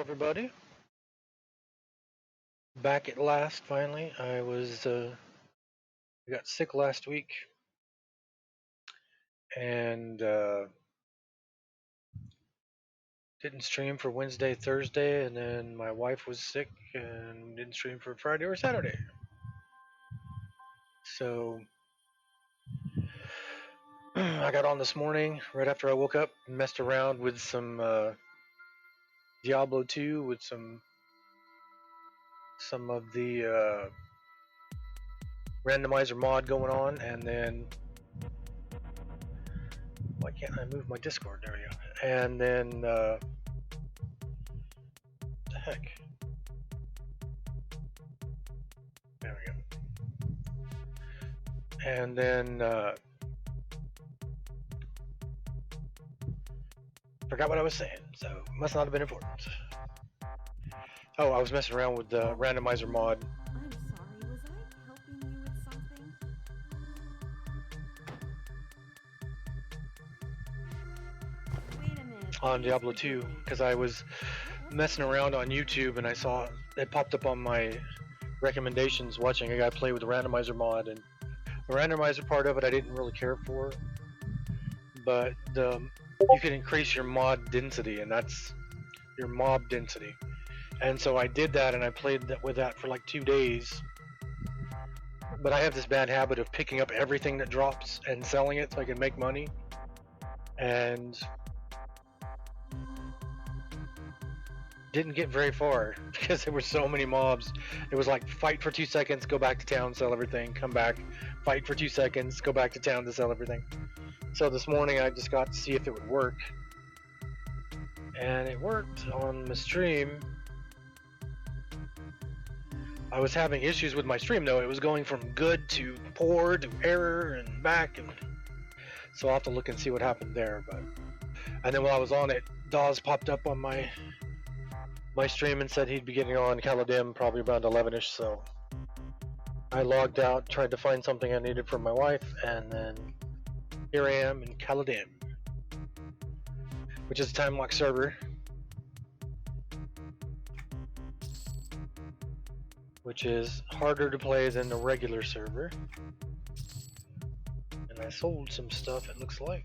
everybody. Back at last, finally. I got sick last week and didn't stream for Wednesday, Thursday, and then my wife was sick and didn't stream for Friday or Saturday. So I got on this morning right after I woke up, messed around with some Diablo 2 with some of the randomizer mod going on, and then why can't I move my Discord? There we go. And then the heck. There we go. And then forgot what I was saying, so must not have been important. Oh, I was messing around with the randomizer mod. I'm sorry, was I helping you with something? Wait a minute. On Diablo 2 because I was messing around on YouTube and I saw it popped up on my recommendations watching a guy play with the randomizer mod, and the randomizer part of it I didn't really care for, but you can increase your mod density, and that's your mob density. And so I did that, and I played with that for like 2 days. But I have this bad habit of picking up everything that drops and selling it so I can make money. And didn't get very far because there were so many mobs. It was like fight for 2 seconds, go back to town, sell everything, come back, fight for 2 seconds, go back to town to sell everything. So this morning I just got to see if it would work. And it worked on the stream. I was having issues with my stream though. It was going from good to poor to error and back, and so I'll have to look and see what happened there. And then while I was on it, Dawes popped up on my stream and said he'd be getting on Kalladim probably around 11ish. So I logged out, tried to find something I needed for my wife, and then here I am in Kalladim, which is a time lock server, which is harder to play than the regular server. And I sold some stuff, it looks like.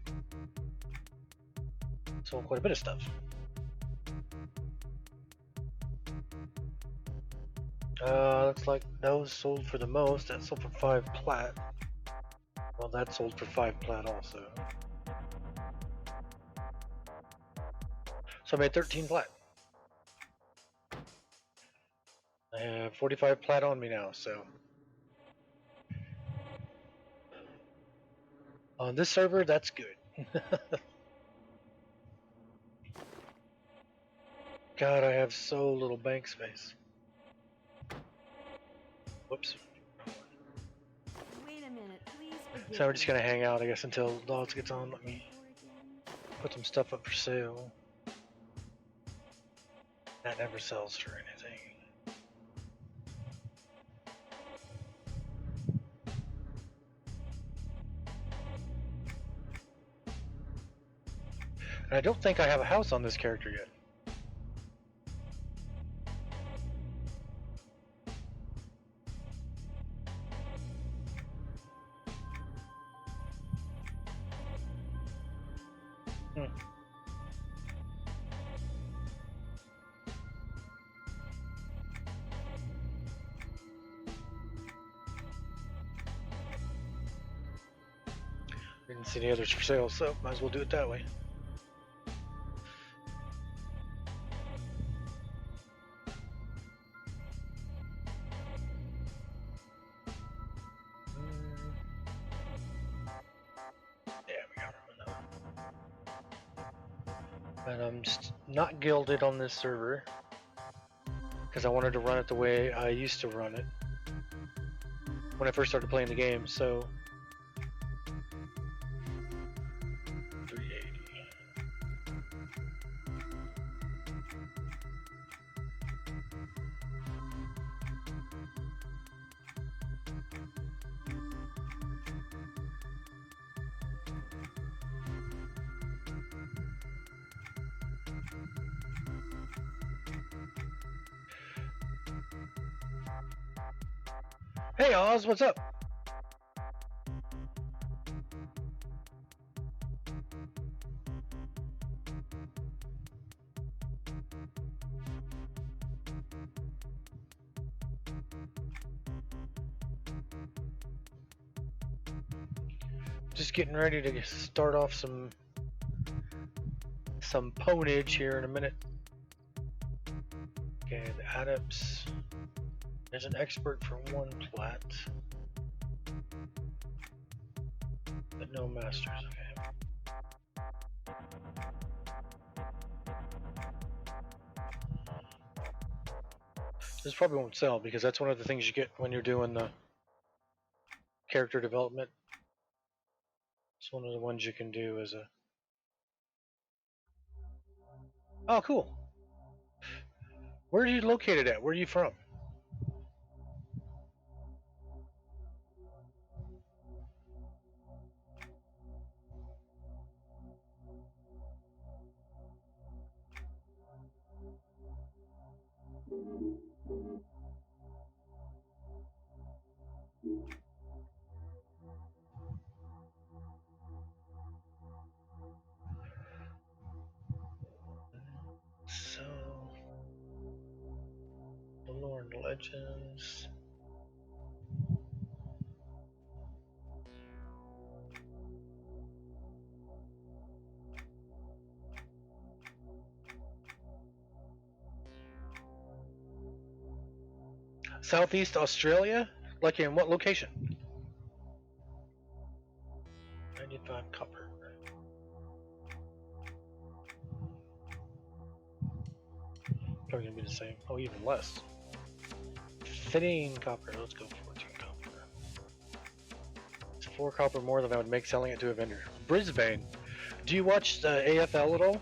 Sold quite a bit of stuff. Looks like those sold for the most. That sold for 5 plat. Well, that sold for 5 plat also. So I made 13 plat. I have 45 plat on me now, so. On this server, that's good. God, I have so little bank space. Whoops. Wait a minute, please. So we're just gonna hang out, I guess, until Dawes gets on. Let me put some stuff up for sale. That never sells for anything. And I don't think I have a house on this character yet. Didn't see any others for sale, so might as well do it that way. Yeah, we got enough. And I'm just not gilded on this server because I wanted to run it the way I used to run it when I first started playing the game. So 380. Hey Oz, what's up? Just getting ready to start off some ponage here in a minute. Okay, the adepts. There's an expert for one plat, but no masters. Okay. This probably won't sell because that's one of the things you get when you're doing the character development. It's one of the ones you can do as a. Oh, cool. Where are you located at? Where are you from? So, the lore and legends. Southeast Australia? Like in what location? 95 copper. Probably gonna be the same. Oh, even less. 15 copper. Let's go 14 copper. It's 4 copper more than I would make selling it to a vendor. Brisbane. Do you watch the AFL at all?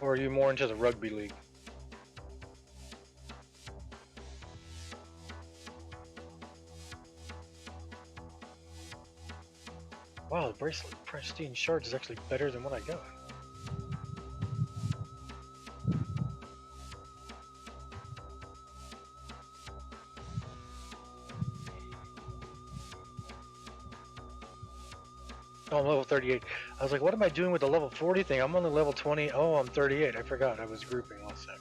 Or are you more into the rugby league? Wow, the bracelet pristine shards is actually better than what I got. Oh, I'm level 38. I was like, what am I doing with the level 40 thing? I'm only level 20. Oh, I'm 38. I forgot. I was grouping one sec.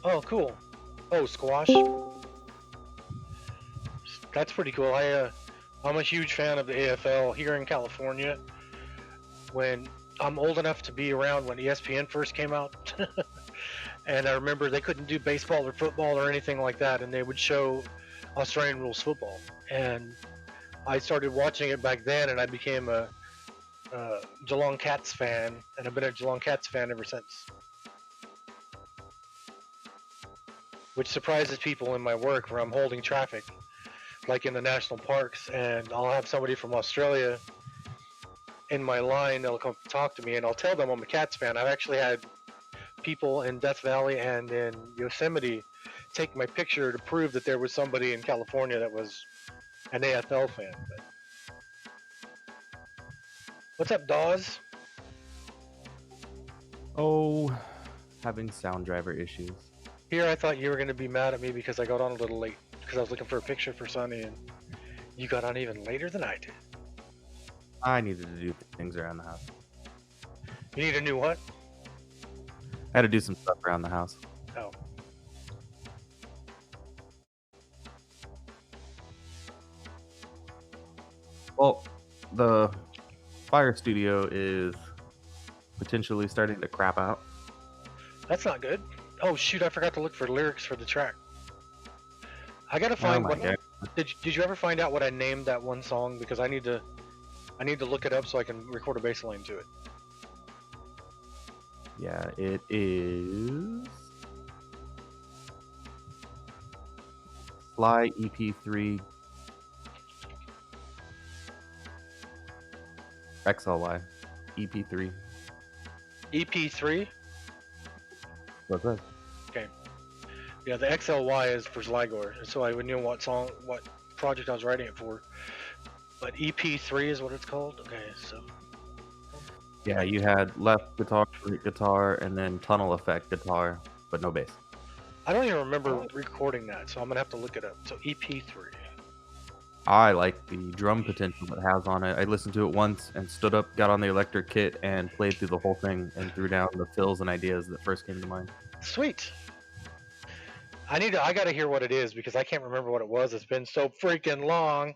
Oh, cool. Oh, squash. That's pretty cool. I'm a huge fan of the AFL here in California. When I'm old enough to be around when ESPN first came out, and I remember they couldn't do baseball or football or anything like that, and they would show Australian rules football. And I started watching it back then, and I became a Geelong Cats fan, and I've been a Geelong Cats fan ever since. Which surprises people in my work where I'm holding traffic, like in the national parks, and I'll have somebody from Australia in my line. They'll come talk to me, and I'll tell them I'm a Cats fan. I've actually had people in Death Valley and in Yosemite take my picture to prove that there was somebody in California that was an AFL fan. But what's up, Dawes? Oh, having sound driver issues. Here, I thought you were going to be mad at me because I got on a little late because I was looking for a picture for Sunny, and you got on even later than I did. I needed to do things around the house. You need a new what? I had to do some stuff around the house. Oh. Well, the fire studio is potentially starting to crap out. That's not good. Oh shoot! I forgot to look for lyrics for the track. I gotta find what. God. Did you ever find out what I named that one song? Because I need to look it up so I can record a bass line to it. Yeah, it is Fly EP3 XLY, EP3. EP3. What's that? Okay. Yeah, the XLY is for Zligor, and so I would know what project I was writing it for. But EP3 is what it's called. Okay, so Yeah, you had left guitar, right guitar, and then tunnel effect guitar, but no bass. I don't even remember recording that, so I'm gonna have to look it up. So EP3. I like the drum potential it has on it. I listened to it once and stood up, got on the electric kit, and played through the whole thing and threw down the fills and ideas that first came to mind. Sweet. I gotta hear what it is because I can't remember what it was. It's been so freaking long.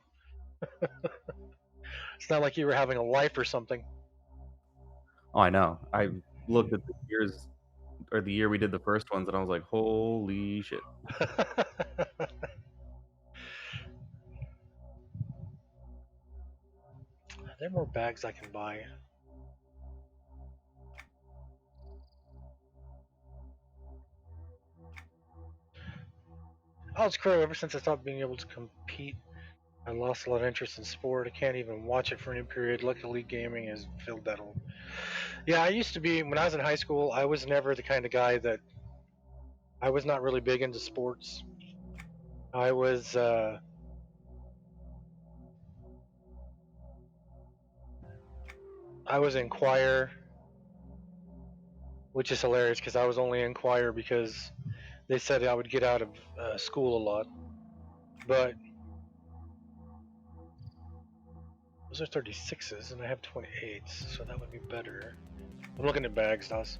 It's not like you were having a life or something. Oh, I know. I looked at the years, or the year we did the first ones, and I was like, holy shit. Are there more bags I can buy? Oh, it's true. Ever since I stopped being able to compete, I lost a lot of interest in sport. I can't even watch it for any period. Luckily, gaming has filled that hole. Yeah, I used to be, when I was in high school, I was never the kind of guy that, I was not really big into sports. I was, I was in choir, which is hilarious because I was only in choir because they said I would get out of school a lot. But those are 36s and I have 28s, so that would be better. I'm looking at bags, Dos.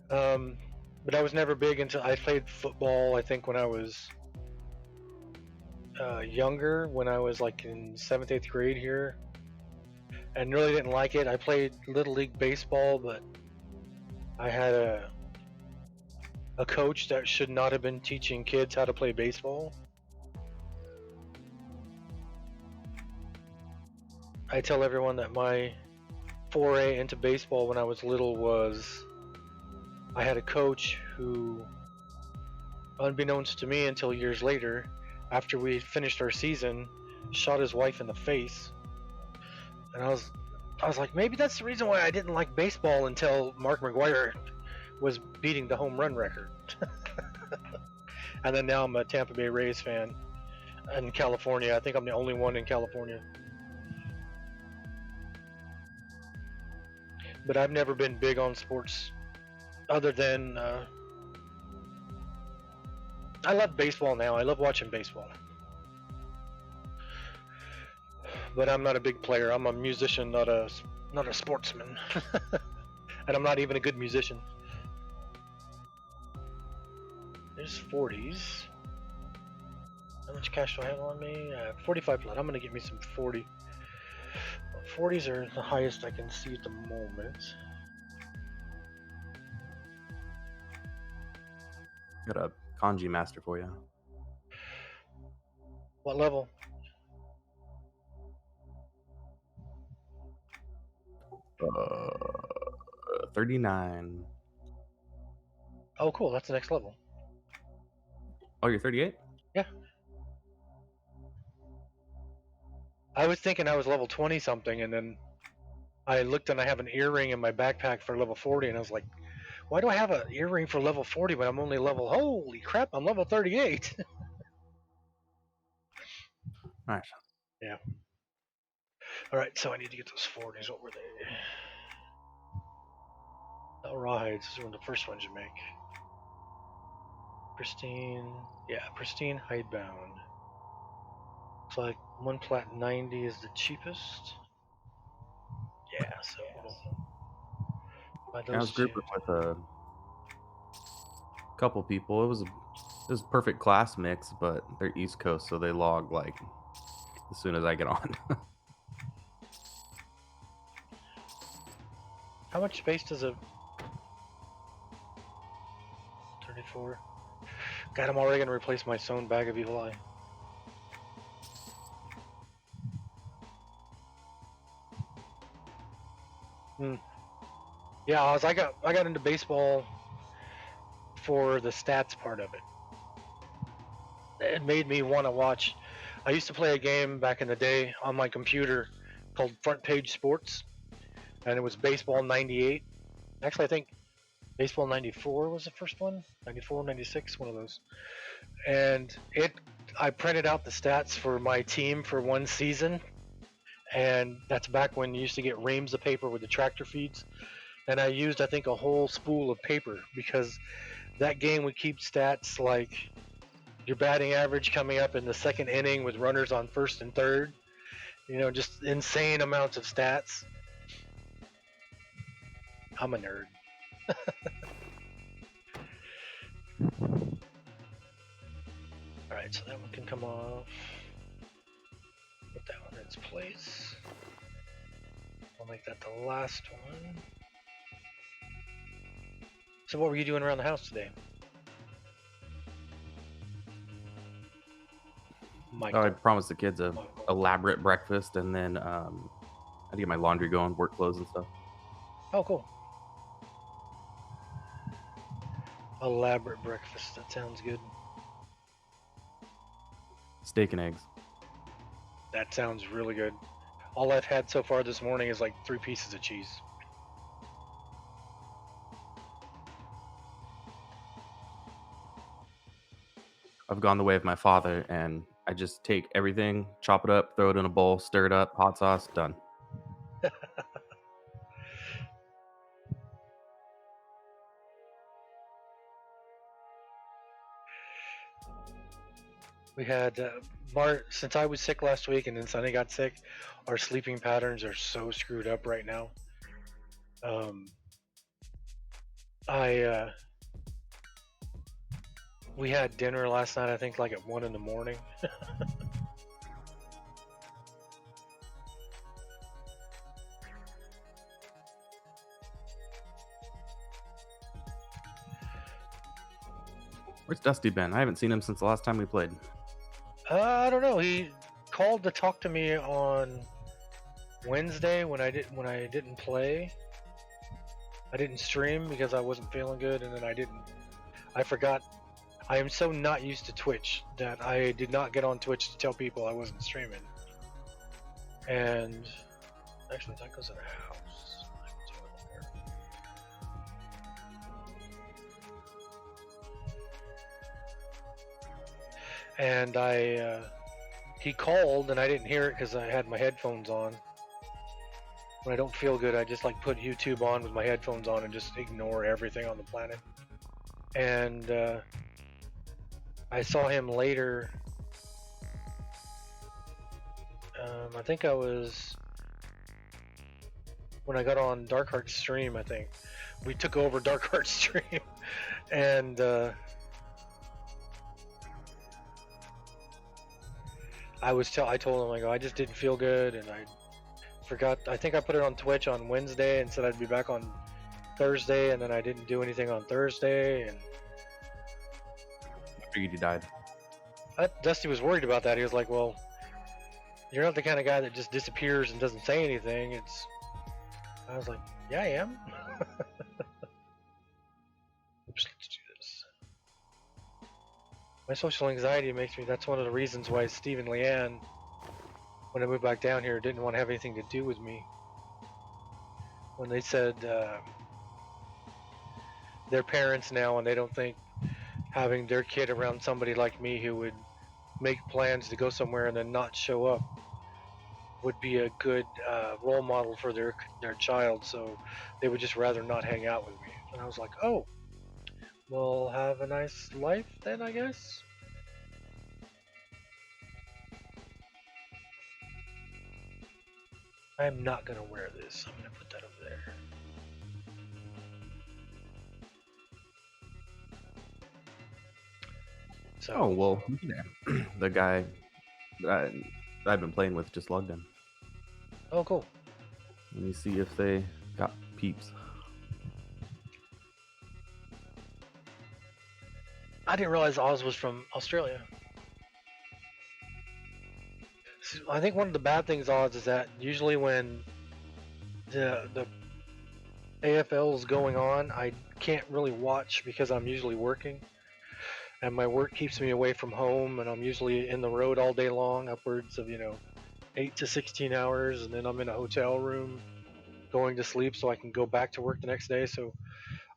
But I was never big into. I played football. I think when I was younger, when I was like in 7th, 8th grade here, and really didn't like it. I played little league baseball, but I had a coach that should not have been teaching kids how to play baseball. I tell everyone that my foray into baseball when I was little was I had a coach who, unbeknownst to me until years later, after we finished our season, shot his wife in the face. And I was like, maybe that's the reason why I didn't like baseball until Mark McGwire was beating the home run record. And then now I'm a Tampa Bay Rays fan in California. I think I'm the only one in California. But I've never been big on sports other than I love baseball now. I love watching baseball. But I'm not a big player. I'm a musician, not a sportsman. And I'm not even a good musician. There's 40s. How much cash do I have on me? 45 flat. I'm gonna get me some 40. 40s are the highest I can see at the moment. Got a kanji master for you. What level? Uh, 39. Oh, cool. That's the next level. Oh, you're 38? Yeah. I was thinking I was level 20 something, and then I looked and I have an earring in my backpack for level 40, and I was like, why do I have an earring for level 40 when I'm only level, holy crap, I'm level 38. Nice. Yeah. All right, so I need to get those 40s. What were they? Oh, rawhides. These were the first ones you make. Pristine. Yeah, pristine hidebound. Looks like 1 plat 90 is the cheapest. Yeah, so buy I was those two. grouping with a couple people. It was a perfect class mix, but they're East Coast, so they log like as soon as I get on. How much space does a 34? God, I'm already gonna replace my sewn bag of evil eye. Yeah, I got into baseball for the stats part of it. It made me want to watch. I used to play a game back in the day on my computer called Front Page Sports, and it was Baseball '98. Actually, I think Baseball '94 was the first one. '94, '96, one of those. And I printed out the stats for my team for one season, and that's back when you used to get reams of paper with the tractor feeds. And I used, I think, a whole spool of paper because that game would keep stats like your batting average coming up in the second inning with runners on first and third. Just insane amounts of stats. I'm a nerd. Alright, so that one can come off. Put that one in its place. I'll make that the last one. So what were you doing around the house today? Michael. Oh, I promised the kids a elaborate breakfast, and then I had to get my laundry going, work clothes and stuff. Oh, cool. Elaborate breakfast. That sounds good. Steak and eggs. That sounds really good. All I've had so far this morning is like 3 pieces of cheese. I've gone the way of my father, and I just take everything, chop it up, throw it in a bowl, stir it up, hot sauce, done. We had since I was sick last week and then Sonny got sick, our sleeping patterns are so screwed up right now. We had dinner last night, I think like at 1 in the morning. Where's Dusty been? I haven't seen him since the last time we played. I don't know. He called to talk to me on Wednesday when I didn't play. I didn't stream because I wasn't feeling good, and then I forgot. I am so not used to Twitch that I did not get on Twitch to tell people I wasn't streaming. And actually, that goes in the house. And he called and I didn't hear it because I had my headphones on. When I don't feel good, I just like put YouTube on with my headphones on and just ignore everything on the planet. And I saw him later. I think I was when I got on Darkheart's stream. I think we took over Darkheart's stream, and I told him, I go, I just didn't feel good, and I forgot. I think I put it on Twitch on Wednesday and said I'd be back on Thursday, and then I didn't do anything on Thursday. And I figured he died. Dusty was worried about that. He was like, "Well, you're not the kind of guy that just disappears and doesn't say anything." I was like, "Yeah, I am." Oops, let's do this. My social anxiety makes me. That's one of the reasons why Steve and Leanne, when I moved back down here, didn't want to have anything to do with me. When they said they're parents now and they don't think having their kid around somebody like me who would make plans to go somewhere and then not show up would be a good role model for their child, so they would just rather not hang out with me. And I was like, oh, well, have a nice life then, I guess. I'm not gonna wear this. I'm gonna put that over there. So, Oh, well, yeah. The guy that I've been playing with just logged in. oh, cool. Let me see if they got peeps. I didn't realize Oz was from Australia. I think one of the bad things, Oz, is that usually when the AFL is going on, I can't really watch because I'm usually working. And my work keeps me away from home, and I'm usually in the road all day long, upwards of 8 to 16 hours, and then I'm in a hotel room going to sleep so I can go back to work the next day. So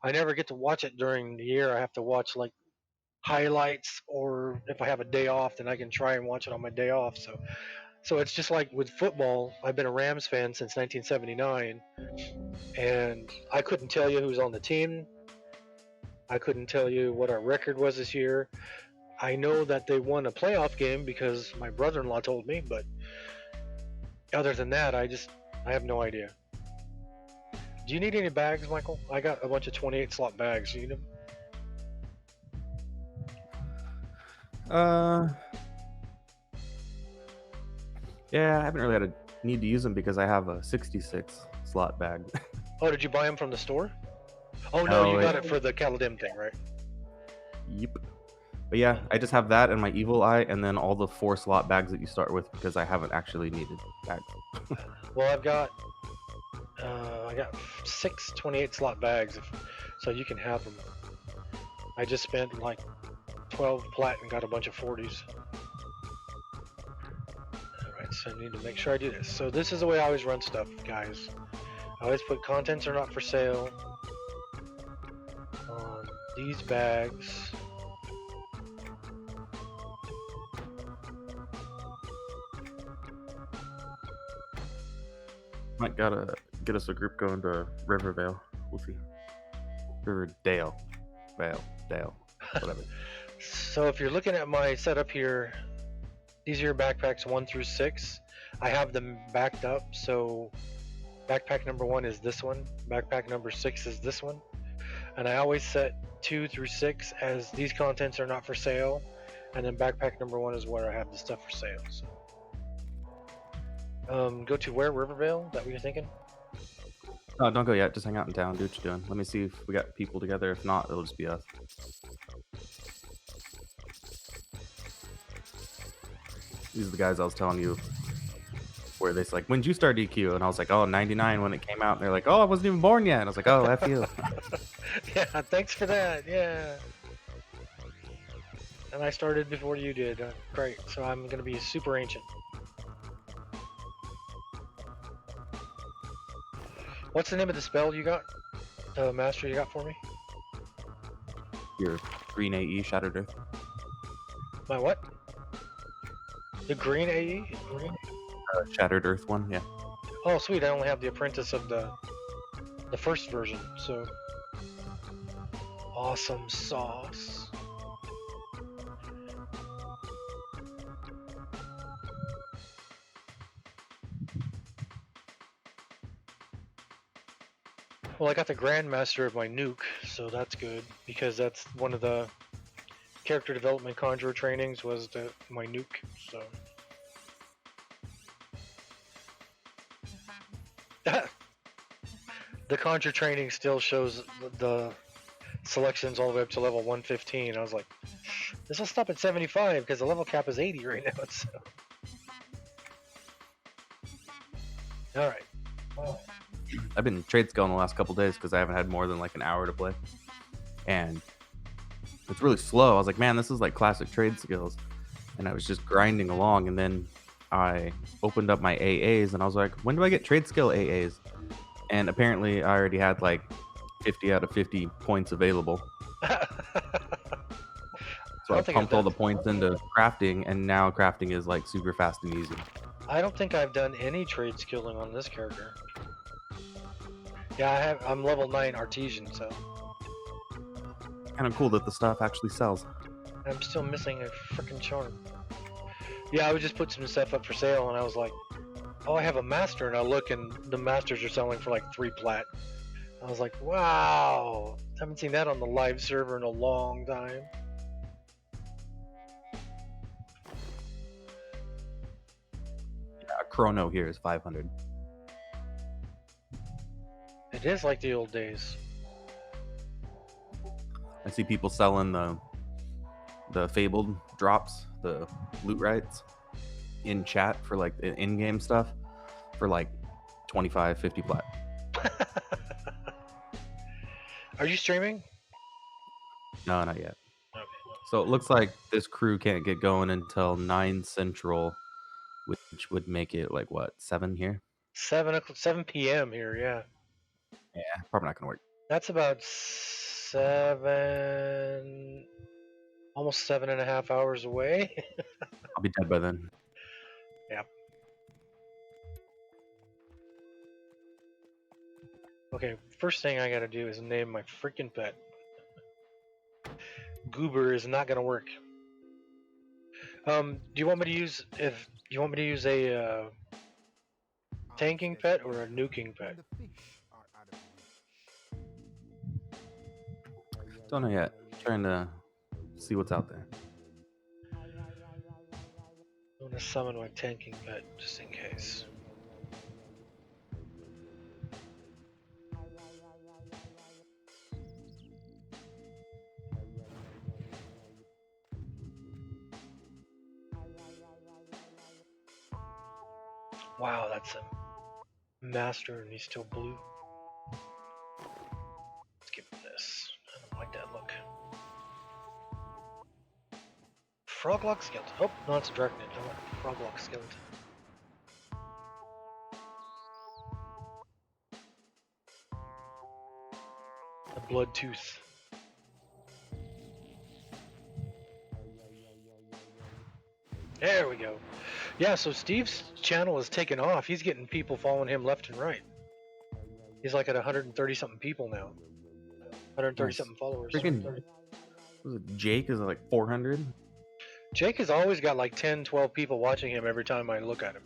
I never get to watch it during the year. I have to watch like highlights, or if I have a day off, then I can try and watch it on my day off. So it's just like with football. I've been a Rams fan since 1979, and I couldn't tell you who's on the team. I couldn't tell you what our record was this year. I know that they won a playoff game because my brother-in-law told me, but other than that, I have no idea. Do you need any bags, Michael? I got a bunch of 28 slot bags. You need them? Uh, yeah, I haven't really had a need to use them because I have a 66 slot bag. Oh, did you buy them from the store? Oh no, No, you got it- it for the Kalladim thing, right? Yep. But yeah, I just have that and my evil eye, and then all the 4 slot bags that you start with because I haven't actually needed bags. Well, I got 6 28 slot bags, so you can have them. I just spent like 12 plat and got a bunch of 40s. Alright, so I need to make sure I do this. So this is the way I always run stuff, guys. I always put contents are not for sale on these bags. Might gotta get us a group going to Rivervale. We'll see. Riverdale. Dale. Whatever. So if you're looking at my setup here, these are your backpacks 1 through 6. I have them backed up, so backpack number 1 is this one, backpack number 6 is this one, and I always set 2 through 6 as these contents are not for sale, and then backpack number 1 is where I have the stuff for sale. So. Go to where? Rivervale? Is that what you're thinking? No, don't go yet. Just hang out in town. Do what you're doing. Let me see if we got people together. If not, it'll just be us. These are the guys I was telling you where they're like, when did you start EQ? And I was like, oh, 99 when it came out. And they're like, oh, I wasn't even born yet. And I was like, oh, F you. Yeah, thanks for that. Yeah. And I started before you did. Great. So I'm going to be super ancient. What's the name of the spell you got? The master you got for me? Your green AE Shattered Earth. My what? The green AE? Green? Shattered Earth one, yeah. Oh, sweet. I only have the apprentice of the first version, so. Awesome sauce. Well, I got the Grandmaster of my nuke, so that's good, because that's one of the character development conjurer trainings was my nuke, so. The conjure training still shows the selections all the way up to level 115. I was like, this will stop at 75 because the level cap is 80 right now. So. All right. Oh. I've been trade skilling the last couple days because I haven't had more than like an hour to play. And it's really slow. I was like, man, this is like classic trade skills. And I was just grinding along. And then I opened up my AAs and I was like, when do I get trade skill AAs? And apparently I already had like 50 out of 50 points available. So I pumped all the points into crafting, and now crafting is like super fast and easy. I don't think I've done any trade skilling on this character. Yeah, I'm level 9 artesian, so. Kind of cool that the stuff actually sells. I'm still missing a freaking charm. Yeah, I would just put some stuff up for sale, and I was like, oh, I have a master, and I look, and the masters are selling for like 3 plat. I was like, wow, haven't seen that on the live server in a long time. Yeah, chrono here is 500. It is like the old days. I see people selling the fabled drops, the loot rights in chat for like in-game stuff for like 25, 50 plat. Are you streaming? No, not yet. Okay. So it looks like this crew can't get going until 9 Central, which would make it like what, 7 here? 7 p.m. here. Yeah, Yeah, probably not gonna work. that's about 7, almost 7.5 hours away. I'll be dead by then. Yeah. Okay, first thing I gotta do is name my freaking pet. Goober is not gonna work. Do you want me to use a tanking pet or a nuking pet? Don't know yet. Trying to see what's out there. I'm gonna summon my tanking pet just in case. Wow, that's a master and he's still blue. Let's give him this. I don't like that look. Froglock skeleton. Oh, no, it's a Darknet. I want a Froglock skeleton. A blood tooth. There we go. Yeah, so Steve's channel is taking off. He's getting people following him left and right. He's like at 130 something people now. 130 Nice. something followers. Freaking was it Jake is like 400. Jake has always got like 10, 12 people watching him every time I look at him.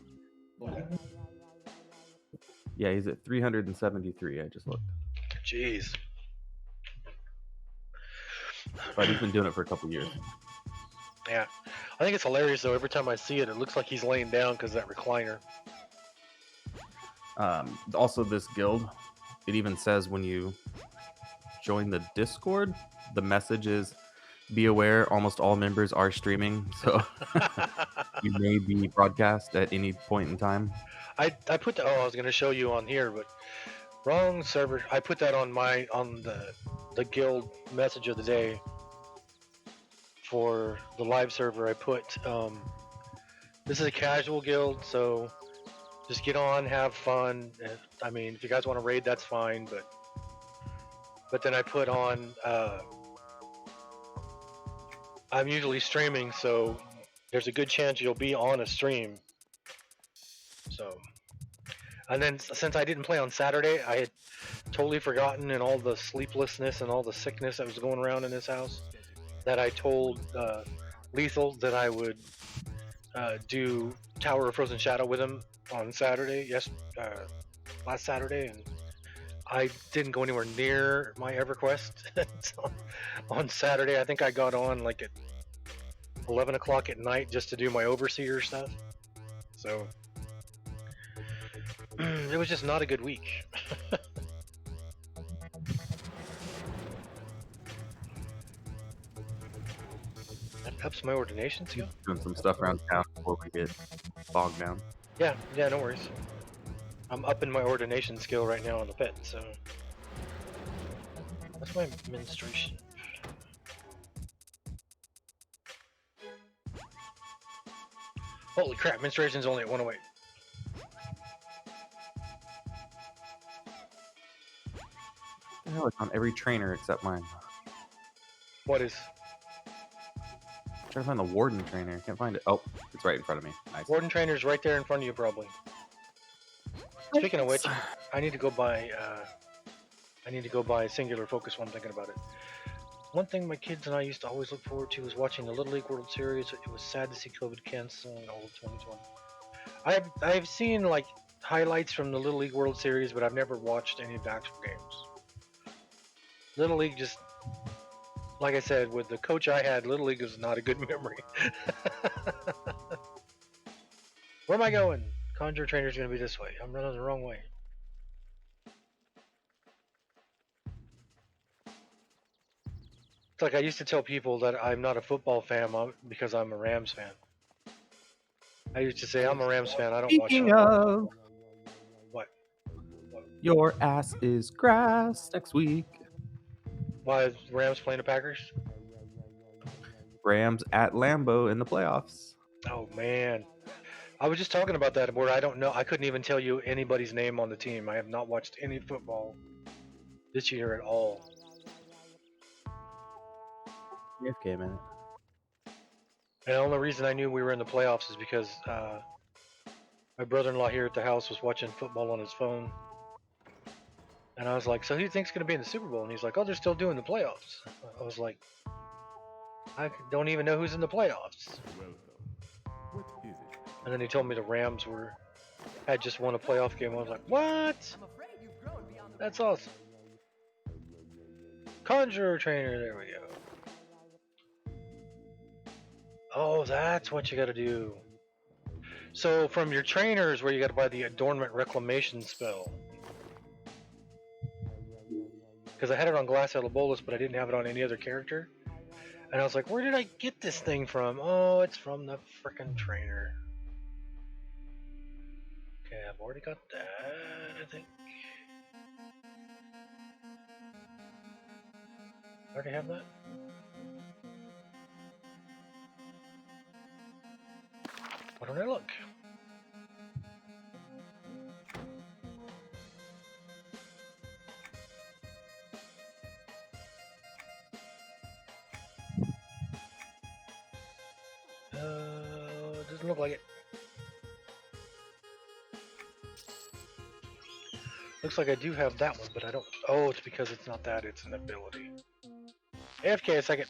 Yeah, he's at 373. I just looked. Jeez. But he's been doing it for a couple years. Yeah. I think it's hilarious though. Every time I see it, it looks like he's laying down because that recliner. Also, this guild, it even says when you join the Discord, the message is, be aware, almost all members are streaming, so you may be broadcast at any point in time. I put the, I was gonna show you on here, but wrong server. I put that on the guild message of the day for the live server. I put this is a casual guild, so just get on, have fun. I mean, if you guys want to raid, that's fine, but then I put on I'm usually streaming, so there's a good chance you'll be on a stream. So, and then since I didn't play on Saturday, I had totally forgotten, in all the sleeplessness and all the sickness that was going around in this house, that I told Lethal that I would do Tower of Frozen Shadow with him on Saturday, last Saturday, and I didn't go anywhere near my Everquest. So, on Saturday, I think I got on like at 11 o'clock at night just to do my Overseer stuff. So, it was just not a good week. That ups my ordination skill? Doing some stuff around town before we get bogged down. Yeah, no worries. I'm upping my ordination skill right now on the pet, so. What's my menstruation? Holy crap, menstruation's only at 108. The hell, it's on every trainer except mine. What is? Trying to find the Warden trainer. Can't find it. Oh, it's right in front of me. Nice. Warden trainer's right there in front of you, probably. Speaking of which, I need to go buy Singular Focus while I'm thinking about it. One thing my kids and I used to always look forward to was watching the Little League World Series. It was sad to see COVID canceling all of 2020. I've seen like highlights from the Little League World Series, but I've never watched any of the actual games. Little League just, like I said, with the coach I had, Little League is not a good memory. Where am I going? Conjure trainer's gonna be this way. I'm running the wrong way. It's like I used to tell people that I'm not a football fan because I'm a Rams fan. I used to say I'm a Rams fan. I don't watch Speaking football. of, What? your ass is grass next week. Why is Rams playing the Packers? Rams at Lambeau in the playoffs. Oh man, I was just talking about that where I don't know. I couldn't even tell you anybody's name on the team. I have not watched any football this year at all. AFK, man. And the only reason I knew we were in the playoffs is because my brother-in-law here at the house was watching football on his phone. And I was like, so who do you think's going to be in the Super Bowl? And he's like, oh, they're still doing the playoffs. I was like, I don't even know who's in the playoffs. And then he told me the Rams had just won a playoff game. I was like, what? That's awesome. Conjurer trainer, there we go. Oh, that's what you got to do. So from your trainers, where you got to buy the adornment reclamation spell. Because I had it on Glass Alabolus, but I didn't have it on any other character. And I was like, where did I get this thing from? Oh, it's from the frickin' trainer. Okay, I've already got that, I think. I already have that? Why don't I look? Doesn't look like it. Looks like I do have that one, but I don't. Oh, it's because it's not that, it's an ability. AFK a second.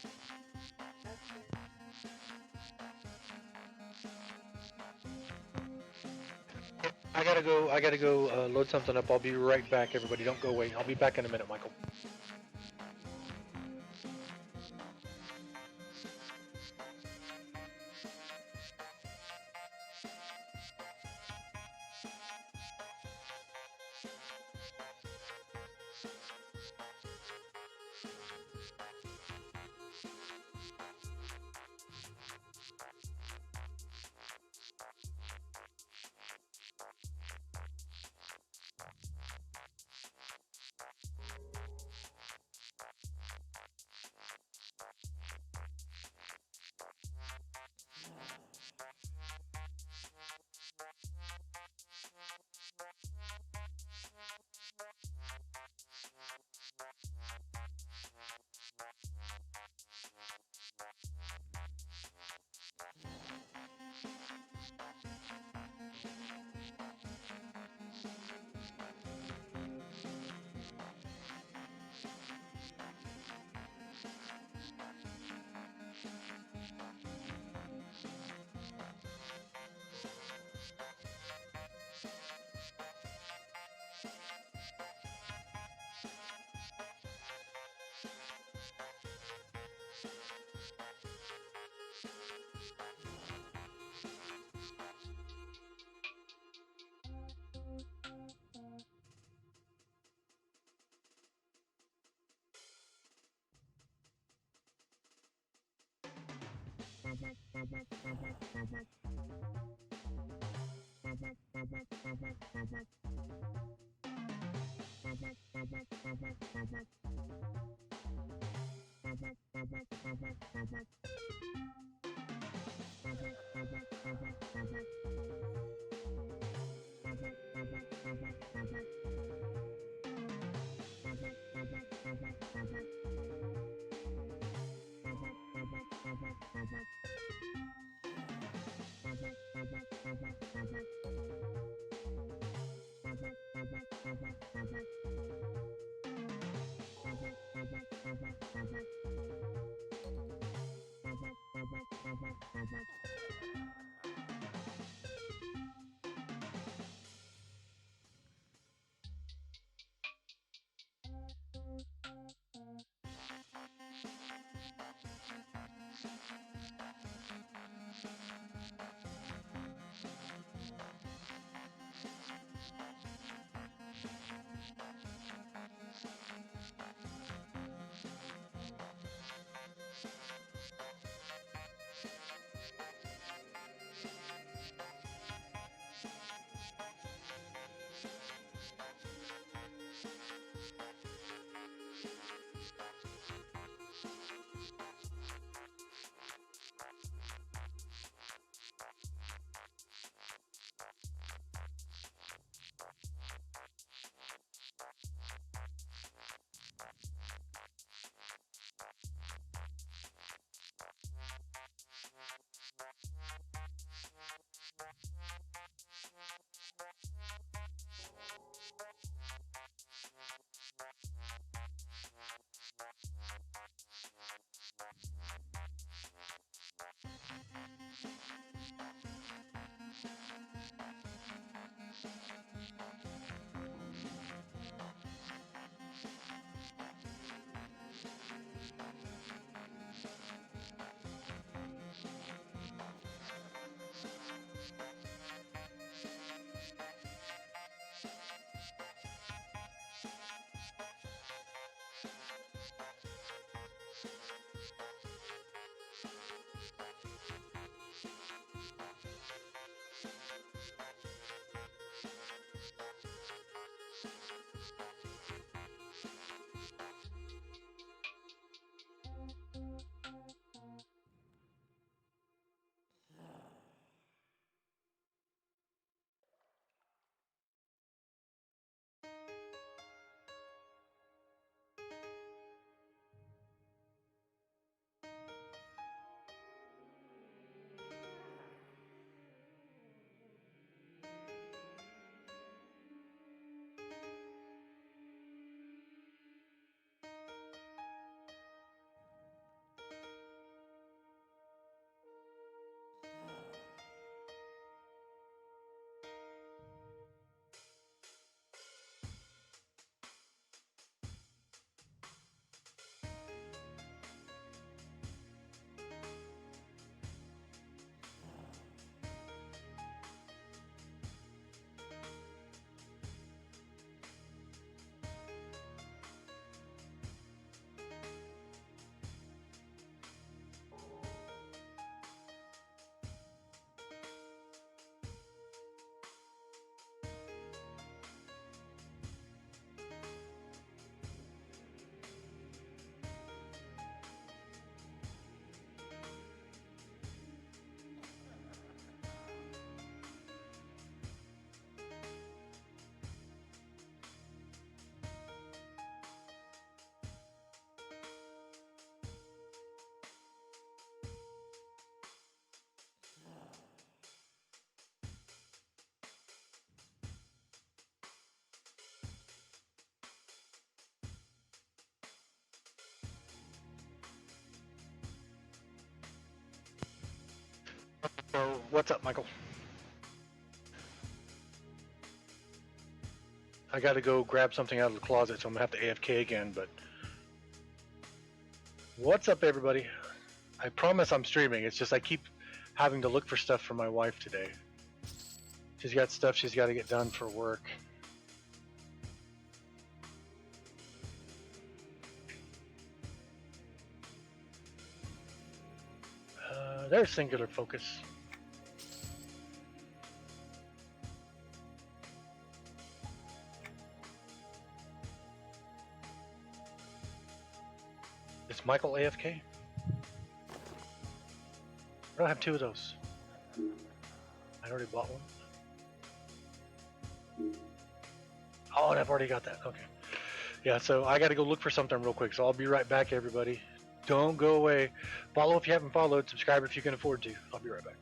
I gotta go load something up. I'll be right back, everybody. Don't go away. I'll be back in a minute, Michael. What's up, Michael? I got to go grab something out of the closet, so I'm gonna have to AFK again. But what's up, everybody? I promise I'm streaming. It's just I keep having to look for stuff for my wife today. She's got stuff she's got to get done for work. There's singular focus. Is Michael AFK? I don't have two of those. I already bought one. Oh, and I've already got that. Okay. Yeah, so I got to go look for something real quick. So I'll be right back, everybody. Don't go away. Follow if you haven't followed. Subscribe if you can afford to. I'll be right back.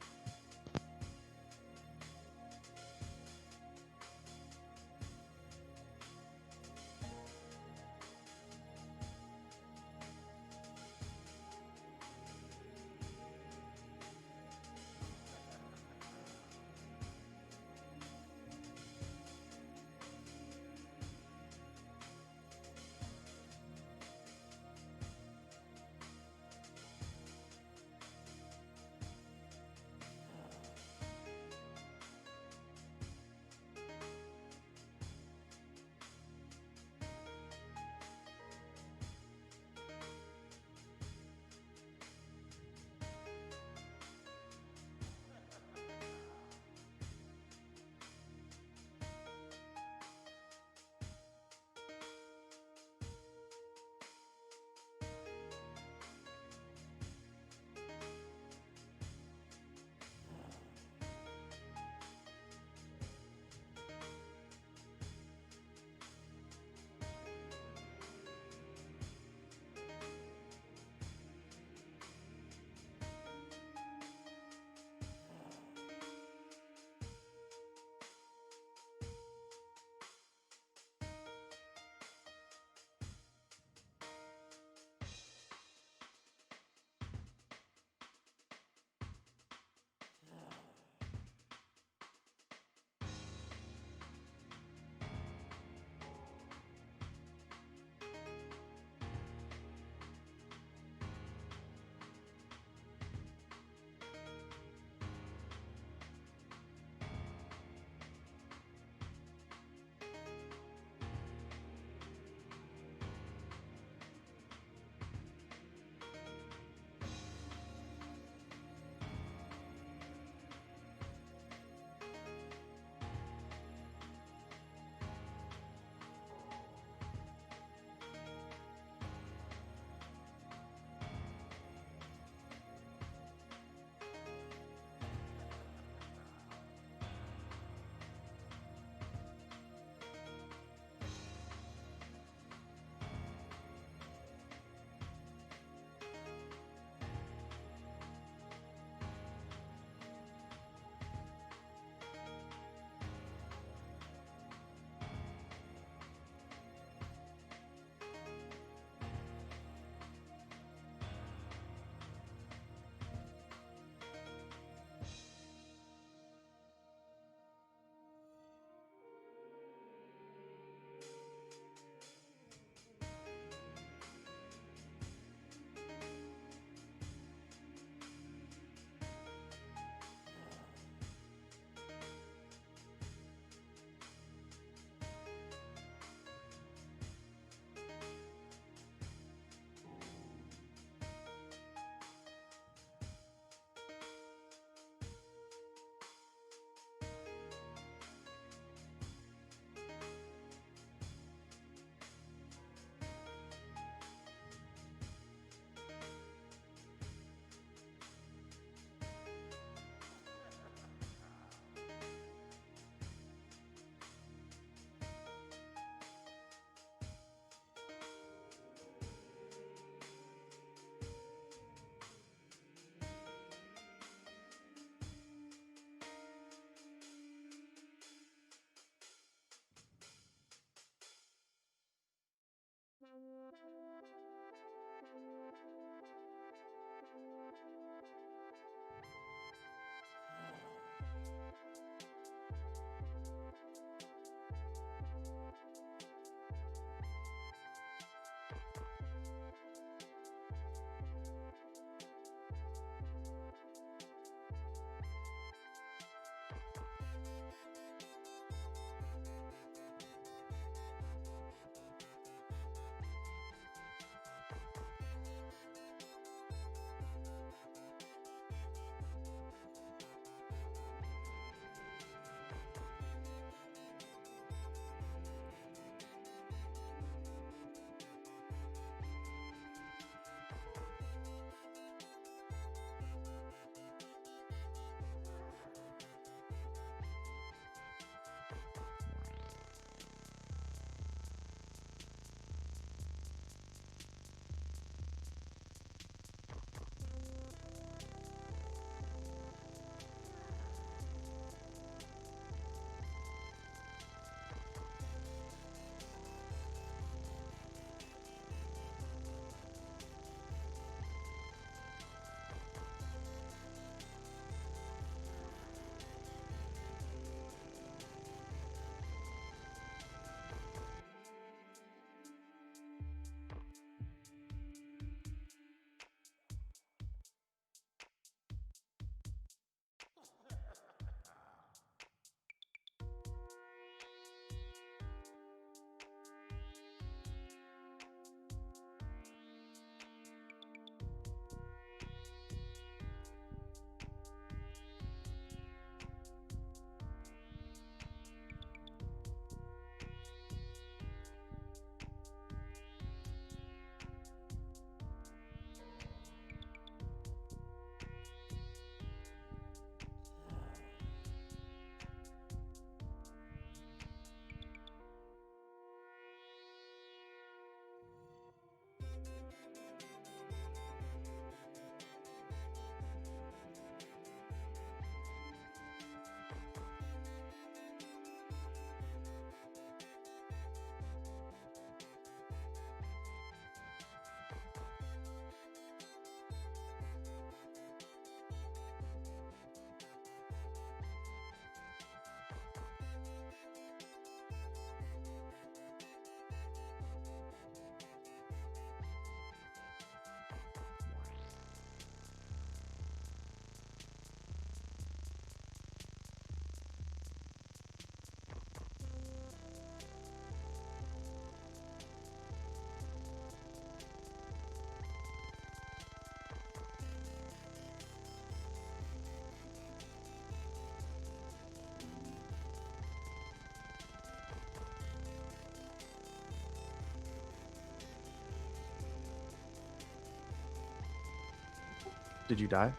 Did you die?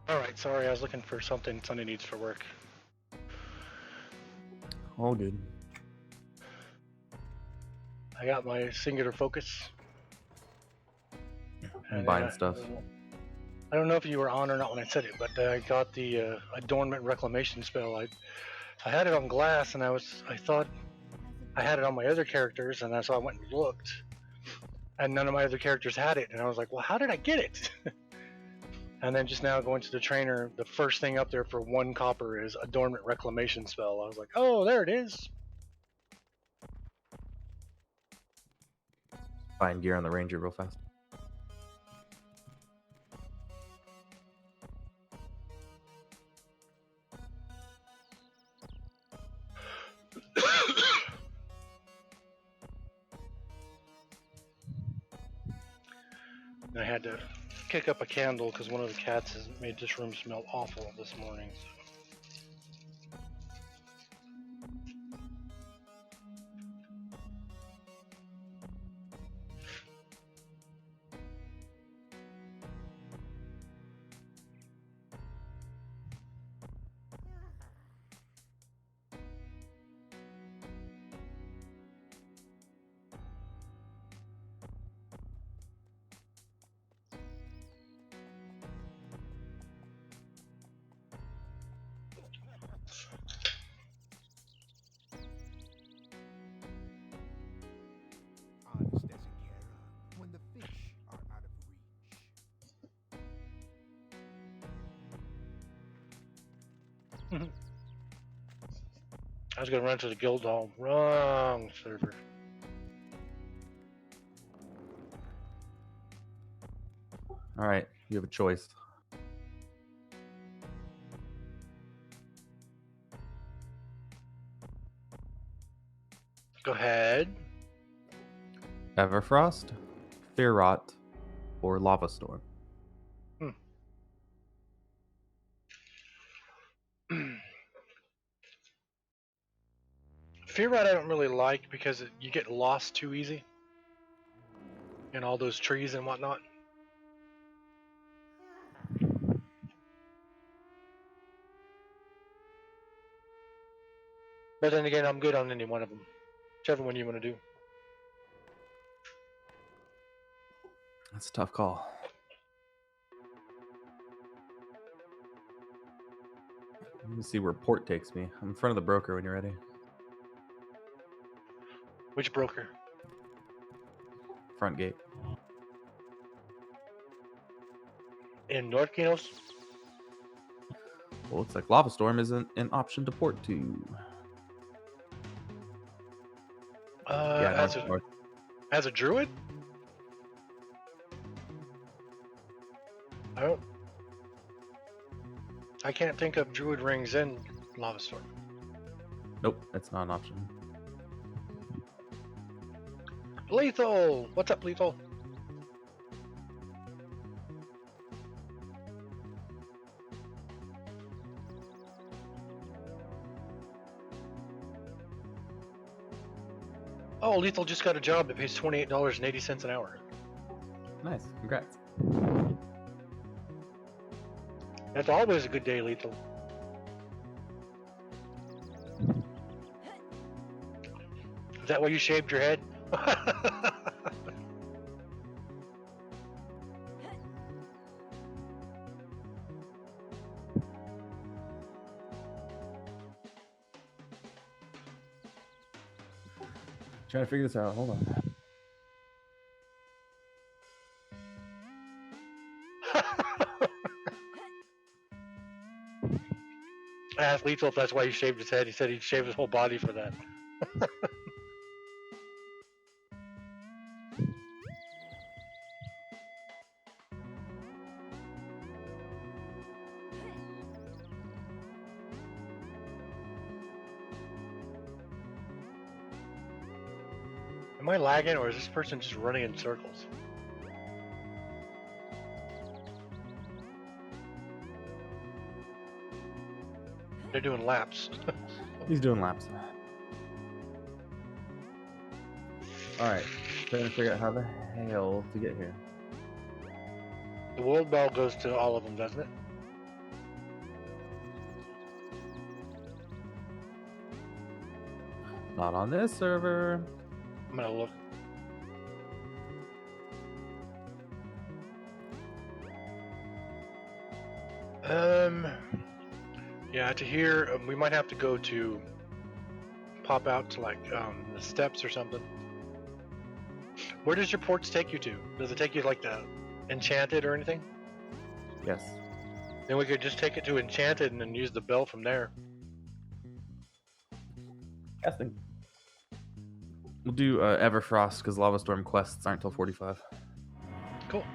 Alright, sorry, I was looking for something Sunny needs for work. All good. I got my singular focus. I'm And, buying stuff. I don't know if you were on or not when I said it, but I got the adornment reclamation spell. I had it on glass, and I thought I had it on my other characters, and so I went and looked, and none of my other characters had it, and I was like, well, how did I get it? And then just now going to the trainer, the first thing up there for 1 copper is adornment reclamation spell. I was like, oh, there it is. Buying gear on the Ranger real fast. And I had to kick up a candle because one of the cats has made this room smell awful this morning. Honest as a Kara, when the fish are out of reach. I was gonna run to the guild hall. Wrong server. All right, you have a choice. Go ahead. Everfrost, Fear Rot, or Lava Storm. Fear Ride I don't really like because you get lost too easy in all those trees and whatnot. But then again, I'm good on any one of them. Whichever one you want to do. That's a tough call. Let me see where port takes me. I'm in front of the broker when you're ready. Which broker? Front gate. In North Kinos? Well, looks like Lava Storm isn't an option to port to. Yeah, north. As a druid? I can't think of druid rings in Lava Storm. Nope, that's not an option. Lethal! What's up, Lethal? Oh, Lethal just got a job that pays $28.80 an hour. Nice, congrats. That's always a good day, Lethal. Is that why you shaved your head? Trying to figure this out. Hold on. I asked Lethal if that's why he shaved his head. He said he'd shave his whole body for that. Am I lagging, or is this person just running in circles? They're doing laps. He's doing laps. Alright. Trying to figure out how the hell to get here. The world bell goes to all of them, doesn't it? Not on this server. I'm gonna look. Yeah, to here, we might have to go to pop out to like the steps or something. Where does your ports take you to? Does it take you to like the Enchanted or anything? Yes. Then we could just take it to Enchanted and then use the bell from there. Casting. We'll do Everfrost because Lava Storm quests aren't till 45. Cool.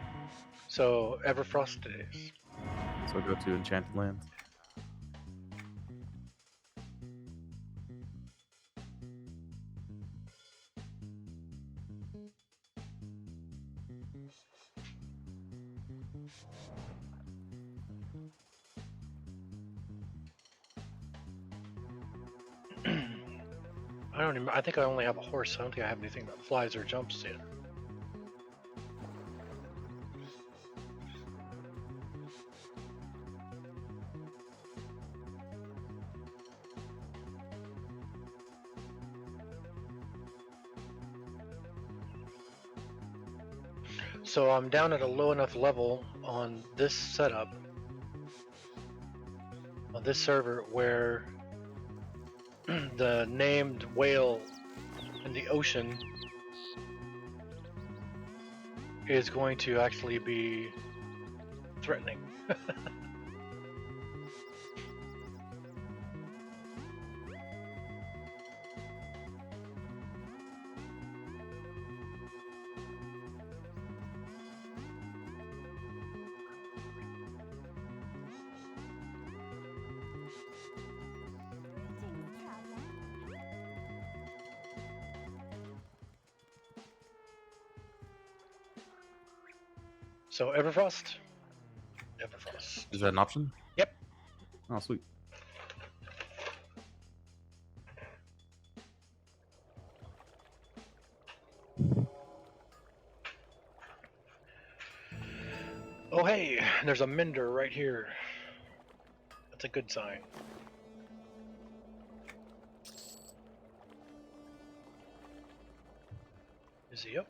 So Everfrost days. So we'll go to Enchanted Lands. I think I only have a horse. I don't think I have anything that flies or jumps yet. So I'm down at a low enough level on this setup, on this server, where the named whale in the ocean is going to actually be threatening. Greetings, Kalladim. So Everfrost? Everfrost. Is that an option? Yep. Oh, sweet. Oh hey, there's a mender right here. That's a good sign. Is he up?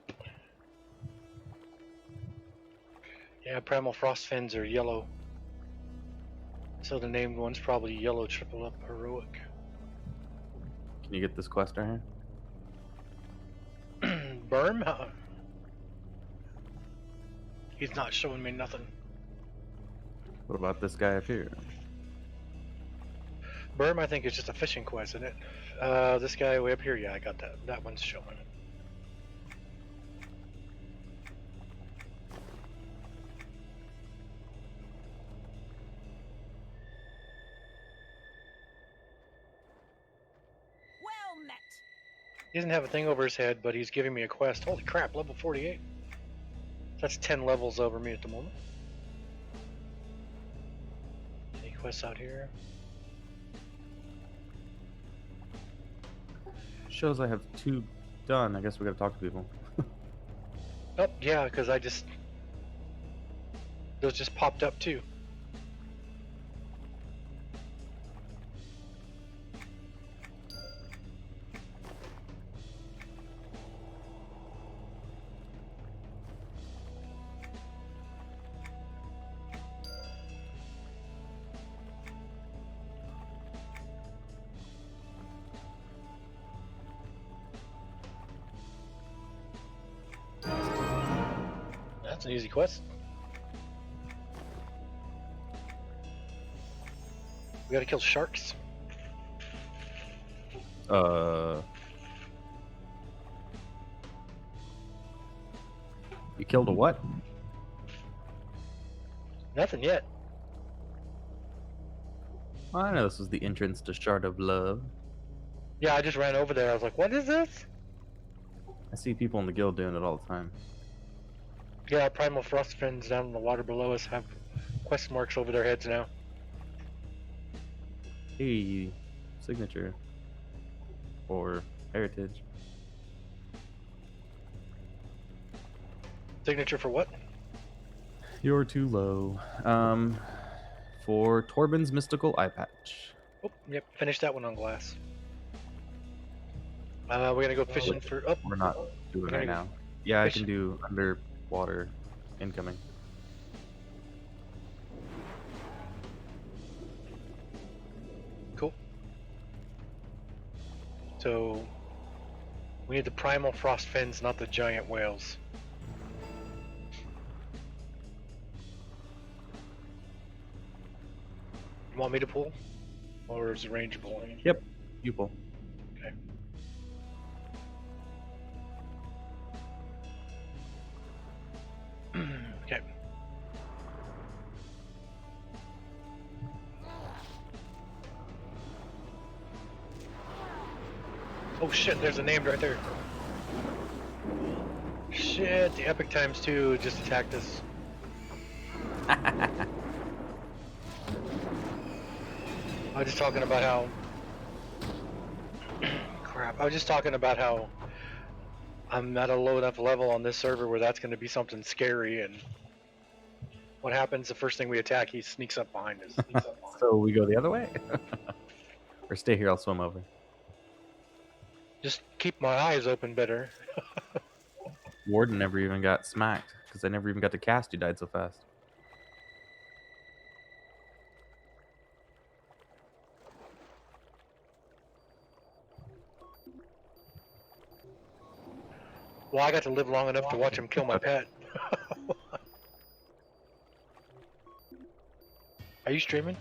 Yeah, primal frost fins are yellow. So the named one's probably yellow triple up heroic. Can you get this quest right here? Berm? Huh? He's not showing me nothing. What about this guy up here? Berm, I think, is just a fishing quest, isn't it? This guy way up here, yeah, I got that. That one's showing. Well met. He doesn't have a thing over his head, but he's giving me a quest. Holy crap, level 48. That's 10 levels over me at the moment. Any quests out here? Shows I have 2 done. I guess we gotta talk to people. Oh, yeah, because those just popped up too. It's an easy quest. We gotta kill sharks. You killed a what? Nothing yet. I know this was the entrance to Shard of Love. Yeah, I just ran over there. I was like, what is this? I see people in the guild doing it all the time. Yeah, primal frost fins down in the water below us have quest marks over their heads now. Hey, signature. Or heritage. Signature for what? You're too low. For Torben's mystical eye patch. Oh, yep, finish that one on glass. We're gonna go fishing for. Oh, We're not doing it right now. Yeah, I can do underwater incoming. cool. So we need the primal frost fins, not the giant whales. You want me to pull, or is the ranger pulling? Yep, you pull. Okay. Okay. Oh shit, there's a name right there. Shit, the epic times 2 just attacked us. I was just talking about how crap. I was just talking about how I'm at a low enough level on this server where that's going to be something scary, and what happens the first thing we attack, he sneaks up behind us. So we go the other way? Or stay here, I'll swim over. Just keep my eyes open better. Warden never even got smacked, because I never even got to cast, he died so fast. Well, I got to live long enough to watch him kill my pet. Are you streaming?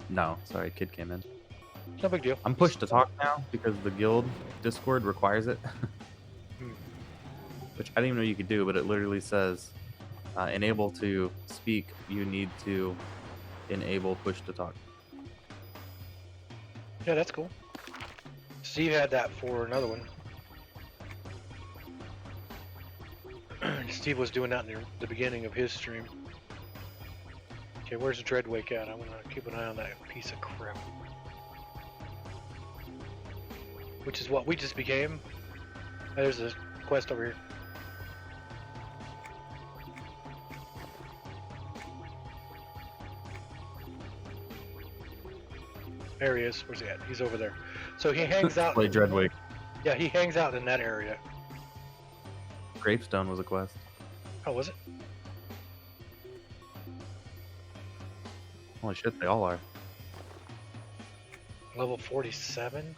No, sorry, kid came in. No big deal. I'm pushed to talk now because the guild Discord requires it. Which I didn't even know you could do, but it literally says enable to speak, you need to enable push to talk. Yeah, that's cool. Steve had that for another one. Steve was doing that in the beginning of his stream. Okay, where's the Dreadwake at? I want to keep an eye on that piece of crap. Which is what we just became. There's a quest over here. There he is. Where's he at? He's over there. So he hangs out. Play Dreadwake. Yeah, he hangs out in that area. Gravestone was a quest. Oh, was it? Holy shit, they all are. Level 47?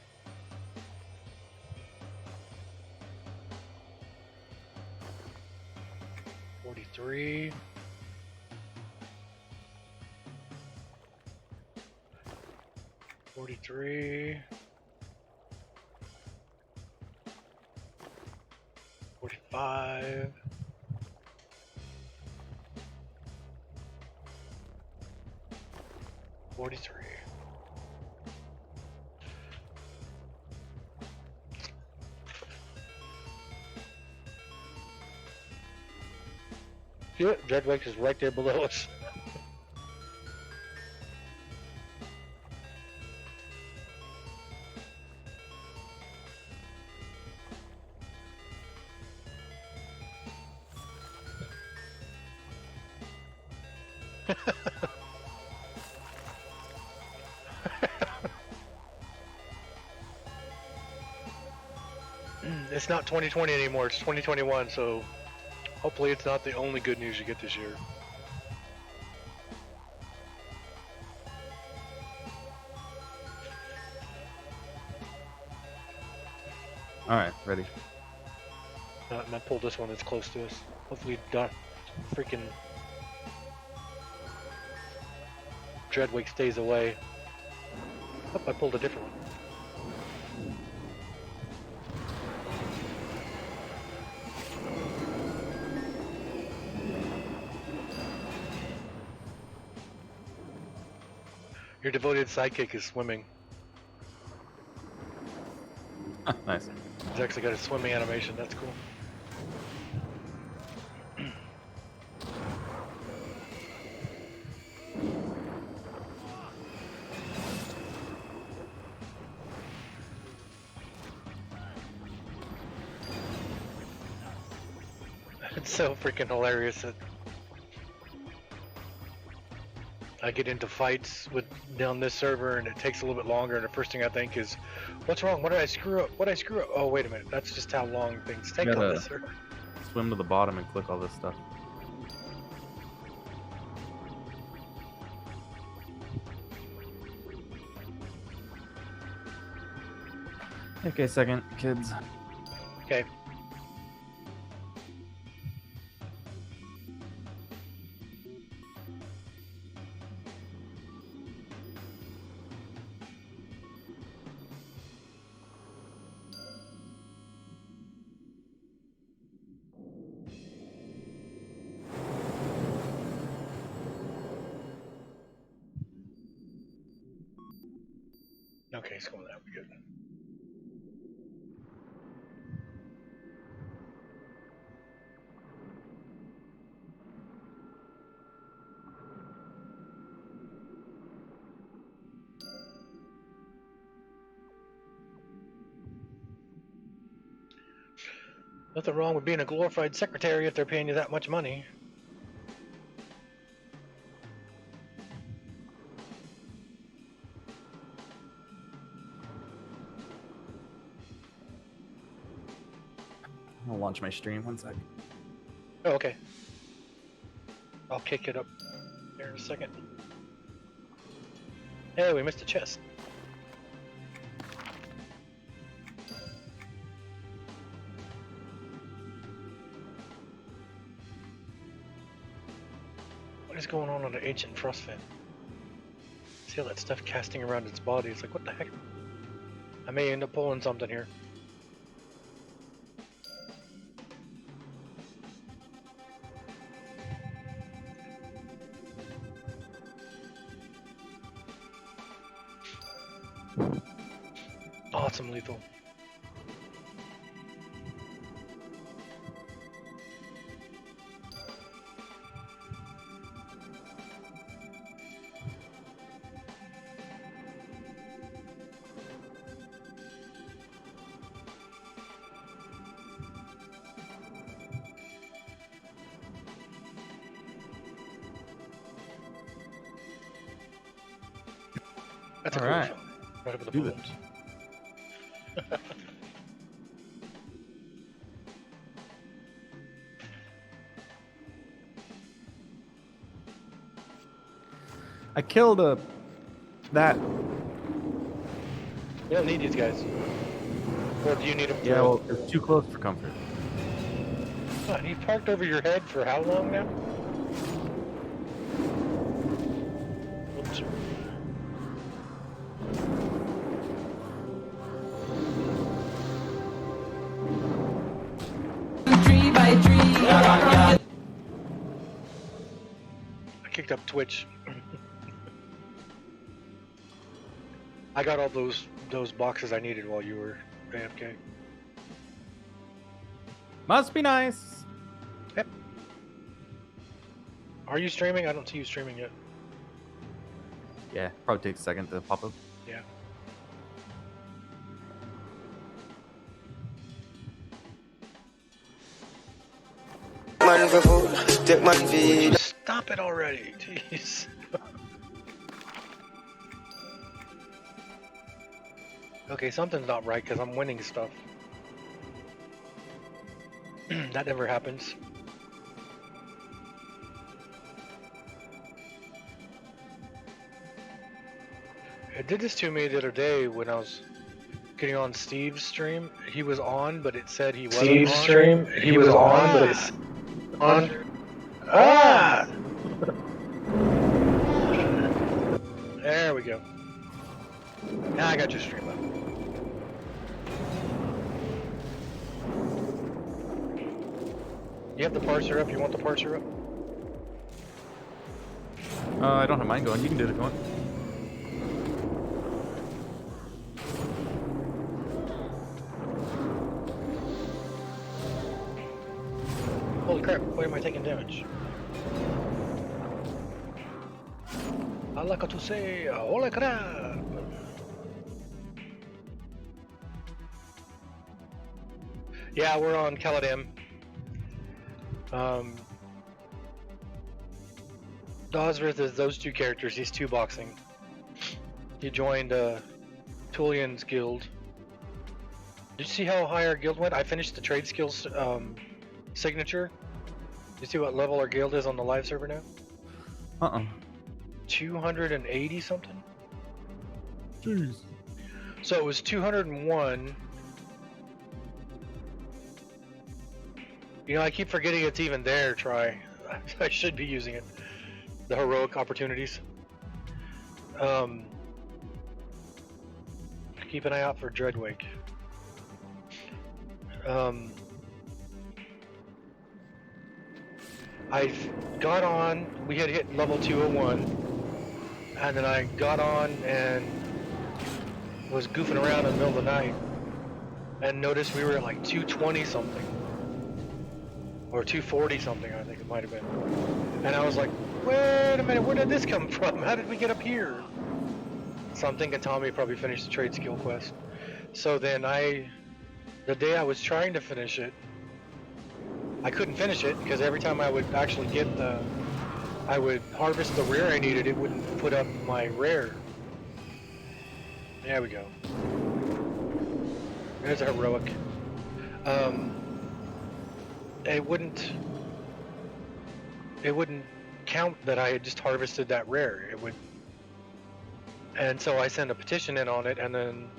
$43. $43. 45. $43. See it? Dreadwake is right there below us. It's not 2020 anymore, it's 2021, so hopefully it's not the only good news you get this year. Alright, ready. I'm gonna pull this one that's close to us. Hopefully, not freaking Dreadwake stays away. Oh, I pulled a different one. Your devoted sidekick is swimming. Nice. He's actually got a swimming animation. That's cool. It's so freaking hilarious that I get into fights with down this server and it takes a little bit longer, and the first thing I think is, what's wrong? What did I screw up? What did I screw up? Oh, wait a minute. That's just how long things take on Gotta- this server. Swim to the bottom and click all this stuff. Okay, second, kids. Okay. Okay, it's going that way. Good. Nothing wrong with being a glorified secretary if they're paying you that much money. I'll launch my stream. 1 sec. Oh, okay. I'll kick it up there in a second. Hey, we missed a chest. What is going on the ancient frost fin? See all that stuff casting around its body? It's like, what the heck? I may end up pulling something here. Awesome lethal. That's a All cool right. shot. Right over the Do this. bones. I killed that. You don't need these guys. Or do you need them? Yeah, well, it's too close for comfort. What, he parked over your head for how long now? Oops. I kicked up Twitch. I got all those boxes I needed while you were AFK. Must be nice. Yep. Are you streaming? I don't see you streaming yet. Yeah, probably takes a second to pop up. Yeah. Man for food, take man feed. Just stop it already. Jeez. Okay, something's not right because I'm winning stuff. That never happens. It did this to me the other day when I was getting on Steve's stream. He was on, but it said he wasn't Steve's on. stream. He was on, but it's on. Ah! There we go. Now I got your stream up. You have the parser up? You want the parser up? I don't have mine going. You can do it if you want. Holy crap, why am I taking damage? I like to say, holy crap! Yeah, we're on Kalladim. Dosworth is those two characters, he's two boxing. He joined Tullian's guild. Did you see how high our guild went? I finished the trade skills signature. You see what level our guild is on the live server now? 280 something? Jeez. So it was 201. You know, I keep forgetting it's even there, Try. I should be using it. The heroic opportunities. Keep an eye out for Dreadwake. I got on, we had hit level 201, and then I got on and was goofing around in the middle of the night, and noticed we were at like 220 something, or 240 something, I think it might have been. And I was like, wait a minute, where did this come from? How did we get up here? So I'm thinking Tommy probably finished the trade skill quest. So then the day I was trying to finish it, I couldn't finish it because every time I would actually get I would harvest the rare I needed, it wouldn't put up my rare. There we go. There's a heroic. It wouldn't count that I had just harvested that rare. It would, and so I sent a petition in on it, and then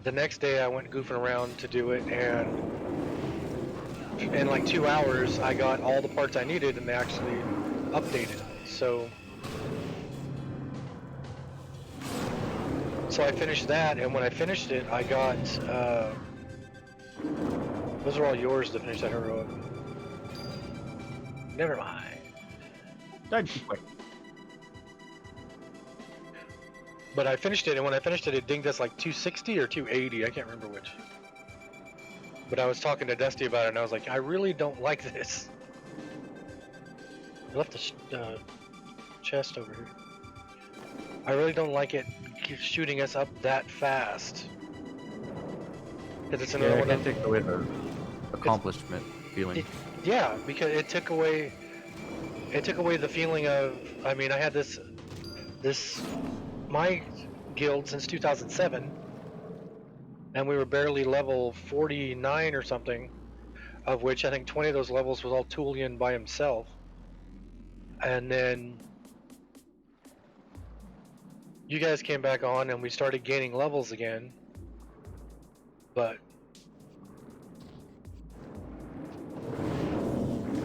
the next day I went goofing around to do it, and in like 2 hours I got all the parts I needed, and they actually updated. So I finished that, and when I finished it, I got those are all yours to finish that heroic. Never mind. Died too quick. But I finished it, and when I finished it, it dinged us like 260 or 280. I can't remember which. But I was talking to Dusty about it, and I was like, I really don't like this. I left the chest over here. I really don't like it shooting us up that fast. Because it's another Yeah, I one can't of take away the accomplishment feeling. yeah, because it took away the feeling of, I mean, I had my guild since 2007, and we were barely level 49 or something, of which I think 20 of those levels was all Tullian by himself. And then you guys came back on and we started gaining levels again, but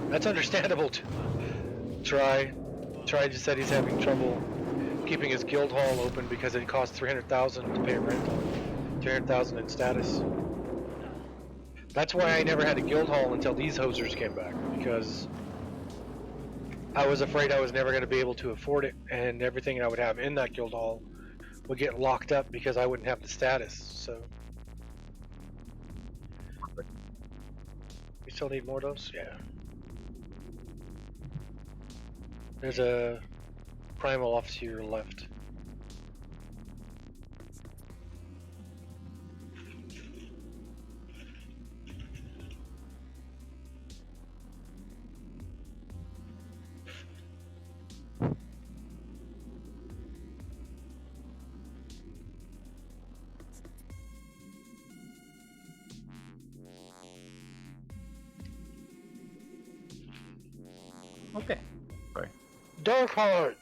that's understandable. Try just said he's having trouble keeping his guild hall open because it costs 300,000 to pay rent on, 300,000 in status. That's why I never had a guild hall until these hosers came back, because I was afraid I was never going to be able to afford it, and everything I would have in that guild hall would get locked up because I wouldn't have the status. So we still need more of those? Yeah. There's a primal off to your left. Okay. Sorry. Darkheart!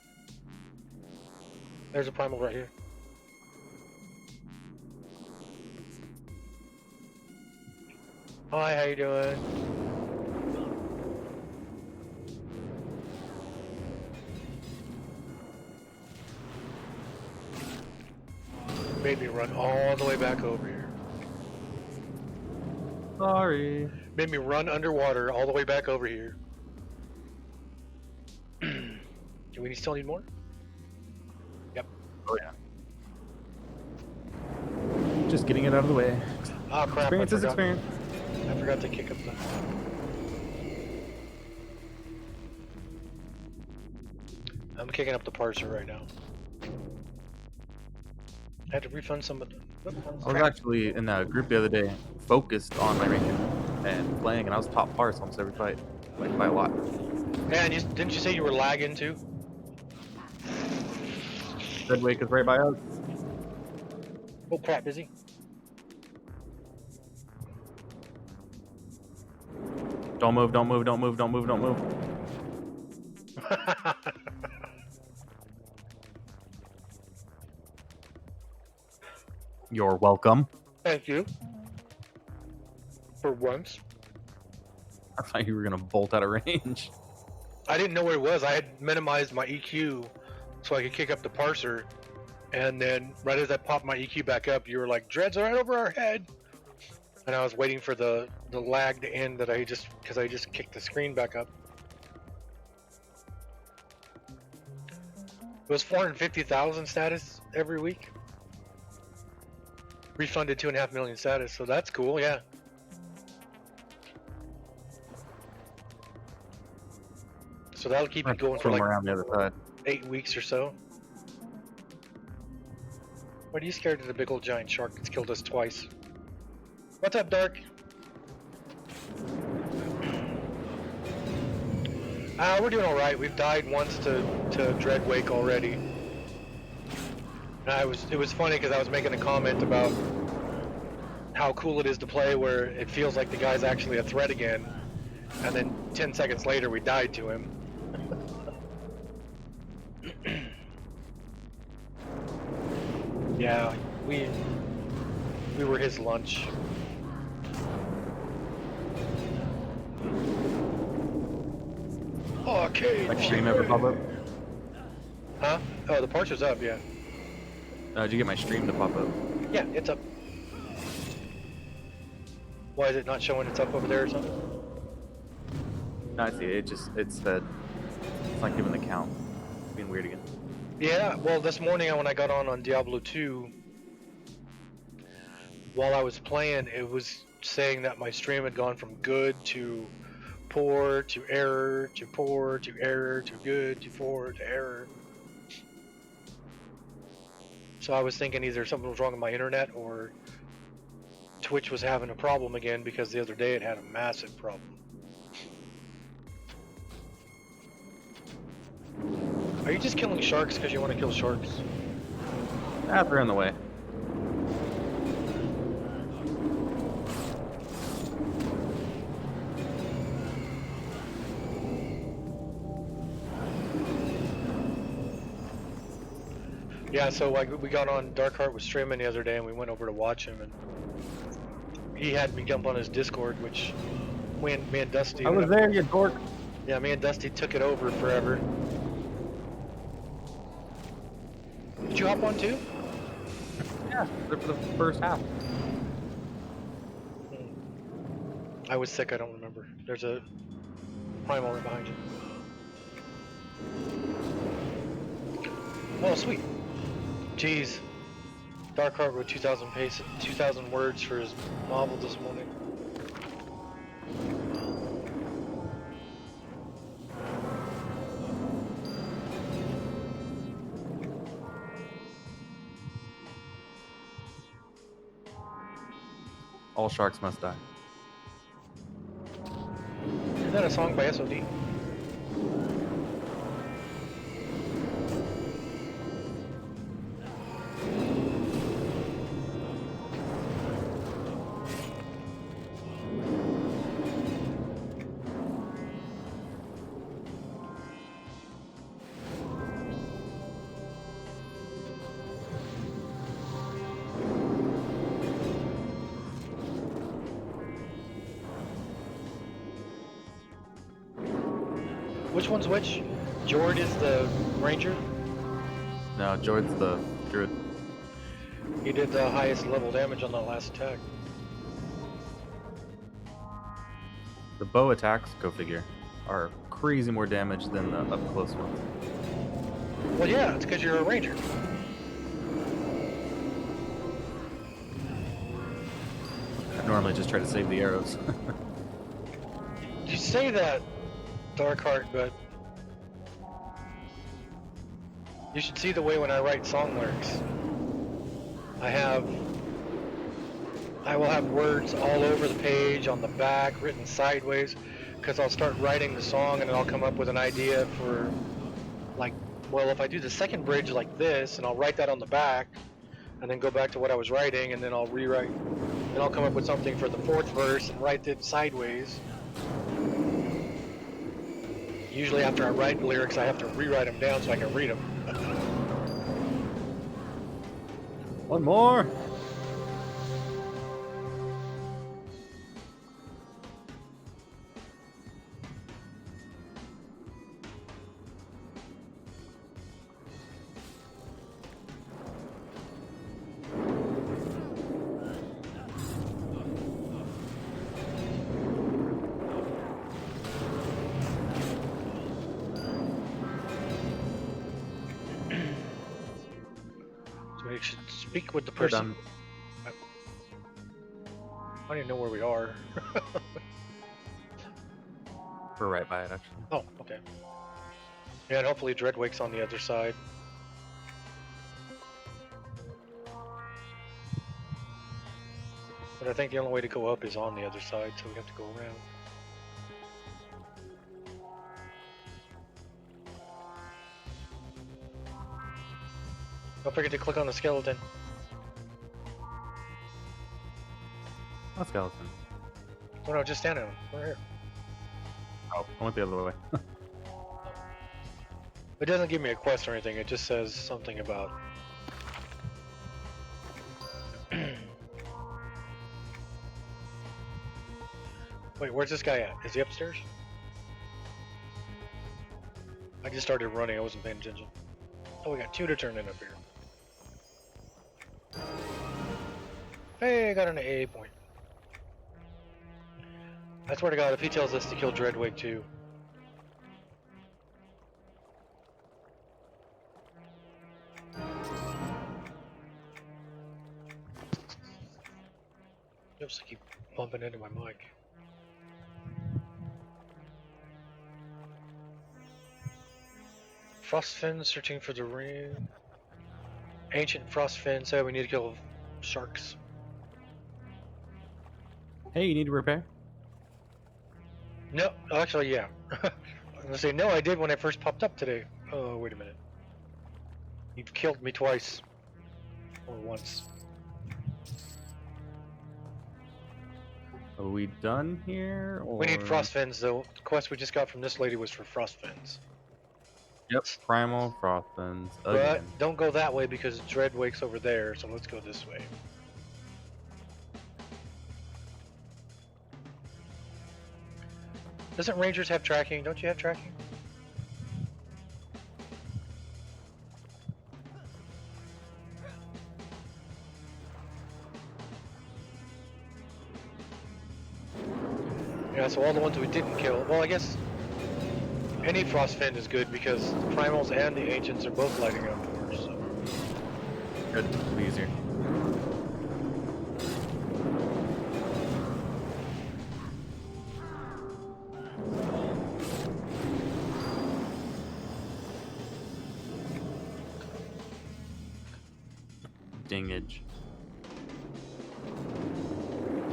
There's a primal right here. Hi, how you doing? Made me run all the way back over here. Sorry. Made me run underwater all the way back over here. Do we still need more? Yep. Oh yeah. Just getting it out of the way. Oh crap! Experience I is forgot. experience. I forgot to kick up the. I'm kicking up the parser right now. I had to refund some of the. I was actually in a group the other day, focused on my ranking and playing, and I was top parse almost every fight, like by a lot. Yeah, and didn't you say you were lagging too? Red Wake is right by us. Oh crap! Busy. Don't move, don't move, don't move, don't move, don't move. You're welcome. Thank you. For once. I thought you were gonna bolt out of range. I didn't know where it was. I had minimized my EQ so I could kick up the parser, and then right as I popped my EQ back up, you were like, "Dreads are right over our head," and I was waiting for the lag to end that because I just kicked the screen back up. It was 450,000 status every week. Refunded 2.5 million status, so that's cool. Yeah. So that'll keep you going for Swim like around the other side. 8 weeks or so. What are you scared of the big old giant shark that's killed us twice? What's up, Dark? We're doing all right. We've died once to Dreadwake already. And it was funny because I was making a comment about how cool it is to play where it feels like the guy's actually a threat again, and then 10 seconds later we died to him. Yeah, we were his lunch. Okay. Like stream ever pop up? Huh? Oh, the parser's up, yeah. Did you get my stream to pop up? Yeah, it's up. Why is it not showing it's up over there or something? No, I see. It's not giving the count. It's being weird again. Yeah, well, this morning when I got on Diablo 2, while I was playing, it was saying that my stream had gone from good to poor to error to poor to error to good to poor to error. So I was thinking either something was wrong with my internet or Twitch was having a problem again because the other day it had a massive problem. Are you just killing sharks because you want to kill sharks? Ah, they're in the way. Yeah, so like we got on Darkheart was streaming the other day and we went over to watch him and he had me jump on his Discord, which me and Dusty. I was there, you dork. Yeah, me and Dusty took it over forever. Did you hop on too? Yeah, they're for the first half. I was sick, I don't remember. There's a primal right behind you. Oh, sweet. Jeez. Darkheart wrote 2,000 words for his novel this morning. All sharks must die. Isn't that a song by SOD? Which one's which? Jord is the ranger. No, Jord's the druid. He did the highest level damage on that last attack. The bow attacks, go figure, are crazy more damage than the up close ones. Well, yeah, it's because you're a ranger. I normally just try to save the arrows. You say that, Darkheart, but you should see the way when I write song lyrics. I will have words all over the page, on the back, written sideways, because I'll start writing the song and then I'll come up with an idea for, like, well, if I do the second bridge like this, and I'll write that on the back, and then go back to what I was writing, and then I'll rewrite, and I'll come up with something for the fourth verse and write it sideways. Usually after I write the lyrics, I have to rewrite them down so I can read them. One more. So we should speak with the We're person. done. I don't even know where we are. We're right by it, actually. Oh, okay. Yeah, and hopefully Dreadwake's on the other side. But I think the only way to go up is on the other side, so we have to go around. Don't forget to click on the skeleton. Oh, skeleton. Oh no, just stand on him. We're here. Oh, I went the other way. It doesn't give me a quest or anything, it just says something about... Wait, where's this guy at? Is he upstairs? I just started running, I wasn't paying attention. Oh, we got 2 to turn in up here. Hey, I got an AA point. I swear to God, if he tells us to kill Dreadwake too. Oops, I keep bumping into my mic. Frostfin searching for the ring. Ancient Frostfin said we need to kill sharks. Hey, you need to repair? No, actually, yeah. I was gonna say, no, I did when I first popped up today. Oh, wait a minute. You've killed me twice. Or once. Are we done here? Or... We need Frostfins, though. The quest we just got from this lady was for Frostfins. Yep, primal frostfins But again. don't go that way because Dreadwake's over there, so let's go this way. Doesn't Rangers have tracking? Don't you have tracking? Yeah, so all the ones we didn't kill. Well, I guess any Frostfin is good because the Primals and the Ancients are both lighting up for us. So. Good, it'll be easier. Dingage.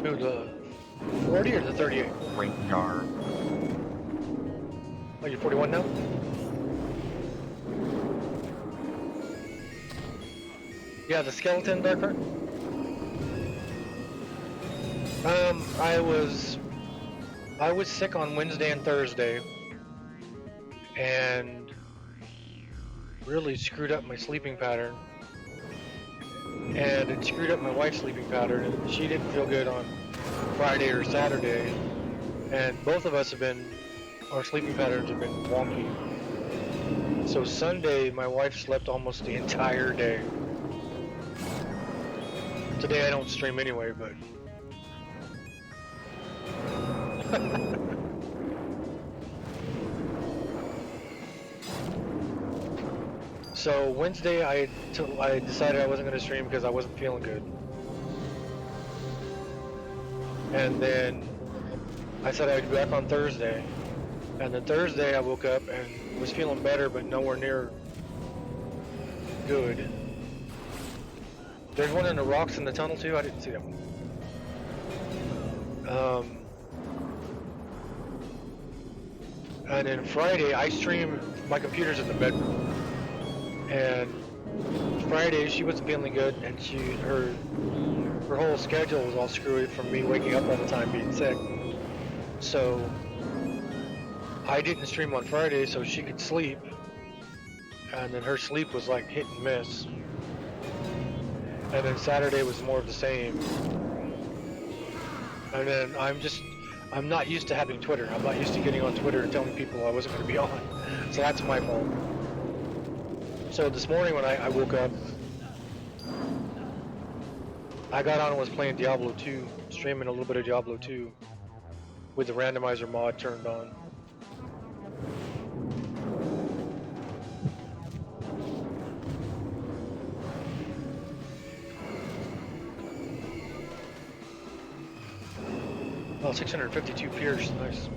Who, the 40 or the 38? Ranger. Oh, you're 41 now? Yeah, the skeleton, Darkheart? I was sick on Wednesday and Thursday, and really screwed up my sleeping pattern. And it screwed up my wife's sleeping pattern, and she didn't feel good on Friday or Saturday. And both of us have been our sleeping patterns have been wonky. So Sunday, my wife slept almost the entire day. Today I don't stream anyway, but so Wednesday I decided I wasn't going to stream because I wasn't feeling good. And then I said I'd be back on Thursday. And then Thursday I woke up and was feeling better, but nowhere near good. There's one in the rocks in the tunnel too. I didn't see that one. And then Friday I stream. My computer's in the bedroom. And Friday she wasn't feeling good, and her whole schedule was all screwy from me waking up all the time being sick. So I didn't stream on Friday so she could sleep, and then her sleep was like hit and miss. And then Saturday was more of the same. And then I'm not used to having Twitter. I'm not used to getting on Twitter and telling people I wasn't going to be on. So that's my fault. So this morning when I woke up, I got on and was playing Diablo 2, streaming a little bit of Diablo 2 with the randomizer mod turned on. Oh, 652 Pierce, nice.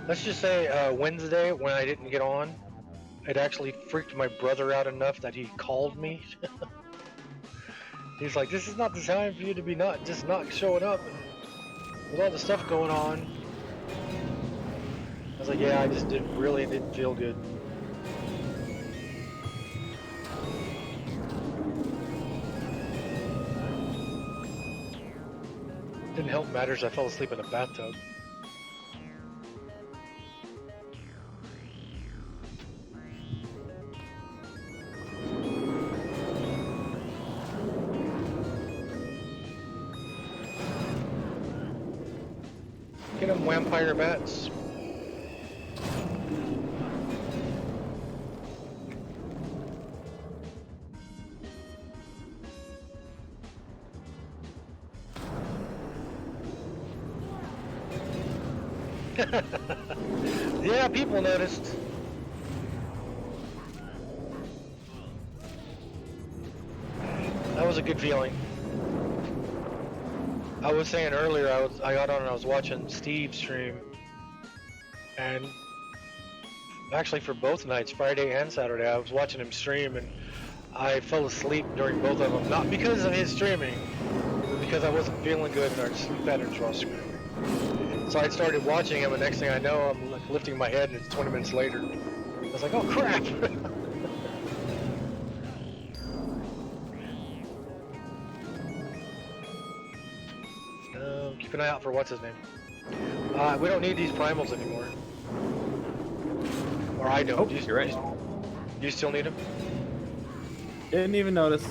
Let's just say Wednesday when I didn't get on, it actually freaked my brother out enough that he called me. He's like, "This is not the time for you to be not showing up with all the stuff going on." I was like, "Yeah, I just didn't feel good." Didn't help matters. I fell asleep in a bathtub. Get them vampire bats. Yeah, people noticed. That was a good feeling. I was saying earlier, I got on and I was watching Steve's stream, and actually for both nights, Friday and Saturday, I was watching him stream, and I fell asleep during both of them, not because of his streaming, but because I wasn't feeling good and our sleep patterns were all screwed. So I started watching him, and next thing I know, I'm like lifting my head, and it's 20 minutes later. I was like, "Oh crap!" Keep an eye out for what's his name. We don't need these primals anymore. Or I don't. Oh, you're right. Do you still need them? Didn't even notice.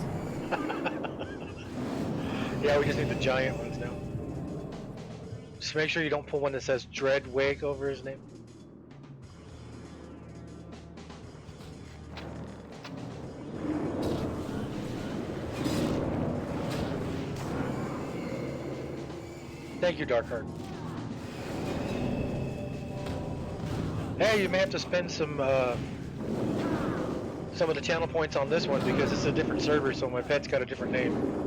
Yeah, we just need the giant ones now. Just make sure you don't pull one that says Dreadwig over his name. Thank you, Darkheart. Hey, you may have to spend some of the channel points on this one because it's a different server, so my pet's got a different name.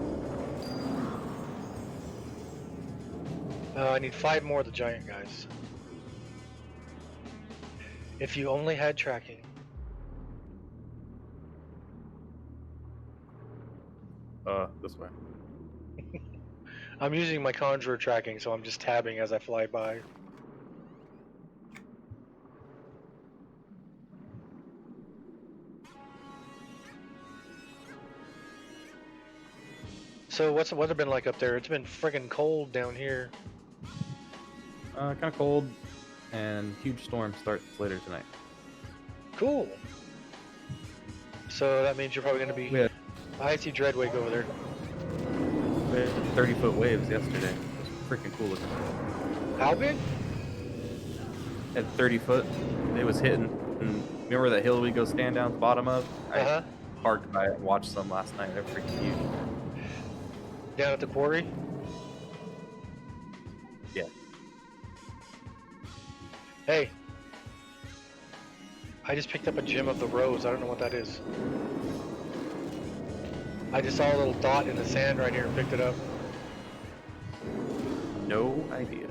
I need 5 more of the giant guys. If you only had tracking. This way. I'm using my conjurer tracking, so I'm just tabbing as I fly by. So what's the weather been like up there? It's been friggin' cold down here. Kind of cold, and huge storm starts later tonight. Cool. So that means you're probably gonna be. We had, I see Dreadwig over there. we had 30-foot waves yesterday. freaking cool looking. How big? At 30 foot, it was hitting. And remember that hill we go stand down at the bottom of? I Uh-huh. parked by it and watched some last night. They're freaking huge. Down at the quarry? Yeah. Hey. I just picked up a gem of the rose. I don't know what that is. I just saw a little dot in the sand right here and picked it up. No idea.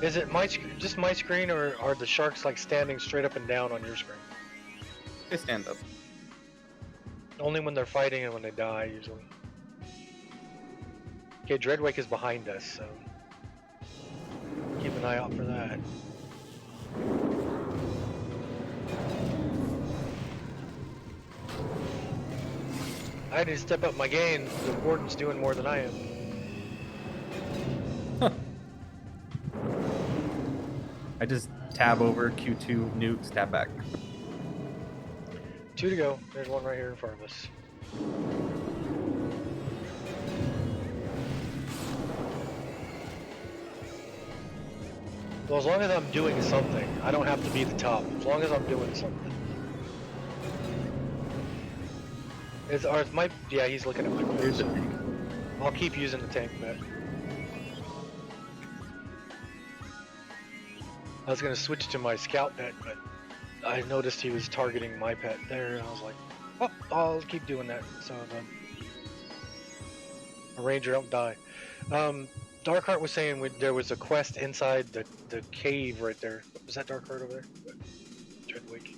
Is it my just my screen, or are the sharks like standing straight up and down on your screen? They stand up. Only when they're fighting and when they die, usually. Okay, Dreadwake is behind us, so keep an eye out for that. I need to step up my game. The warden's doing more than I am. I just tab over Q2 nukes, tab back. 2 to go. There's one right here in front of us. Well, as long as I'm doing something, I don't have to be the top. As long as I'm doing something. Yeah, he's looking at my pet. Here's the tank. I'll keep using the tank pet. I was gonna switch to my scout pet, but I noticed he was targeting my pet there, and I was like, oh, I'll keep doing that. So a ranger don't die. Darkheart was saying there was a quest inside the cave right there. Was that Darkheart over there? Dreadwake.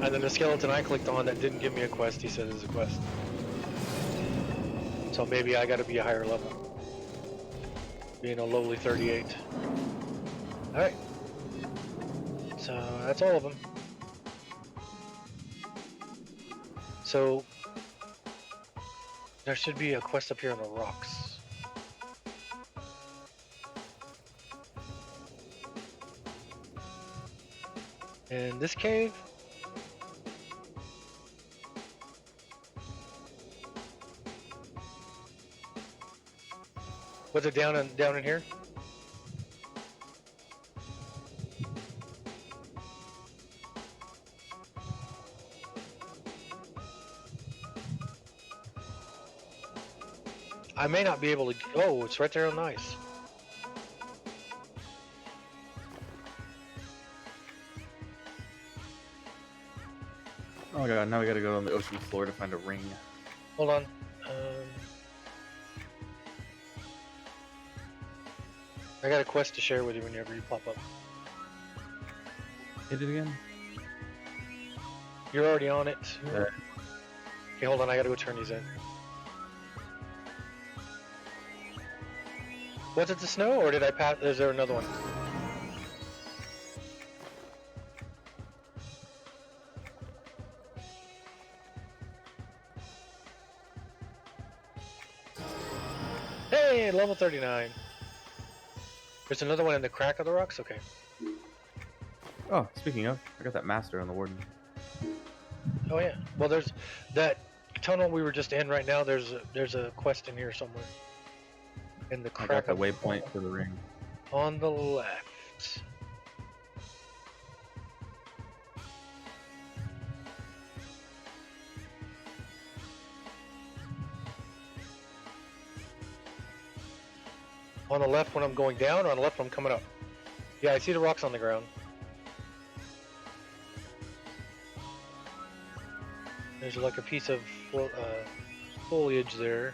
And then the skeleton I clicked on that didn't give me a quest, he said is a quest. So maybe I gotta be a higher level. Being a lowly 38. Alright. So that's all of them. So there should be a quest up here on the rocks. And this cave. Was it down in here? I may not be able to. Oh, it's right there on the ice. Oh god, now we gotta go on the ocean floor to find a ring. Hold on. I got a quest to share with you whenever you pop up. Hit it again? You're already on it. Okay, hold on. I gotta go turn these in. Was it the snow, or did I pass? Is there another one? Hey, level 39. There's another one in the crack of the rocks? Okay. Oh, speaking of, I got that master on the warden. Oh yeah. Well, there's that tunnel we were just in right now. There's a quest in here somewhere. In the I crack got the of waypoint for the ring. on the left. On the left when I'm going down, or on the left when I'm coming up? Yeah, I see the rocks on the ground. There's like a piece of foliage there.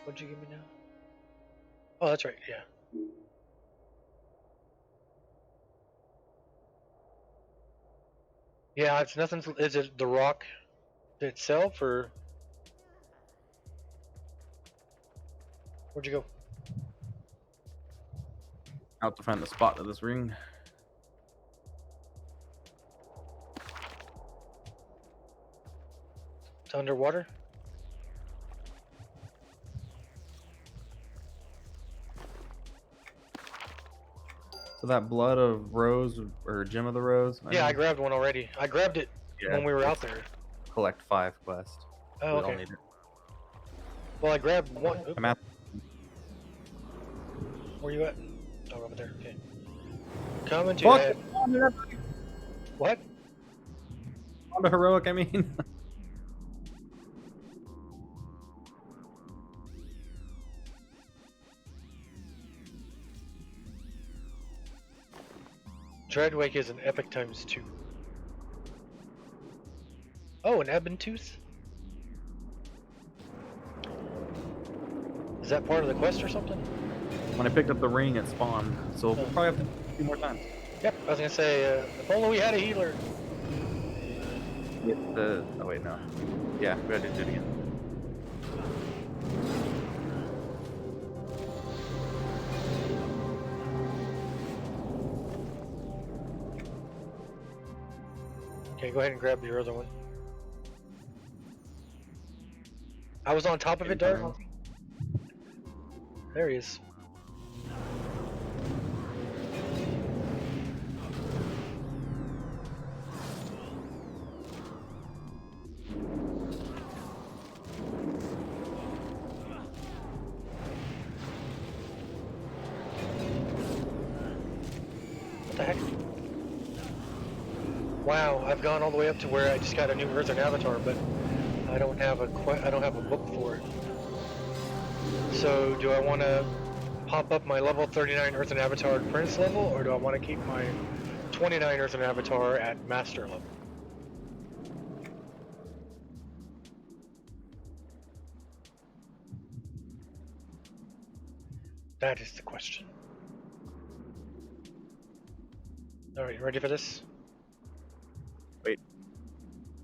What'd you give me now? Oh, that's right, yeah. Yeah, it's nothing. Is it the rock itself, or where'd you go? Out to find the spot of this ring. It's underwater. So that blood of rose or gem of the rose. Yeah, I mean, grabbed one already. I grabbed it yeah, when we were out it's there. collect 5 quest. Oh, We all okay. need it. Well, I grabbed one. Oop, I'm at where you at? Oh, over there. Okay. Coming to Fuck! you. What? On the heroic, I mean. Dreadwake is an epic times 2. Oh, an ebon tooth? Is that part of the quest or something? When I picked up the ring, it spawned. So we'll probably have to do it a few more times. Yep, I was gonna say, if only we had a healer. Get the. Oh wait, no. Yeah, we gotta do it again. Okay, go ahead and grab your other one. I was on top of it, Dark. There he is. What the heck? Wow, I've gone all the way up to where I just got a new Earthen avatar, but I don't have a book for it. So, do I want to pop up my level 39 Earthen avatar at Prince level, or do I want to keep my 29 Earthen avatar at Master level? That is the question. Alright, you ready for this? Wait.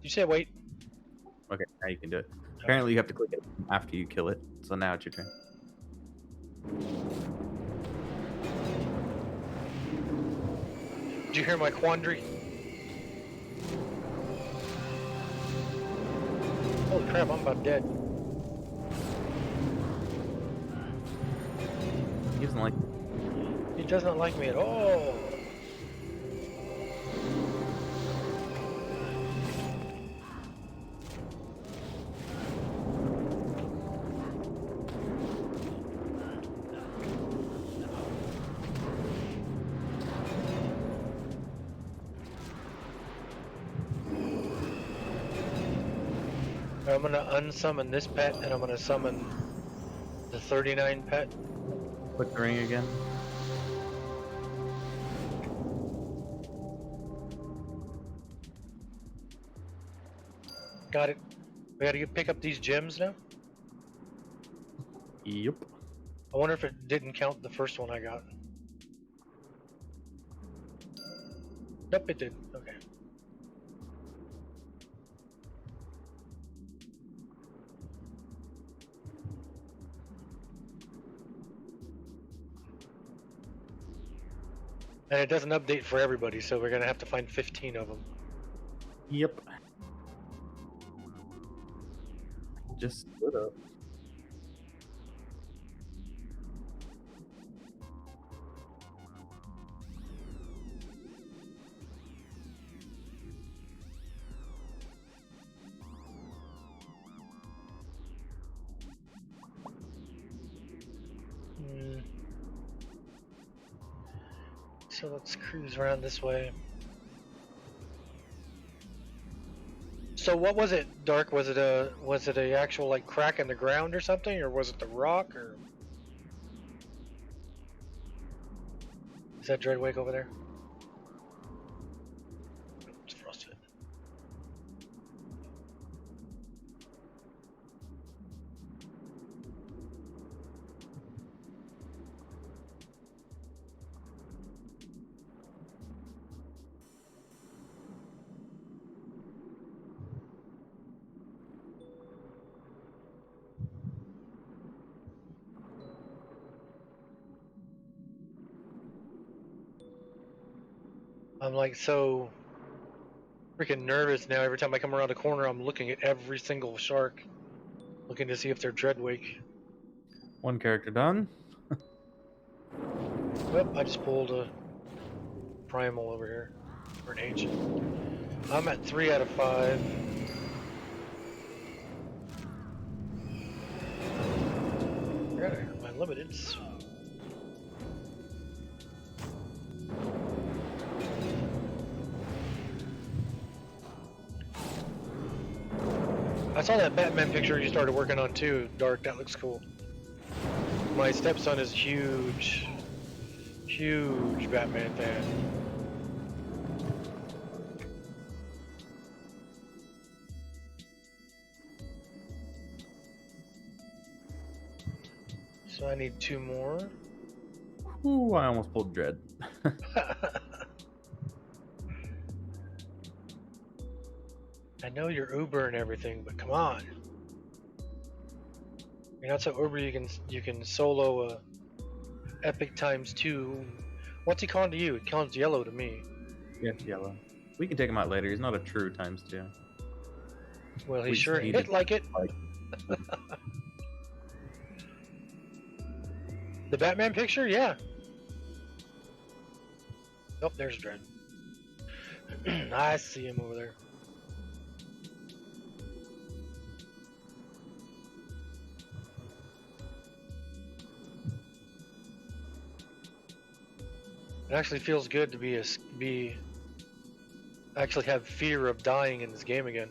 You say wait? Okay, now you can do it. Apparently, you have to click it after you kill it. So now it's your turn. Did you hear my quandary? Holy crap, I'm about dead. He doesn't like. He does not like me at all. I'm gonna unsummon this pet and I'm gonna summon the 39 pet. Click the ring again. Got it. We gotta pick up these gems now. Yep. I wonder if it didn't count the first one I got. Nope, it did. Okay. And it doesn't update for everybody, so we're gonna have to find 15 of them. Yep. Just split up. So let's cruise around this way. So what was it, Dark? Was it a actual like crack in the ground or something, or was it the rock, or is that Dreadwake over there? It's frosted. I'm like so freaking nervous now. Every time I come around a corner, I'm looking at every single shark, looking to see if they're Dreadwake. One character done. Yep, I just pulled a primal over here, or an ancient. I'm at 3 out of 5. I got my limiteds. I saw that Batman picture you started working on too, Dark. That looks cool. My stepson is huge Batman fan. So I need 2 more. Ooh, I almost pulled Dread. I know you're Uber and everything, but come on. You're not so Uber you can solo a epic ×2. What's he calling to you? He calls yellow to me. Yes, yellow. We can take him out later. He's not a true ×2. Well, he We sure need hit to- like it. The Batman picture? Yeah. Oh, there's Dread. I see him over there. It actually feels good to be actually have fear of dying in this game again.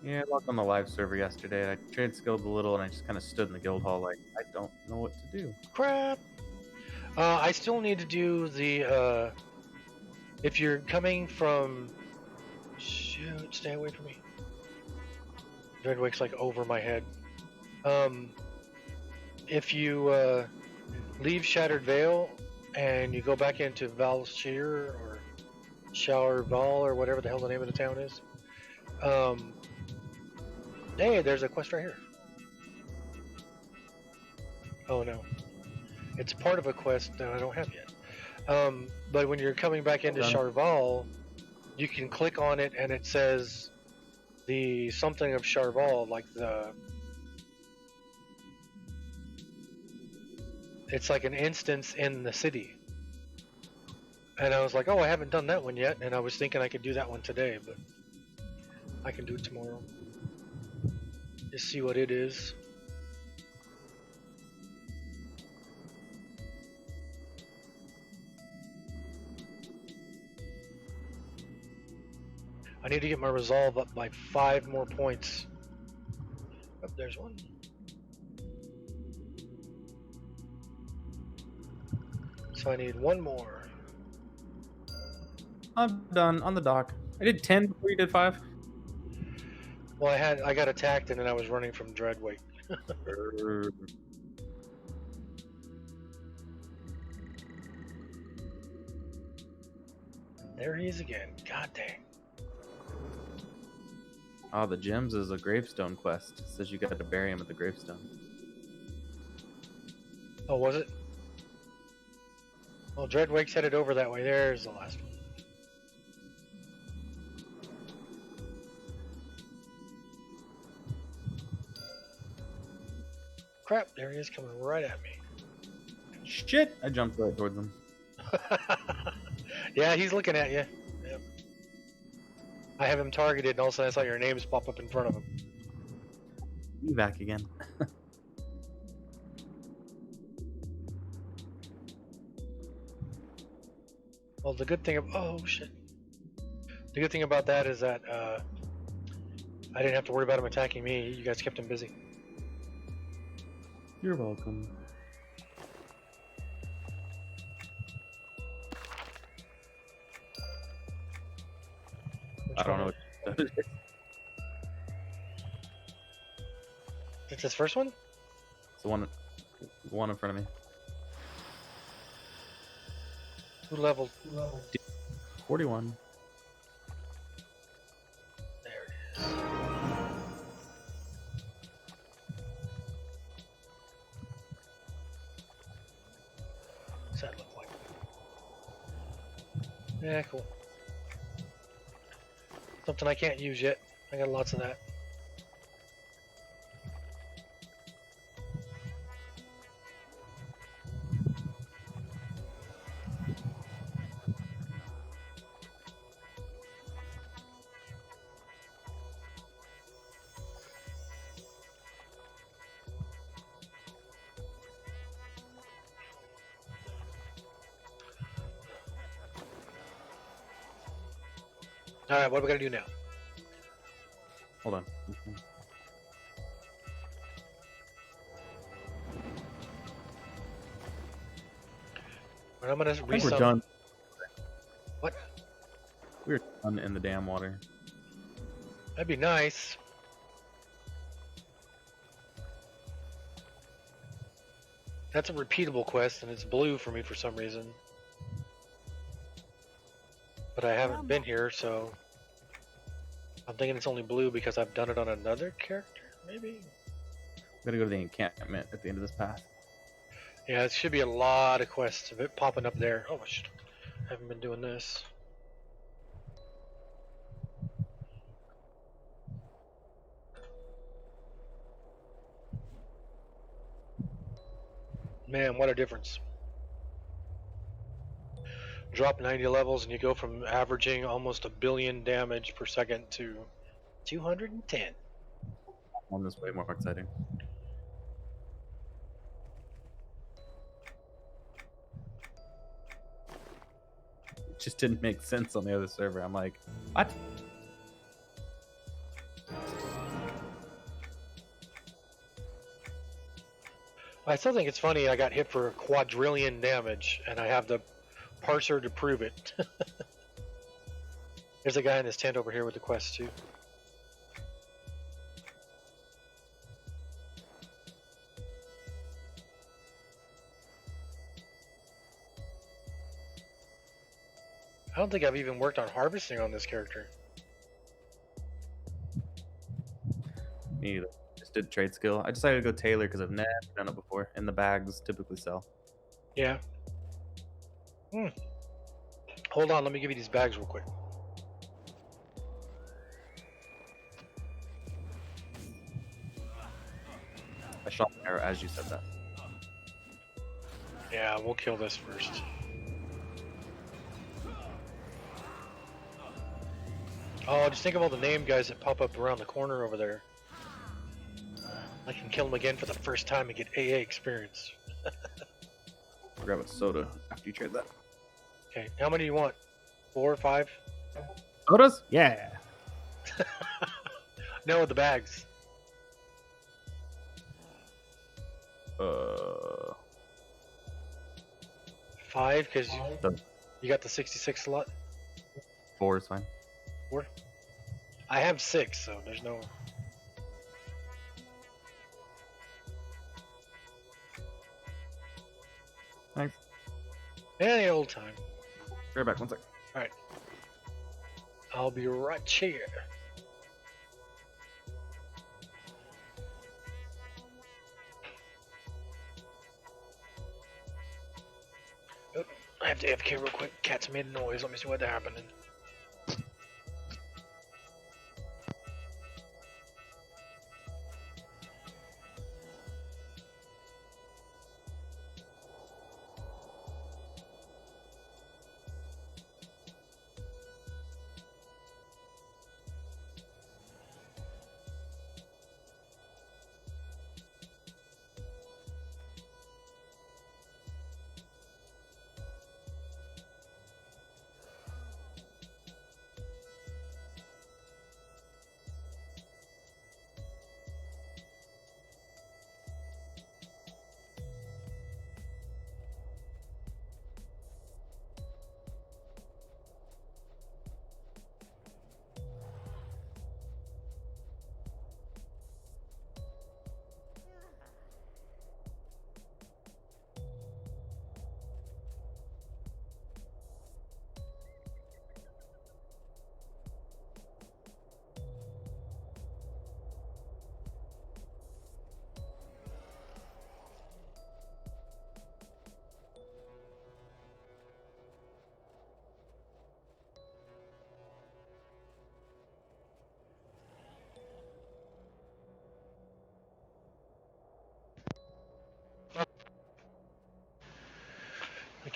Yeah, I logged on the live server yesterday, and I trade skilled a little, and I just kind of stood in the guild hall like, I don't know what to do. Crap. I still need to do the if you're coming from shoot, stay away from me. Dreadwake's like over my head. If you leave Shattered Vale and you go back into Valshir or Shower Val or whatever the hell the name of the town is, hey, there's a quest right here. Oh no, it's part of a quest that I don't have yet. But when you're coming back into Done. Charval, you can click on it and it says the something of Charval, like it's like an instance in the city. And I was like, oh, I haven't done that one yet, and I was thinking I could do that one today, but I can do it tomorrow. Just see what it is. I need to get my resolve up by 5 more points. Oh, there's one. So I need 1 more. I'm done on the dock. I did 10 before you did 5. Well, I got attacked and then I was running from Dreadwake. There he is again. God dang. Oh, the gems is a gravestone quest. It says you got to bury him at the gravestone. Oh, was it? Well, Dreadwake's headed over that way. There's the last one. Crap, there he is coming right at me. Shit! I jumped right towards him. Yeah, he's looking at you. Yep. I have him targeted, and all of a sudden I saw your names pop up in front of him. You back again. Well, the good thing oh shit. The good thing about that is that I didn't have to worry about him attacking me. You guys kept him busy. You're welcome. Which I don't one know is- what that is. It's his first one? It's the one in front of me. Who leveled? 41. There it is. What's that look like? Yeah, cool. Something I can't use yet. I got lots of that. All right, what are we gonna do now? Hold on. Well, I'm gonna I think resummon. we're done. What? We're done in the damn water. That'd be nice. That's a repeatable quest, and it's blue for me for some reason. But I haven't been here, so I'm thinking it's only blue because I've done it on another character, maybe? We gotta go to the encampment at the end of this path. Yeah, it should be a lot of quests of it popping up there. Oh, shit. I haven't been doing this. Man, what a difference. Drop 90 levels and you go from averaging almost 1 billion damage per second to 210. One is way more exciting. It just didn't make sense on the other server. I'm like, what? I still think it's funny I got hit for a quadrillion damage and I have the parser to prove it. There's a guy in this tent over here with the quest too. I don't think I've even worked on harvesting on this character. Me either. Just did trade skill. I decided to go Tailor because I've never done it before. And the bags typically sell. Yeah. Hold on, let me give you these bags real quick. I shot an arrow as you said that. Yeah, we'll kill this first. Oh, just think of all the name guys that pop up around the corner over there. I can kill them again for the first time and get AA experience. Grab a soda after you trade that. Okay, how many do you want? 4 or 5? Sodas? Yeah. No, the bags. Uh, 5, because Done. you got the 66 slot. 4 is fine. 4? I have 6, so there's no... Thanks. Any old time. Be right back. 1 sec. Alright. I'll be right here. Oh, I have to AFK real quick. Cats made a noise. Let me see what's happening.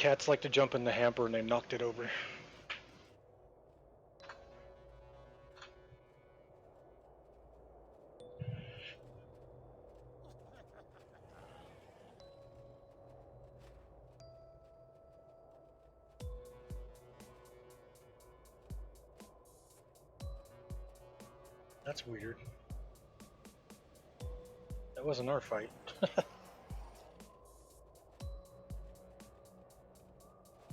Cats like to jump in the hamper and they knocked it over. That's weird. That wasn't our fight.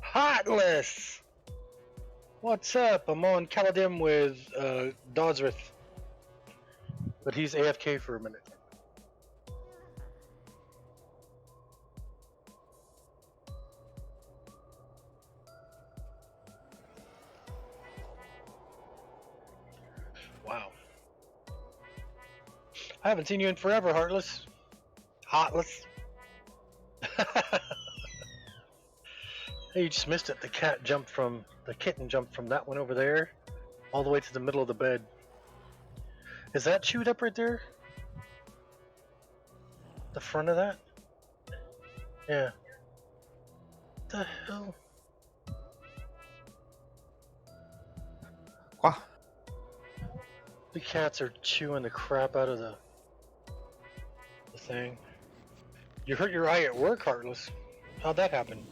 Heartless! What's up? I'm on Kalladim with Dodsworth. But he's AFK for a minute. Wow. I haven't seen you in forever, Heartless. Heartless. Hey, you just missed it. The kitten jumped from that one over there all the way to the middle of the bed. Is that chewed up right there? The front of that? Yeah. What the hell? Wah. The cats are chewing the crap out of the thing. You hurt your eye at work, Heartless. How'd that happen?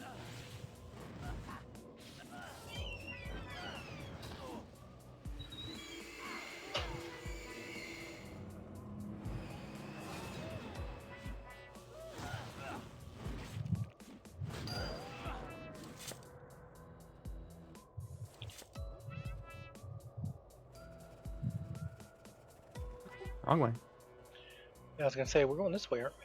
Wrong way. Yeah, I was gonna say, we're going this way, aren't we?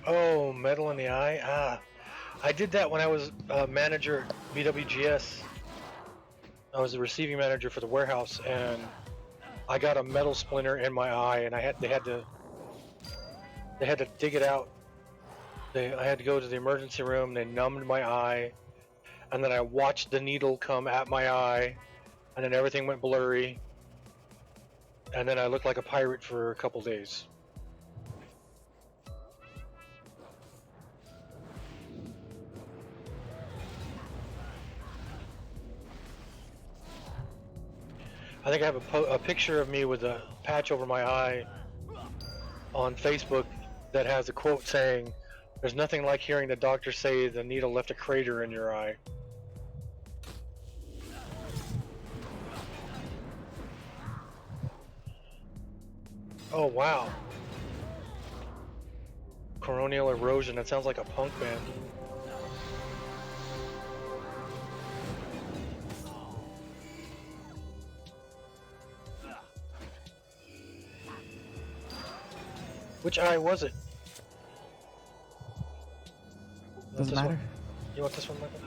Oh, metal in the eye? Ah. I did that when I was manager at BWGS. I was the receiving manager for the warehouse, and I got a metal splinter in my eye, and they had to dig it out. I had to go to the emergency room. They numbed my eye, and then I watched the needle come at my eye, and then everything went blurry, and then I looked like a pirate for a couple days. I think I have a picture of me with a patch over my eye on Facebook that has a quote saying, "There's nothing like hearing the doctor say the needle left a crater in your eye." Oh wow. Coronial erosion, that sounds like a punk band. Which eye was it? Doesn't matter. You want this one, Michael?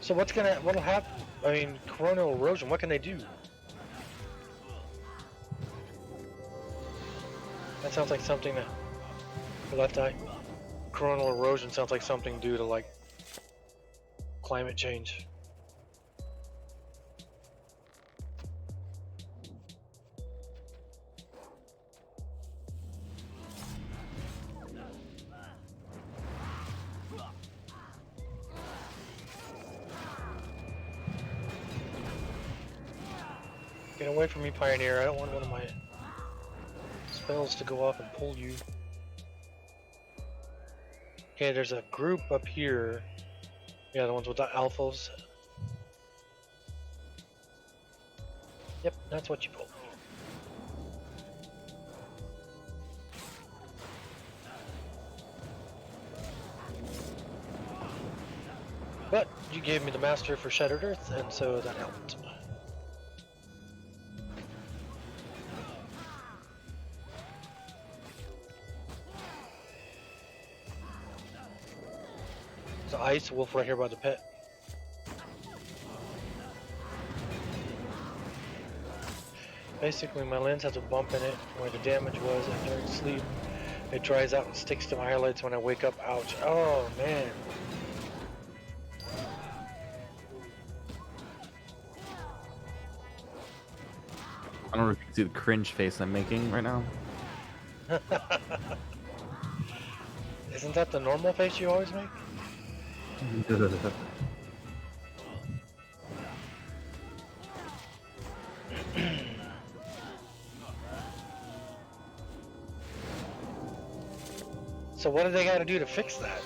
So what'll happen? I mean, coronal erosion, what can they do? That sounds like something that, the left eye. Coronal erosion sounds like something due to like climate change. Get away from me, Pioneer. I don't want one of my spells to go off and pull you. Okay, there's a group up here. Yeah, the ones with the alphas. Yep, that's what you pulled. But you gave me the master for Shattered Earth, and so that helped. There's an ice wolf right here by the pit. Basically, my lens has a bump in it where the damage was, and during sleep, it dries out and sticks to my eyelids when I wake up. Ouch. Oh, man. I don't know if you can see the cringe face I'm making right now. Isn't that the normal face you always make? So what do they got to do to fix that?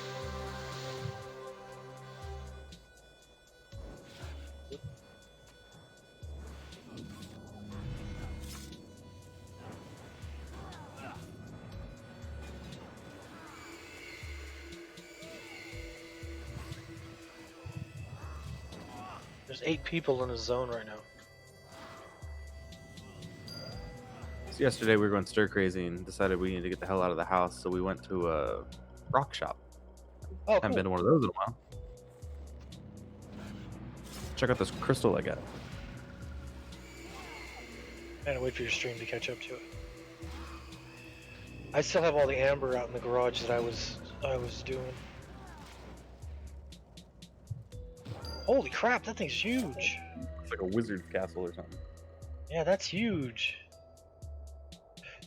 There's 8 people in the zone right now. So yesterday we were going stir crazy and decided we needed to get the hell out of the house, so we went to a rock shop. Oh, Haven't cool. been to one of those in a while. Check out this crystal I got. Man, wait for your stream to catch up to it. I still have all the amber out in the garage that I was doing. Holy crap, that thing's huge. It's like a wizard's castle or something. Yeah, that's huge.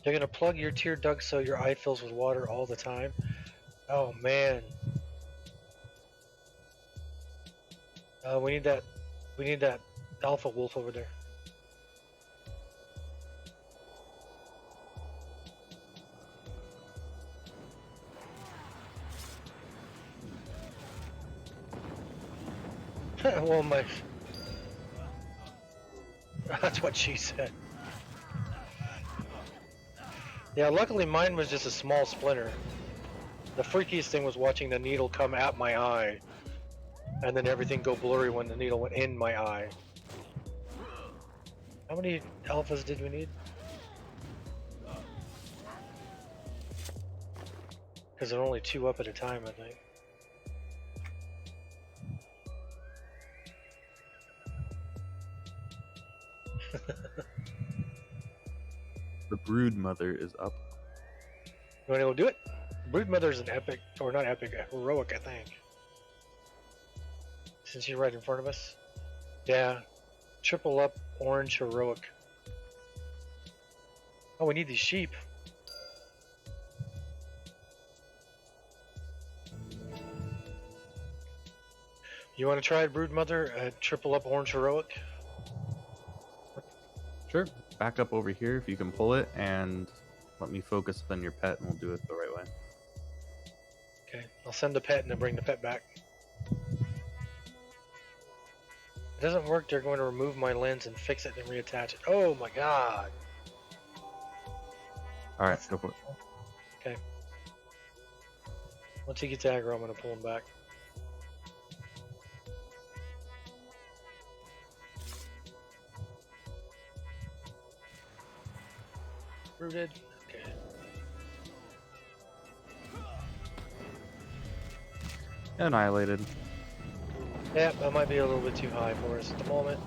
You're gonna plug your tear duct so your eye fills with water all the time. Oh man. We need that. We need that alpha wolf over there. Well, my. That's what she said. Yeah, luckily mine was just a small splinter. The freakiest thing was watching the needle come at my eye, and then everything go blurry when the needle went in my eye. How many alphas did we need? Because there are only 2 up at a time, I think. The brood mother is up. You want to go do it? Broodmother's an epic, or not epic, heroic, I think. Since you're right in front of us. Yeah. Triple up, orange, heroic. Oh, we need these sheep. You want to try it, Broodmother? Triple up, orange, heroic? Sure. Back up over here if you can pull it, and let me focus on your pet, and we'll do it the right way. Okay, I'll send the pet and then bring the pet back. If it doesn't work, they're going to remove my lens and fix it and reattach it. Oh my god. Alright, go for it. Okay. Once he gets aggro, I'm going to pull him back. Rooted. Okay. Annihilated. Yeah, that might be a little bit too high for us at the moment.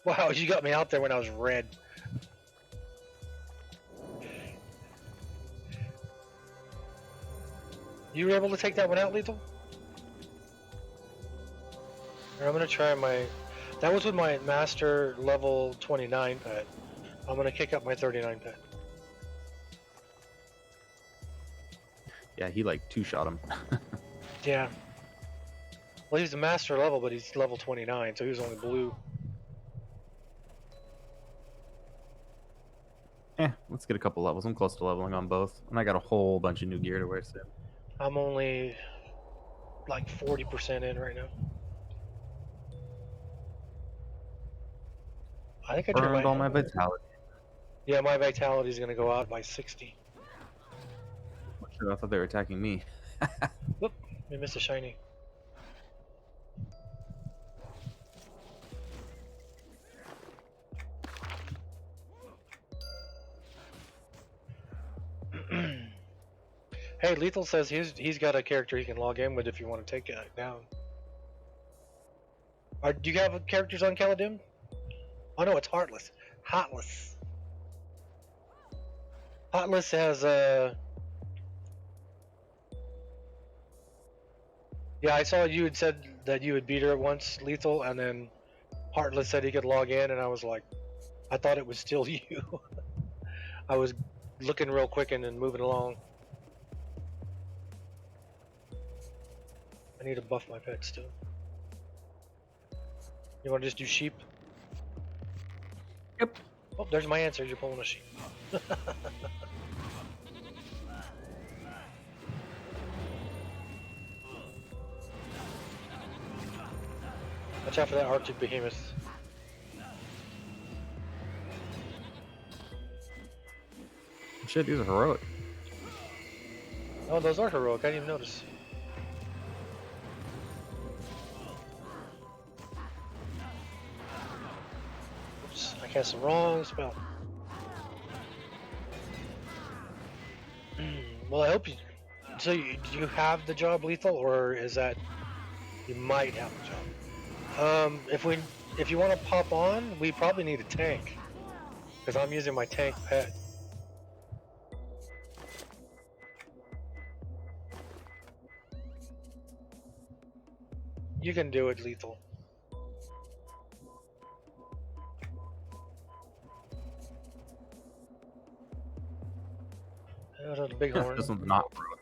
Wow, you got me out there when I was red. You were able to take that one out, Lethal? Or I'm gonna try my... That was with my master level 29 pet. I'm gonna kick up my 39 pet. Yeah, he like 2-shot him. Yeah. Well, he's a master level, but he's level 29, so he was only blue. Let's get a couple levels. I'm close to leveling on both. And I got a whole bunch of new gear to wear soon. I'm only like 40% in right now. I think I turned Burned all my vitality. Yeah, my vitality is gonna go out by 60. Oh, shit, I thought they were attacking me. Whoop, we missed a shiny. Hey, Lethal says he's got a character he can log in with if you want to take it down. Do you have characters on Kalladim? Oh no, it's Heartless. Heartless. Heartless has yeah, I saw you had said that you had beat her once, Lethal, and then Heartless said he could log in, and I was like, I thought it was still you. I was looking real quick and then moving along. I need to buff my pets too. You want to just do sheep? Yep. Oh, there's my answer. You're pulling a sheep. Watch out for that Arctic behemoth. Shit, these are heroic. Oh, those are heroic. I didn't even notice. Oops, I cast the wrong spell. Well, I hope you. So, do you have the job, Lethal, or is that you might have the job? If you want to pop on, we probably need a tank, because I'm using my tank pet. You can do it, Lethal. That's a bighorn. This one's not heroic.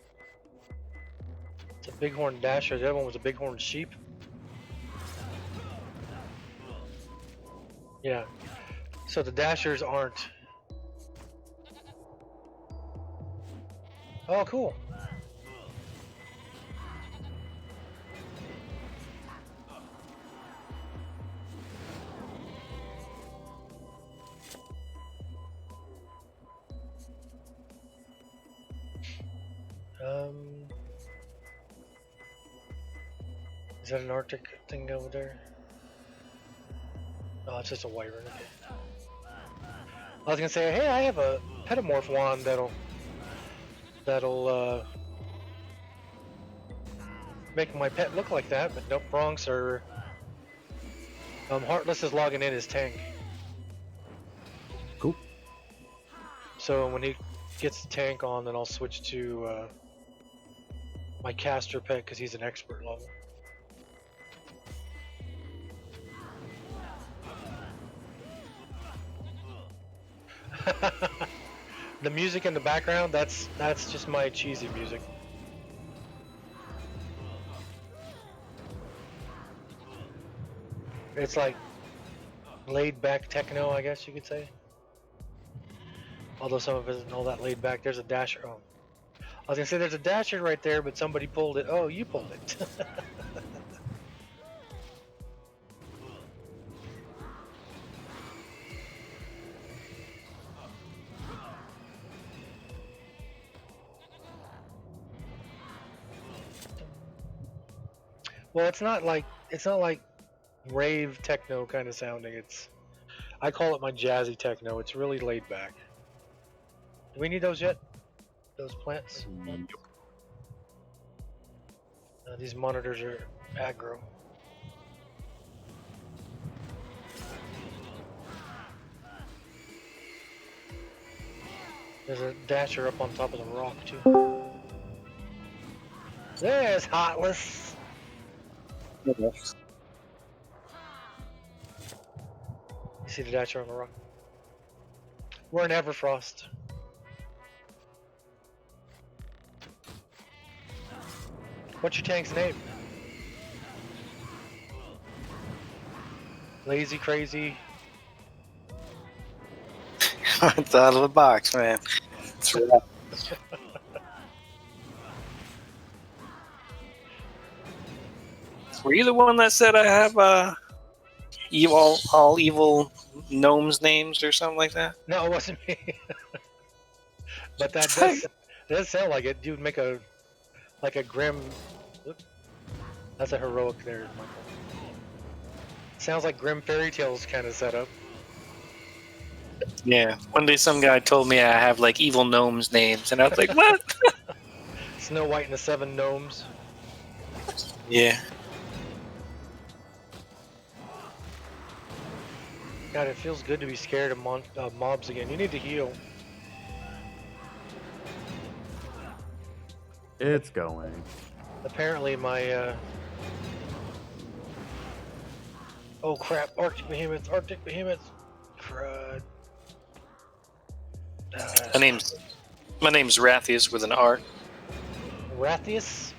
It's a bighorn dasher. The other one was a bighorn sheep. Yeah. So the dashers aren't. Oh, cool. Is that an Arctic thing over there? Oh, it's just a wyvern. Okay. I was gonna say, hey, I have a pedomorph wand that'll make my pet look like that, but nope, wrong, sir. Heartless is logging in his tank. Cool. So when he gets the tank on, then I'll switch to my caster pet because he's an expert level. The music in the background, that's just my cheesy music. It's like laid back techno, I guess you could say. Although some of it isn't all that laid back. There's a dasher. Oh. I was gonna say there's a dasher right there, but somebody pulled it. Oh, you pulled it. Well, it's not like rave techno kind of sounding. I call it my jazzy techno. It's really laid back. Do we need those yet? Those plants? These monitors are aggro. There's a dasher up on top of the rock too. There's Heartless. You see the dasher on the rock? We're in Everfrost. What's your tank's name? Lazy Crazy. It's out of the box, man. It's right. Were you the one that said I have all evil gnomes names or something like that? No, it wasn't me. But that does sound like it. You'd make a grim. Oops. That's a heroic there, Michael. Sounds like grim fairy tales kind of setup. Yeah. One day some guy told me I have like evil gnomes names, and I was like, what? Snow White and the Seven Gnomes. Yeah. God, it feels good to be scared of mobs again. You need to heal. It's going. Apparently my oh crap, Arctic Behemoths, Arctic Behemoths. Crud. My name's Rathius with an R. Rathius?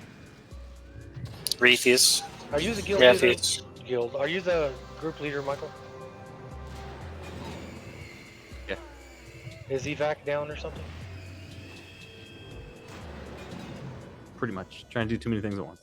Rathius. Are you the guild leader? Rathius. Guild. Are you the group leader, Michael? Yeah. Is evac down or something? Pretty much. Trying to do too many things at once.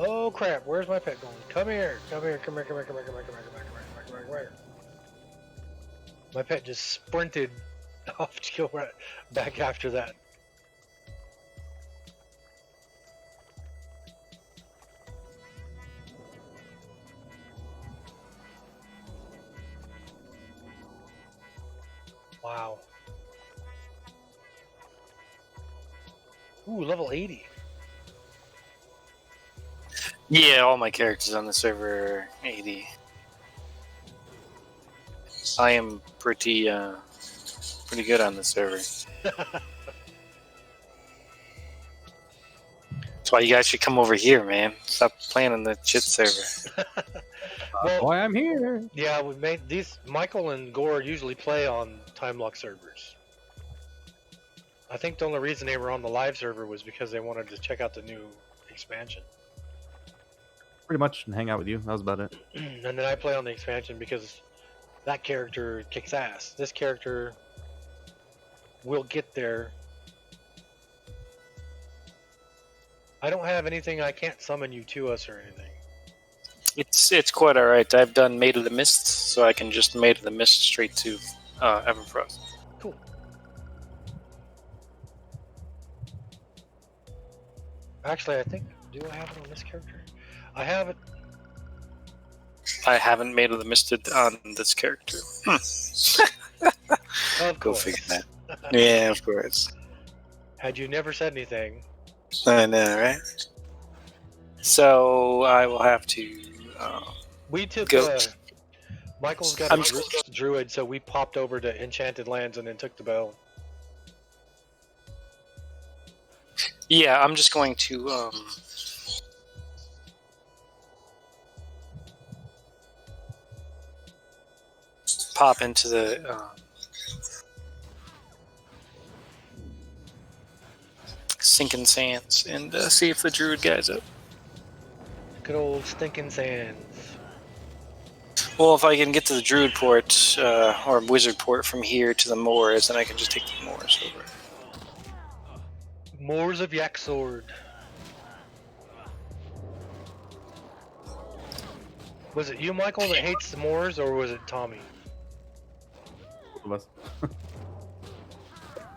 Oh crap, where's my pet going? Come here, come here, come here, come here, come here, come here, come here, come here, come here, come here, come here. My pet just sprinted off to go right back after that. Wow. Ooh, level 80. Yeah, all my characters on the server are 80. I am pretty good on the server. That's why you guys should come over here, man. Stop playing on the shit server. Well, Why I'm here. yeah, we made these. Michael and Gore usually play on time lock servers. I think the only reason they were on the live server was because they wanted to check out the new expansion. Pretty much, and hang out with you. That was about it. And then I play on the expansion because that character kicks ass. This character will get there. I don't have anything. I can't summon you to us or anything. It's quite alright. I've done Maid of the Mist, so I can just Maid of the Mist straight to Everquest. Cool. Actually, I think, do I have it on this character? I have it. I haven't Maid of the Misted on this character. Of Go course. figure that. Yeah, of course. Had you never said anything, I know, right? So I will have to. we took. Goat. Michael's got I'm- a druid, so we popped over to Enchanted Lands and then took the bell. Yeah, I'm just going to. Pop into the. Sinking Sands and see if the druid guy's up. Good old stinking sands. Well, if I can get to the druid port or wizard port from here to the moors, then I can just take the moors over. Moors of Yak Sword. Was it you, Michael, that hates the Moors, or was it Tommy? Both of us.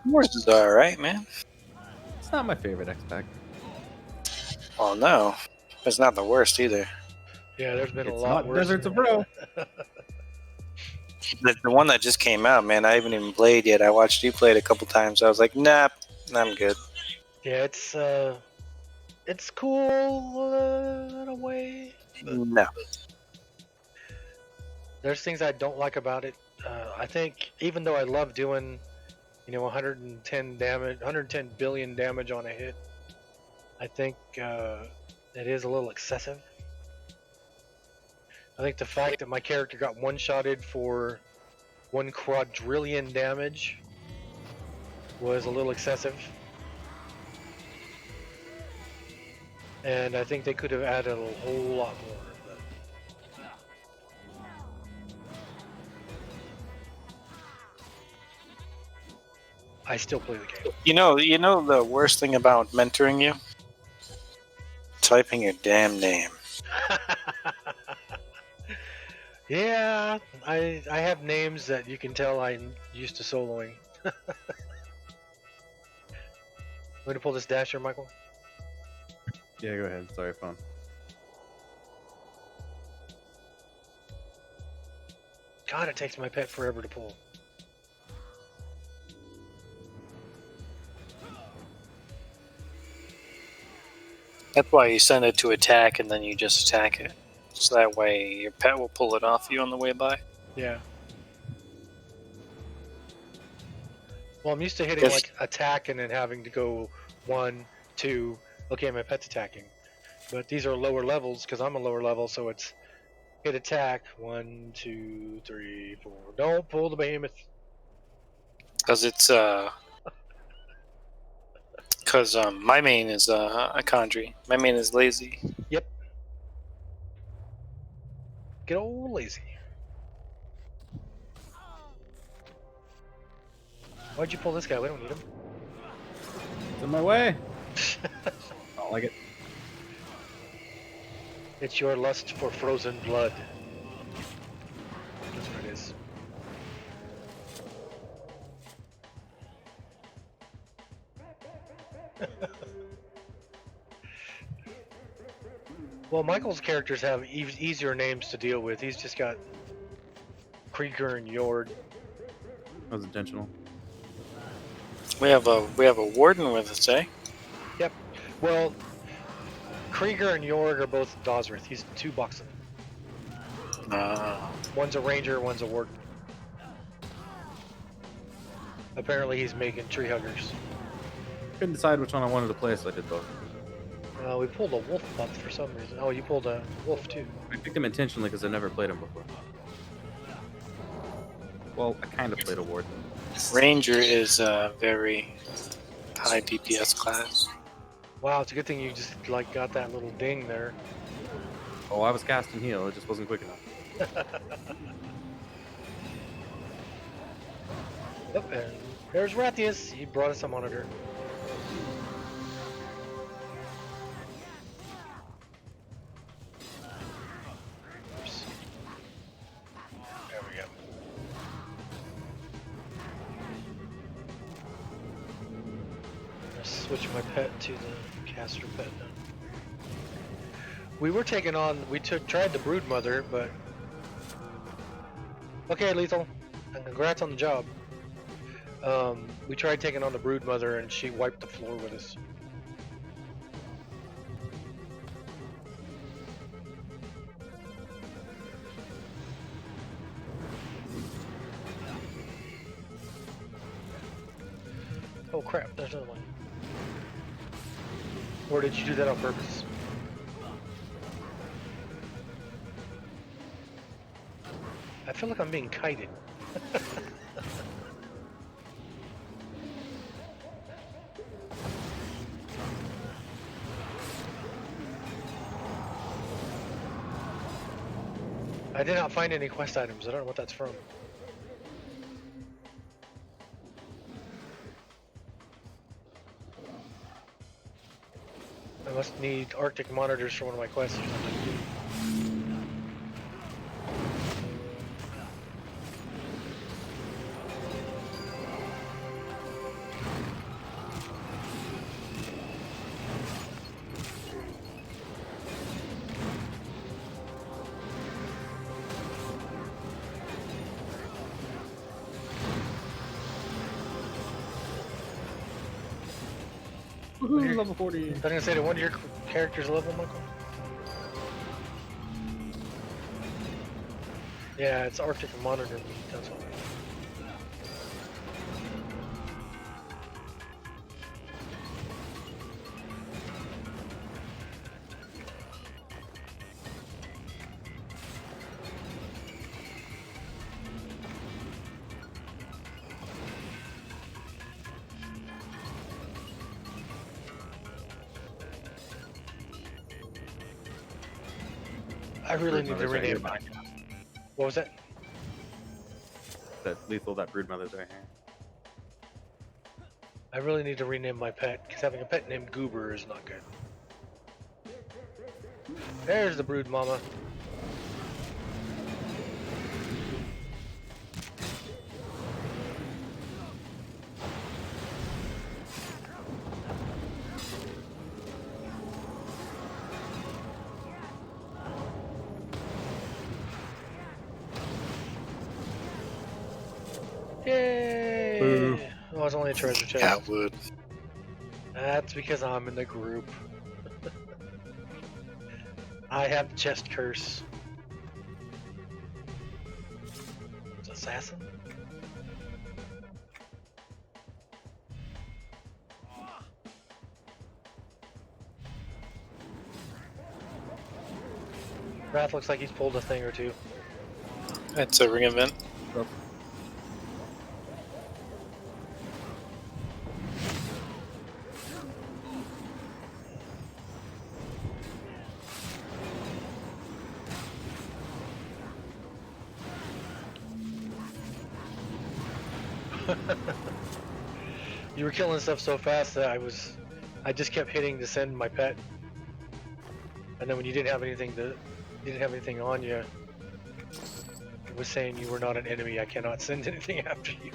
Moors is alright, man. It's not my favorite X pack. Oh no, it's not the worst either. Yeah, there's been a It's lot not worse. Deserts than of Ro. that. The one that just came out, man, I haven't even played yet. I watched you play it a couple times. I was like, nah, I'm good. Yeah, it's cool in a way. No. There's things I don't like about it. I think even though I love doing, 110 damage, 110 billion damage on a hit, I think it is a little excessive. I think the fact that my character got one-shotted for 1 quadrillion damage was a little excessive. And I think they could have added a whole lot more. But I still play the game. You know the worst thing about mentoring you? Typing your damn name. Yeah, I have names that you can tell I'm used to soloing. Want to pull this dasher, Michael? Yeah, go ahead. Sorry, phone. God, it takes my pet forever to pull. That's why you send it to attack and then you just attack it. So that way your pet will pull it off you on the way by. Yeah. Well, I'm used to hitting Yes. like attack and then having to go 1, 2. Okay, my pet's attacking. But these are lower levels because I'm a lower level, so it's hit attack 1, 2, 3, 4. Don't pull the behemoth. Because it's because my main is a Condry. My main is lazy. Yep. Get old lazy. Why'd you pull this guy? We don't need him. It's in my way. I don't like it. It's your lust for frozen blood. That's what it is. Well, Michael's characters have easier names to deal with. He's just got Krieger and Yord. That was intentional. We have a warden with us, eh? Yep. Well, Krieger and Yord are both Dosrith. He's 2 boxing. One's a ranger, one's a warden. Apparently he's making tree huggers. Couldn't decide which one I wanted to play, so I did both. We pulled a wolf month for some reason. Oh, you pulled a wolf too. I picked him intentionally because I've never played him before. Well, I kind of played a warden. Ranger is a very high DPS class. Wow, it's a good thing you just like got that little ding there. Oh, I was casting heal. It just wasn't quick enough. Oh, and there's Rathius. He brought us a monitor. Oops. There we go. Let's switch my pet to the caster pet now. We were taking on. We tried the brood mother, but okay, Lethal, and congrats on the job. We tried taking on the brood mother, and she wiped the floor with us. Oh crap! There's another one. Or did you do that on purpose? I feel like I'm being kited. I did not find any quest items. I don't know what that's from. I must need Arctic monitors for one of my quests or something. Woohoo, level 40. I was gonna say, did one of your characters level, Michael? Yeah, it's Arctic monitor meat, that's all. I really need to Broodmother's right rename here, my. Mike. What was that? That lethal, that brood mother's right here. I really need to rename my pet, because having a pet named Goober is not good. There's the brood mama. Oh, it's only a treasure chest. Yeah, it would. That's because I'm in the group. I have the chest curse. It's assassin? Wrath looks like he's pulled a thing or two. It's a ring event. You were killing stuff so fast that I just kept hitting to send my pet. And then when you didn't have anything on you, it was saying you were not an enemy. I cannot send anything after you.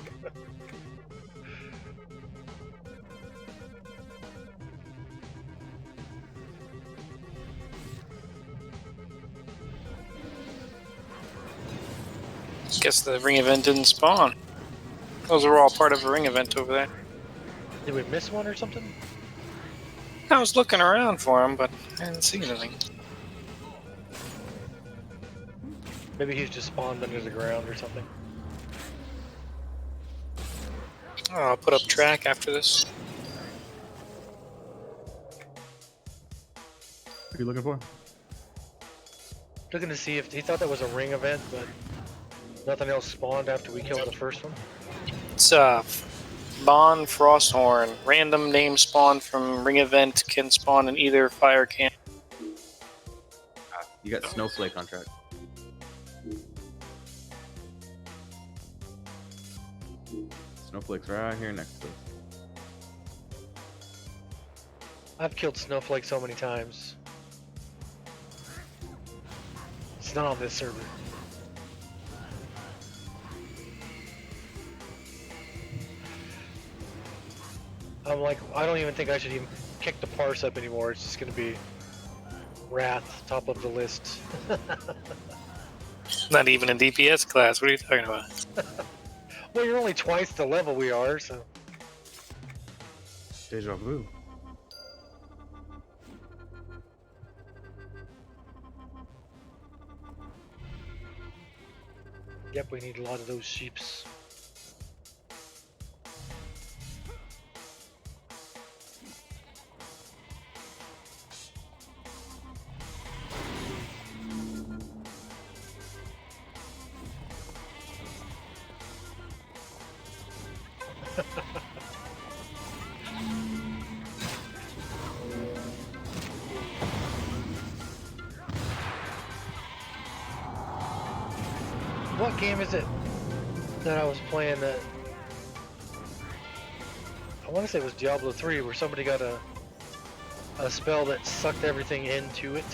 Guess the ring event didn't spawn. Those are all part of a ring event over there. Did we miss one or something? I was looking around for him, but I didn't see anything. Maybe he's just spawned under the ground or something. Oh, I'll put up track after this. What are you looking for? Looking to see if he thought that was a ring event, but nothing else spawned after we killed the first one. It's Bond Frosthorn. Random name spawn from ring event can spawn in either fire camp. You got Snowflake on track. Snowflake's right here next to us. I've killed Snowflake so many times. It's not on this server. I'm like, I don't even think I should even kick the parse up anymore. It's just gonna be Wrath, top of the list. Not even a DPS class. What are you talking about? Well, you're only twice the level we are, so. Deja vu. Yep, we need a lot of those sheeps. What game is it that I was playing that I want to say it was Diablo 3 where somebody got a spell that sucked everything into it?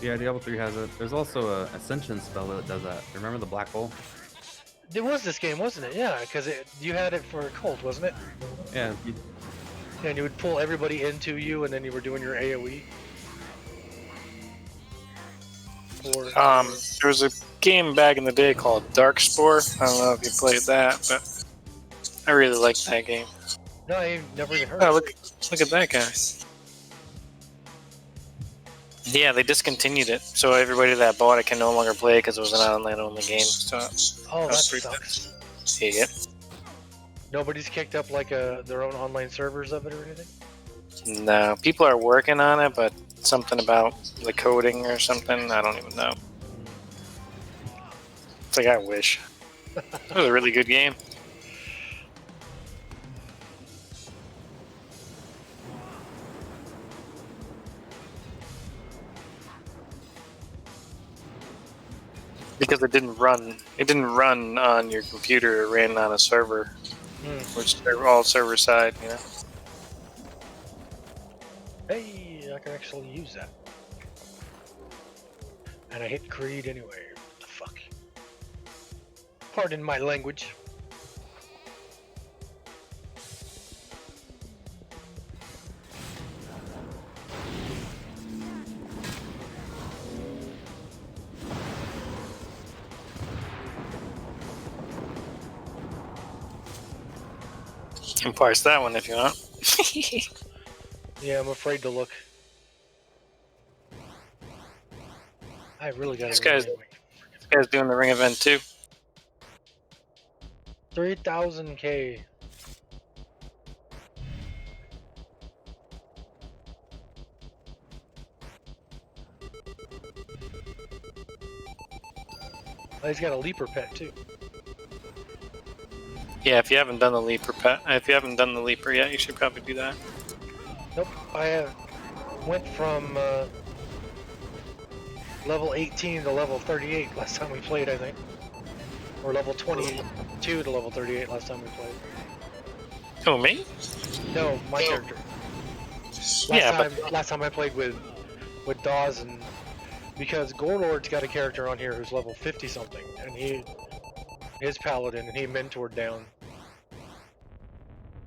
Yeah, Diablo 3 has it. There's also a Ascension spell that does that. Remember the black hole? It was this game, wasn't it? Yeah, because you had it for Cult, wasn't it? Yeah, And you would pull everybody into you, and then you were doing your AoE. Or, There was a game back in the day called Darkspore. I don't know if you played that, but I really liked that game. no, I never even heard Oh, of it. look at that guy. Yeah, they discontinued it, so everybody that bought it can no longer play because it was an online-only game. So, Oh, that that's pretty sucks. yeah. Nobody's kicked up like their own online servers of it or anything? No, people are working on it, but something about the coding or something, I don't even know. It's like, I wish. It was a really good game. Because it didn't run on your computer, it ran on a server, which they're all server side, you know. Hey, I can actually use that. And I hit Creed anyway. What the fuck? Pardon my language. can parse that one if you want. Yeah, I'm afraid to look. I really got This guy's doing the ring event too. 3,000K. Oh, he's got a leaper pet too. Yeah, if you haven't done the leaper yet, you should probably do that. Nope, I went from level 18 to level 38 last time we played, I think. Or level 22 to level 38 last time we played. Oh, me? No, my character. Last time I played with Dawes, and because Gorlord's got a character on here who's level 50 something, and his paladin, and he mentored down.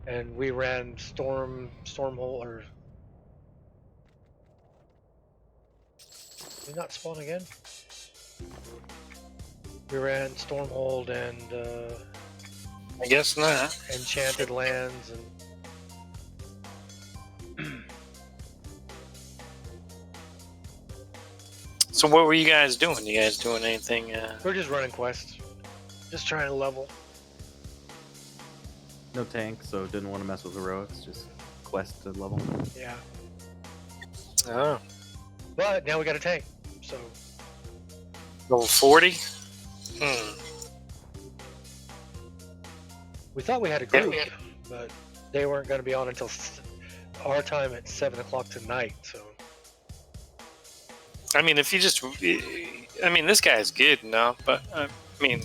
And we ran Stormhole, or did not spawn again? We ran Stormhold and I guess not. Enchanted Lands and So what were you guys doing? You guys doing anything? we're just running quests. Just trying to level. No tank, so didn't want to mess with heroics. Just quest to level. Yeah. Oh, But now we got a tank. So level 40? we thought we had a group, but they weren't going to be on until our time at 7 o'clock tonight. So I mean, if you just... I mean, this guy's good, no? But, I mean...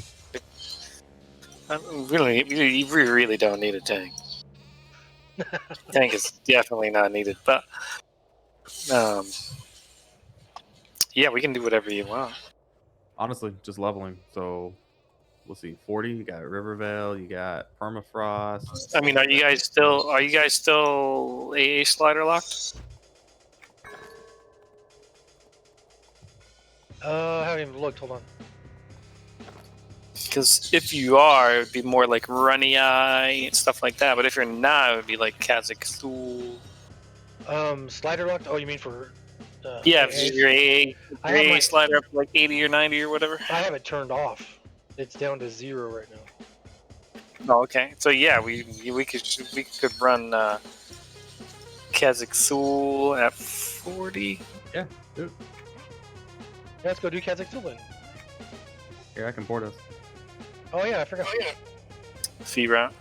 you really don't need a tank. Tank is definitely not needed, but... yeah, we can do whatever you want. Honestly, just leveling. So we'll see. 40. You got Rivervale. You got Permafrost. I mean, are you guys still AA slider locked? I haven't even looked. Hold on. Because if you are, it would be more like Runny Eye and stuff like that. But if you're not, it would be like Kazakhstan. Slider locked. Oh, you mean for? Yeah, AAs? if your AA slider up to like 80 or 90 or whatever. I have it turned off. It's down to 0 right now. Oh, okay. So yeah, we could run Kazakhstan at 40. Yeah, dude. Yeah, let's go do Kazakhstan then. Here, I can port us. Oh yeah, I forgot. Fee route.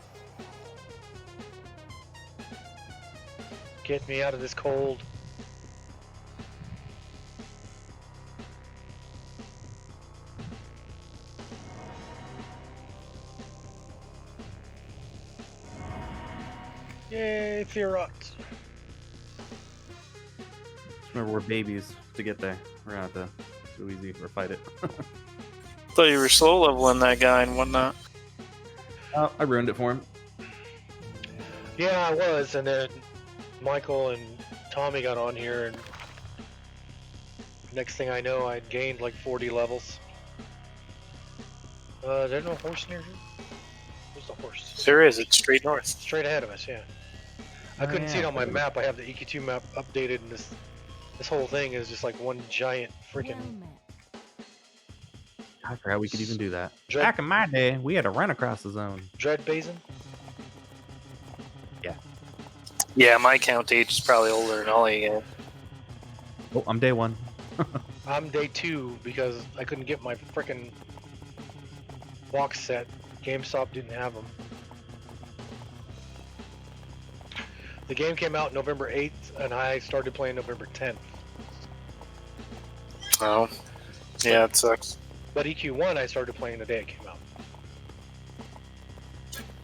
Get me out of this cold. Yay, Fearot. Remember, we're babies to get there. We're gonna have to go easy or fight it. Thought you were slow leveling that guy and whatnot. I ruined it for him. Yeah, I was, and then Michael and Tommy got on here, and next thing I know, I'd gained like 40 levels. There's no horse near here? Where's the horse? There is. It's straight north. Straight ahead of us, yeah. I couldn't see it on my map. I have the EQ2 map updated, and this whole thing is just like one giant freaking... I forgot we could even do that. Dread- Back in my day, we had to run across the zone. Dread Basin? Yeah, my count age is probably older than all of you guys. Oh, I'm day 1. I'm day 2 because I couldn't get my freaking box set. GameStop didn't have them. The game came out November 8th, and I started playing November 10th. Oh, yeah, it sucks. But EQ1 I started playing the day it came out.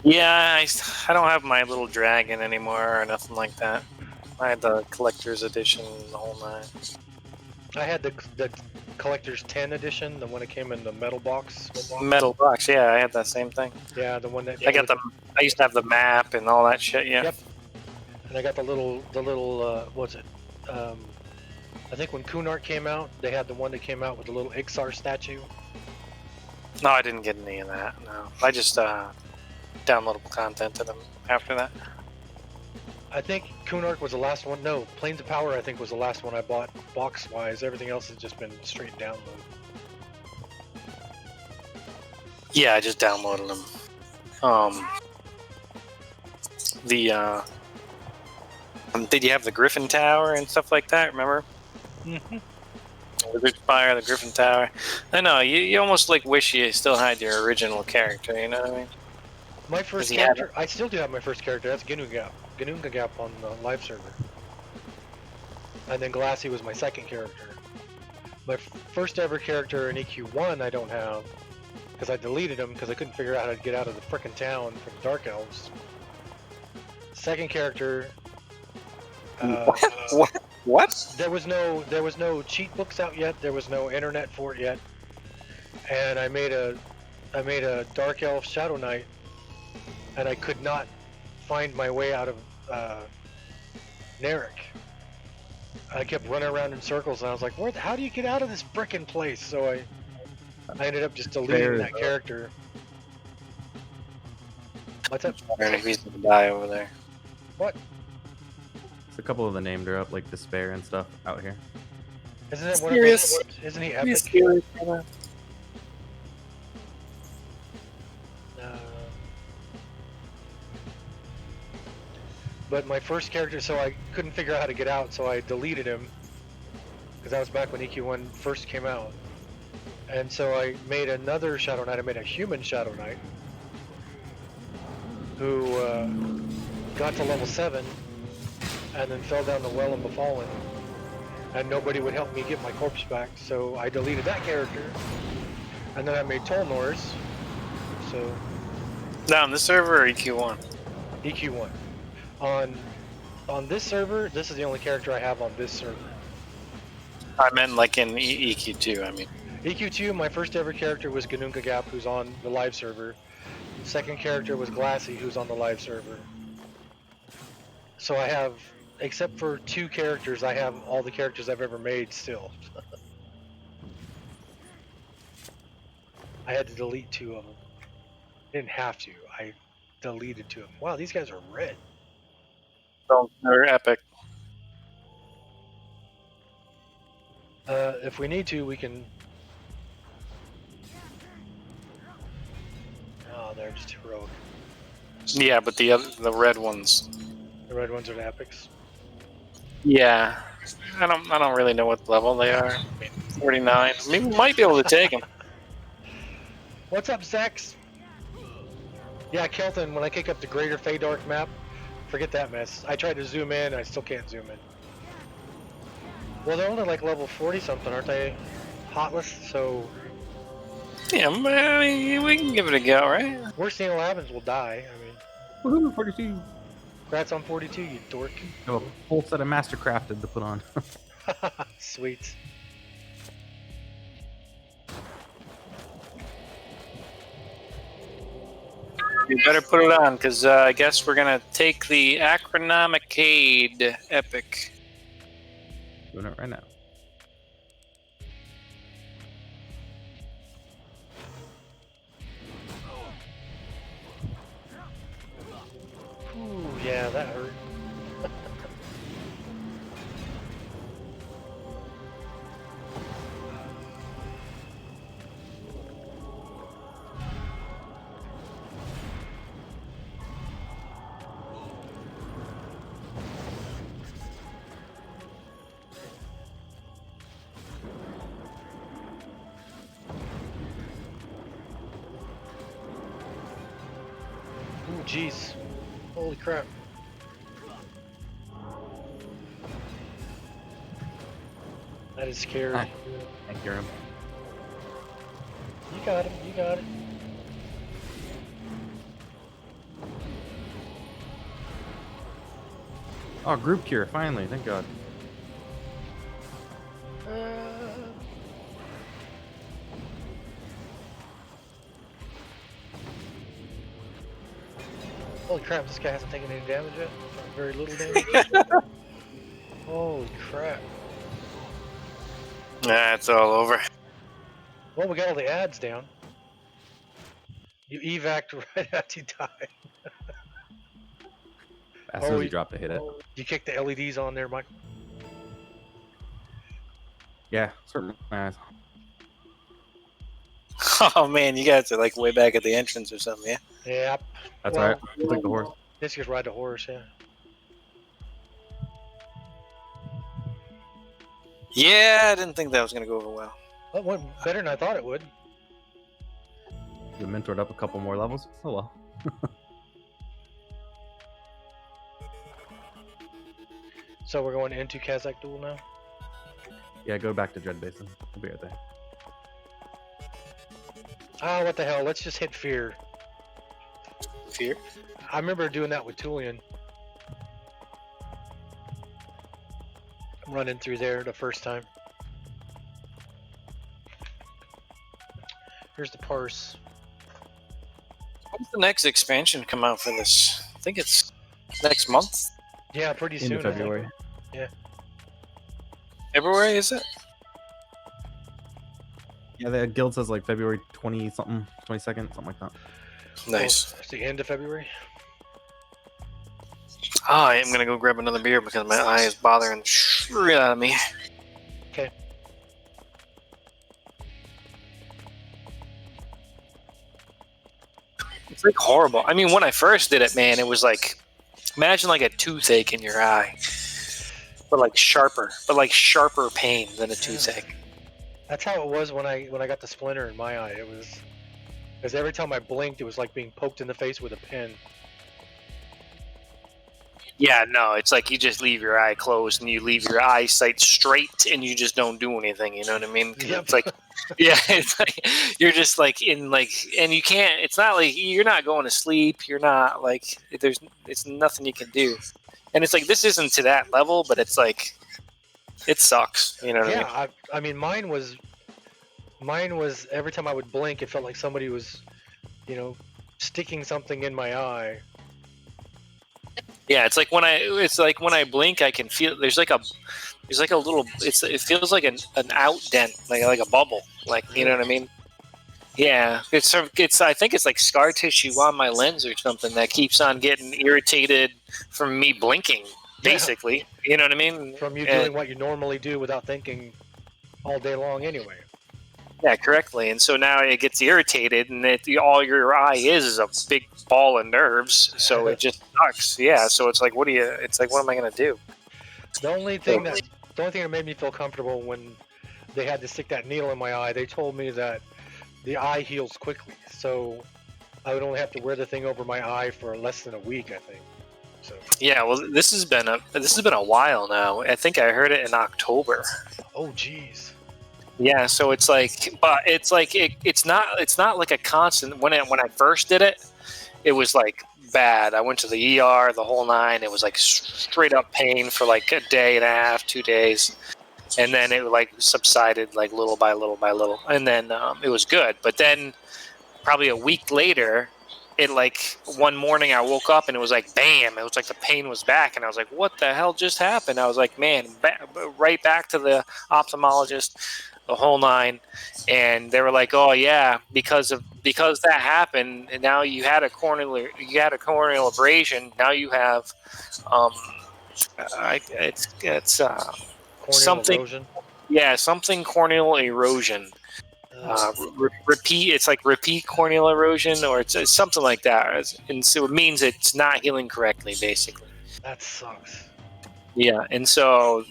Yeah, I don't have my little dragon anymore or nothing like that. I had the collector's edition the whole nine. I had the collector's 10 edition, the one that came in the metal box. Metal box, yeah, I had that same thing. Yeah, the one that I used to have the map and all that shit. Yeah. Yep. And I got the little what's it? I think when Kunart came out, they had the one that came out with the little Ixar statue. No, I didn't get any of that. No, I just downloadable content to them after that? I think Kunark was the last one. No, Planes of Power I think was the last one I bought box-wise. Everything else has just been straight download. Yeah, I just downloaded them. Did you have the Griffin Tower and stuff like that? Remember? Mhm. The Big Spire, the Griffin Tower. I know you almost like wish you still had your original character. You know what I mean? My first Does he have character, I still do have my first character. That's Ginunga. Ginunga Gap on the live server. And then Glassy was my second character. My first ever character in EQ1 I don't have because I deleted him because I couldn't figure out how to get out of the frickin' town from the Dark Elves. Second character. What? There was no cheat books out yet. There was no internet for it yet. And I made a Dark Elf Shadow Knight, and I could not find my way out of Narek. I kept running around in circles, and I was like, how do you get out of this frickin' place? So I ended up just deleting that character. What's up? Wondering if he's gonna die over there. What? A couple of the named are up, like Despair and stuff out here. Isn't it one Serious? of those? Isn't he epic? But my first character, so I couldn't figure out how to get out, so I deleted him. Because that was back when EQ1 first came out. And so I made another Shadow Knight. I made a human Shadow Knight. Who got to level 7 and then fell down the well and befallen. And nobody would help me get my corpse back, so I deleted that character. And then I made Tolnors. So Now on this server or EQ1? EQ1. On this server, this is the only character I have on this server. I meant like in EQ2. I mean. EQ2, my first ever character was Ginunga Gap, who's on the live server. Second character was Glassy, who's on the live server. So I have, except for 2 characters, I have all the characters I've ever made still. I had to delete 2 of them. Didn't have to. I deleted 2 of them. Wow, these guys are red. So they're epic. If we need to, we can. Oh, they're just heroic. Yeah, but the red ones. The red ones are the epics. Yeah, I don't really know what level they are. I mean, 49. I mean, we might be able to take them. What's up, Zex? Yeah, Kelton, when I kick up the Greater Feydark map, forget that mess. I tried to zoom in, I still can't zoom in. Well, they're only like level 40 something, aren't they? Hotless, so Yeah, I mean, we can give it a go, right? worst thing that'll happen is we'll die. I mean, Woohoo, 42. congrats on 42, you dork. Have a full set of Mastercrafted to put on. Sweet. You better put it on, because I guess we're gonna take the Acronomicade epic. Doing it right now. Ooh, yeah, that hurt. Ooh, jeez. Holy crap. That is scary. Ah. Thank you. You got it, you got it. Oh, group cure, finally, thank God. Holy crap, this guy hasn't taken any damage yet? Very little damage. Holy crap. Nah, it's all over. Well, we got all the ads down. You evac'd right after you died. As soon as you drop it, hit it. You kick the LEDs on there, Mike. Yeah, certainly. Oh man, you guys are like way back at the entrance or something, yeah? Yeah. That's Well, right. I'll take the horse. This just ride the horse, yeah. Yeah, I didn't think that was gonna go over well. Well, it went better than I thought it would. You mentored up a couple more levels. Oh well. So we're going into Kazakh Duel now? Yeah, go back to Dread Basin. We'll be right there. Oh, what the hell? Let's just hit Fear. Fear? I remember doing that with Tulian. Running through there the first time. Here's the parse. When's the next expansion come out for this? I think it's next month. Yeah, pretty Into soon. I think. February. February, is it? Yeah, the guild says like February 20 something, 22nd, something like that. Nice. Oh, it's the end of February. Oh, I am gonna go grab another beer because my eye is bothering the shit out of me. Okay. It's like horrible. I mean, when I first did it, man, it was like, imagine like a toothache in your eye, but like sharper pain than a toothache. That's how it was when I got the splinter in my eye. It was because every time I blinked, it was like being poked in the face with a pin. Yeah, no, it's like you just leave your eye closed and you leave your eyesight straight and you just don't do anything. You know what I mean? Yep. It's like, yeah, it's like you're just like in like, and you can't. It's not like you're not going to sleep. You're not like it's nothing you can do. And it's like this isn't to that level, but it's like it sucks. You know what I mean? Yeah, I mean, mine was every time I would blink, it felt like somebody was, sticking something in my eye. Yeah, it's like when I blink, I can feel there's like a little. It feels like an out dent, like a bubble, like you know what I mean? Yeah, it's I think it's like scar tissue on my lens or something that keeps on getting irritated from me blinking, basically. You know what I mean? From you doing what you normally do without thinking all day long, anyway. Yeah, correctly. And so now it gets irritated, and all your eye is a big ball of nerves. So it just sucks. Yeah. So it's like, what am I gonna do? The only thing that made me feel comfortable when they had to stick that needle in my eye, they told me that the eye heals quickly, so I would only have to wear the thing over my eye for less than a week, I think. So. Yeah. Well, this has been a while now. I think I heard it in October. Oh, geez. Yeah, so it's like, but it's like it's not like a constant. When I first did it, it was like bad. I went to the ER, the whole nine. It was like straight up pain for like a day and a half, 2 days, and then it like subsided like little by little by little, and then it was good. But then probably a week later, it like one morning I woke up and it was like bam, it was like the pain was back, and I was like, what the hell just happened? I was like, man, right back to the ophthalmologist. The whole nine, and they were like, "Oh yeah, because that happened, and now you had a corneal abrasion. Now you have, it's something, erosion. Yeah, something corneal erosion. Repeat. It's like repeat corneal erosion, or it's something like that, and so it means it's not healing correctly, basically. That sucks. Yeah, and so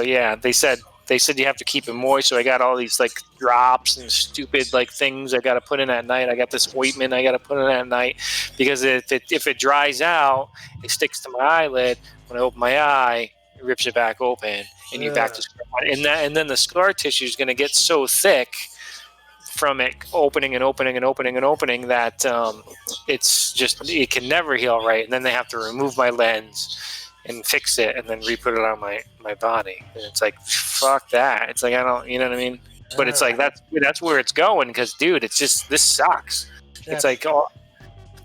yeah, they said you have to keep it moist. So I got all these like drops and stupid like things I got to put in at night. I got this ointment I got to put in at night because if it dries out, it sticks to my eyelid. When I open my eye, it rips it back open, and you're back to square one. And then the scar tissue is going to get so thick from it opening and opening and opening and opening that it can never heal right. And then they have to remove my lens and fix it and then re-put it on my body, and it's like fuck that. It's like I don't, you know what I mean? But it's like that's where it's going because dude, it's just this sucks. It's like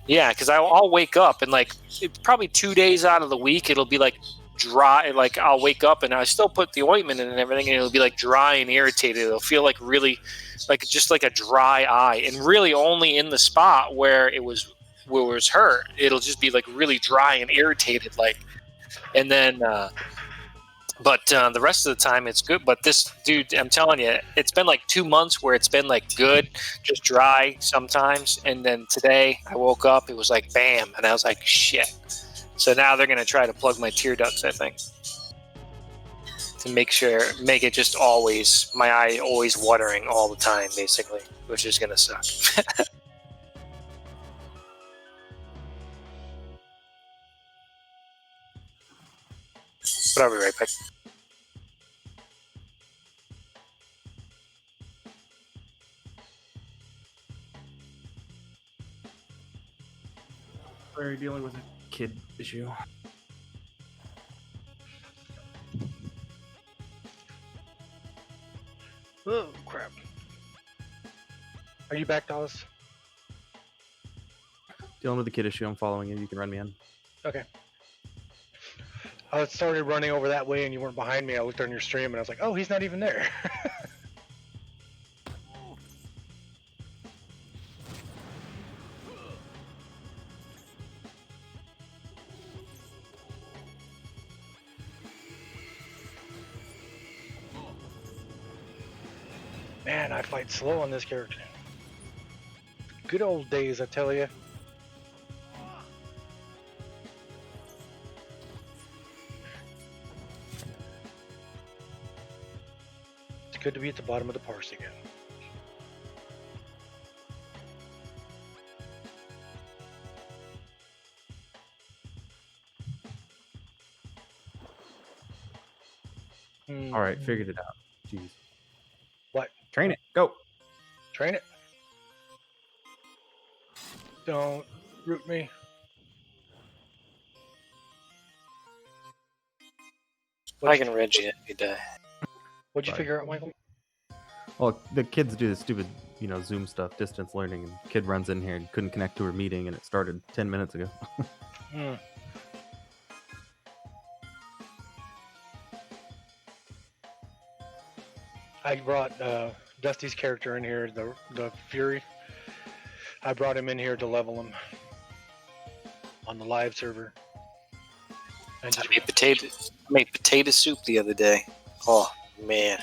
yeah, because I'll wake up and like it's probably 2 days out of the week it'll be like dry. Like I'll wake up and I still put the ointment in and everything, and it'll be like dry and irritated. It'll feel like really like just like a dry eye, and really only in the spot where it was where it's hurt, it'll just be like really dry and irritated, like, and then. But the rest of the time it's good. But this dude, I'm telling you, it's been like 2 months where it's been like good, just dry sometimes. And then today I woke up, it was like bam, and I was like shit. So now they're gonna try to plug my tear ducts, I think, to make it just always my eye always watering all the time, basically, which is gonna suck. But I'll be right back. We're dealing with a kid issue. Oh crap! Are you back, Dallas? Dealing with a kid issue. I'm following you. You can run me in. Okay. I started running over that way, and you weren't behind me. I looked on your stream, and I was like, "Oh, he's not even there." Man, I fight slow on this character. Good old days, I tell you. It's good to be at the bottom of the parse again. All right, figured it out. Jeez. What? Train it. Go. Train it. Don't root me. I can reg you if you die. What'd you Sorry. figure out, Michael? Well, the kids do this stupid, Zoom stuff, distance learning, and the kid runs in here and couldn't connect to her meeting, and it started 10 minutes ago. I brought Dusty's character in here, the Fury. I brought him in here to level him on the live server. And I made potato soup the other day. Oh man,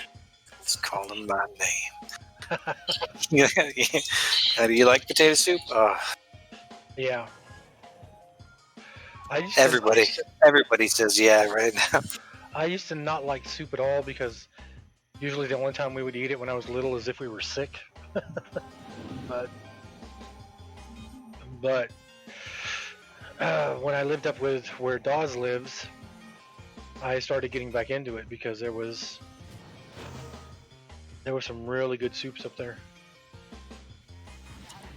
it's calling my name. How do you like potato soup? Yeah. Everybody says yeah right now. I used to not like soup at all because usually the only time we would eat it when I was little is if we were sick. but when I lived up with where Dawes lives, I started getting back into it because there were some really good soups up there.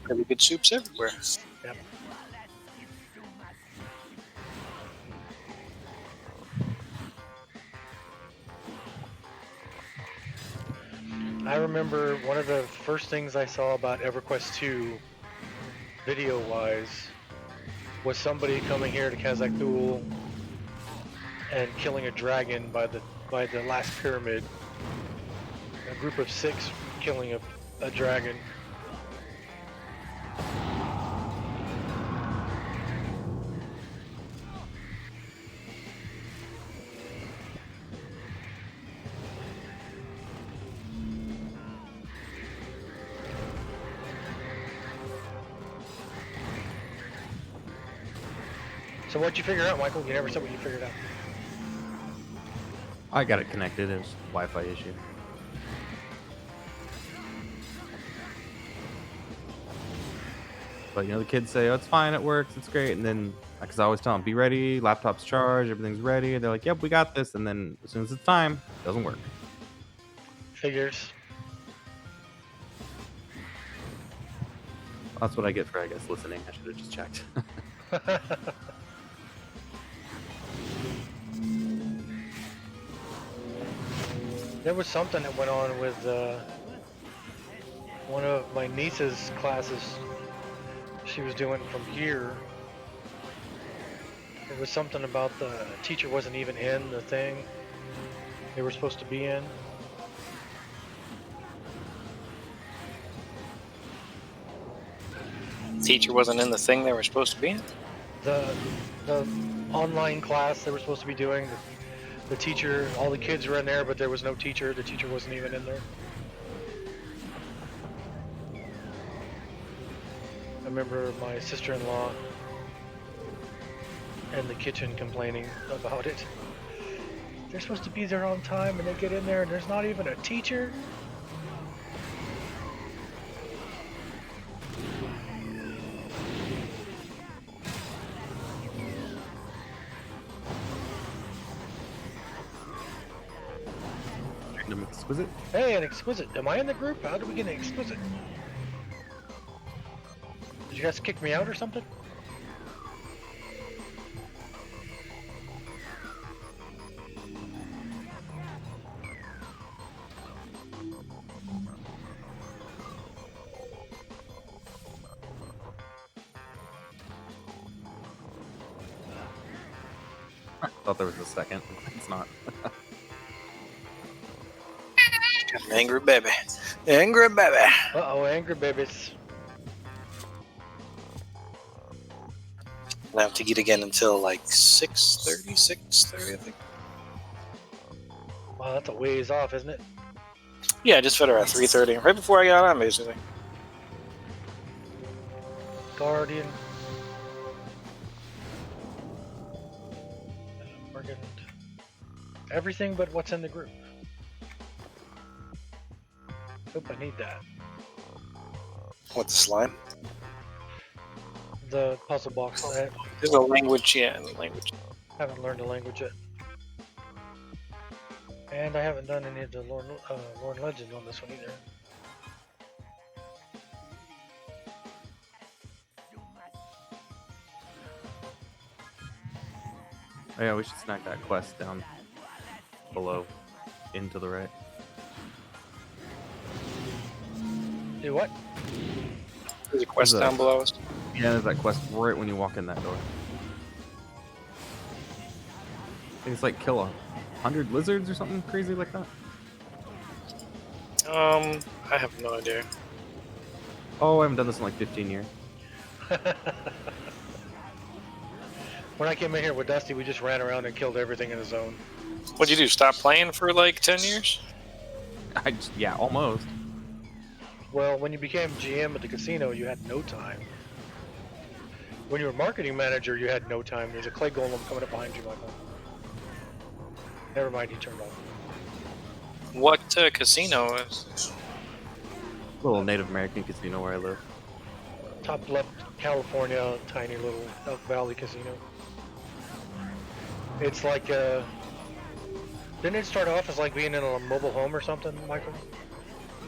Really good soups everywhere. Yep. I remember one of the first things I saw about Everquest 2, video-wise, was somebody coming here to Kazakh and killing a dragon by the last pyramid. A group of 6 killing a dragon. So what'd you figure out, Michael? You never said what you figured out. I got it connected. It was a Wi-Fi issue. But the kids say, "Oh, it's fine. It works. It's great." And then, because I always tell them, "Be ready. Laptop's charged. Everything's ready." They're like, "Yep, we got this." And then as soon as it's time, it doesn't work. Figures. That's what I get for, I guess, listening. I should have just checked. There was something that went on with one of my niece's classes. She was doing from here. There was something about the teacher wasn't even in the thing they were supposed to be in. teacher wasn't in the thing they were supposed to be in? The online class they were supposed to be doing, the teacher, all the kids were in there, but there was no teacher. The teacher wasn't even in there. I remember my sister-in-law in the kitchen complaining about it. They're supposed to be there on time, and they get in there, and there's not even a teacher. Random exquisite. Hey, an exquisite. Am I in the group? How did we get an exquisite? Did you guys kick me out or something? I thought there was a second. It's not. Angry baby. Angry baby. Uh-oh, angry babies. I have to eat again until like 6:30, 6:30, I think. Wow, that's a ways off, isn't it? Yeah, I just fed her at 3:30, right before I got on, basically. Guardian. We're getting everything but what's in the group. Hope I need that. What, the slime? The puzzle box. I There's a language, yeah, language. haven't learned the language yet. And I haven't done any of the Lore and Legend on this one either. Oh, yeah, we should snag that quest down below, into the right. Do what? There's a quest There's a- down below us. Yeah, there's that quest right when you walk in that door. I think it's like kill 100 lizards or something crazy like that. I have no idea. Oh, I haven't done this in like 15 years. When I came in here with Dusty, we just ran around and killed everything in the zone. What'd you do? Stop playing for like 10 years? Yeah, almost. Well, when you became GM at the casino, you had no time. When you were marketing manager, you had no time. There's a clay golem coming up behind you, Michael. Never mind, he turned off. What casino is? Little Native American casino where I live. Top left, California, tiny little Elk Valley casino. It's like, didn't it start off as like being in a mobile home or something, Michael?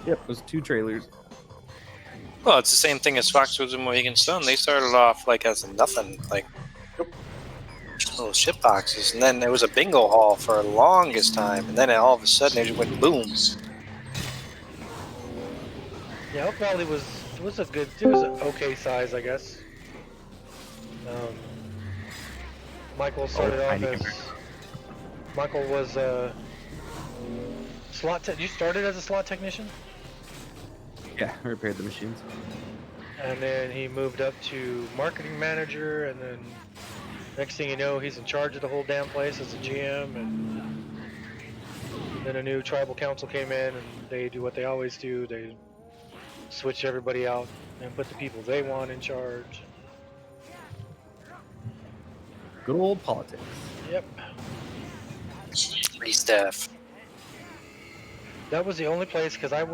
Yep, there's 2 trailers. Well, it's the same thing as Foxwoods and Mohegan Sun. They started off like as nothing, like little shit boxes, and then there was a bingo hall for the longest time, and then all of a sudden it just went boom. Yeah, Elk Valley was a good, it was an okay size, I guess. Michael started off tiny as, Michael was you started as a slot technician? Yeah, I repaired the machines. And then he moved up to marketing manager, and then next thing you know, he's in charge of the whole damn place as a GM, and then a new tribal council came in, and they do what they always do. They switch everybody out and put the people they want in charge. Good old politics. Yep. Restaff. That was the only place, because I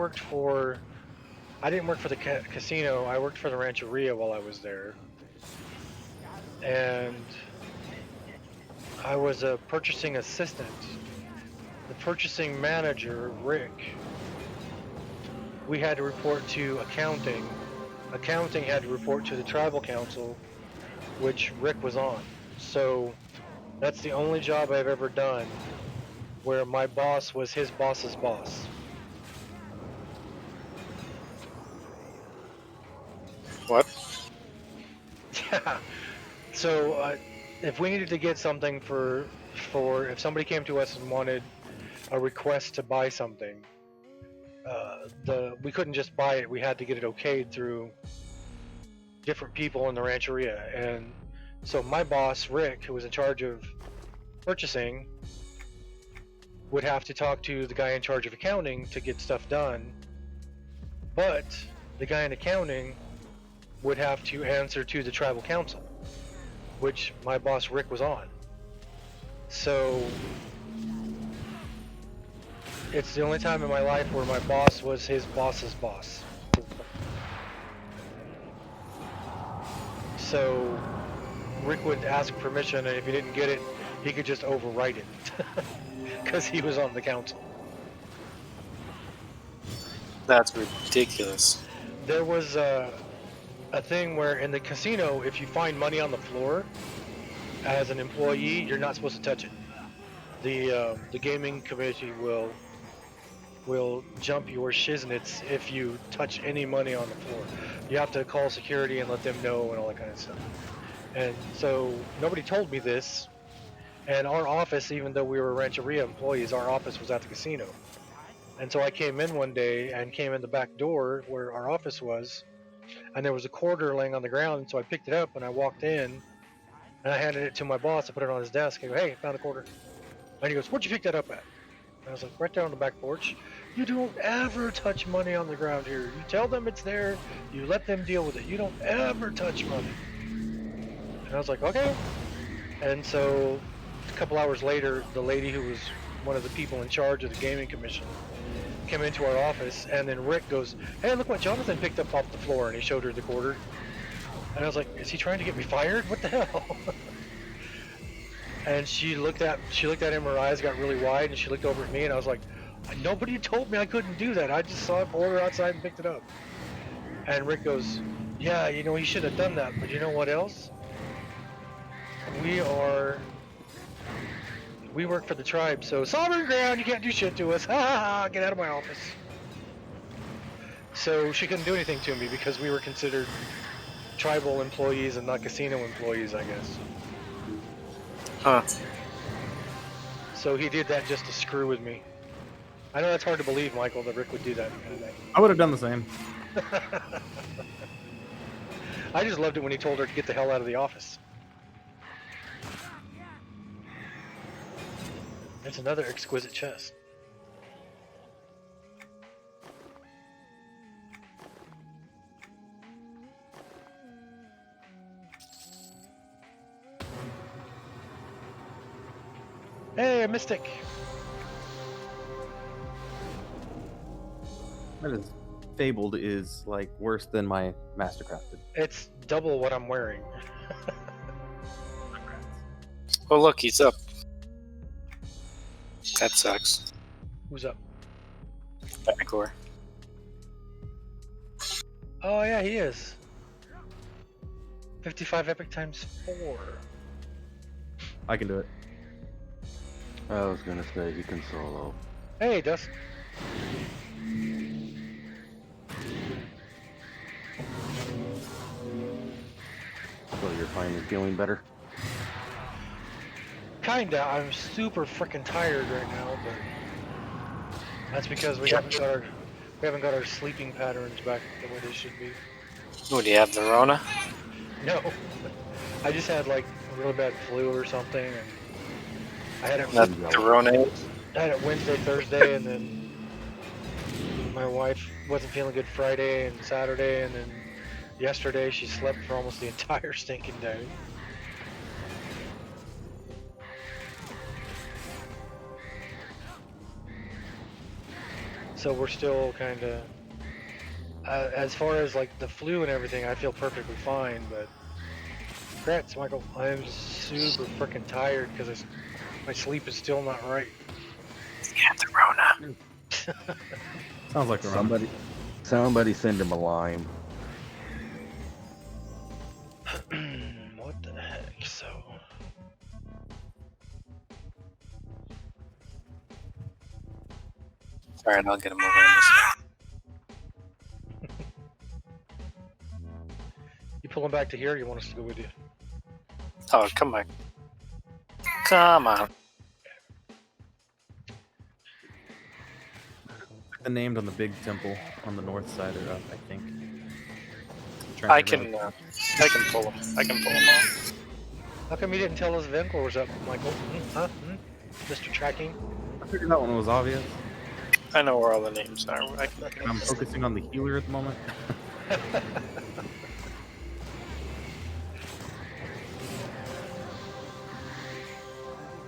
didn't work for the casino, I worked for the Rancheria while I was there. And I was a purchasing assistant. The purchasing manager, Rick, we had to report to accounting. Accounting had to report to the tribal council, which Rick was on. So that's the only job I've ever done where my boss was his boss's boss. What? Yeah. So if we needed to get something for if somebody came to us and wanted a request to buy something, we couldn't just buy it. We had to get it okayed through different people in the rancheria. And so my boss, Rick, who was in charge of purchasing, would have to talk to the guy in charge of accounting to get stuff done. But the guy in accounting would have to answer to the tribal council, which my boss Rick was on. So it's the only time in my life where my boss was his boss's boss. So Rick would ask permission, and if he didn't get it, he could just overwrite it because he was on the council. That's ridiculous. There was a thing where in the casino, if you find money on the floor as an employee, you're not supposed to touch it. The gaming committee will jump your shiznits if you touch any money on the floor. You have to call security and let them know and all that kind of stuff. And so nobody told me this. And our office, even though we were Rancheria employees, our office was at the casino. And so I came in one day and came in the back door where our office was, and there was a quarter laying on the ground. And so I picked it up and I walked in and I handed it to my boss. I put it on his desk. I go, "Hey, found a quarter." And he goes, "Where'd you pick that up at?" And I was like, "Right there on the back porch." "You don't ever touch money on the ground here. You tell them it's there. You let them deal with it. You don't ever touch money." And I was like, "Okay." And so a couple hours later, the lady who was one of the people in charge of the gaming commission came into our office, and then Rick goes, "Hey, look what Jonathan picked up off the floor," and he showed her the quarter. And I was like, "Is he trying to get me fired? What the hell?" And she looked at him, her eyes got really wide, and she looked over at me, and I was like, "Nobody told me I couldn't do that. I just saw a quarter outside and picked it up." And Rick goes, "Yeah, you know, he should have done that, but you know what else? We work for the tribe, so sovereign ground, you can't do shit to us. Ha ha ha, get out of my office." So she couldn't do anything to me because we were considered tribal employees and not casino employees, I guess. Huh. So he did that just to screw with me. I know that's hard to believe, Michael, that Rick would do that kind of thing. I would have done the same. I just loved it when he told her to get the hell out of the office. It's another exquisite chest. Hey, a mystic. That is fabled is like worse than my mastercrafted. It's double what I'm wearing. Oh, look, he's up. That sucks. Who's up? Backcore. Oh yeah, he is. 55 epic times 4. I can do it. I was gonna say he can solo. Hey, Dust. So you're finally feeling better? Kinda. I'm super freaking tired right now, but that's because we haven't got our sleeping patterns back the way they should be. What do you have, the Rona? No, I just had like a really bad flu or something, and I had it. Not the Rona. I had it Wednesday, Thursday, and then my wife wasn't feeling good Friday and Saturday, and then yesterday she slept for almost the entire stinking day. So we're still kind of, as far as like the flu and everything, I feel perfectly fine, but congrats, Michael. I'm super freaking tired because my sleep is still not right. Yeah, the Rona. Sounds like a run. Somebody send him a lime. What the heck? So. Alright, I'll get him over on this one. You pull him back to here, or you want us to go with you? Oh, come on. Come on. The named on the big temple on the north side are up, I think. trying I to can pull him. I can pull him off. How come you didn't tell us Venkor was up, Michael? Huh? Mr. Tracking? I figured that one was obvious. I know where all the names are. I'm focusing on the healer at the moment.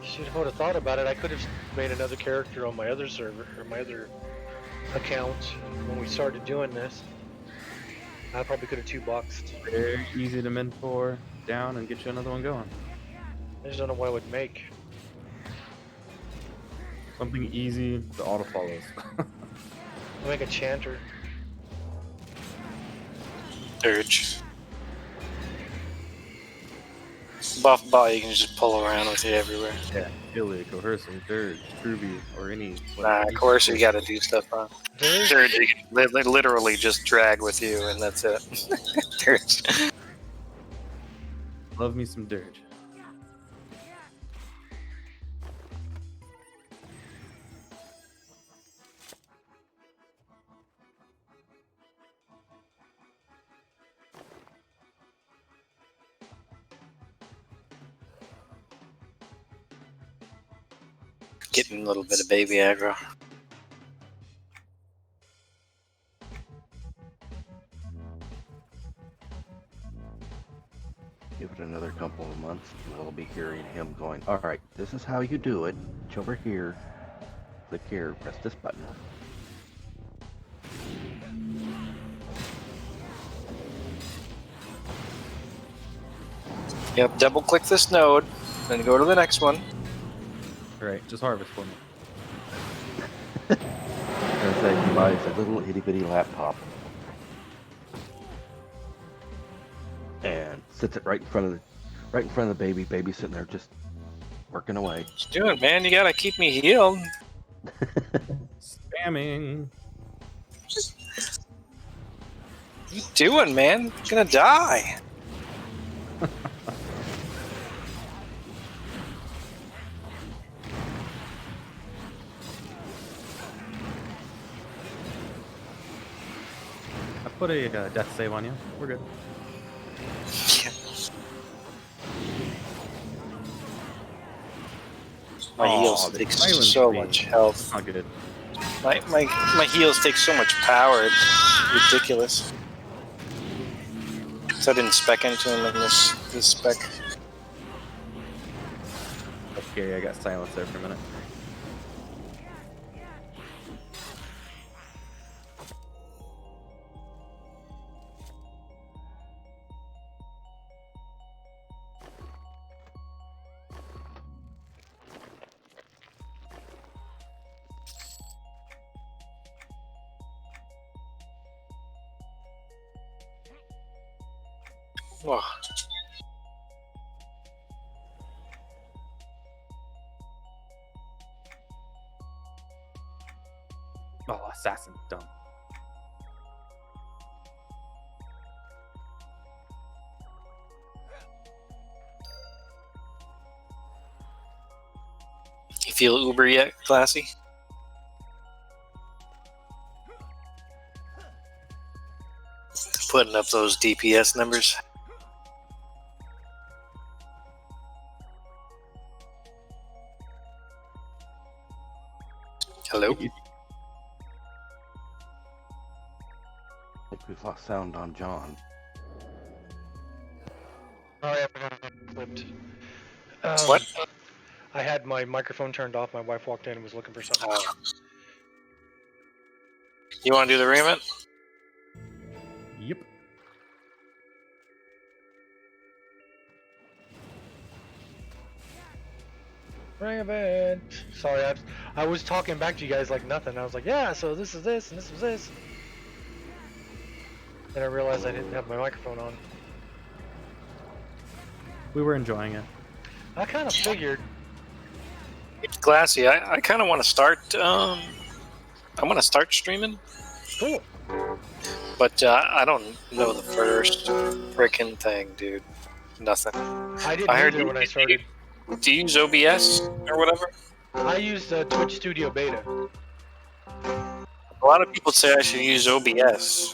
Should would have thought about it. I could have made another character on my other server, or my other account when we started doing this. I probably could have 2-boxed. Very easy to mentor down and get you another one going. I just don't know what it would make. Something easy to auto follows. I'll make a chanter. Dirge. Buff ball, you can just pull around with it everywhere. Yeah, Illy, Coercive, Dirge, Truby, or any. Nah, of course you gotta do stuff on. Dirge? Dirge, you can literally just drag with you, and that's it. Dirge. Love me some Dirge. Getting a little bit of baby aggro. Give it another couple of months, and we'll be hearing him going, all right, this is how you do it. It's over here. Click here, press this button. Yep, double click this node, then go to the next one. Alright, just harvest for me. As he buys a little itty bitty laptop and sits it right in front of the baby. Baby's sitting there just working away. What you doing, man? You gotta keep me healed. Spamming. What you doing, man? You're gonna die. I put a death save on you. We're good. My Aw, heals the take silence so phase. much health. Not good. My heals take so much power. It's ridiculous. So I didn't spec into him in this spec. Okay, I got silence there for a minute. Oh. Oh, assassin, dumb. You feel Uber yet, Classy? Putting up those DPS numbers. Hello? I think we've lost sound on John. Sorry, I forgot I flipped. What? I had my microphone turned off. My wife walked in and was looking for something. You want to do the remit? Yep. Ring a bell. Sorry, I was talking back to you guys like nothing. I was like, yeah, so this is this, and this was this. Then I realized I didn't have my microphone on. We were enjoying it. I kind of figured. Classy, I kind of want to start. I want to start streaming, Cool. but I don't know the first frickin' thing, dude. Nothing. I didn't I heard either you- when I started. Do you use OBS or whatever? I used Twitch Studio Beta. A lot of people say I should use OBS.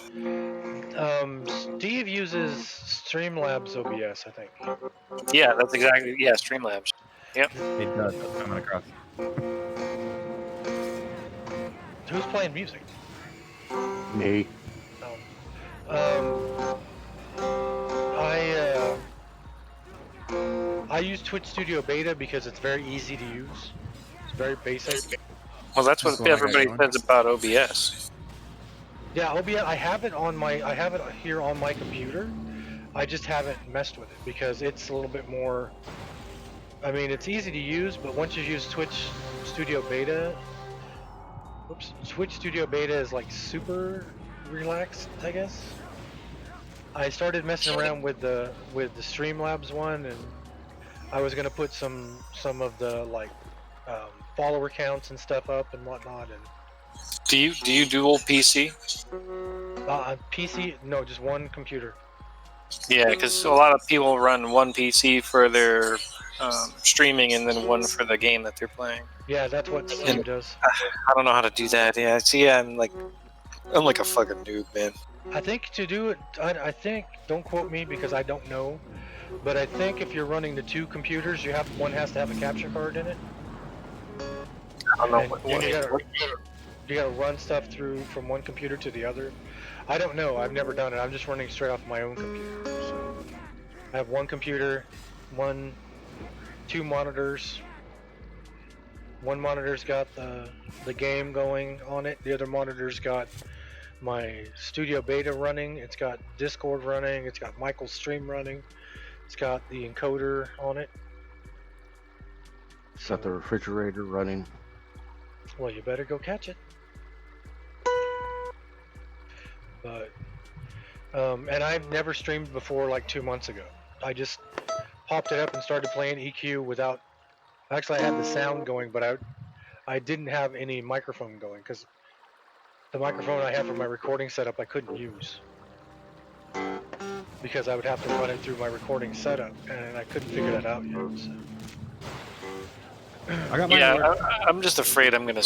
Steve uses Streamlabs OBS, I think. Yeah, that's exactly. Yeah, Streamlabs. Yep. It does. That's coming across. Who's playing music? Me. I use Twitch Studio Beta because it's very easy to use. It's very basic. Well, that's what That's what I got everybody going. says about OBS. Yeah, OBS. I have it here on my computer. I just haven't messed with it because it's a little bit more. I mean, it's easy to use, but once you use Twitch Studio Beta, Twitch Studio Beta is like super relaxed, I guess. I started messing around with the Streamlabs one, and I was gonna put some of the like follower counts and stuff up and whatnot. And Do you dual PC? PC, no, just one computer. Yeah, because a lot of people run one PC for their streaming and then one for the game that they're playing. Yeah, that's what Steve does. I don't know how to do that. Yeah, see, I'm like a fucking noob, man. I think to do it, I think, don't quote me because I don't know, but I think if you're running the two computers, one has to have a capture card in it. I don't know And you gotta run stuff through from one computer to the other. I don't know. I've never done it. I'm just running straight off my own computer. So I have one computer, two monitors. One monitor's got the game going on it. The other monitor's got my Studio Beta running. It's got Discord running. It's got Michael's stream running. It's got the encoder on it. Got the refrigerator running. Well, you better go catch it. But and I've never streamed before like 2 months ago. I just popped it up and started playing EQ without. Actually, I had the sound going, but I didn't have any microphone going because the microphone I have for my recording setup I couldn't use because I would have to run it through my recording setup, and I couldn't figure that out yet. So. I got my Yeah, I'm just afraid I'm gonna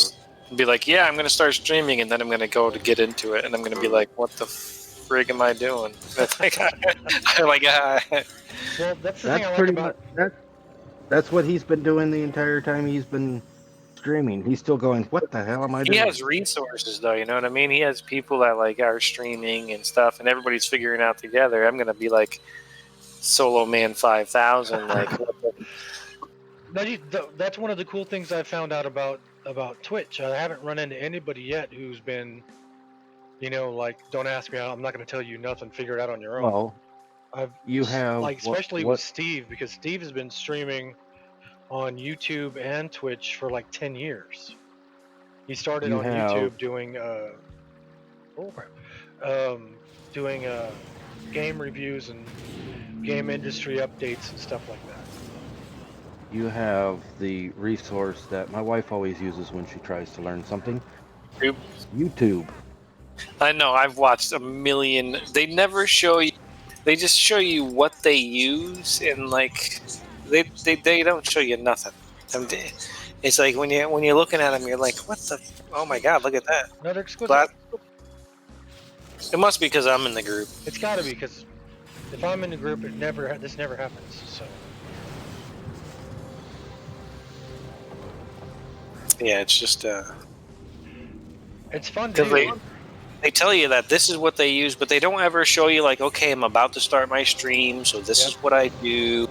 be like, yeah, I'm gonna start streaming, and then I'm gonna go to get into it, and I'm gonna be like, what the frig am I doing? That's like, I'm like, Well, that's the thing I That's like pretty about. much that's what he's been doing the entire time he's been streaming. He's still going, what the hell am I He doing? has resources, though. You know what I mean? He has people that like are streaming and stuff, and everybody's figuring out together. I'm gonna be like Solo Man 5000, like. What the, That's one of the cool things I found out about Twitch. I haven't run into anybody yet who's been, like, don't ask me. I'm not going to tell you nothing. Figure it out on your own. Well, you have like, especially what with Steve, because Steve has been streaming on YouTube and Twitch for like 10 years. He started You on have- YouTube doing game reviews and game industry updates and stuff like that. you have the resource that my wife always uses when she tries to learn something. YouTube. I know. I've watched a million. They never show you. They just show you what they use, and like they don't show you nothing. It's like when you're looking at them, you're like, what the? Oh my god, look at that! Another exquisite. But it must be because I'm in the group. It's got to be because if I'm in the group, this never happens. So Yeah, it's just it's fun to because do. they tell you that this is what they use, but they don't ever show you like, okay, I'm about to start my stream, so this is what I do.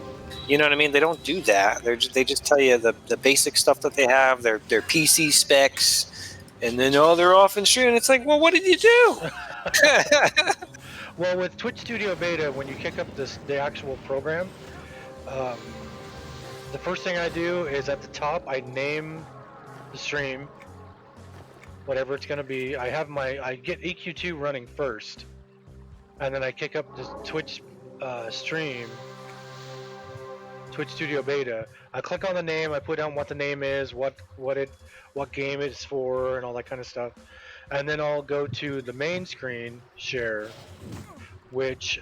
You know what I mean? They don't do that. They just tell you the basic stuff that they have, their PC specs, and then they're off and stream. And it's like, well, what did you do? Well, with Twitch Studio Beta, when you kick up the actual program, the first thing I do is at the top I name the stream, whatever it's going to be. I get EQ2 running first, and then I kick up the Twitch stream, Twitch Studio Beta. I click on the name, I put down what the name is, what game it's for, and all that kind of stuff. And then I'll go to the main screen share, which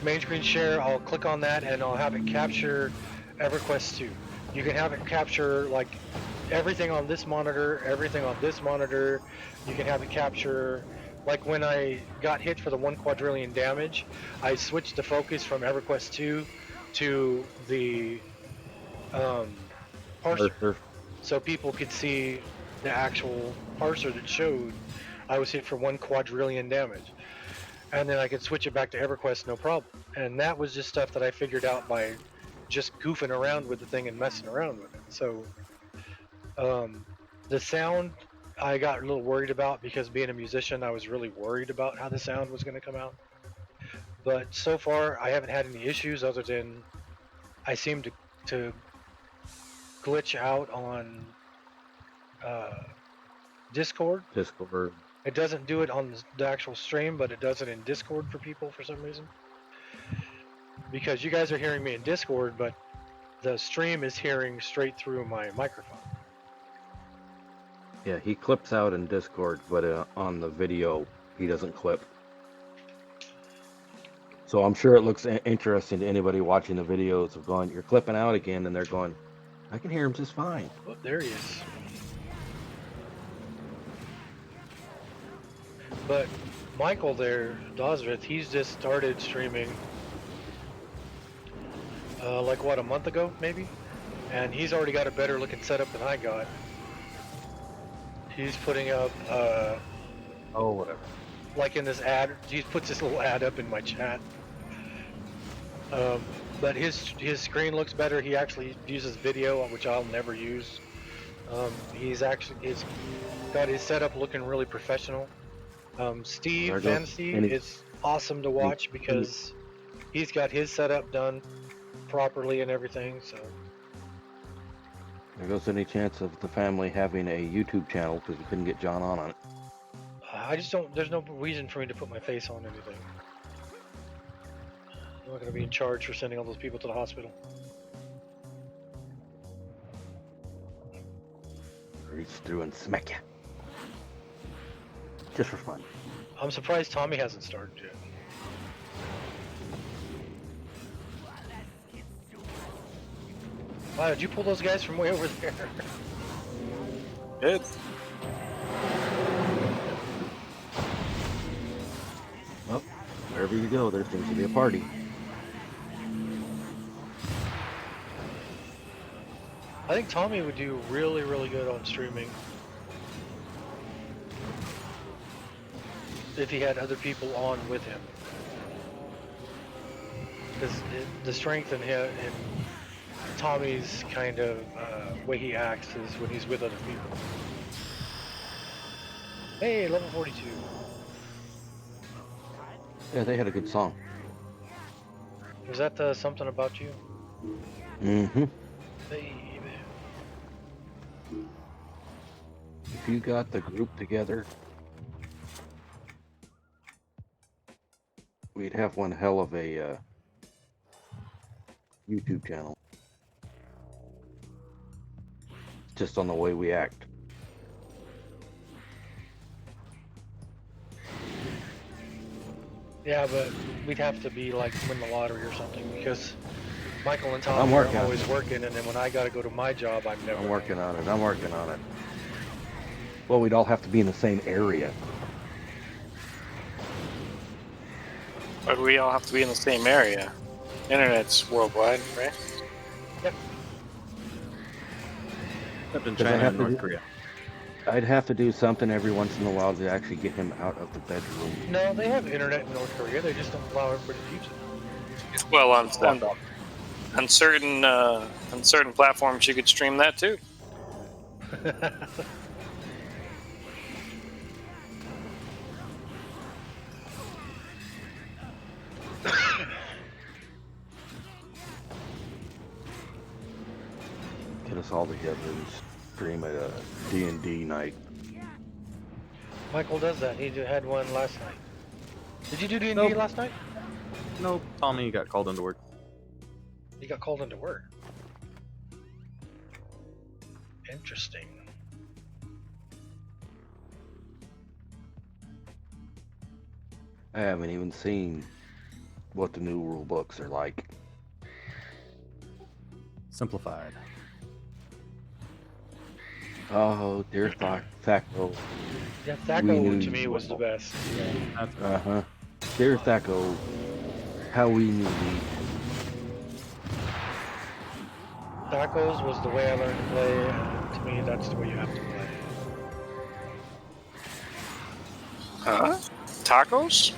main screen share, I'll click on that and I'll have it capture Everquest 2. You can have it capture like everything on this monitor, everything on this monitor. You can have it capture. Like when I got hit for the 1 quadrillion damage, I switched the focus from Everquest 2 to the parser, Arthur. so people could see the actual parser that showed I was hit for 1 quadrillion damage, and then I could switch it back to Everquest no problem. And that was just stuff that I figured out by just goofing around with the thing and messing around with it. So the sound I got a little worried about, because being a musician, I was really worried about how the sound was going to come out. But so far, I haven't had any issues other than I seem to glitch out on Discord. Discord. It doesn't do it on the actual stream, but it does it in Discord for people for some reason. Because you guys are hearing me in Discord, but the stream is hearing straight through my microphone. Yeah, he clips out in Discord, but on the video, he doesn't clip. So I'm sure it looks interesting to anybody watching the videos of going, you're clipping out again, and they're going, I can hear him just fine. Oh, there he is. But Michael there, Dosvith, he's just started streaming like what, a month ago maybe? And he's already got a better looking setup than I got. He's putting up Oh, whatever. like in this ad, he puts this little ad up in my chat. But his screen looks better. He actually uses video, which I'll never use. He's got his setup looking really professional. Steve There goes Fantasy any- is awesome to watch because he's got his setup done properly and everything. So There goes any chance of the family having a YouTube channel because we couldn't get John on it. I just don't. There's no reason for me to put my face on anything. I'm not going to be in charge for sending all those people to the hospital. Reach through and smack you. Just for fun. I'm surprised Tommy hasn't started yet. Wow, did you pull those guys from way over there? Good. Well, wherever you go, there seems to be a party. I think Tommy would do really, really good on streaming if he had other people on with him. Because the strength in him, in Tommy's kind of way he acts is when he's with other people. Hey, level 42. Yeah, they had a good song. Was that something about you? Mm-hmm. Baby. If you got the group together, we'd have one hell of a YouTube channel. Just on the way we act. Yeah, but we'd have to be like win the lottery or something, because Michael and Tom I'm are working on always it. working, and then when I got to go to my job, I'm never. I'm working on it. I'm working on it. Well, we'd all have to be in the same area. But we all have to be in the same area. Internet's worldwide, right? Except in Does that China have and to North do- Korea. I'd have to do something every once in a while to actually get him out of the bedroom. No, they have internet in North Korea. They just don't allow everybody to use it. Well, on certain platforms, you could stream that too. Get us all together and stream at a D&D night. Michael does that. He had one last night. Did you do D&D Nope. last night? Nope, Tommy got called into work. He got called into work. Interesting. I haven't even seen what the new rule books are like. Simplified. Oh, dear Thaco. Yeah, We knew Thaco to me you was the well. best. That's Uh huh. Dear Thaco, how we knew thee. Tacos was the way I learned to play, and to me, that's the way you have to play. Huh? Tacos?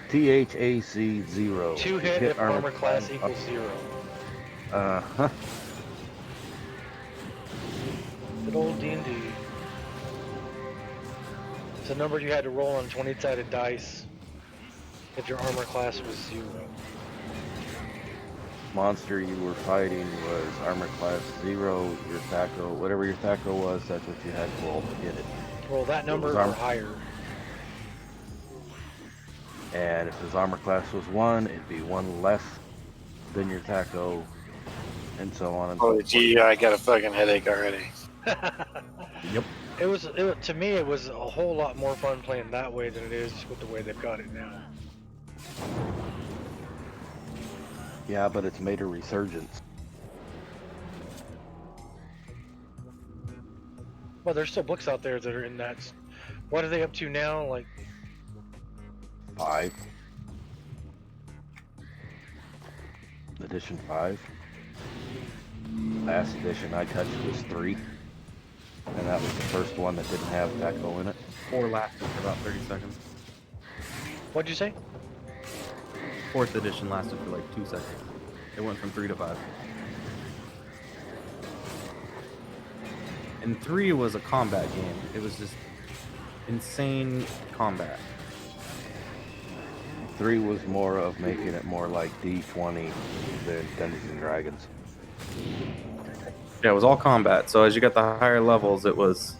THAC 0. Two If hit hit if armor armor class equals 0. Uh huh. Good old D&D. It's a number you had to roll on 20-sided dice if your armor class was 0. Monster you were fighting was armor class 0. Your Thaco, whatever your Thaco was, that's what you had to roll to get it. Roll that It number was or armor, higher. and if his armor class was 1, it'd be 1 less than your Thaco, and so on and so Oh, forth. gee, I got a fucking headache already. Yep. To me, it was a whole lot more fun playing that way than it is with the way they've got it now. Yeah, but it's made a resurgence. Well, there's still books out there that are in that. What are they up to now? Like, 5. Edition 5. Last edition I touched was 3. And that was the first one that didn't have Thaco in it. 4 lasted for about 30 seconds. what'd you say? 4th edition lasted for like 2 seconds. It went from 3 to 5. And 3 was a combat game. It was just insane combat. 3 was more of making it more like D20 than Dungeons and Dragons. Yeah, it was all combat. So as you got the higher levels, it was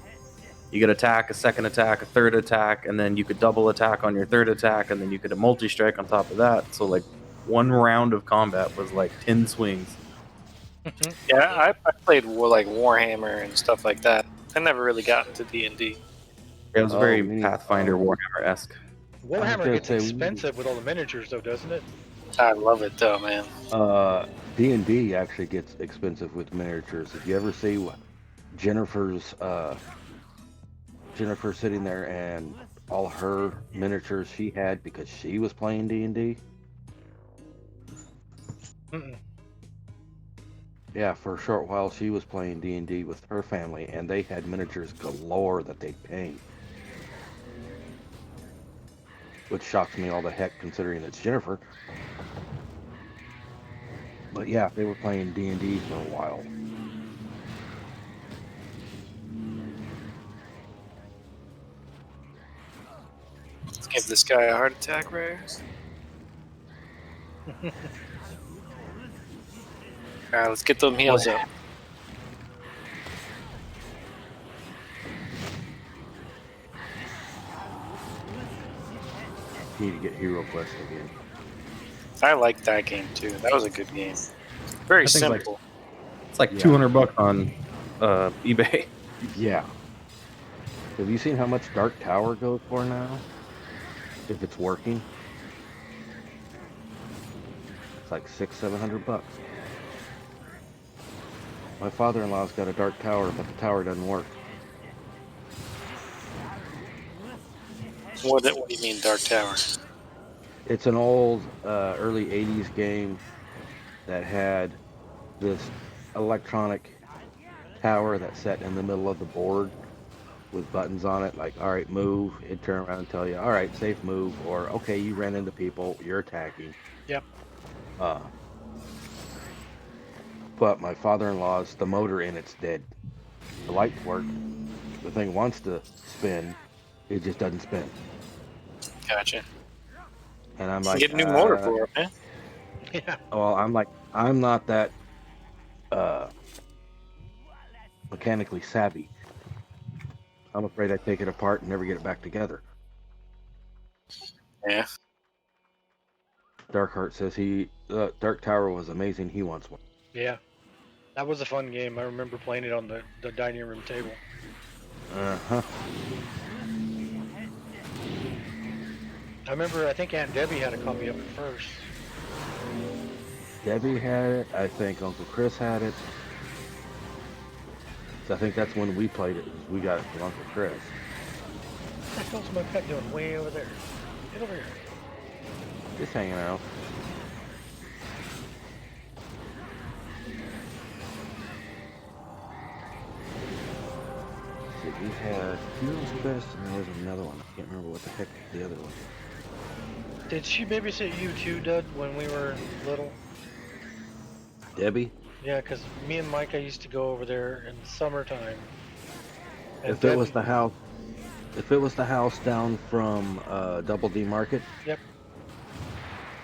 you could attack, a second attack, a third attack, and then you could double attack on your third attack, and then you could multi-strike on top of that. So like one round of combat was like 10 swings. Yeah, I played like Warhammer and stuff like that. I never really got into D&D. It was Oh, very me- Pathfinder Warhammer-esque. Warhammer gonna gets say- expensive with all the miniatures, though, doesn't it? I love it though, man. D&D actually gets expensive with miniatures. If you ever see what Jennifer sitting there and all her miniatures she had because she was playing D&D. Mm-mm. Yeah, for a short while she was playing D&D with her family, and they had miniatures galore that they'd paint. Which shocks me all the heck considering it's Jennifer. But yeah, they were playing D&D for a while. Let's give this guy a heart attack, Ray. Alright, let's get them heals up. Need to get Hero Quest again. I liked that game too. That was a good game. Very I think, like, simple. It's like Yeah. $200 on eBay. Yeah. Have you seen how much Dark Tower goes for now? If it's working? It's like $600-700. My father-in-law's got a Dark Tower, but the tower doesn't work. What do you mean, Dark Tower? It's an old, early 80s game that had this electronic tower that sat in the middle of the board with buttons on it, like, all right, move. It'd turn around and tell you, all right, safe move, or okay, you ran into people, you're attacking. Yep. But my father-in-law's, the motor in it's dead. The lights work. The thing wants to spin, it just doesn't spin. Gotcha. And I'm like, Get a new motor for it, man. Yeah. well, I'm like, I'm not that mechanically savvy. I'm afraid I'd take it apart and never get it back together. Yeah. Darkheart says Dark Tower was amazing. He wants one. Yeah. That was a fun game. I remember playing it on the dining room table. Uh-huh. I think Aunt Debbie had a copy of it first. Debbie had it. I think Uncle Chris had it. So I think that's when we played it. Was we got it from Uncle Chris. What the hell's my pet doing way over there? Get over here. Just hanging out. See, we had Heroes Quest, and there was another one. I can't remember what the heck the other one. Did she babysit you too, Dud, when we were little? Debbie? Yeah, because me and Micah used to go over there in the summertime. And If it was Debbie- the house, if it was the house down from Double D Market, Yep,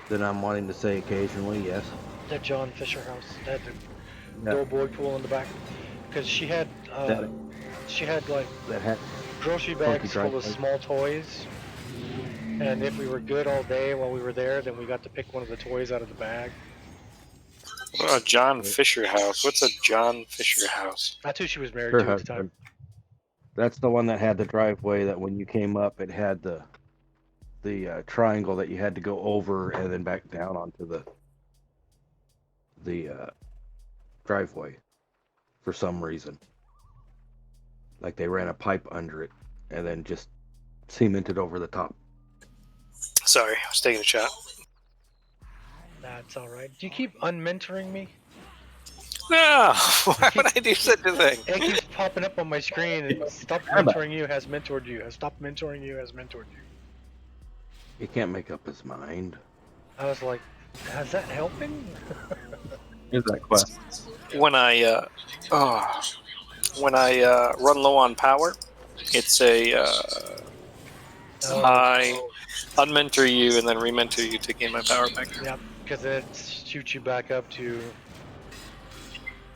then I'm wanting to say occasionally, yes. that John Fisher house. That had the Yeah. little boy pool in the back. Because she had like That had grocery Funky bags full of driveway. small toys. And if we were good all day while we were there, then we got to pick one of the toys out of the bag. Oh, John Fisher house. What's a John Fisher house? That's who she was married her to at the time. husband. That's the one that had the driveway that when you came up, it had the triangle that you had to go over and then back down onto the driveway for some reason. Like they ran a pipe under it and then just cemented over the top. Sorry, I was taking a shot. That's alright. Do you keep unmentoring me? No, why would I do such a thing? It keeps popping up on my screen and stop mentoring you has mentored you. Has stopped mentoring you has mentored you. He can't make up his mind. I was like, is that helping? Here's that quest. When I run low on power, it's a I unmentor you and then rementor you to gain my power back. Yep, because it shoots you back up to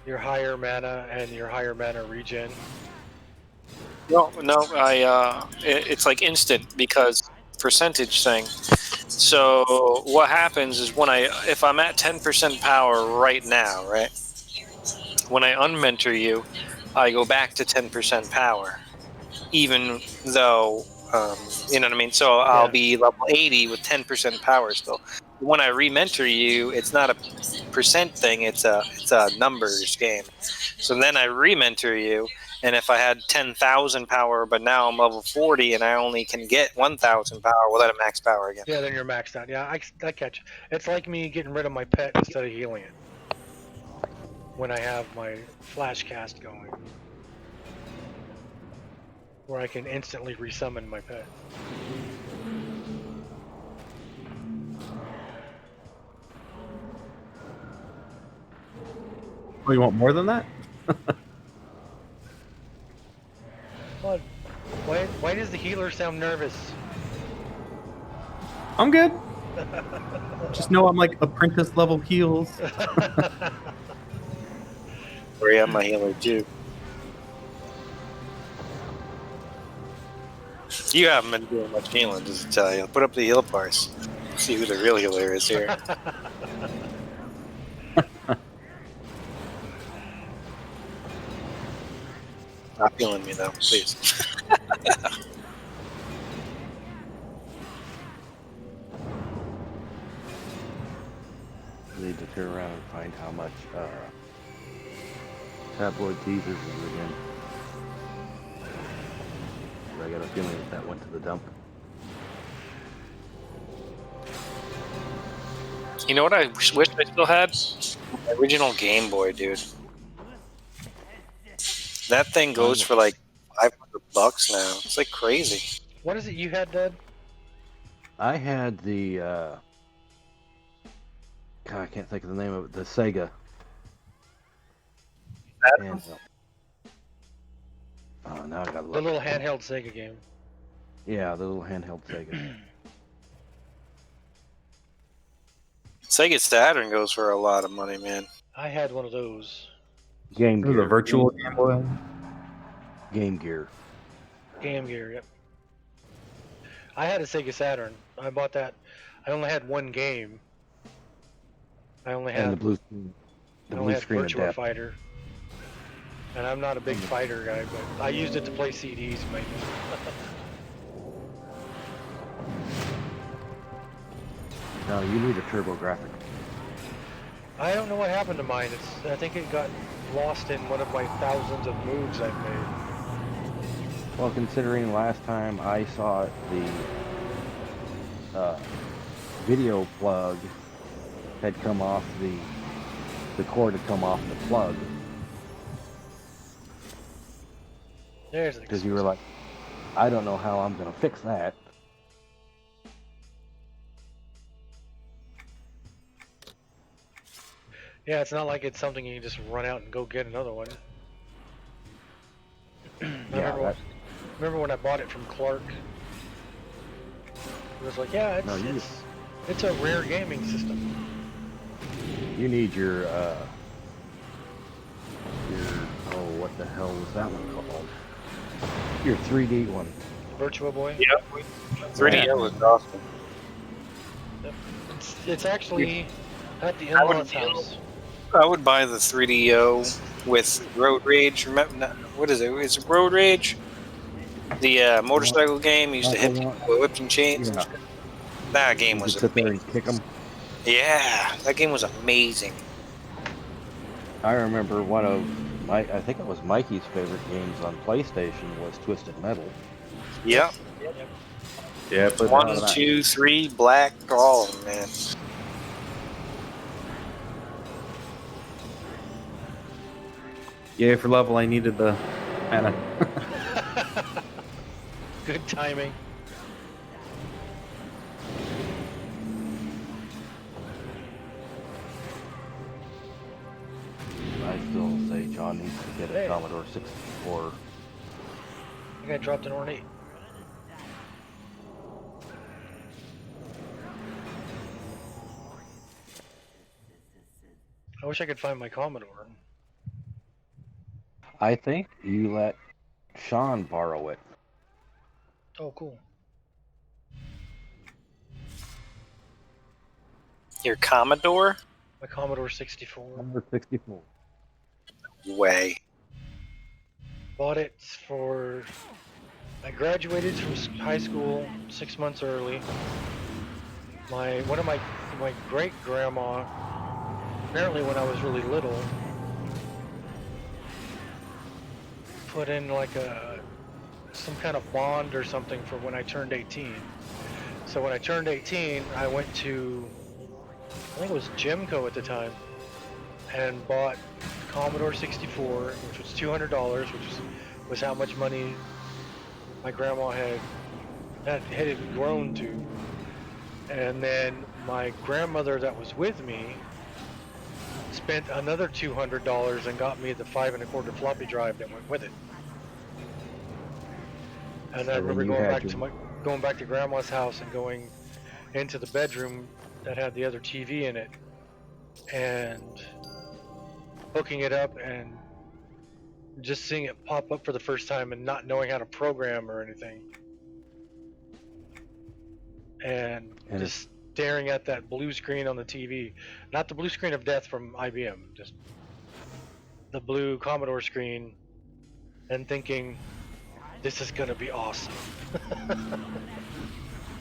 your higher mana and your higher mana regen. No, it's like instant because percentage thing. So what happens is if I'm at 10% power right now, right? When I unmentor you, I go back to 10% power, even though you know what I mean. So I'll be level 80 with 10% power still. When I rementor you, it's not a percent thing; it's a numbers game. So then I rementor you, and if I had 10,000 power, but now I'm level 40 and I only can get 1,000 power, well, then I max power again. Yeah, then you're maxed out. Yeah, I catch. It's like me getting rid of my pet instead of healing it when I have my flash cast going, where I can instantly resummon my pet. Oh, you want more than that? What? Why does the healer sound nervous? I'm good. Just know I'm like apprentice level heals. Where I'm my healer too. You haven't been doing much healing, does it tell you? Put up the heal bars. See who the real healer is here. Stop healing me though, please. I need to turn around and find how much tabloid teasers is again. I got a feeling that went to the dump. You know what I wish I still had? My original Game Boy, dude. That thing goes for like $500 now. It's like crazy. What is it you had, Dad? I had the God, I can't think of the name of it. The Sega. And, oh, now I gotta look. The little handheld Sega game. Yeah, the little handheld Sega. Sega Saturn goes for a lot of money, man. I had one of those. Game This is Gear. a virtual Game Boy. Game Gear. Game Gear, yep. I had a Sega Saturn. I bought that. I only had one game. I only And the had, blue screen. I The only blue had screen Virtua adapt. Fighter. And I'm not a big fighter guy, but I used it to play CDs mainly. No, you need a TurboGrafx. I don't know what happened to mine. I think it got lost in one of my thousands of moves I've made. Well, considering last time I saw it, the video plug had come off the cord had come off the plug. There's an Because you were like, I don't know how I'm going to fix that. Yeah, it's not like it's something you can just run out and go get another one. Remember when I bought it from Clark? It was like, yeah, it's a rare gaming system. You need your what the hell was that one called? Your 3D one. Virtua Boy? Yep. 3D was awesome. It's actually at the in-laws house. I would buy the 3DO with Road Rage. Remember, what is it? Is it Road Rage? The motorcycle game you used to hit people with whips and chains. Yeah. That game You was could sit there amazing. and kick them. Yeah, that game was amazing. I remember I think it was Mikey's favorite games on PlayStation was Twisted Metal. Yep. Yeah, but 1, 2, 3, black, all of them, man. yeah, for level I needed the mana. Good timing. I still say John needs to get a Hey. Commodore 64. I think I dropped an ornate. I wish I could find my Commodore. I think you let Sean borrow it. Oh, cool. Your Commodore? My Commodore 64. Number 64. Way. Bought it for... I graduated from high school 6 months early. One of my great grandma, apparently when I was really little, put in like some kind of bond or something for when I turned 18. So when I turned 18, I went to, I think it was Gemco at the time, and bought Commodore 64, which was $200, which was how much money my grandma had grown to. And then my grandmother that was with me spent another $200 and got me the 5 1/4 floppy drive that went with it. And I So remember then you going back to grandma's house and going into the bedroom that had the other TV in it and hooking it up and just seeing it pop up for the first time and not knowing how to program or anything. And just staring at that blue screen on the TV. Not the blue screen of death from IBM, just the blue Commodore screen, and thinking, this is gonna be awesome.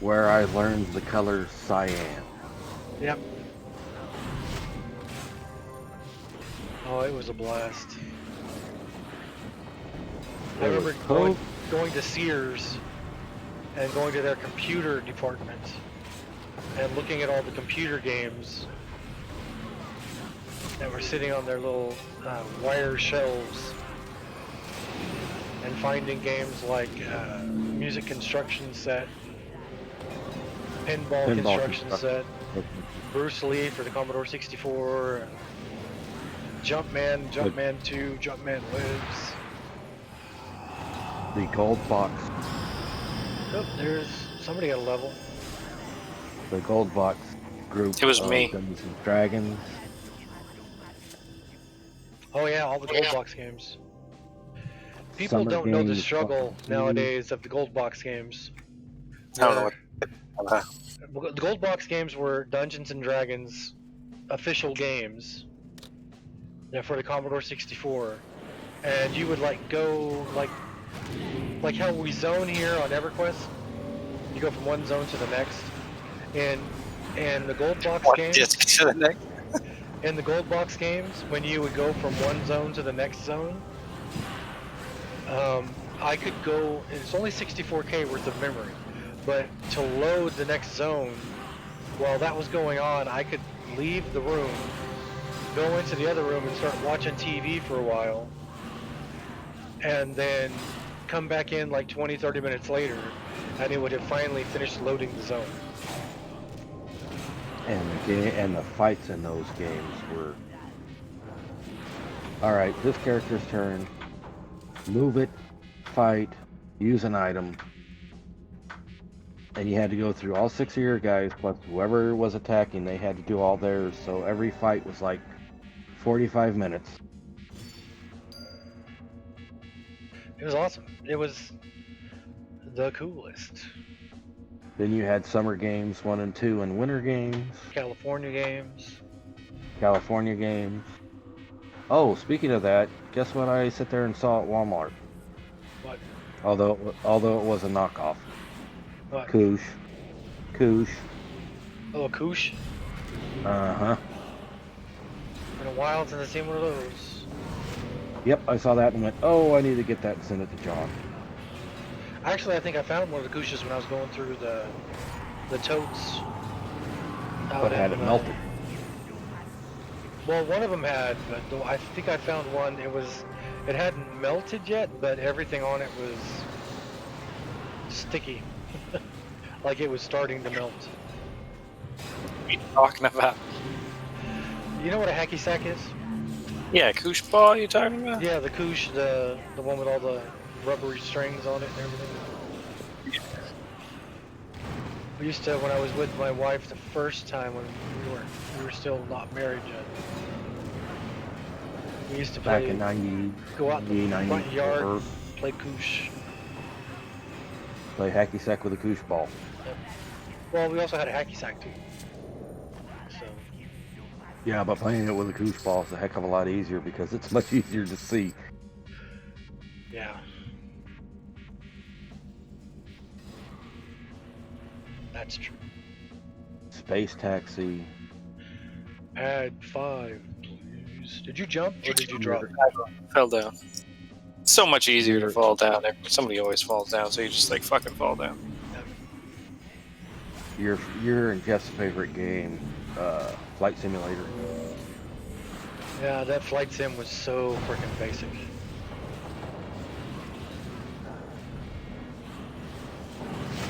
Where I learned the color cyan. Yep. Oh, it was a blast. I remember going to Sears and going to their computer department and looking at all the computer games that were sitting on their little wire shelves and finding games like Music Construction Set, Pinball Construction Set, Bruce Lee for the Commodore 64, Jumpman 2, Jumpman Lives. The gold box. Oh, there's somebody at a level. The gold box group. It was me. Dungeons and Dragons. Oh yeah, all the gold box games. People Summer don't know the games, struggle fucking nowadays of the gold box games. I don't know what. The gold box games were Dungeons and Dragons official games. Yeah, for the Commodore 64, and you would go like how we zone here on Everquest. You go from one zone to the next, and the gold box One games. disc to the next. in the gold box games, when you would go from one zone to the next zone, I could go. It's only 64K worth of memory, but to load the next zone, while that was going on, I could leave the room, go into the other room, and start watching TV for a while, and then come back in like 20-30 minutes later, and it would have finally finished loading the zone. And the fights in those games were, all right, this character's turn, move it, fight, use an item, and you had to go through all 6 of your guys plus whoever was attacking. They had to do all theirs, so every fight was like 45 minutes. It was awesome. It was the coolest. Then you had summer games 1 and 2 and winter games, California games. California games. Oh, speaking of that, guess what I sit there and saw at Walmart? What? Although it was a knockoff. What? Koosh. Oh, Koosh. Uh-huh. Been a while since I've seen one of those. Yep, I saw that and went, oh, I need to get that and send it to John. Actually, I think I found one of the Kooshes when I was going through the totes. But had it melted? Well, one of them had, but I think I found one. It hadn't melted yet, but everything on it was sticky, like it was starting to melt. What are you talking about? You know what a hacky sack is? Yeah, koosh ball you talking about? Yeah, the Koosh, the one with all the rubbery strings on it and everything. We used to, when I was with my wife the first time when we were still not married yet. We used to Back play, in 90, go out in the front 94, yard, play Koosh. play hacky sack with a Koosh ball. Well, we also had a hacky sack too. So Yeah, but playing it with a Koosh ball is a heck of a lot easier because it's much easier to see. yeah, that's true. Space Taxi. Add 5, please. Did you jump or did you drop? Fell down. It's so much easier to fall down. Somebody always falls down, so you just like fucking fall down. Your and Jeff's favorite game, Flight Simulator. Yeah, that flight sim was so freaking basic.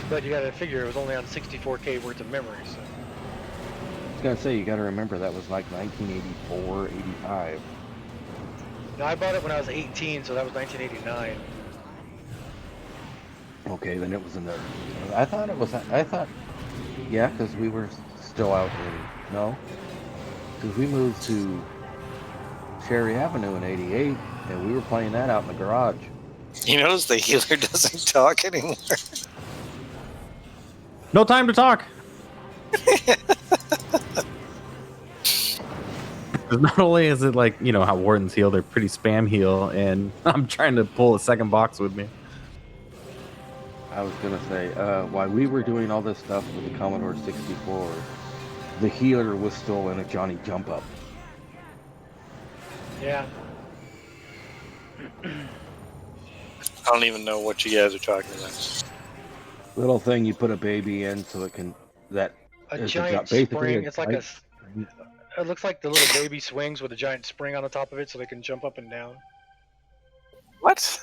But you gotta figure it was only on 64K worth of memory, so. I was gonna say, you gotta remember that was like 1984, 85. Now, I bought it when I was 18, so that was 1989. Okay, then it was in the. I thought, yeah, because we were still out in. No, because we moved to Cherry Avenue in '88, and we were playing that out in the garage. You notice the healer doesn't talk anymore. No time to talk. 'Cause not only is it like, you know, how wardens heal, they're pretty spam heal, and I'm trying to pull a second box with me. I was gonna say, while we were doing all this stuff with the Commodore 64, the healer was still in a Johnny Jump Up. Yeah. I don't even know what you guys are talking about. Little thing you put a baby in so it can A is giant basically spring. a It's like a. giant- It looks like the little baby swings with a giant spring on the top of it, so they can jump up and down. What?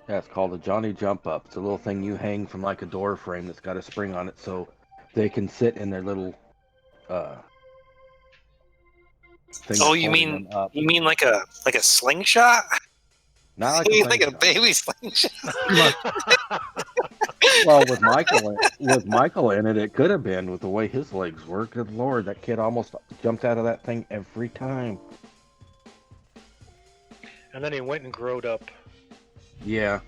Yeah, it's called a Johnny Jump Up. It's a little thing you hang from like a door frame that's got a spring on it, so they can sit in their little thing. Oh, that's you holding mean them up. like a slingshot? Not like You a mean like a slingshot. baby slingshot? Well, with Michael in it, it could have been with the way his legs were. Good Lord, that kid almost jumped out of that thing every time. And then he went and growed up. Yeah.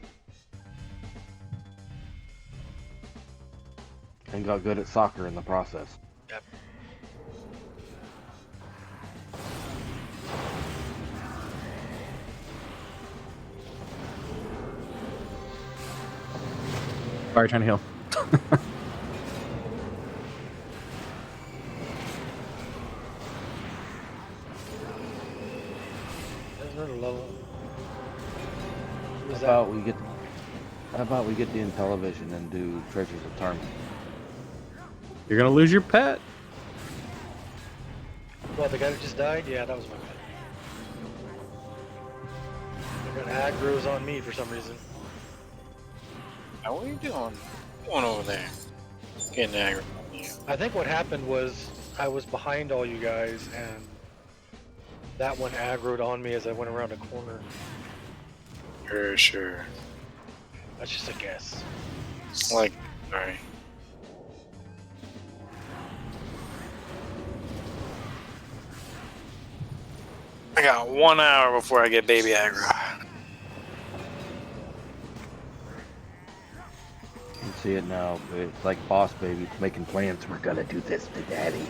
And got good at soccer in the process. Yep. Sorry, trying to heal. Another level. What was How that? about we get the Intellivision and do Treasures of Tarman? You're gonna lose your pet. What, the guy that just died? Yeah, that was my pet. They got aggro's on me for some reason. Now, what are you doing? Going over there? Getting angry. I think what happened was I was behind all you guys, and that one aggroed on me as I went around a corner. Sure. That's just a guess. Like, alright. I got 1 hour before I get baby aggro. You can see it now. It's like Boss Baby making plans. We're gonna do this to Daddy.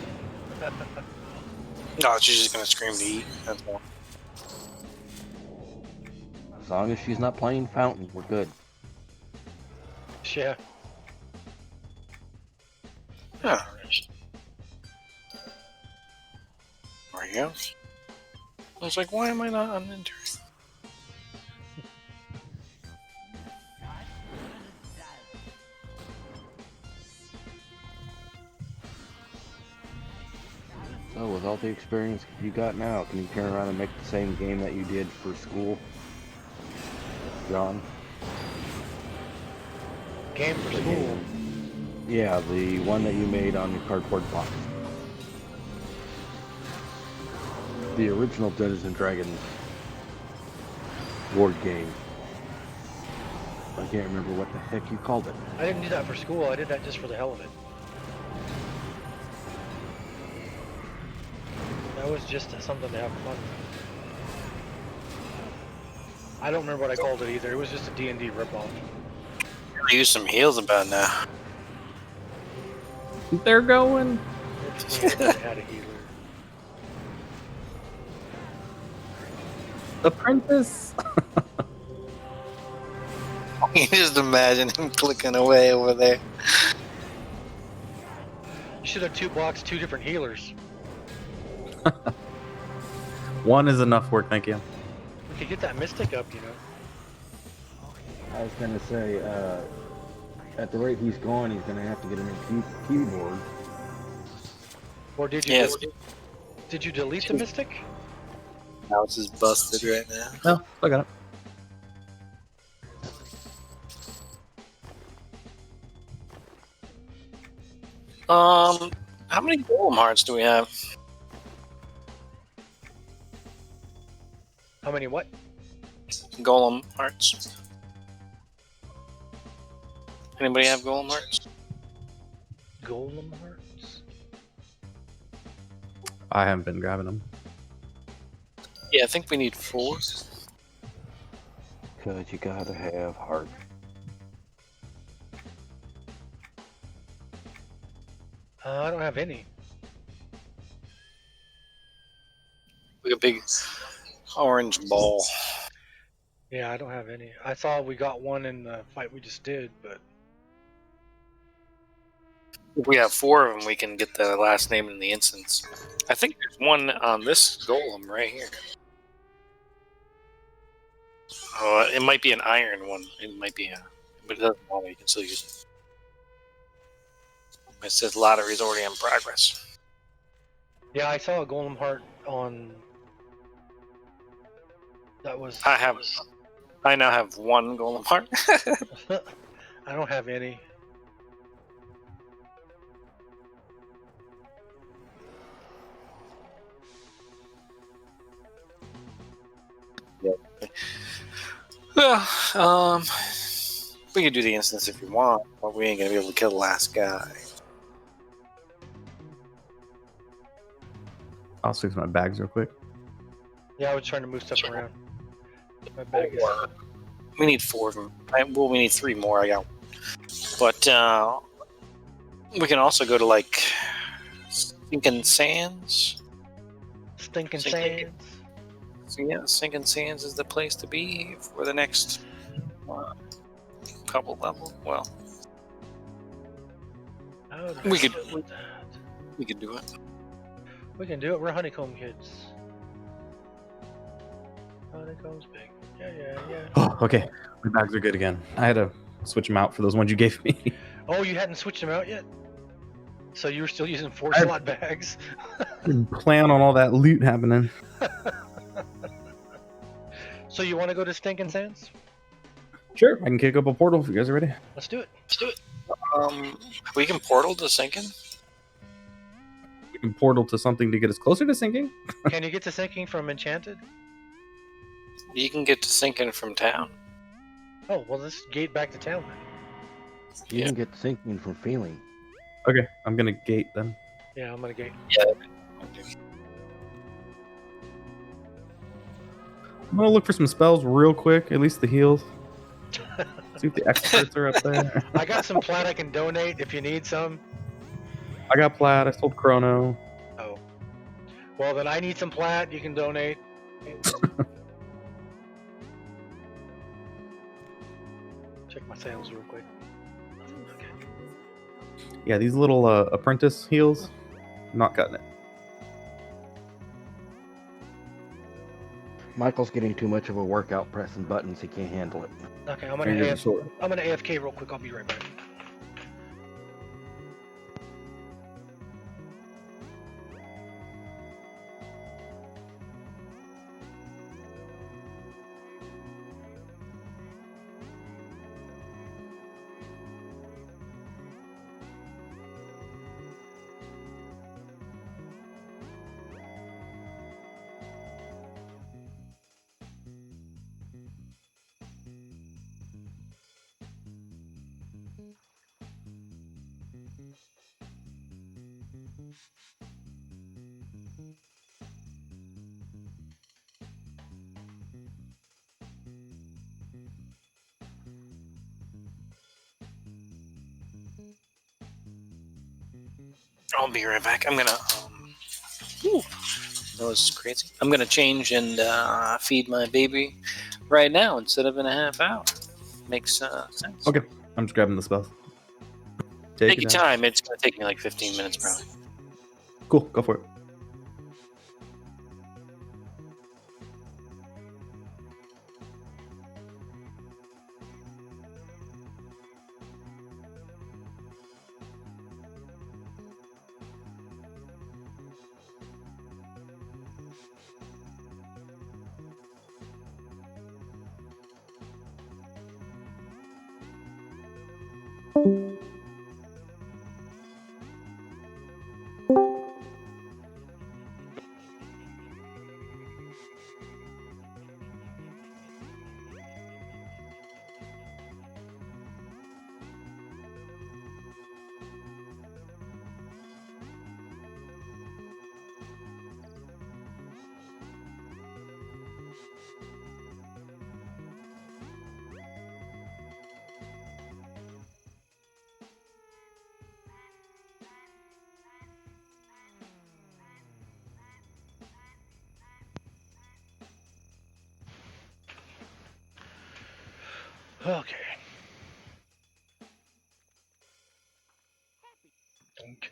No, she's just gonna scream to eat. That's all. As long as she's not playing Fountain, we're good. Yeah. Yeah. There you go. I was like, why am I not unentered? So with all the experience you got now, can you turn around and make the same game that you did for school, John? Game for school. Yeah, the one that you made on your cardboard box. The original Dungeons and Dragons board game. I can't remember what the heck you called it. I didn't do that for school. I did that just for the hell of it. That was just something to have fun with. I don't remember what I called it either. It was just a D&D ripoff. Use some heals about now. They're going. I had a healer. Apprentice. You just imagine him clicking away over there. You should have 2 blocks, 2 different healers. One is enough work, thank you. We could get that mystic up, you know. I was gonna say, at the rate he's going, he's gonna have to get a new keyboard. Or did you? Yes. Did you delete the mystic? Now it's just busted right now. No, I got it. How many golem hearts do we have? How many what? Golem hearts. Anybody have golem hearts? Golem hearts? I haven't been grabbing them. Yeah, I think we need 4. Cause you gotta have heart. I don't have any. Like a big orange ball. Yeah, I don't have any. I saw we got one in the fight we just did, but If we have 4 of them, we can get the last name in the instance. I think there's one on this golem right here. Oh, it might be an iron one. It might be but it doesn't matter. You can still use it. It says lottery's already in progress. yeah, I saw a golem heart on. That was. I now have 1 golem heart. I don't have any. Well, we could do the instance if you want, but we ain't gonna be able to kill the last guy. I'll switch my bags real quick. Yeah, I was trying to move stuff around. My bag is. We need 4 of them. Well, we need 3 more. I got 1. But we can also go to like Sinking Sands. Stinking sands. So yeah, Sinking Sands is the place to be for the next couple levels. Well, Oh, We could- that's what- we can do it. We can do it. We're honeycomb kids. Honeycomb's big. Yeah. Oh, okay. My bags are good again. I had to switch them out for those ones you gave me. Oh, you hadn't switched them out yet? So you were still using 4 I- slot bags? Didn't plan on all that loot happening. So you want to go to Stinking Sands? Sure. I can kick up a portal if you guys are ready. Let's do it. We can portal to sinking. We can portal to something to get us closer to sinking. Can you get to Sinking from Enchanted? You can get to sinking from town. Oh, well, let's gate back to town then. You can get sinking from feeling. Okay, I'm gonna gate then. Yeah, I'm gonna gate. I'm gonna look for some spells real quick, at least the heals. See if the experts are up there. I got some plat I can donate if you need some. I got plat. I sold chrono. Oh. Well, then I need some plat. You can donate. Check my sales real quick. Okay. Yeah, these little apprentice heals, not cutting it. Michael's getting too much of a workout pressing buttons. He can't handle it. Okay, I'm Fingers gonna are sore. AFK real quick. I'll be right back. I'll be right back. I'm gonna. That was crazy. I'm gonna change and feed my baby right now instead of in a half hour. Makes sense. Okay, I'm just grabbing the spells. Take it your down. time. It's gonna take me like 15 minutes, probably. Cool, go for it. Okay. Okay.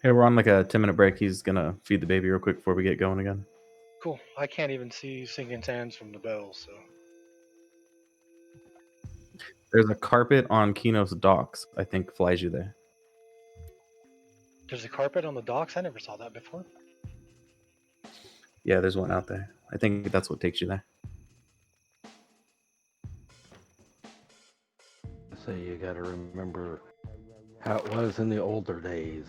Hey, we're on like a 10-minute break. He's gonna feed the baby real quick before we get going again. Cool. I can't even see Sinking Sands from the bell, so. There's a carpet on Kino's docks. I think flies you there. There's a carpet on the docks? I never saw that before. Yeah, there's one out there. I think that's what takes you there. So you got to remember how it was in the older days.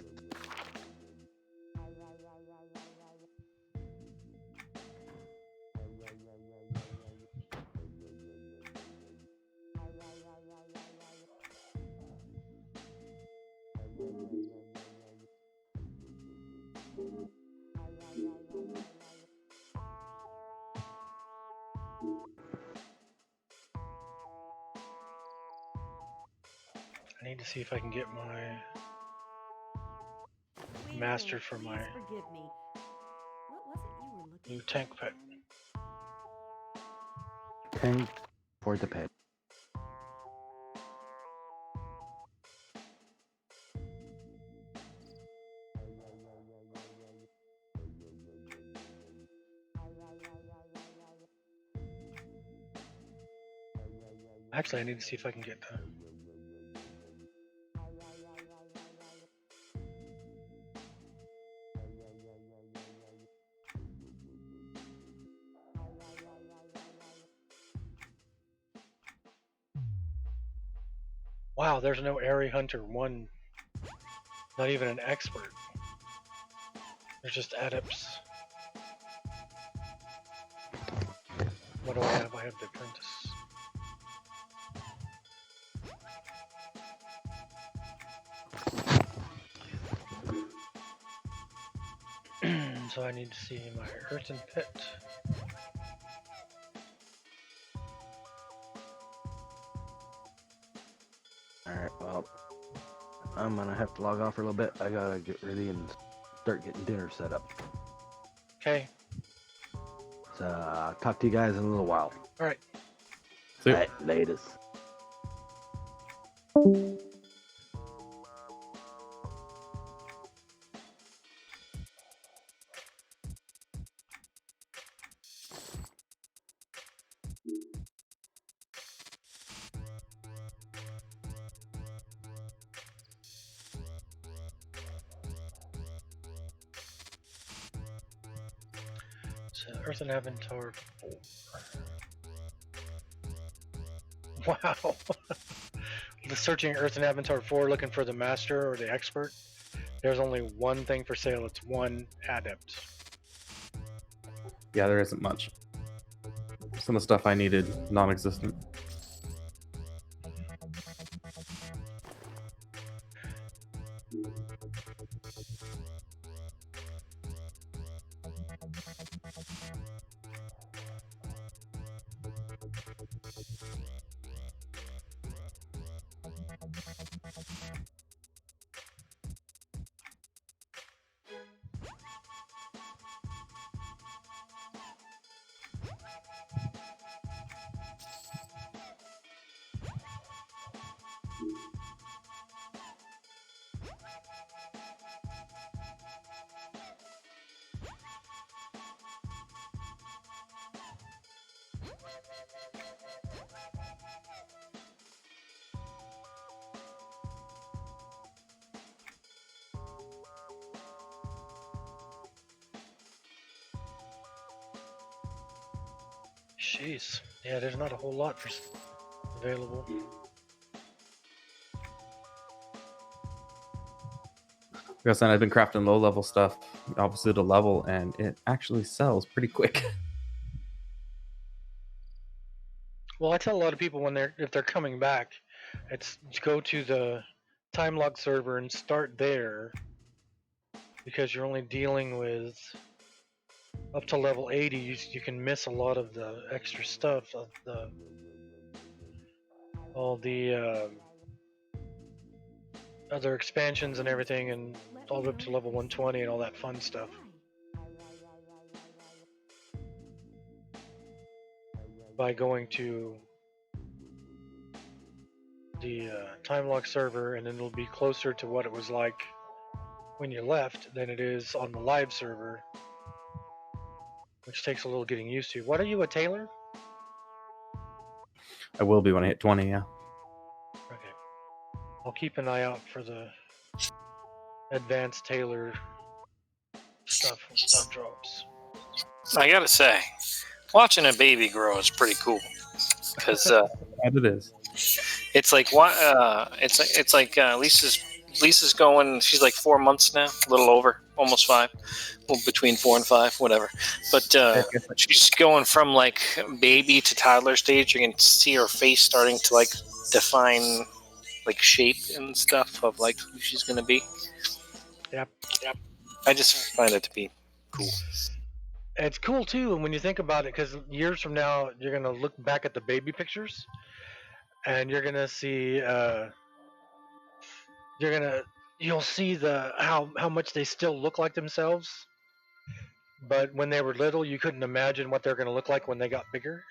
I need to see if I can get my master for my Forgive me. What was it you were looking new tank pet. Tank for the pet. Actually, I need to see if I can get the. Wow, there's no Area Hunter 1. Not even an expert. They're just adepts. What do I have? I have the apprentice. So I need to see my earthen pit. Alright, well, I'm gonna have to log off for a little bit. I gotta get ready and start getting dinner set up. Okay. So, talk to you guys in a little while. Alright. See ya. Alright, latest. So earthen Avatar 4. Wow. The searching earthen Avatar 4 looking for the master or the expert. There's only one thing for sale. It's one adept. Yeah, there isn't much. Some of the stuff I needed, non-existent. Jeez. Yeah, there's not a whole lot for available. Like I said, I've been crafting low-level stuff opposite to level, and it actually sells pretty quick. Well, I tell a lot of people if they're coming back, it's go to the time log server and start there, because you're only dealing with up to level 80. You can miss a lot of the extra stuff of all the other expansions and everything, and all the way up to level 120 and all that fun stuff. By going to the time log server, and then it'll be closer to what it was like when you left than it is on the live server, which takes a little getting used to. What are you, a tailor? I will be when I hit 20, yeah. Okay. I'll keep an eye out for the advanced tailor stuff when stuff drops. I gotta say, watching a baby grow is pretty cool because And it is. it's like it's like Lisa's going. She's like 4 months now, a little over, almost 5, well, between 4 and 5, whatever. But she's going from like baby to toddler stage. You can see her face starting to like define like shape and stuff of like who she's gonna be. Yep. I just find it to be cool. It's cool too, and when you think about it, because years from now you're gonna look back at the baby pictures, and you're gonna see, you'll see how much they still look like themselves. But when they were little, you couldn't imagine what they're gonna look like when they got bigger.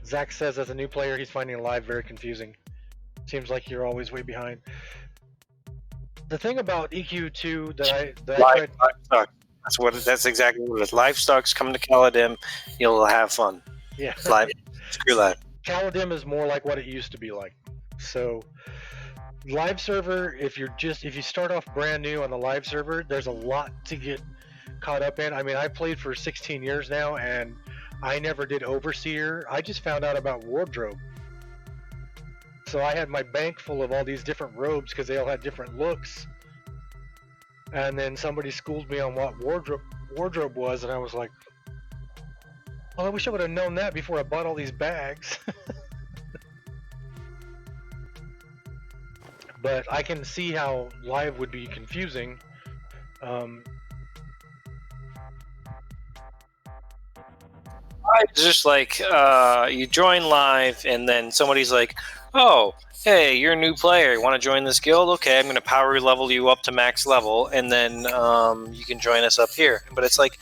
Zach says, as a new player, he's finding live very confusing. Seems like you're always way behind. The thing about EQ2 that I tried, That's exactly what it is. Livestock's coming to Kalladim. You'll have fun. Yeah. Live. Screw live. Kalladim is more like what it used to be like. So live server, if you start off brand new on the live server, there's a lot to get caught up in. I mean, I played for 16 years now, and I never did Overseer. I just found out about wardrobe. So I had my bank full of all these different robes because they all had different looks. And then somebody schooled me on what wardrobe was, and I was like, "Oh, I wish I would have known that before I bought all these bags." But I can see how live would be confusing. It's just like you join live, and then somebody's like, "Oh, hey, you're a new player. You want to join this guild? Okay, I'm going to power level you up to max level, and then you can join us up here." But it's like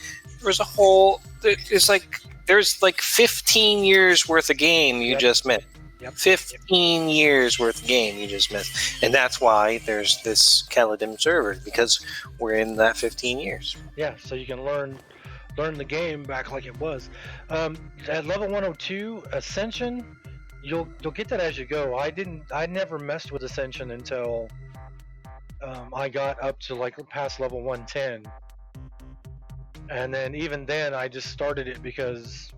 there's like 15 years worth of game you just missed. Yep. 15 years worth of game you just missed, and that's why there's this Kalladim server, because we're in that 15 years. Yeah, so you can learn the game back like it was. At level 102, Ascension, you'll get that as you go. I never messed with Ascension until I got up to like past level 110, and then even then I just started it because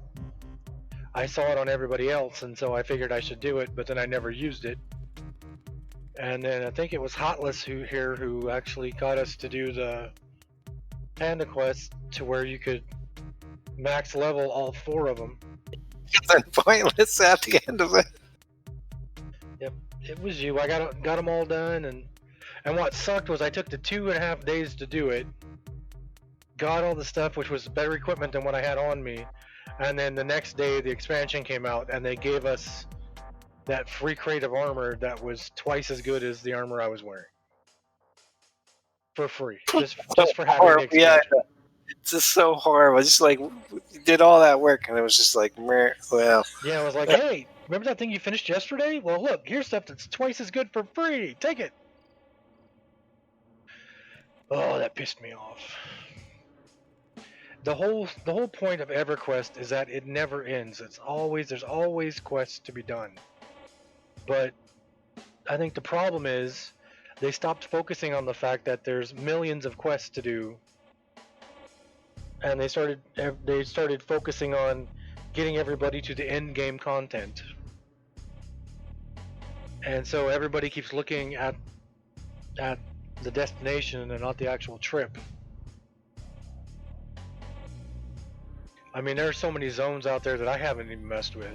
I saw it on everybody else, and so I figured I should do it, but then I never used it. And then I think it was Hotless who actually got us to do the Panda Quest to where you could max level all 4 of them. Then pointless at the end of it. Yep, it was you. I got them all done, and what sucked was I took the 2.5 days to do it, got all the stuff, which was better equipment than what I had on me, and then the next day the expansion came out, and they gave us that free crate of armor that was twice as good as the armor I was wearing. For free, just for having the expansion. Yeah, it's just so horrible. Just like you did all that work, and it was just like, meh, well. Yeah, I was like, hey, remember that thing you finished yesterday? Well, look, here's stuff that's twice as good for free. Take it. Oh, that pissed me off. The whole point of Everquest is that it never ends. There's always quests to be done. But I think the problem is they stopped focusing on the fact that there's millions of quests to do, and they started focusing on getting everybody to the end game content. And so everybody keeps looking at the destination and not the actual trip. I mean, there are so many zones out there that I haven't even messed with.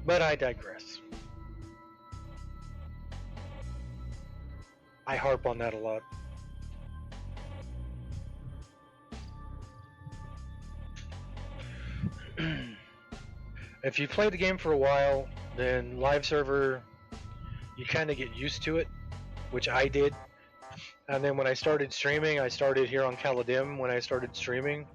But I digress. I harp on that a lot. If you play the game for a while, then live server, you kind of get used to it, which I did. And then when I started streaming, I started here on Kalladim when I started streaming.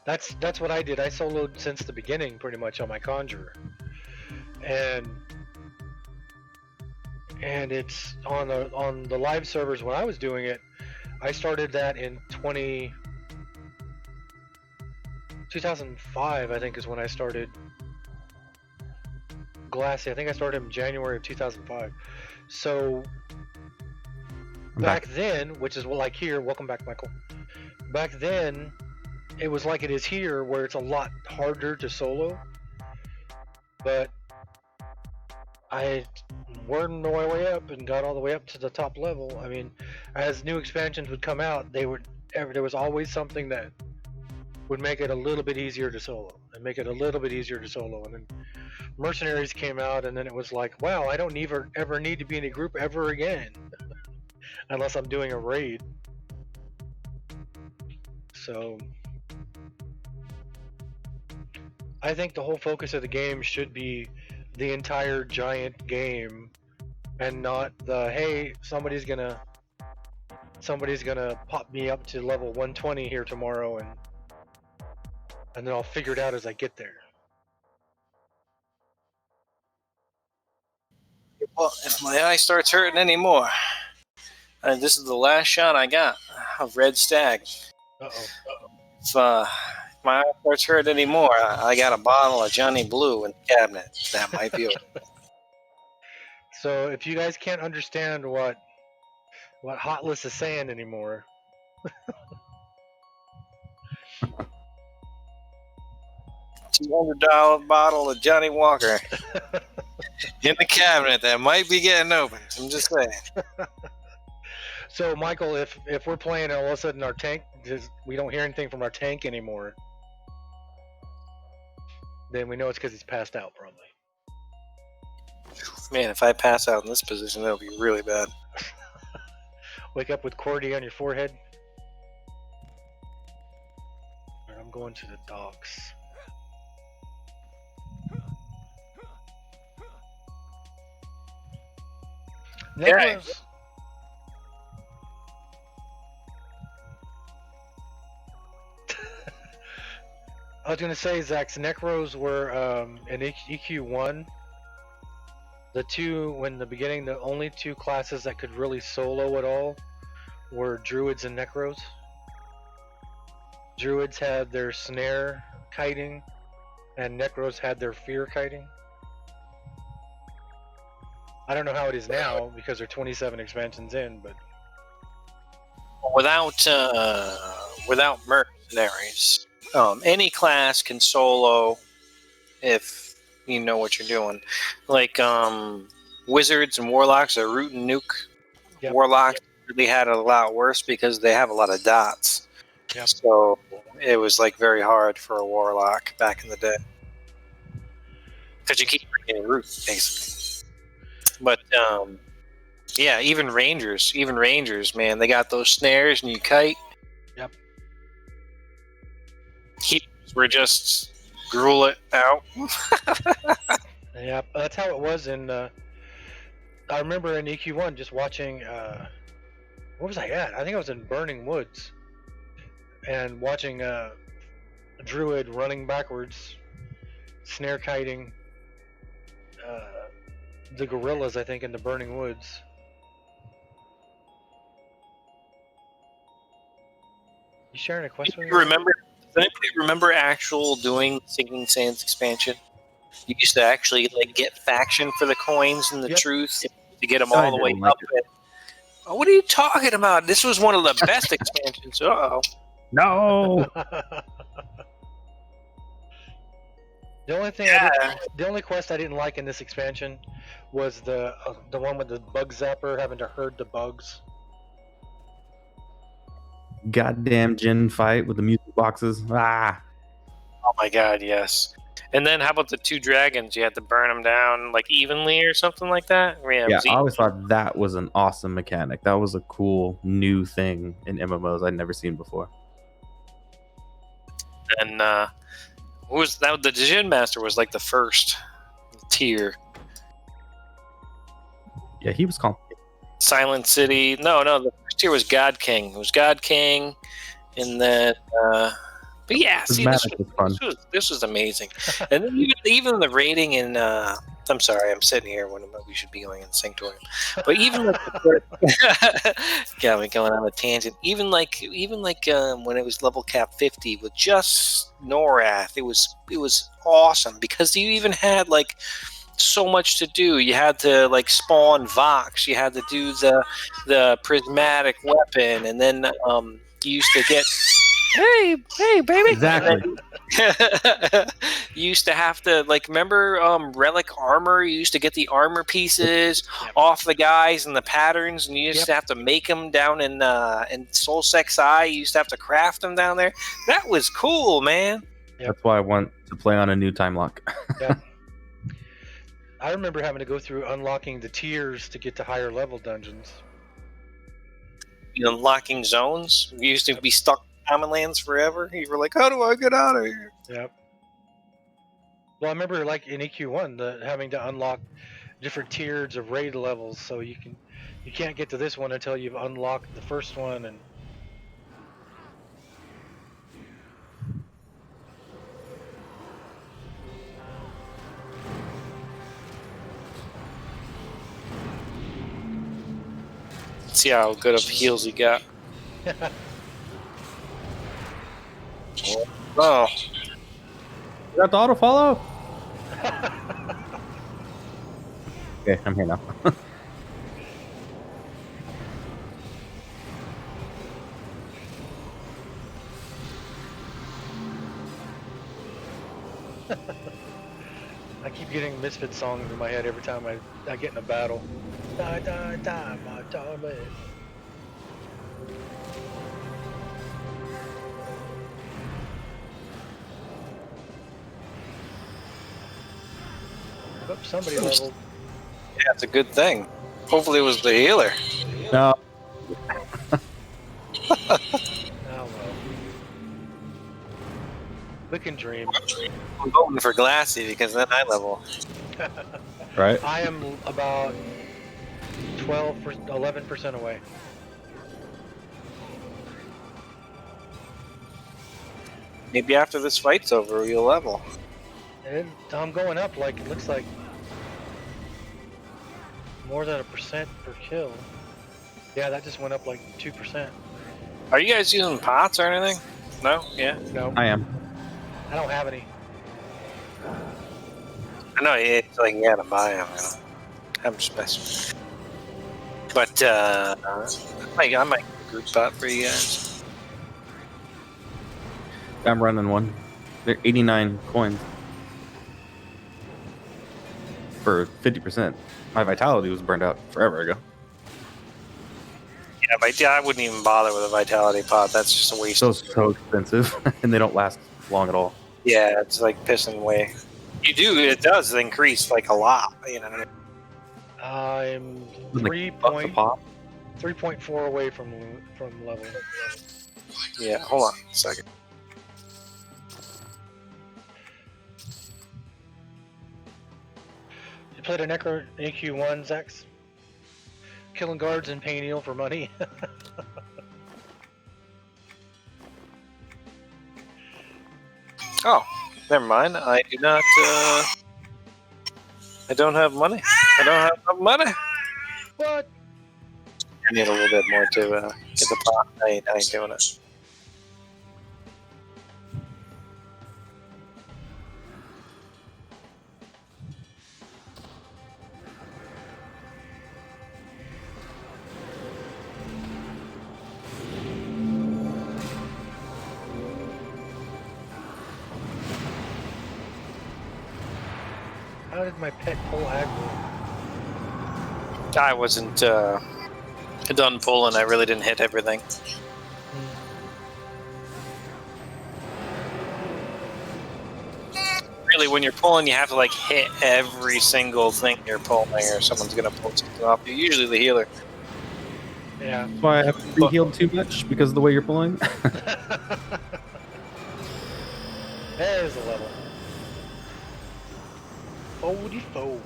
That's what I did. I soloed since the beginning, pretty much, on my Conjurer. And it's on the live servers when I was doing it. I started that in 2005, I think, is when I started Glassy. I think I started in January of 2005. So back then, which is like here, welcome back, Michael. Back then, it was like it is here, where it's a lot harder to solo. But I wormed my way up and got all the way up to the top level. I mean, as new expansions would come out, there was always something that would make it a little bit easier to solo, and And then Mercenaries came out, and then it was like, wow, I don't ever need to be in a group ever again, unless I'm doing a raid. So I think the whole focus of the game should be the entire giant game, and not the, hey, somebody's gonna pop me up to level 120 here tomorrow, and then I'll figure it out as I get there. Well, if my eye starts hurting anymore, and this is the last shot I got of Red Stag. Uh-oh. If my eye starts hurting anymore, I got a bottle of Johnny Blue in the cabinet. That might be okay. So if you guys can't understand what Hotless is saying anymore, $200 bottle of Johnny Walker in the cabinet that might be getting open. I'm just saying. so Michael, if we're playing and all of a sudden our tank we don't hear anything from our tank anymore, then we know it's because he's passed out probably. Man, if I pass out in this position, that'll be really bad. Wake up with Cordy on your forehead. Alright, I'm going to the docks. Necros. I was gonna say, Zach's Necros were in EQ1. The two, when the beginning, the only two classes that could really solo at all were Druids and Necros. Druids had their snare kiting, and Necros had their fear kiting. I don't know how it is now because they're 27 expansions in, but Without mercenaries, any class can solo if you know what you're doing. Like wizards and warlocks are root and nuke. Yep. Warlocks really had it a lot worse because they have a lot of dots. Yep. So it was like very hard for a warlock back in the day because you keep getting root basically. But yeah, even rangers, man, they got those snares and you kite. Yep. Healers were just gruel it out. yeah, that's how it was in. I remember in EQ1 just watching. What was I at? I think I was in Burning Woods, and watching a druid running backwards, snare kiting the gorillas. I think in the Burning Woods. You sharing a quest with me? Does anybody remember actual doing Sinking Sands expansion? You used to actually like get faction for the coins and the Yep. truth to get them I all the way didn't like up. Oh, what are you talking about? This was one of the best expansions. Uh-oh. No. The only thing, the only quest I didn't like in this expansion was the one with the bug zapper having to herd the bugs. Goddamn gin fight with the music boxes. Ah. Oh my god, yes. And then how about the two dragons? You had to burn them down like evenly or something like that? Yeah, I always thought that was an awesome mechanic. That was a cool new thing in MMOs I'd never seen before. And who was that? The Djinn Master was like the first tier. Yeah, he was called. Silent City. No, the first tier was God King. It was God King, and then. But yeah, see, this was amazing. And then even the rating in. I'm sorry, I'm sitting here when we should be going in Sanctorium. But even like got me going on a tangent. Even like when it was level cap 50 with just Norath, it was awesome because you even had like so much to do. You had to like spawn Vox. You had to do the prismatic weapon, and then you used to get. Hey, baby! Exactly. You used to have to remember relic armor. You used to get the armor pieces off the guys and the patterns, and you used to have to make them down in Soul Sex Eye. You used to have to craft them down there. That was cool, man. That's why I want to play on a new time lock. Yep. I remember having to go through unlocking the tiers to get to higher level dungeons. Unlocking zones. We used to be stuck in Common Lands forever. You were like, how do I get out of here? Yep. Well, I remember like in EQ1 having to unlock different tiers of raid levels, so you can't get to this one until you've unlocked the first one. And See how good of heals he got. Oh, You got the auto follow? Okay, I'm here now. I keep getting Misfit songs in my head every time I get in a battle. Die, die, die, my darling. Oops, somebody leveled. yeah, it's a good thing. Hopefully it was the healer. No. Oh well. We can dream. I'm voting for Glassy because then I level. Right? I am about 11% away. Maybe after this fight's over, you'll level. And I'm going up like it looks like more than 1% per kill. Yeah, that just went up like 2%. Are you guys using pots or anything? No? Yeah? No, I am. I don't have any. I know it's like you gotta buy them. You know? I'm just messing. But I might get a group pot for you guys. I'm running one. They're 89 coins. For 50%. My vitality was burned out forever ago. Yeah, but I wouldn't even bother with a vitality pot. That's just a waste. So expensive, and they don't last long at all. Yeah, it's like pissing away. You do, it does increase like a lot. You know. I'm Like bucks a pop. 3.4 away from level. Yeah, hold on a second. You played a Necro AQ1, Zex? Killing guards and paying heal for money. Oh, never mind. I do not. I don't have money. I don't have enough money. What? I need a little bit more to get the pot. I ain't doing it. How did my pet pull aggro? I wasn't done pulling. I really didn't hit everything. Really, when you're pulling, you have to like hit every single thing you're pulling, or someone's gonna pull something off you. Usually the healer. Yeah. That's why I haven't re-healed too much, because of the way you're pulling. There's a level. Holy foe.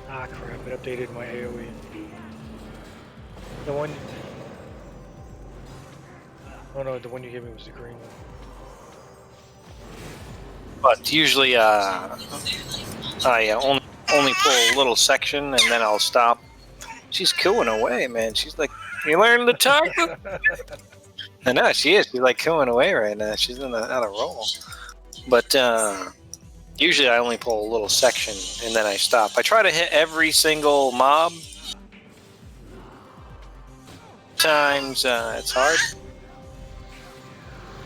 Ah crap, it updated my AoE. The one... Oh no, the one you gave me was the green one. But usually, I only pull a little section and then I'll stop. She's cooing away, man. She's like, you learn to talk? I know, she is. She's like cooing away right now. She's on a roll. But usually I only pull a little section and then I stop. I try to hit every single mob. Times it's hard.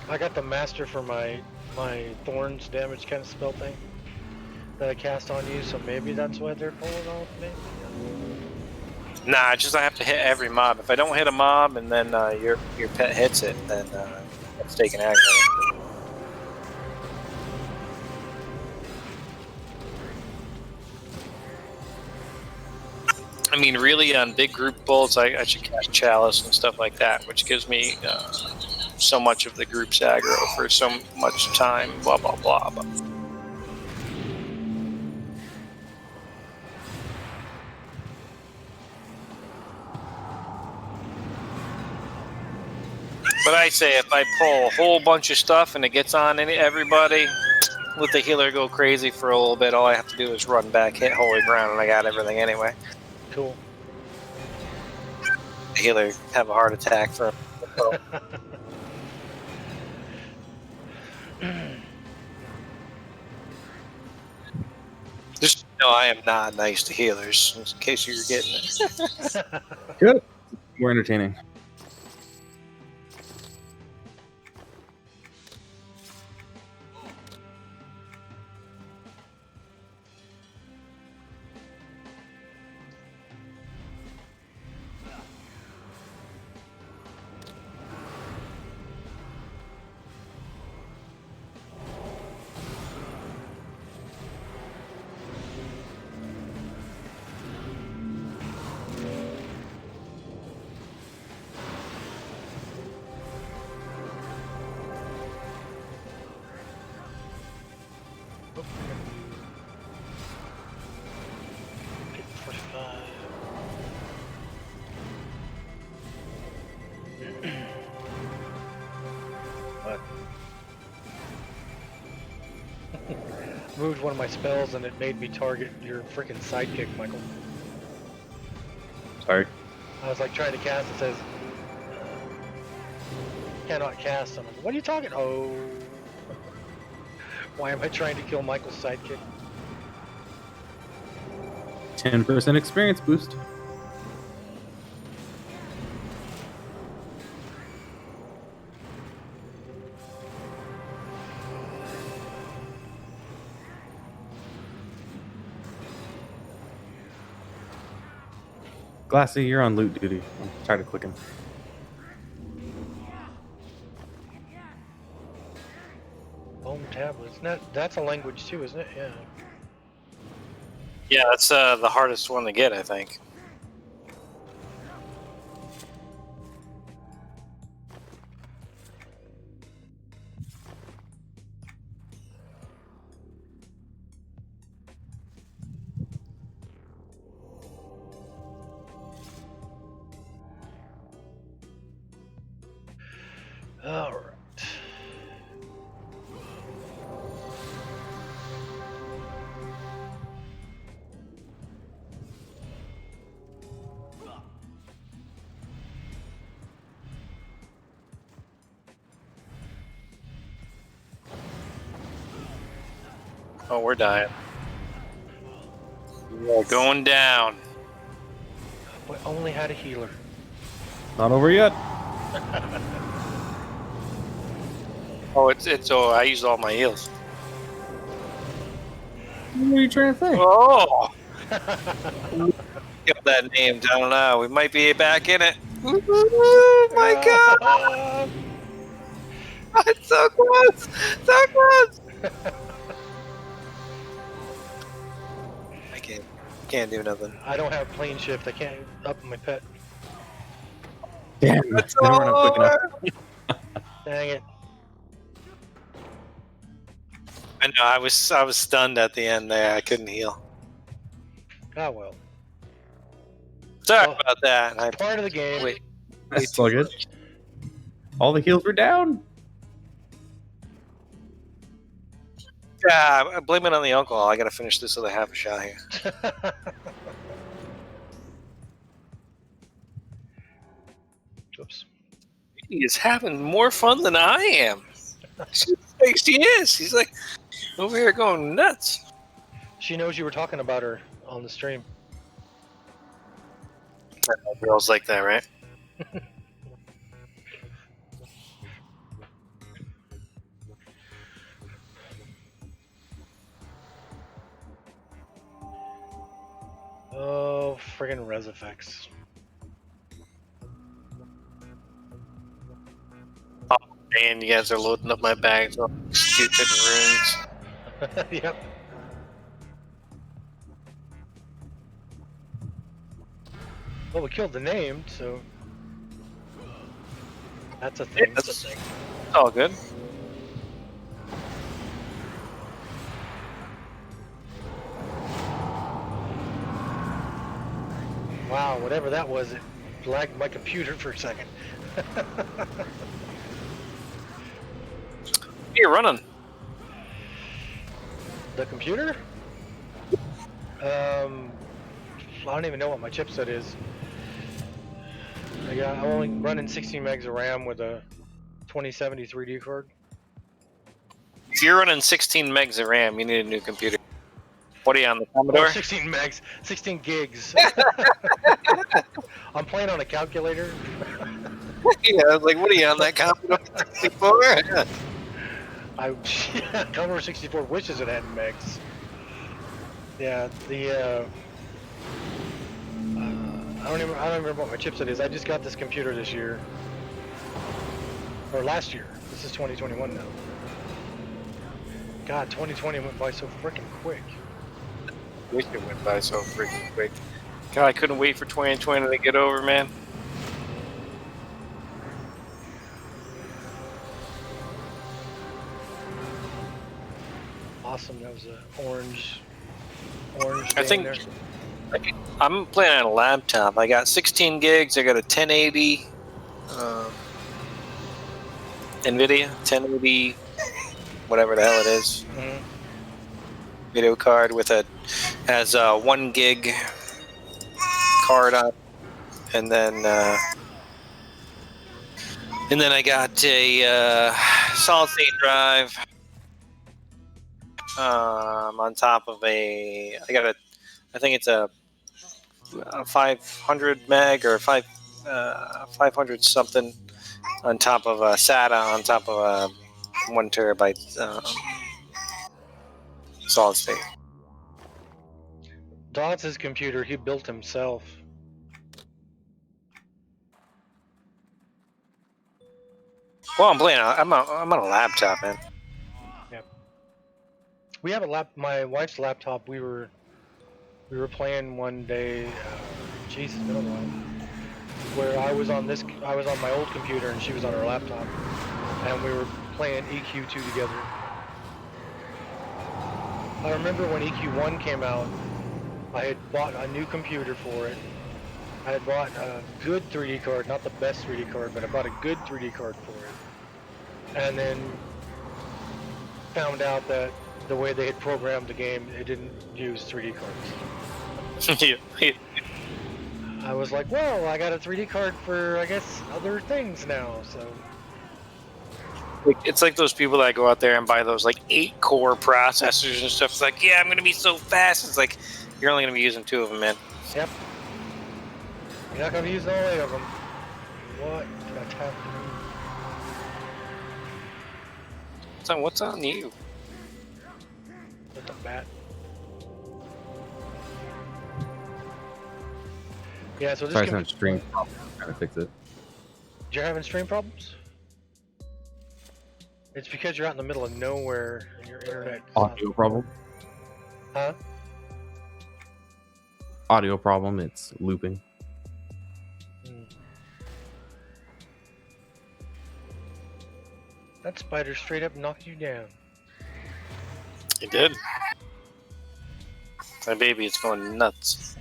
I got the master for my thorns damage kind of spell thing that I cast on you, so maybe that's why they're pulling off, maybe? Nah, just I have to hit every mob. If I don't hit a mob and then your pet hits it, then it's taken aggro. I mean, really, on big group pulls, I should cast Chalice and stuff like that, which gives me so much of the group's aggro for so much time, blah, blah, blah. But I say if I pull a whole bunch of stuff and it gets on everybody, let the healer go crazy for a little bit. All I have to do is run back, hit holy ground, and I got everything anyway. Cool. the healer have a heart attack for. Just know I am not nice to healers, in case you're getting it. Good. More entertaining. Oh, 45. What? Moved one of my spells and it made me target your freaking sidekick, Michael. Sorry. I was like trying to cast, it says cannot cast someone. What are you talking? Oh. Why am I trying to kill Michael's sidekick? 10% experience boost. Glassy, you're on loot duty. I'm tired of clicking. Bone tablets. That's a language too, isn't it? Yeah. Yeah, that's the hardest one to get, I think. All right. Oh, we're dying. We're going down. We only had a healer. Not over yet. Oh, it's oh, I used all my heals. What are you trying to say? Oh! Give that name. I don't know. We might be back in it. Oh my god! It's so close! So close! I can't do nothing. I don't have plane shift. I can't up my pet. Damn. It's They weren't up quick enough. over! Dang it. I know. I was stunned at the end there. I couldn't heal. Ah well. Sorry Well, about that. I Part of the game. wait. That's all good. All the heals were down. Yeah, I blame it on the alcohol. I gotta finish this other half a shot here. Oops. He is having more fun than I am. He is. He's like over here going nuts. She knows you were talking about her on the stream. Girls like that, right? Oh, friggin' res effects. Oh man, you guys are loading up my bags with stupid runes. Yep. Well, we killed the name, so that's a thing. That's a thing. It's all good. Wow, whatever that was, it lagged my computer for a second. You're running. The computer? I don't even know what my chipset is. I'm only running 16 megs of RAM with a 2070 3D card. If you're running 16 megs of RAM, you need a new computer. What are you on the Oh, Commodore? 16 megs, 16 gigs. I'm playing on a calculator. Yeah, I was like, what are you on that Commodore 64? Commodore 64 wishes it had megs. Yeah, I don't remember what my chipset is. I just got this computer this year, or last year. This is 2021 now. God, 2020 went by so freaking quick. Wish it went by so freaking quick. God, I couldn't wait for 2020 to get over, man. Awesome. That was an orange. I think there. I'm playing on a laptop. I got 16 gigs. I got a 1080 NVIDIA 1080, whatever the hell it is, Mhm. video card with has a 1 gig card on, and then I got a solid state drive on top of I think it's a 500 meg or 500 something on top of a SATA on top of a 1 terabyte solid state. Dots' computer he built himself. Well, I'm playing. I'm on a laptop, man. We have my wife's laptop. We were playing one day. Jeez, it's been a while. Where I was on my old computer and she was on her laptop, and we were playing EQ2 together. I remember when EQ1 came out, I had bought a new computer for it. I had bought a good 3D card, not the best 3D card, but I bought a good 3D card for it. And then found out that the way they had programmed the game, it didn't use 3D cards. I was like, well, I got a 3D card for, I guess, other things now, so. It's like those people that go out there and buy those like 8-core processors and stuff. It's like, yeah, I'm gonna be so fast. It's like you're only gonna be using 2 of them, man. Yep. You're not gonna use all 8 of them. What did I tap? What's on you? With the bat. Yeah, so this Sorry, some stream trying to fix it. You're having stream problems? It's because you're out in the middle of nowhere and your internet. Audio problem. Huh? Audio problem. It's looping. That spider straight up knocked you down. It did. My baby is going nuts.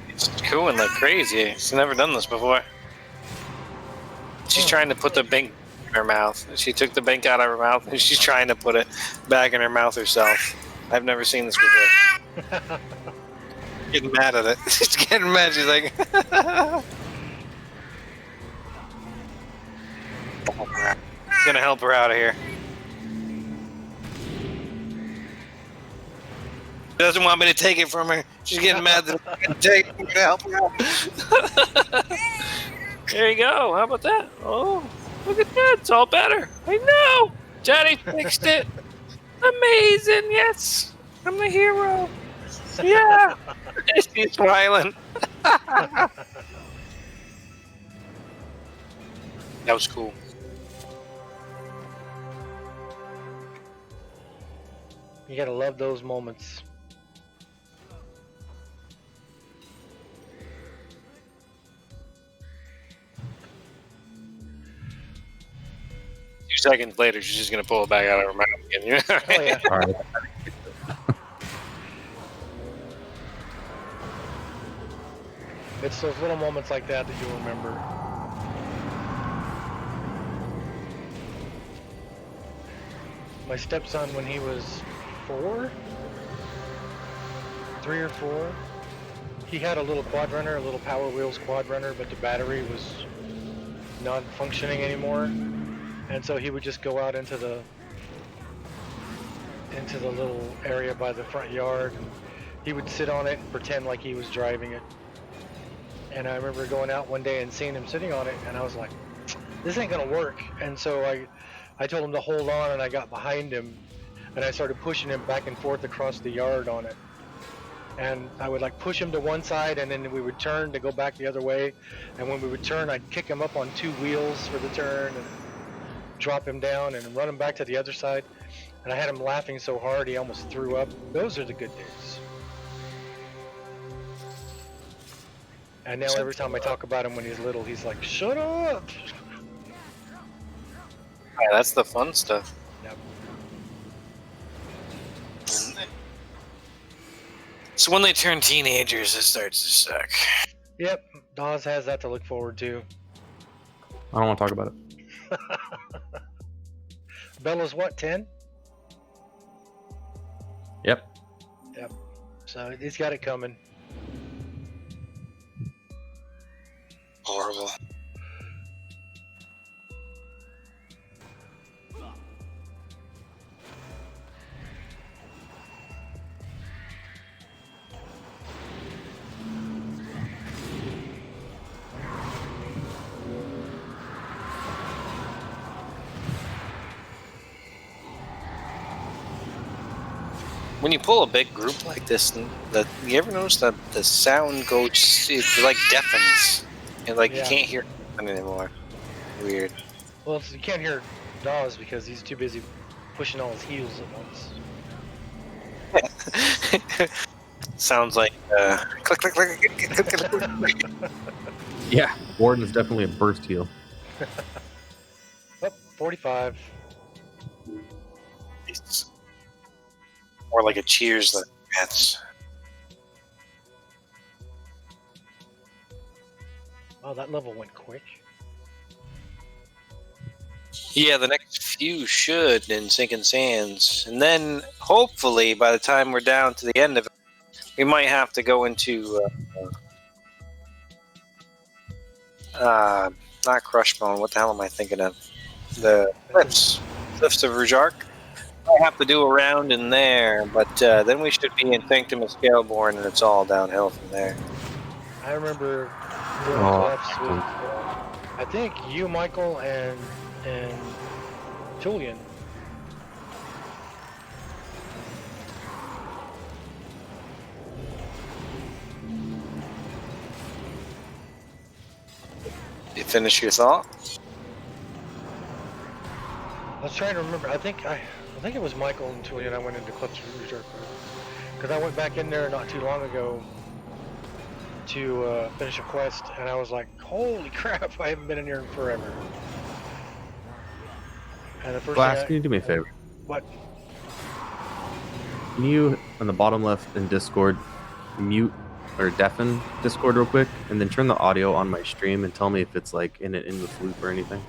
It's cooing like crazy. She's never done this before. She's trying to put the bank in her mouth. She took the bank out of her mouth and she's trying to put it back in her mouth herself. I've never seen this before. Getting mad at it. She's getting mad. She's like, gonna help her out of here. She doesn't want me to take it from her. She's getting mad that I'm gonna take it. I'm gonna help her out. There you go. How about that? Oh, look at that. It's all better. I know. Johnny fixed it. Amazing. Yes. I'm the hero. Yeah. She's smiling. That was cool. You gotta love those moments. A few seconds later, she's just gonna pull it back out of her mouth again. Oh yeah. All right. It's those little moments like that that you'll remember. my stepson when he was 3 or 4. He had a little quad runner, a little Power Wheels quad runner, but the battery was not functioning anymore, and so he would just go out into the little area by the front yard, and he would sit on it and pretend like he was driving it. And I remember going out one day and seeing him sitting on it, and I was like, this ain't gonna work. And so I told him to hold on, and I got behind him and I started pushing him back and forth across the yard on it. And I would like push him to one side, and then we would turn to go back the other way. And when we would turn, I'd kick him up on 2 wheels for the turn and drop him down and run him back to the other side. And I had him laughing so hard he almost threw up. Those are the good days. And now every time I talk about him when he's little, he's like, shut up! Yeah, that's the fun stuff. Yep. So when they turn teenagers, it starts to suck. Yep, Dawes has that to look forward to. I don't want to talk about it. Bella's what, 10? Yep. Yep. So he's got it coming. Horrible. When you pull a big group like this, you ever notice that the sound goes, it like deafens, and like Yeah. you can't hear it anymore. Weird. Well, you can't hear Dawes because he's too busy pushing all his heels at once. Sounds like click click click click click click. click. Yeah, Warden is definitely a burst heel. Oh, 45. It's more like a Cheers than Pets. Oh, that level went quick. Yeah, the next few should in Sinking Sands, and then hopefully by the time we're down to the end of it, we might have to go into not Crushbone. What the hell am I thinking of? The Cliffs of Rujark. I have to do a round in there, but then we should be in Sanctum of Scaleborn, and it's all downhill from there. I remember doing cliffs with, I think you, Michael, and Julian. You finish your thought? I was trying to remember. I think it was Michael and Julian. I went into Cliffs Reserve because I went back in there not too long ago to finish a quest, and I was like, "Holy crap! I haven't been in here in forever." And the first Glass, thing can you do me a favor? What? Can you, on the bottom left in Discord, mute or deafen Discord real quick, and then turn the audio on my stream and tell me if it's like in an endless loop or anything?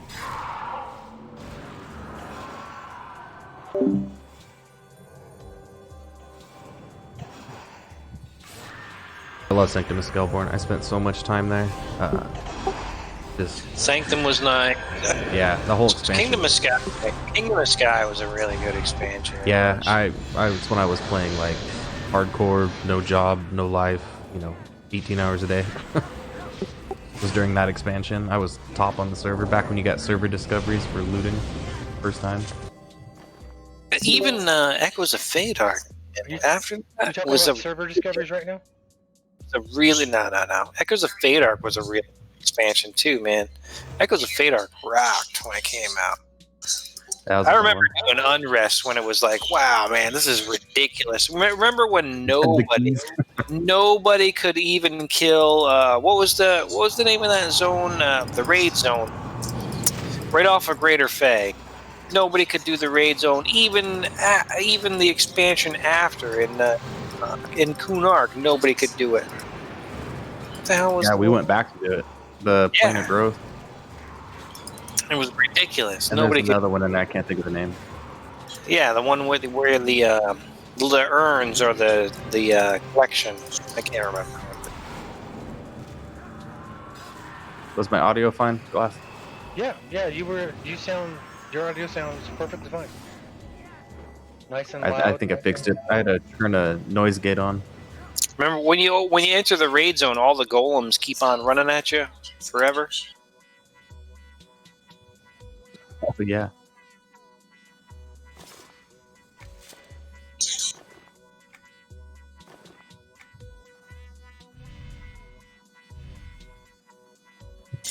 I love Sanctum of Scaleborn. I spent so much time there. Just Sanctum was nice. yeah, the whole expansion. Kingdom of Sky was a really good expansion. Yeah, I was when I was playing like hardcore, no job, no life, 18 hours a day. Was during that expansion. I was top on the server back when you got server discoveries for looting first time. Even Echoes of Fadar. After You that talking was about server discoveries right now? a really no. Echoes of Fadar was a real expansion too, man. Echoes of Fadar rocked when it came out. That was I a fun remember one. doing Unrest when it was like, wow, man, this is ridiculous. Remember when nobody could even kill what was the name of that zone? The raid zone, right off of Greater Fay. Nobody could do the raid zone, even the expansion after in Kunark. Nobody could do it. What the hell was? Yeah, we went back to do it. The Yeah. Planet Growth. It was ridiculous. And Nobody there's could. another one, and I can't think of the name. Yeah, the one where the urns or the collection. I can't remember. Was my audio fine, Glass? Yeah, your audio sounds perfectly fine. Nice and loud. I think I fixed it. I had to turn a noise gate on. Remember when you enter the raid zone, all the golems keep on running at you forever. But yeah.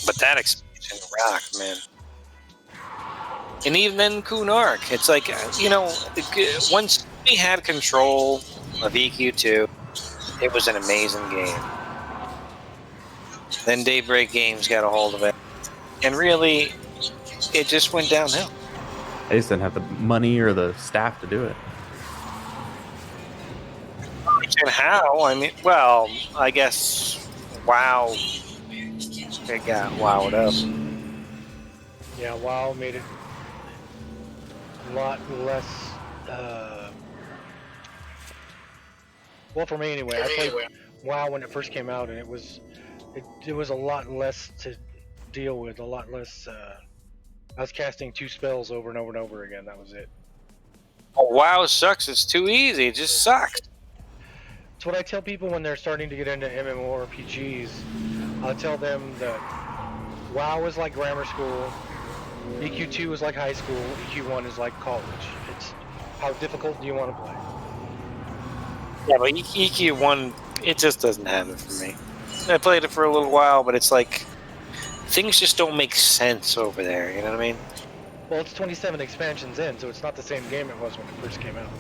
But that expansion rocked, man. And even then, Kunark, it's like, once we had control of EQ2, it was an amazing game. Then Daybreak Games got a hold of it. And really, it just went downhill. I just didn't have the money or the staff to do it. And how? I mean, well, I guess WoW, it got wowed up. Yeah, WoW made it a lot less. Well, for me anyway, I played WoW when it first came out, and it was a lot less to deal with, a lot less. I was casting 2 spells over and over and over again. That was it. Oh, WoW sucks. It's too easy. It just sucks. It's what I tell people when they're starting to get into MMORPGs. I'll tell them that WoW is like grammar school, EQ2 is like high school, EQ1 is like college. It's how difficult do you want to play? Yeah, but EQ1, it just doesn't have it for me. I played it for a little while, but it's like things just don't make sense over there. You know what I mean? Well, it's 27 expansions in, so it's not the same game it was when it first came out.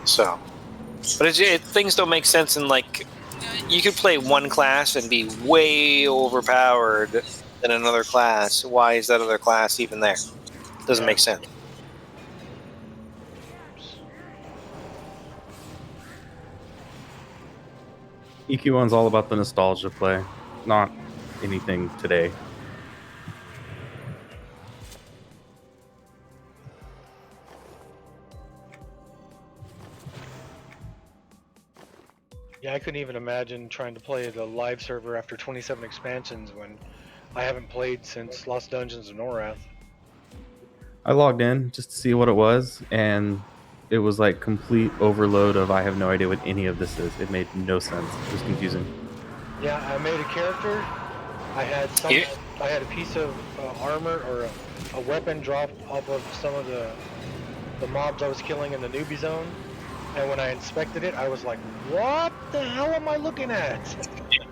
So, but things don't make sense in, like, you could play one class and be way overpowered than another class. Why is that other class even there? Doesn't make sense. EQ1's all about the nostalgia play, not anything today. Yeah, I couldn't even imagine trying to play the live server after 27 expansions when I haven't played since Lost Dungeons of Norath. I logged in just to see what it was, and it was like complete overload of I have no idea what any of this is. It made no sense. It was confusing. Yeah, I made a character. I had a piece of armor or a weapon dropped off of some of the mobs I was killing in the newbie zone. And when I inspected it, I was like, "What the hell am I looking at?"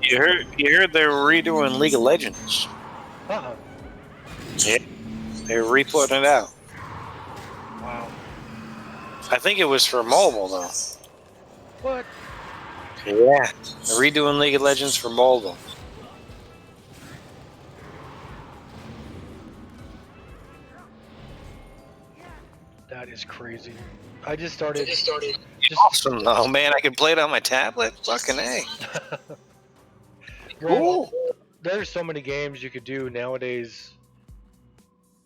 You heard they were redoing League of Legends. Uh-uh. Yeah, they were re-putting it out. Wow. I think it was for mobile though. What? Yeah, they're redoing League of Legends for mobile. That is crazy. I just started. Awesome though, man. I can play it on my tablet. Fucking A. Cool. There's so many games you could do nowadays.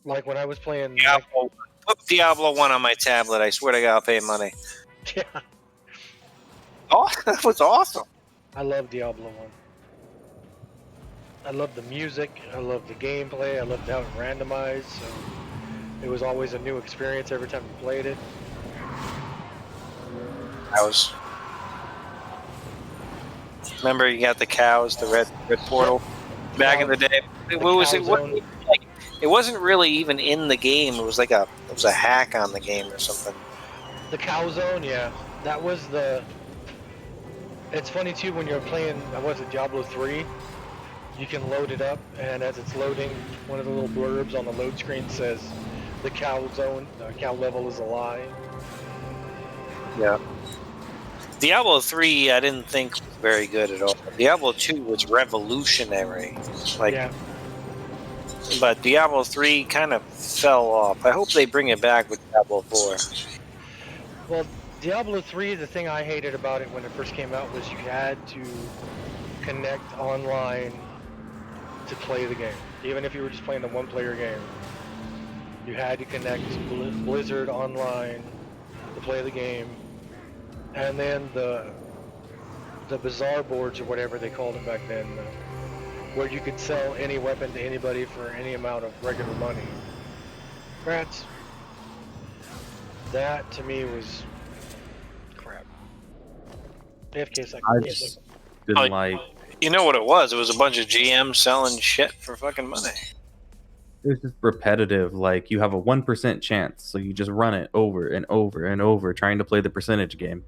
Like when I was playing Put Diablo 1 on my tablet. I swear to God, I'll pay money. Yeah. Oh, that was awesome. I love Diablo 1. I love the music. I love the gameplay. I loved how it randomized. So it was always a new experience every time you played it. Remember, you got the cows, the red portal. Back in the day, what was it? It wasn't really even in the game. It was like a hack on the game or something. The cow zone, yeah, that was the. It's funny too when you're playing. Was it Diablo 3? You can load it up, and as it's loading, one of the little blurbs on the load screen says, "The cow zone, the cow level is a lie." Yeah. Diablo 3, I didn't think was very good at all. Diablo 2 was revolutionary. But Diablo 3 kind of fell off. I hope they bring it back with Diablo 4. Well, Diablo 3, the thing I hated about it when it first came out was you had to connect online to play the game, even if you were just playing the one-player game. You had to connect Blizzard online to play the game, and then the bazaar boards or whatever they called it back then, where you could sell any weapon to anybody for any amount of regular money. Rats. That to me was crap. AFK I just didn't like. You know what it was? It was a bunch of GMs selling shit for fucking money. It was just repetitive. Like you have a 1% chance, so you just run it over and over and over, trying to play the percentage game.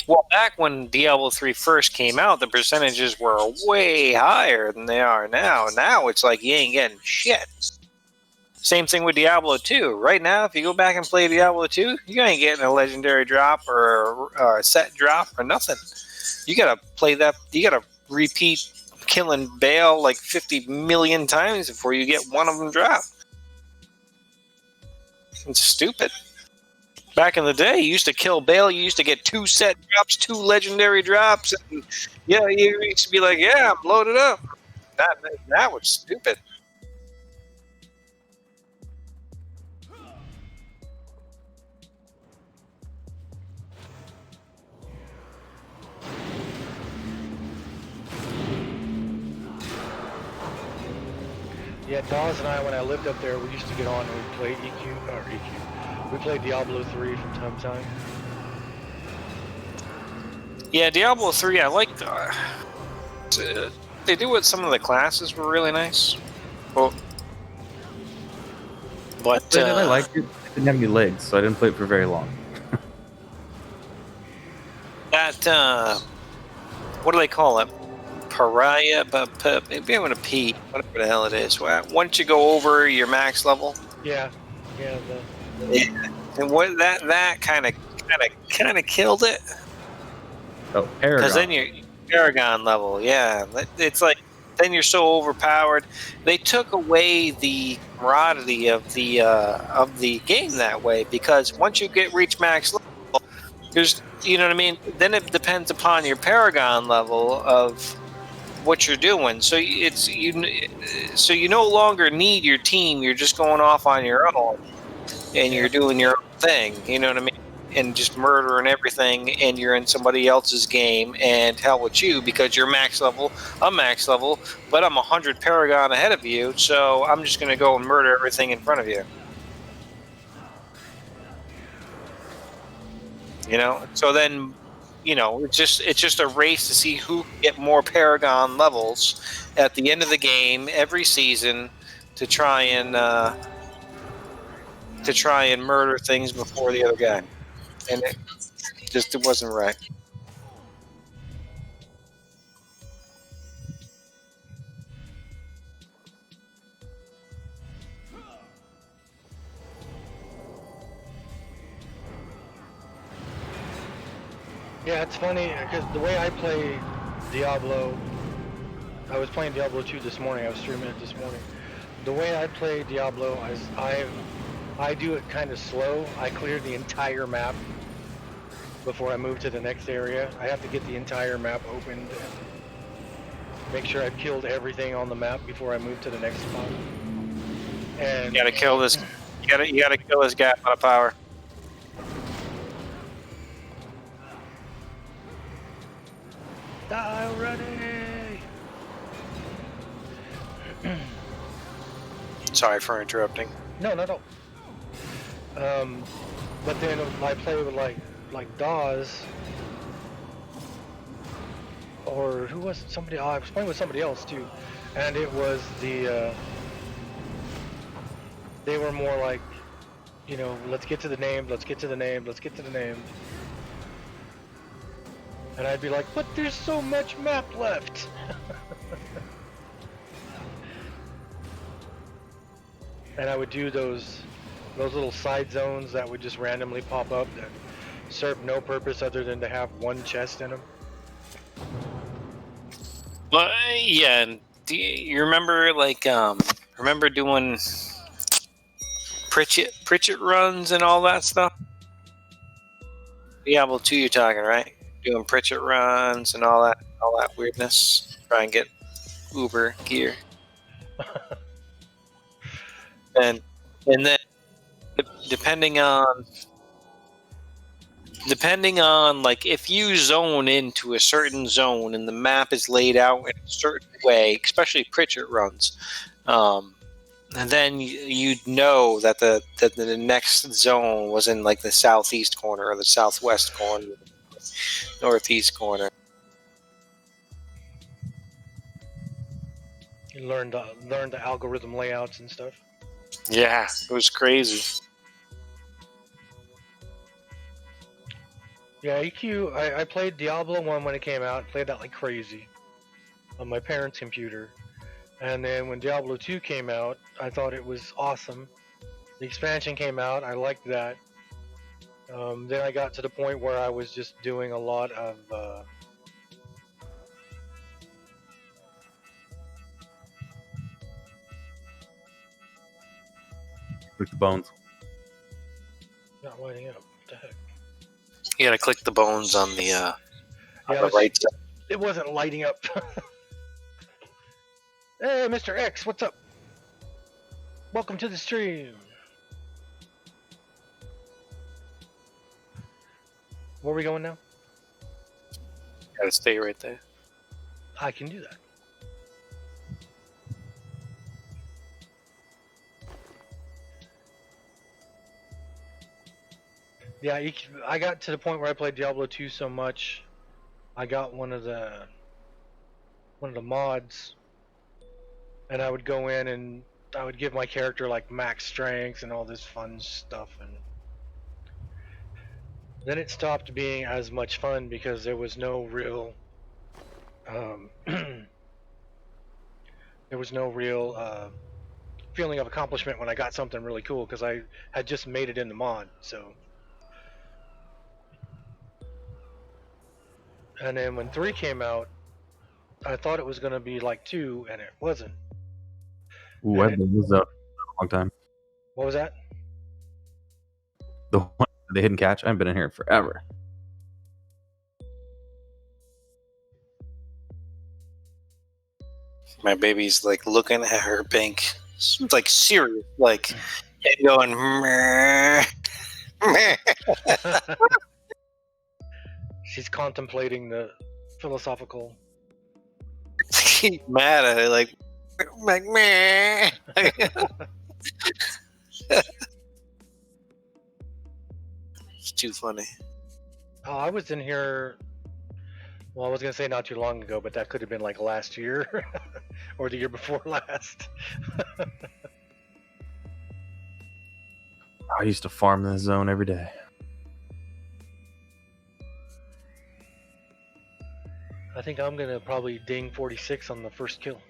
Well, back when Diablo 3 first came out, the percentages were way higher than they are now. Now it's like you ain't getting shit. Same thing with Diablo 2. Right now, if you go back and play Diablo 2, you ain't getting a legendary drop or a set drop or nothing. You gotta play that. You gotta repeat killing Baal like 50 million times before you get one of them drop. It's stupid. Back in the day, you used to kill Baal. You used to get 2 set drops, 2 legendary drops. And yeah, you used to be like, yeah, I'm loaded up. That was stupid. Yeah, Dawes and I, when I lived up there, we used to get on and we'd play we played Diablo 3 from time to time. Yeah, Diablo 3, I like they do it. Some of the classes were really nice. Well, but I liked it. It didn't have any legs, so I didn't play it for very long. that what do they call it? Pariah, maybe I'm gonna P, whatever the hell it is. Once you go over your max level, Yeah. and what that kind of killed it. Oh, Paragon. Because then you're Paragon level, yeah. It's like then you're so overpowered. They took away the camaraderie of the game that way, because once you reach max level, there's, you know what I mean. Then it depends upon your Paragon level of what you're doing. So so you no longer need your team. You're just going off on your own, and you're doing your own thing. You know what I mean? And just murdering everything, and you're in somebody else's game, and hell with you, because you're max level, I'm max level, but I'm 100 Paragon ahead of you, so I'm just going to go and murder everything in front of you. You know? So then, you know, it's just a race to see who can get more Paragon levels at the end of the game every season to try and murder things before the other guy. And it wasn't right. Yeah, it's funny because the way I play Diablo, I was playing Diablo 2 this morning. I was streaming it this morning. The way I play Diablo is I do it kind of slow. I clear the entire map before I move to the next area. I have to get the entire map opened and make sure I've killed everything on the map before I move to the next spot. And You gotta kill this. You gotta kill this guy out of power. Die already! Sorry for interrupting. No, not at all. But then I play with like Dawes, or who was it? Somebody? I was playing with somebody else too, and it was the. They were more like, you know, let's get to the name, let's get to the name, let's get to the name. And I'd be like, but there's so much map left. And I would do those little side zones that would just randomly pop up that serve no purpose other than to have one chest in them. Well, yeah. And do you remember remember doing Pritchett runs and all that stuff? Diablo 2, you're talking, right? Doing Pritchett runs and all that weirdness. Try and get Uber gear. And And then depending on like if you zone into a certain zone and the map is laid out in a certain way, especially Pritchard runs, and then you'd know that the next zone was in like the southeast corner or the southwest corner, northeast corner. You learn the algorithm layouts and stuff. Yeah, it was crazy. Yeah, EQ. I played Diablo 1 when it came out. Played that like crazy on my parents' computer. And then when Diablo 2 came out, I thought it was awesome. The expansion came out. I liked that. Then I got to the point where I was just doing a lot of With the bones. not lighting up. What the heck? You gotta click the bones on the Yeah, right side. it wasn't lighting up. Hey, Mr. X, what's up? Welcome to the stream. Where are we going now? Gotta stay right there. I can do that. Yeah, I got to the point where I played Diablo 2 so much, I got one of the mods, and I would go in and I would give my character like max strength and all this fun stuff, and then it stopped being as much fun because there was no real feeling of accomplishment when I got something really cool because I had just made it in the mod. So, and then when 3 came out, I thought it was going to be like 2, and it wasn't. Ooh, And I've been in this zone for a long time. What was that? The hidden catch. I've been in here forever. My baby's like looking at her bank, like serious, like and going. Meh, meh. She's contemplating the philosophical. She's mad at it, like meh. It's too funny. Oh, I was in here. Well, I was gonna say not too long ago, but that could have been like last year or the year before last. I used to farm this zone every day. I think I'm gonna probably ding 46 on the first kill.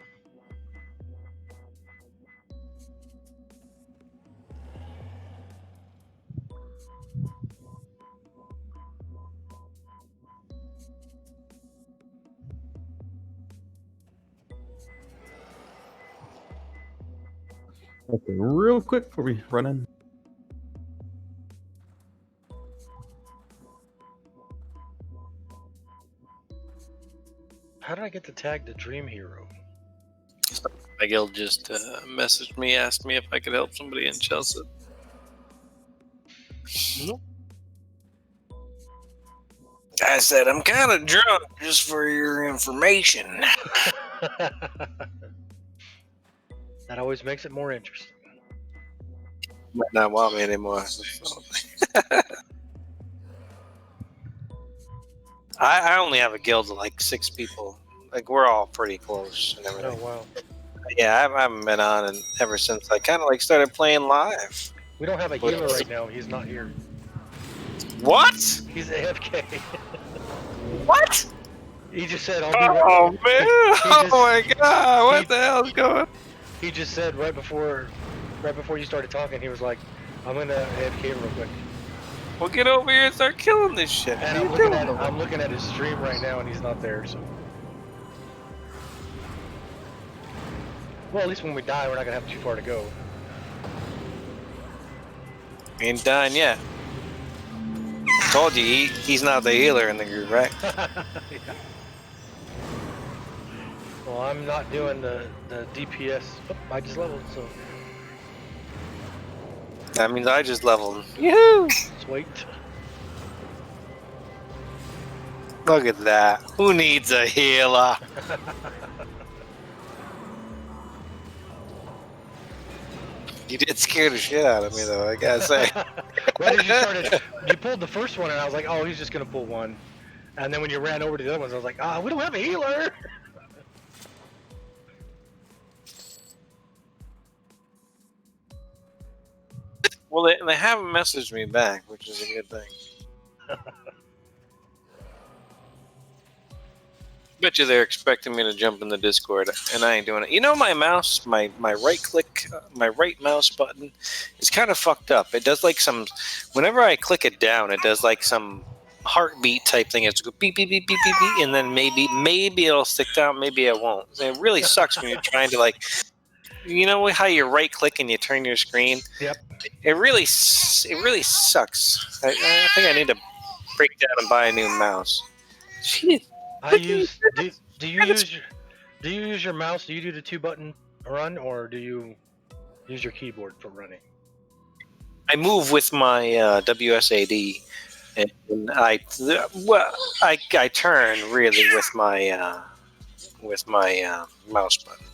Okay, real quick before we run in. How did I get the tag to Dream Hero? My guild just messaged me, asked me if I could help somebody in Chelsea. I said, I'm kind of drunk, just for your information. That always makes it more interesting. Might not want me anymore. I only have a guild of like 6 people. Like, we're all pretty close and everything. Oh wow. Yeah, I haven't been on and ever since I kind of like started playing live. We don't have a healer right now. He's not here. What? He's AFK. What? He just said, "I'll be right." Oh man! He just- Oh my god! What the hell's going? He just said right before you started talking, he was like, "I'm gonna AFK real quick." Well, get over here and start killing this shit. And What are you doing? I'm looking at his stream right now, and he's not there. So, well, at least when we die, we're not gonna have too far to go. Ain't done yet. Told you, he's not the healer in the group, right? Yeah. Well, I'm not doing the DPS. Oh, I just leveled, so That means I just leveled. Yoo-hoo! Sweet. Look at that. Who needs a healer? You did scare the shit out of me, though, I gotta say. Right as you started, you pulled the first one, and I was like, oh, he's just gonna pull one. And then when you ran over to the other ones, I was like, we don't have a healer. Well, they haven't messaged me back, which is a good thing. Bet you they're expecting me to jump in the Discord, and I ain't doing it. You know, my mouse, my right click, my right mouse button is kind of fucked up. It does like some, whenever I click it down, it does like some heartbeat type thing. It's go beep beep beep beep beep beep, and then maybe it'll stick down, maybe it won't. It really sucks when you're trying to like, you know how you right click and you turn your screen. Yep. It really sucks. I think I need to break down and buy a new mouse. Jeez. Do you use your mouse? Do you do the 2-button run, or do you use your keyboard for running? I move with my WSAD, and I turn really with my mouse button.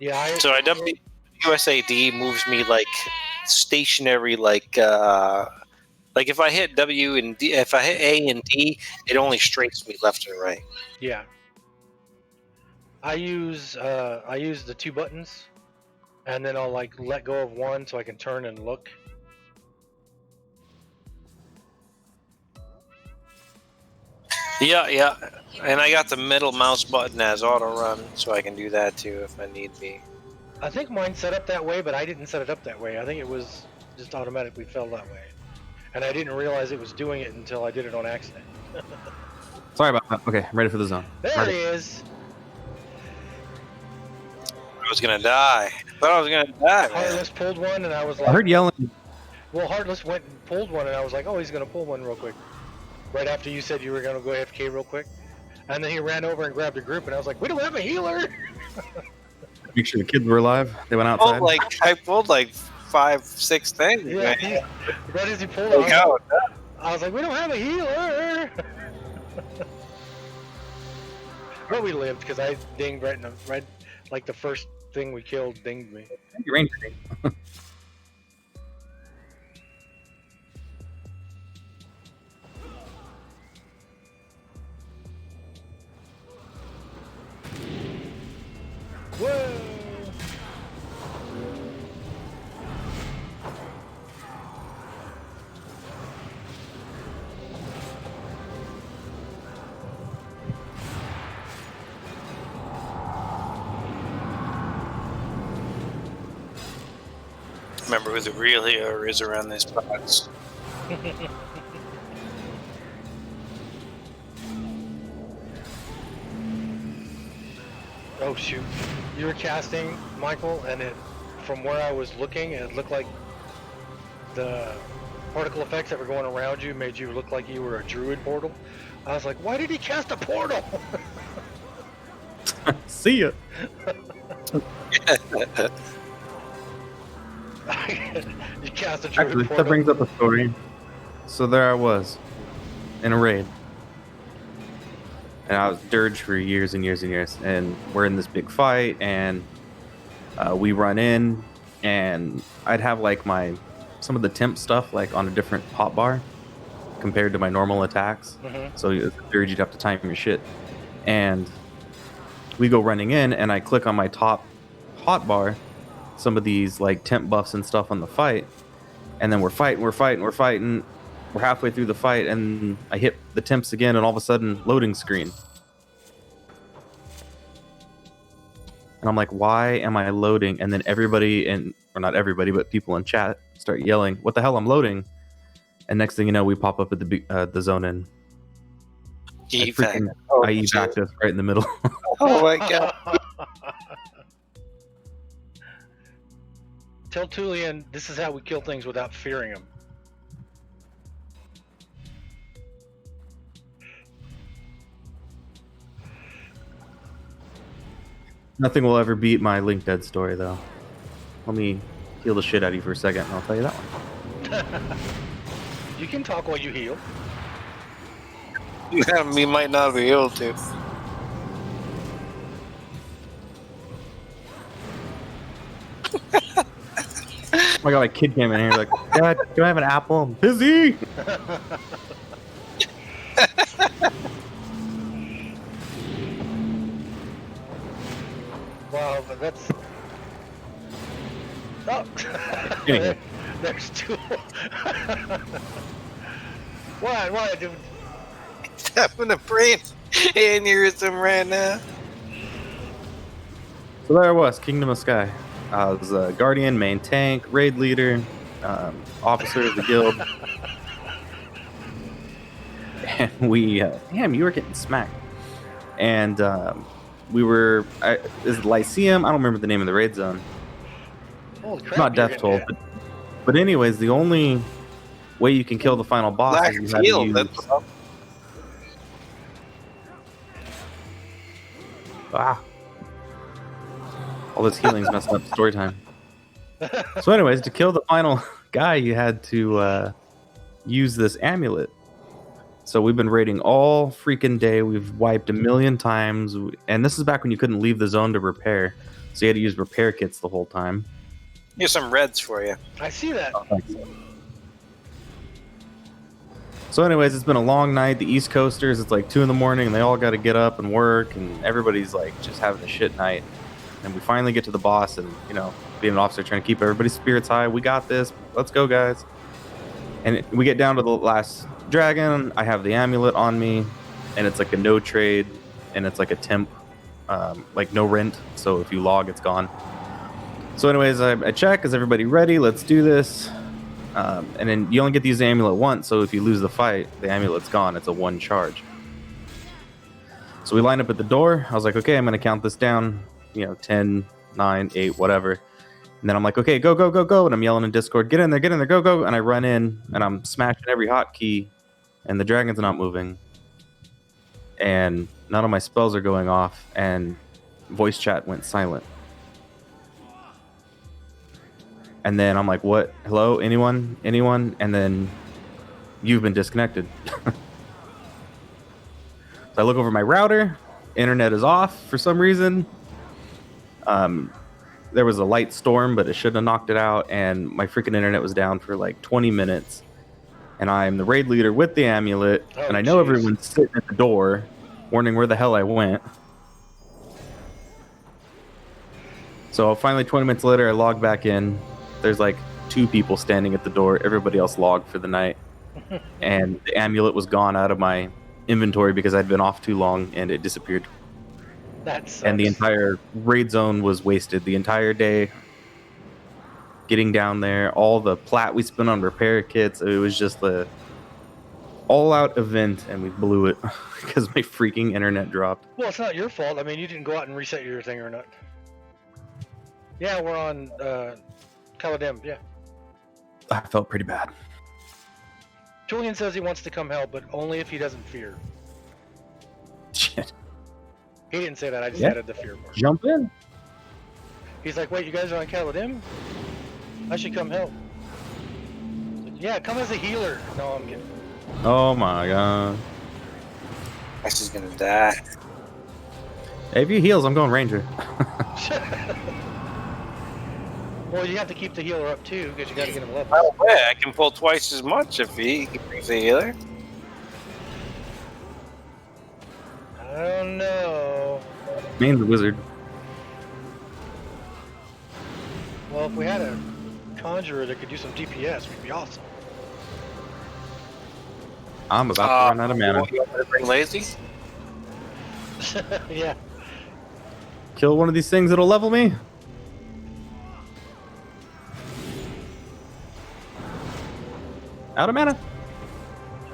Yeah. So WSAD moves me like stationary, like if I hit W and D, if I hit A and D, it only straights me left and right. Yeah. I use the 2 buttons, and then I'll like let go of one so I can turn and look. Yeah, and I got the middle mouse button as auto run, so I can do that too if I need be. I think mine's set up that way, but I didn't set it up that way. I think it was just automatically fell that way, and I didn't realize it was doing it until I did it on accident. Sorry about that. Okay, I'm ready for the zone. There he is. I was gonna die. Man. Heartless pulled one, and I was like, I heard yelling. well, Heartless went and pulled one, and I was like, oh, he's gonna pull one real quick. Right after you said you were gonna go AFK real quick, and then he ran over and grabbed a group, and I was like, we don't have a healer. Make sure the kids were alive. They went outside. I pulled like 5-6 things. Yeah, right as he pulled Look it, out. I was like, we don't have a healer. But we lived because I dinged right, like the first thing we killed dinged me. Ranger. Whoa! Remember who the real hero is around these parts. Oh shoot! You were casting, Michael, and from where I was looking, it looked like the particle effects that were going around you made you look like you were a druid portal. I was like, why did he cast a portal? See ya. You cast a druid Actually, portal. that brings up a story. So there I was, in a raid. And I was dirge for years and years and years. And we're in this big fight, and we run in, and I'd have like some of the temp stuff like on a different hotbar compared to my normal attacks. Mm-hmm. So as a dirge, you'd have to time your shit. And we go running in, and I click on my top hotbar, some of these like temp buffs and stuff on the fight, and then we're fighting. We're halfway through the fight, and I hit the temps again, and all of a sudden, loading screen. And I'm like, why am I loading? And then everybody or not everybody, but people in chat start yelling, what the hell, I'm loading. And next thing you know, we pop up at the zone, and I evac us right in the middle. Oh my god. Tell Tulian this is how we kill things without fearing them. Nothing will ever beat my Link Dead story, though. Let me heal the shit out of you for a second, and I'll tell you that one. You can talk while you heal. We might not be able to. Oh my god, my kid came in here like, Dad, can I have an apple? I'm busy. Wow, but that's. Oh! Anyway. There's two. Why, dude? Having a brain aneurysm right now. So there I was, Kingdom of Sky. I was a guardian, main tank, raid leader, officer of the guild. And we, damn, you were getting smacked. And we were, is it Lyceum? I don't remember the name of the raid zone. Holy crap! Not you're Death getting Toll. But anyways, the only way you can kill the final boss Black is you have to field. use... That's all. Ah. All this healing's messing up story time. So anyways, to kill the final guy, you had to use this amulet. So we've been raiding all freaking day. We've wiped a million times. And this is back when you couldn't leave the zone to repair. So you had to use repair kits the whole time. Here's some reds for you. I see that. So anyways, it's been a long night. The East Coasters, it's like 2 in the morning, and they all got to get up and work, and everybody's like just having a shit night. And we finally get to the boss, and you know, being an officer, trying to keep everybody's spirits high. We got this. Let's go, guys. And we get down to the last dragon. I have the amulet on me, and it's like a no trade, and it's like a temp, like no rent. So if you log, it's gone. So anyways, I check. Is everybody ready? Let's do this. And then you only get to use the amulet once, so if you lose the fight, the amulet's gone. It's a 1 charge. So we line up at the door. I was like, okay, I'm going to count this down, 10, 9, 8, whatever. And then I'm like, okay, go, go, go, go. And I'm yelling in Discord, get in there, go, go. And I run in, and I'm smashing every hotkey, and the dragon's not moving. And none of my spells are going off, and voice chat went silent. And then I'm like, what? Hello? Anyone? Anyone? And then you've been disconnected. So I look over my router. Internet is off for some reason. There was a light storm, but it shouldn't have knocked it out. And my freaking internet was down for like 20 minutes. And I'm the raid leader with the amulet. And I know everyone's sitting at the door, wondering where the hell I went. So finally, 20 minutes later, I log back in. There's like 2 people standing at the door. Everybody else logged for the night. And the amulet was gone out of my inventory because I'd been off too long and it disappeared. That sucks. And the entire raid zone was wasted. The entire day getting down there, all the plat we spent on repair kits, it was just the all-out event, and we blew it because my freaking internet dropped. Well, it's not your fault. I mean, you didn't go out and reset your thing or not. Yeah, we're on Kalladim, yeah. I felt pretty bad. Julian says he wants to come help, but only if he doesn't fear. Shit. He didn't say that, I just Yeah. added the fear part. Jump in. He's like, wait, you guys are on Kalladim? I should come help. Like, yeah, come as a healer. No, I'm kidding. Oh my god. Ash is gonna die. Hey, if he heals, I'm going ranger. Well, you have to keep the healer up too, because you got to get him level. Oh, yeah, I can pull twice as much if he brings a healer. I don't know. Main's a wizard. Well, if we had a conjurer that could do some DPS, we'd be awesome. I'm about to run out of mana. You want me to bring lazy? Yeah. Kill one of these things that'll level me. Out of mana.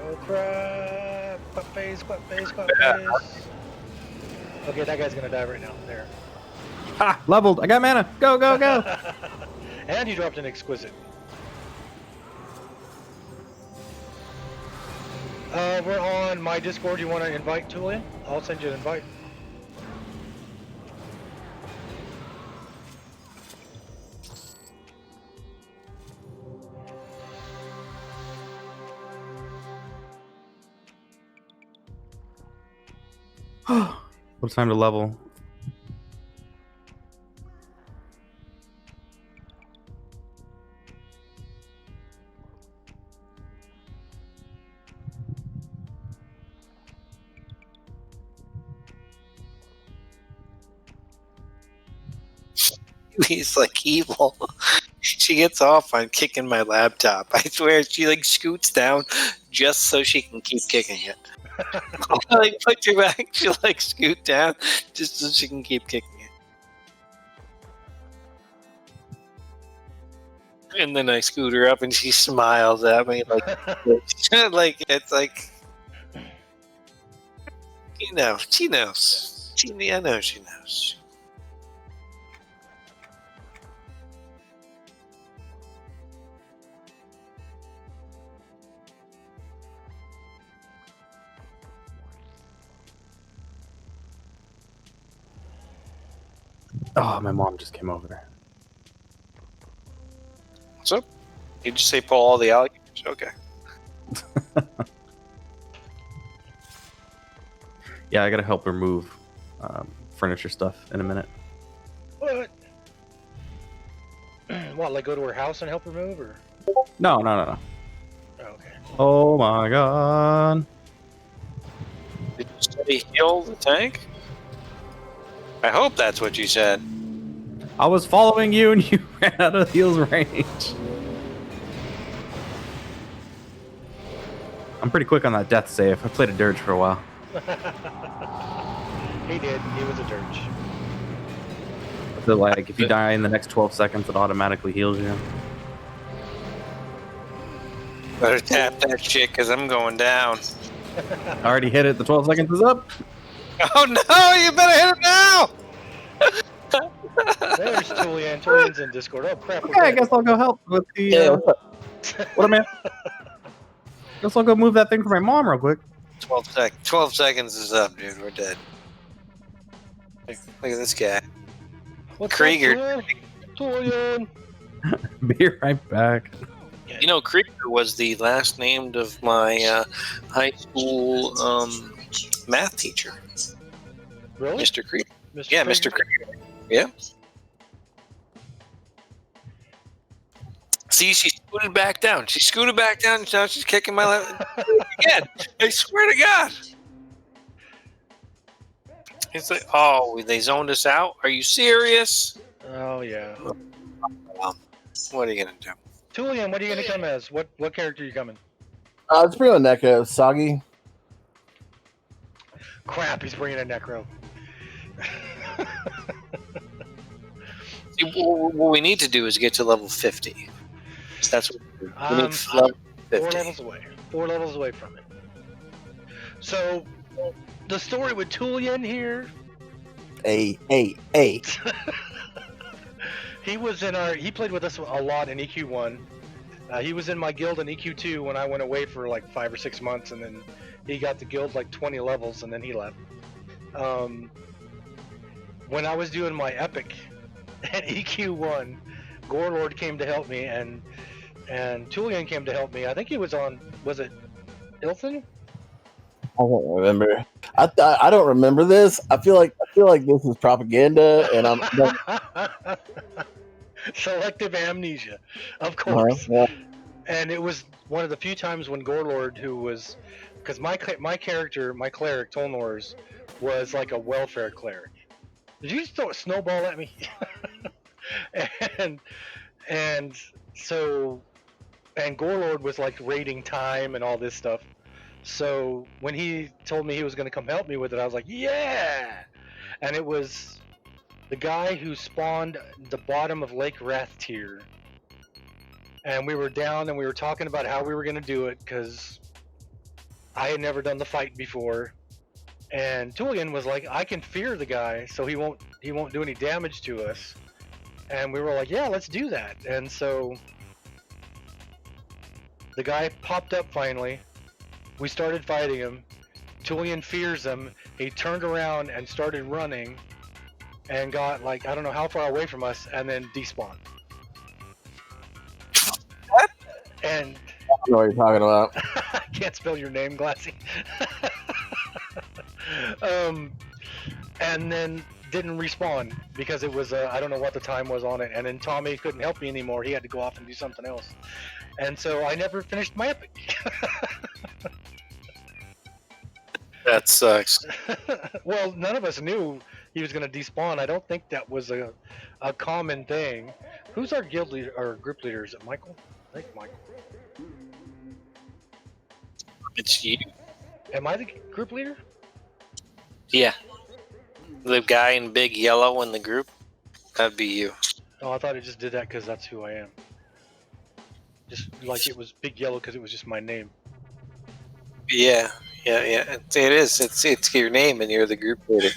Oh crap! Quap face, quap face, quap face. Okay, that guy's gonna die right now. There. Ha! Leveled. I got mana. Go, go, go. And you dropped an exquisite. We're on my Discord. You want to invite Julian? I'll send you an invite. What time to level? He's like evil. She gets off on kicking my laptop. I swear, she like scoots down just so she can keep kicking it. Like put your back, she like scoot down just so she can keep kicking it. And then I scoot her up, and she smiles at me like, like it's like, you know, she knows. I know she knows. Oh, my mom just came over. What's up? Did you say pull all the alligators? Okay. Yeah, I gotta help her move furniture stuff in a minute. What? What, like go to her house and help her move, or? No. Oh, okay. Oh my god. Did you study heal the tank? I hope that's what you said. I was following you and you ran out of heals range. I'm pretty quick on that death save. I played a dirge for a while. He did. He was a dirge. So, like, if you die in the next 12 seconds, it automatically heals you. Better tap that shit, because I'm going down. I already hit it. The 12 seconds is up. Oh no, you better hit it now! There's Tulian. Tulian's in Discord. Oh crap. Okay, I guess I'll go help with the. What am I? Guess I'll go move that thing for my mom real quick. 12 seconds is up, dude. We're dead. Look at this guy. What's Krieger. up, Tulian? Be right back. You know, Krieger was the last named of my high school math teacher. Really? Mr. Krieger. Mr. Yeah, Krieger? Mr. Krieger. Yeah. See, she scooted back down. She scooted back down, and now she's kicking my lap again. I swear to God. It's like, oh, they zoned us out? Are you serious? Oh yeah. What are you gonna do? Tulian, what are you gonna come as? What character are you coming? It's pretty much Neko. Soggy. Crap, he's bringing a necro. See, what we need to do is get to level 50. That's what we need. We need I'm level 4 50. levels away. 4 levels away from it. So, the story with Tulian here. Hey. He was in he played with us a lot in EQ1. He was in my guild in EQ2 when I went away for like 5 or 6 months, and then he got the guild like 20 levels, and then he left. When I was doing my epic at EQ1, Gorelord came to help me, and Tulian came to help me. I think he was on, was it Ilthin? I don't remember. I don't remember this. I feel like this is propaganda, and I'm. Selective amnesia, of course. Yeah. And it was one of the few times when Gorelord, who was, because my character, my cleric Tolnors, was like a welfare cleric. Did you just throw a snowball at me? and so, and Gorelord was like raiding time and all this stuff. So when he told me he was going to come help me with it, I was like, yeah! And it was the guy who spawned the bottom of Lake Rathtier. And we were down and we were talking about how we were going to do it, because I had never done the fight before. And Tulian was like, I can fear the guy, so he won't do any damage to us. And we were like, yeah, let's do that. And so the guy popped up finally. We started fighting him. Tulian fears him. He turned around and started running and got like, I don't know how far away from us, and then despawned. What? And I don't know what you're talking about. I can't spell your name, Glassy. and then didn't respawn because it was I don't know what the time was on it, and then Tommy couldn't help me anymore. He had to go off and do something else, and so I never finished my epic. That sucks. Well, none of us knew he was going to despawn. I don't think that was a common thing. Who's our guild leader or group leader? Is it Michael? I think Michael. It's you. Am I the group leader? Yeah. The guy in big yellow in the group, that'd be you. Oh, I thought it just did that because that's who I am. Just like it was Big Yellow because it was just my name. Yeah. It is. It's your name, and you're the group leader.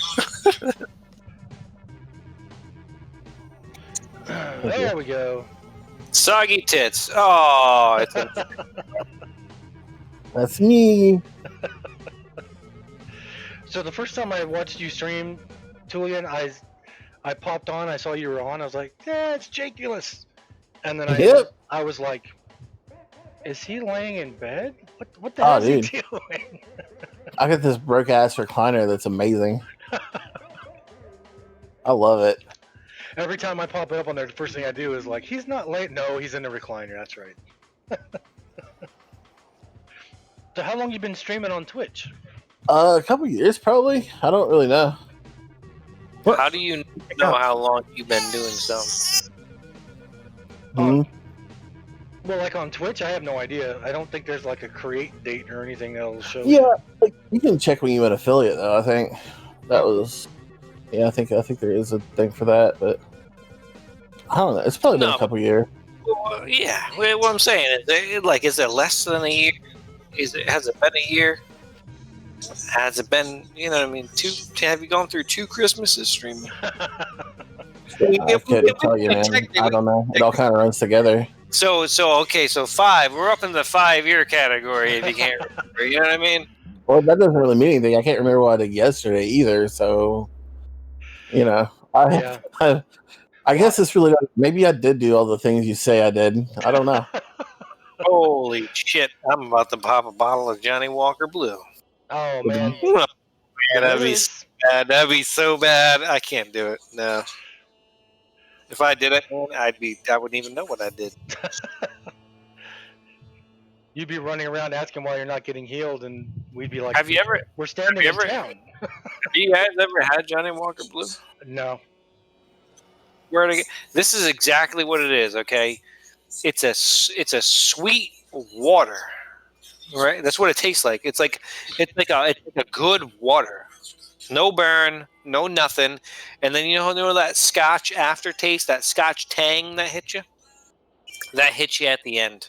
There we go. Soggy tits. Oh, it's That's me. So the first time I watched you stream, Tulian, I popped on, I saw you were on, I was like, yeah, it's Jakeulous. And then Yep. I was like, is he laying in bed? What the Oh, hell is he dude. doing? I got this broke ass recliner that's amazing. I love it. Every time I pop it up on there, the first thing I do is like, he's not late. No, he's in the recliner. That's right. So how long you been streaming on Twitch? A couple years probably. I don't really know. How do you know how long you've been doing something? Hmm. Well, like on Twitch, I have no idea. I don't think there's like a create date or anything that'll show. Yeah, like, you can check when you an affiliate though. I think that was. Yeah, I think there is a thing for that, but I don't know. It's probably been No. a couple years. Well, yeah. Well, what I'm saying is it less than a year? Has it been a year? Has it been? You know what I mean? Have you gone through 2 Christmases streaming? I couldn't tell you, man. I don't know. It all kind of runs together. So 5. We're up in the 5-year category. If you can't remember, you know what I mean? Well, that doesn't really mean anything. I can't remember what I did yesterday either. So, you know, Yeah. I guess it's really maybe I did do all the things you say I did. I don't know. Holy shit! I'm about to pop a bottle of Johnny Walker Blue. Oh man. Oh, man, that'd be Yes. bad. That'd be so bad. I can't do it. No. If I did it, I wouldn't even know what I did. You'd be running around asking why you're not getting healed, and we'd be like, Have you ever? we're standing you in ever- town. Have you guys ever had Johnny Walker Blue? No. This is exactly what it is. Okay, it's a sweet water, right? That's what it tastes like. It's like a good water, no burn, no nothing, and then you know that Scotch aftertaste, that Scotch tang that hits you at the end,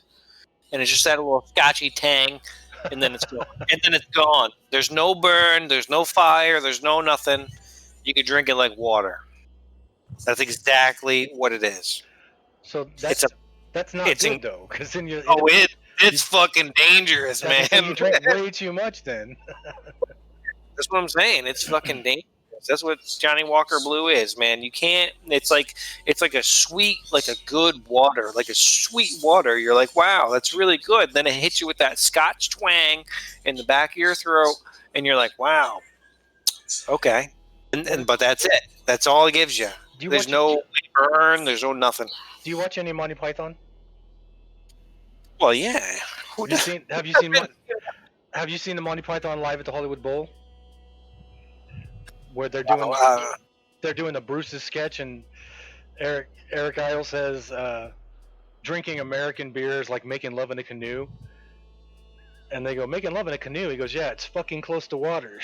and it's just that little Scotchy tang, and then it's gone. And then it's gone. There's no burn, there's no fire, there's no nothing. You can drink it like water. That's exactly what it is. So that's not it's good though, because then you. It's fucking dangerous, man. You drink way too much then. That's what I'm saying. It's fucking dangerous. That's what Johnny Walker Blue is, man. You can't. It's like a sweet, like a good water, like a sweet water. You're like, wow, that's really good. Then it hits you with that Scotch twang in the back of your throat, and you're like, wow, okay. But that's it. That's all it gives you. There's no burn. There's no nothing. Do you watch any Monty Python? Well, yeah. Have you seen the Monty Python live at the Hollywood Bowl? Where they're doing the Bruce's sketch, and Eric Idle says drinking American beer is like making love in a canoe. And they go, making love in a canoe? He goes, yeah, it's fucking close to water.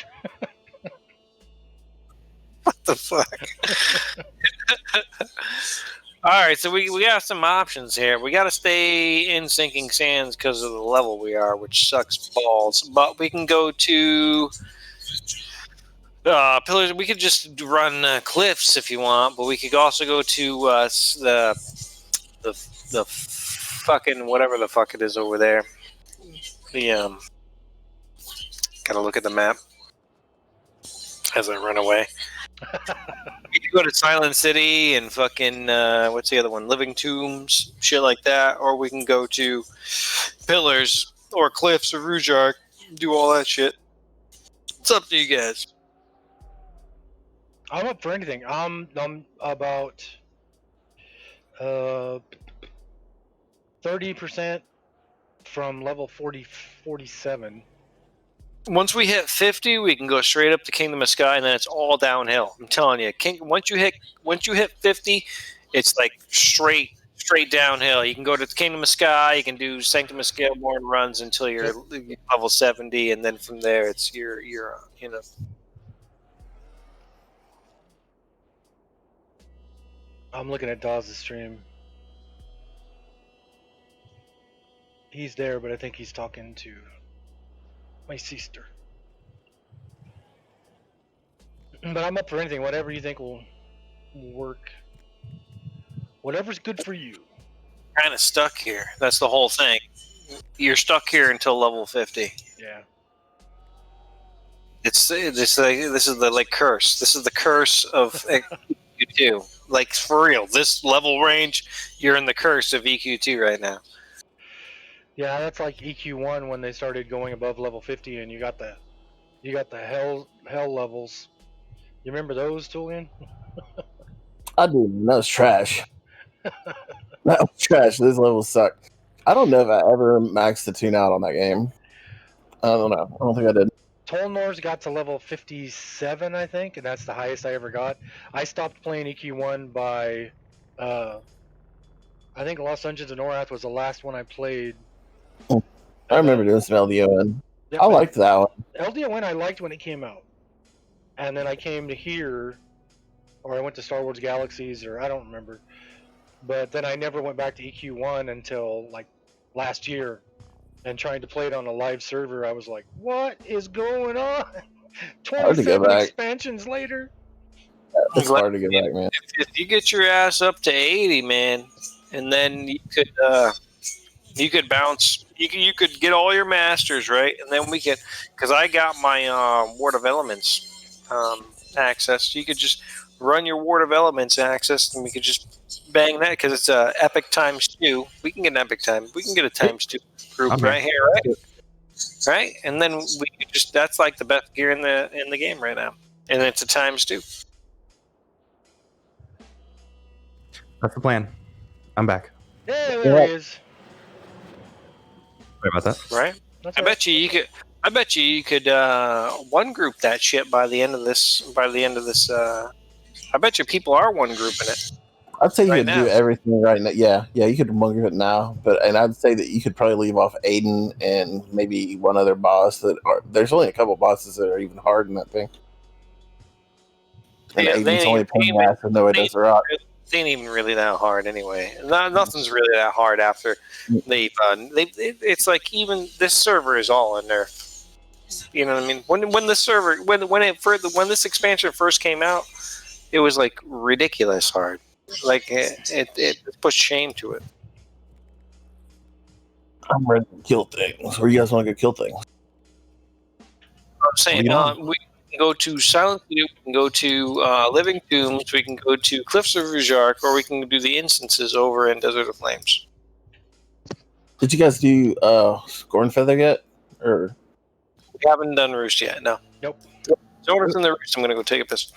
What the fuck? All right, so we got some options here. We got to stay in Sinking Sands because of the level we are, which sucks balls. But we can go to Pillars. We could just run Cliffs if you want, but we could also go to the fucking whatever the fuck it is over there. Gotta look at the map as I run away. We could go to Silent City and fucking what's the other one? Living Tombs, shit like that, or we can go to Pillars or Cliffs or Rouge Arc, do all that shit. It's up to you guys. I'm up for anything. I'm about 30% from level 47. Once we hit 50, we can go straight up to Kingdom of Sky, and then it's all downhill. I'm telling you, once you hit 50, it's like straight downhill. You can go to Kingdom of Sky, you can do Sanctum of Scaleborn runs until you're level 70, and then from there it's you're you know. I'm looking at Dawes' stream. He's there, but I think he's talking to my sister. But I'm up for anything. Whatever you think will work. Whatever's good for you. Kind of stuck here. That's the whole thing. You're stuck here until level 50. Yeah. This is the like curse. This is the curse of EQ2. Like for real, this level range, you're in the curse of EQ2 right now. Yeah, that's like EQ1 when they started going above level 50, and you got the hell levels. You remember those, Tulian? I do. That was trash. That was trash. These levels suck. I don't know if I ever maxed the tune out on that game. I don't know. I don't think I did. Tolnor's got to level 57, I think, and that's the highest I ever got. I stopped playing EQ1 by, I think Lost Dungeons of Norath was the last one I played. I remember doing some LDON. Yeah, I liked that one. LDON I liked when it came out. And then I came to here, or I went to Star Wars Galaxies, or I don't remember. But then I never went back to EQ1 until like last year. And trying to play it on a live server, I was like, what is going on? Hard to go 27 back. expansions later? It's hard to get back, man. If you get your ass up to 80, man, and then you could bounce. You could get all your masters, right? And then we could, because I got my Ward of Elements access. You could just run your Ward of Elements access, and we could just bang that because it's a epic ×2. We can get an epic time. We can get a ×2 group Okay. right here, right? Right, and then we could just—that's like the best gear in the game right now, and it's a ×2. That's the plan. I'm back. Yeah, there he is. Sorry about that. Right? That's I all right. bet you could one group that shit by the end of this. I bet you people are one grouping it. I'd say you Right could now. do everything right now. Yeah, you could monger it now, and I'd say that you could probably leave off Aiden and maybe one other boss. There's only a couple bosses that are even hard in that thing. And Yeah, Aiden's only a pain in the ass, and nobody does the rock. They ain't even really that hard anyway. Nothing's really that hard after it's like even this server is all in there. You know what I mean? When the server when this expansion first came out, it was like ridiculous hard. Like it put shame to it. I'm ready to kill things. Where you guys want to go kill things? I'm saying we can go to Silent City, we can go to Living Tombs, we can go to Cliffs of Rujark, or we can do the instances over in Desert of Flames. Did you guys do Scorn Feather yet? Or We haven't done Roost yet, no. Nope. So when it's in the Roost, I'm going to go take a piss.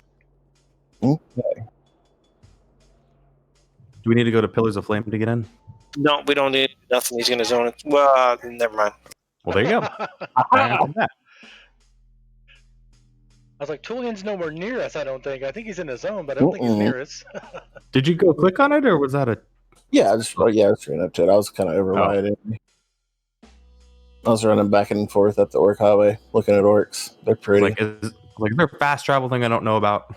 okay. Do we need to go to Pillars of Flame to get in? No, we don't need nothing. He's going to zone it. Well, never mind. Well, there you go. I was like, Tulian's nowhere near us, I don't think. I think he's in the zone, but I don't think he's near us. Did you go click on it, or was that a... Yeah, I just ran up to it. I was kind of overriding. I was running back and forth up the Orc Highway, looking at orcs. They're pretty. is there a fast travel thing I don't know about?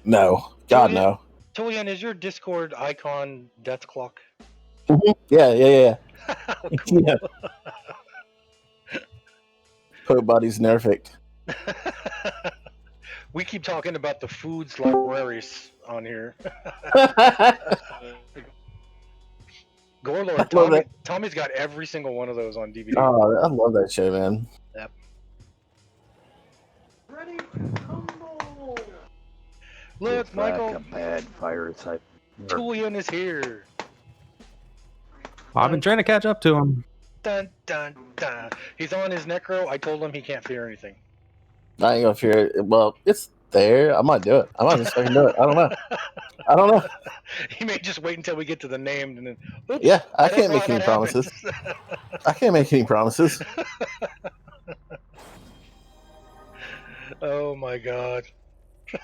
No. God, no. Tulian, is your Discord icon Death Clock? Yeah. Yeah. Cool. Pope body's nerfed. We keep talking about the foods libraries on here. Gorelord, Tommy's got every single one of those on DVD. Oh, I love that show, man. Yep. Ready? Rumble! Look, Michael, a bad fire type. Tulian is here. I've been trying to catch up to him. Dun dun dun. He's on his necro. I told him he can't fear anything. I ain't gonna fear it. Well, it's there, I might do it. I might just fucking do it. I don't know. I don't know. He may just wait until we get to the named and then. Oops, Yeah, I that can't ain't make how any that promises. happens. I can't make any promises. Oh my god. I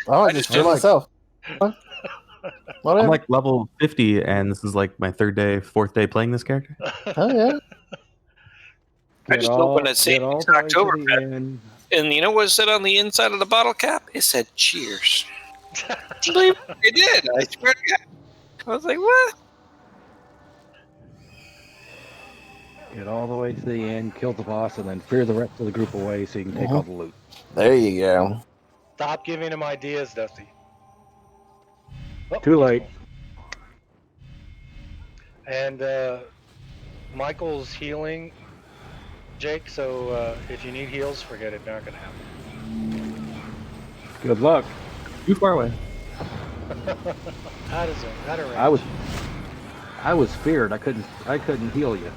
might just do it I'm like- myself. I'm Whatever. like level 50, and this is like my fourth day playing this character. Oh yeah. I just opened that same get all the way to October the pet. end. And you know what it said on the inside of the bottle cap? It said cheers. It did. I swear to God. I was like, what? Get all the way to the end, kill the boss, and then fear the rest of the group away so you can take all the loot. There you go. Stop giving him ideas, Dusty. Oh, Too late. And Michael's healing, Jake. So if you need heals, forget it. Not gonna happen. Good luck. Too far away. Out of range. I was feared. I couldn't heal you.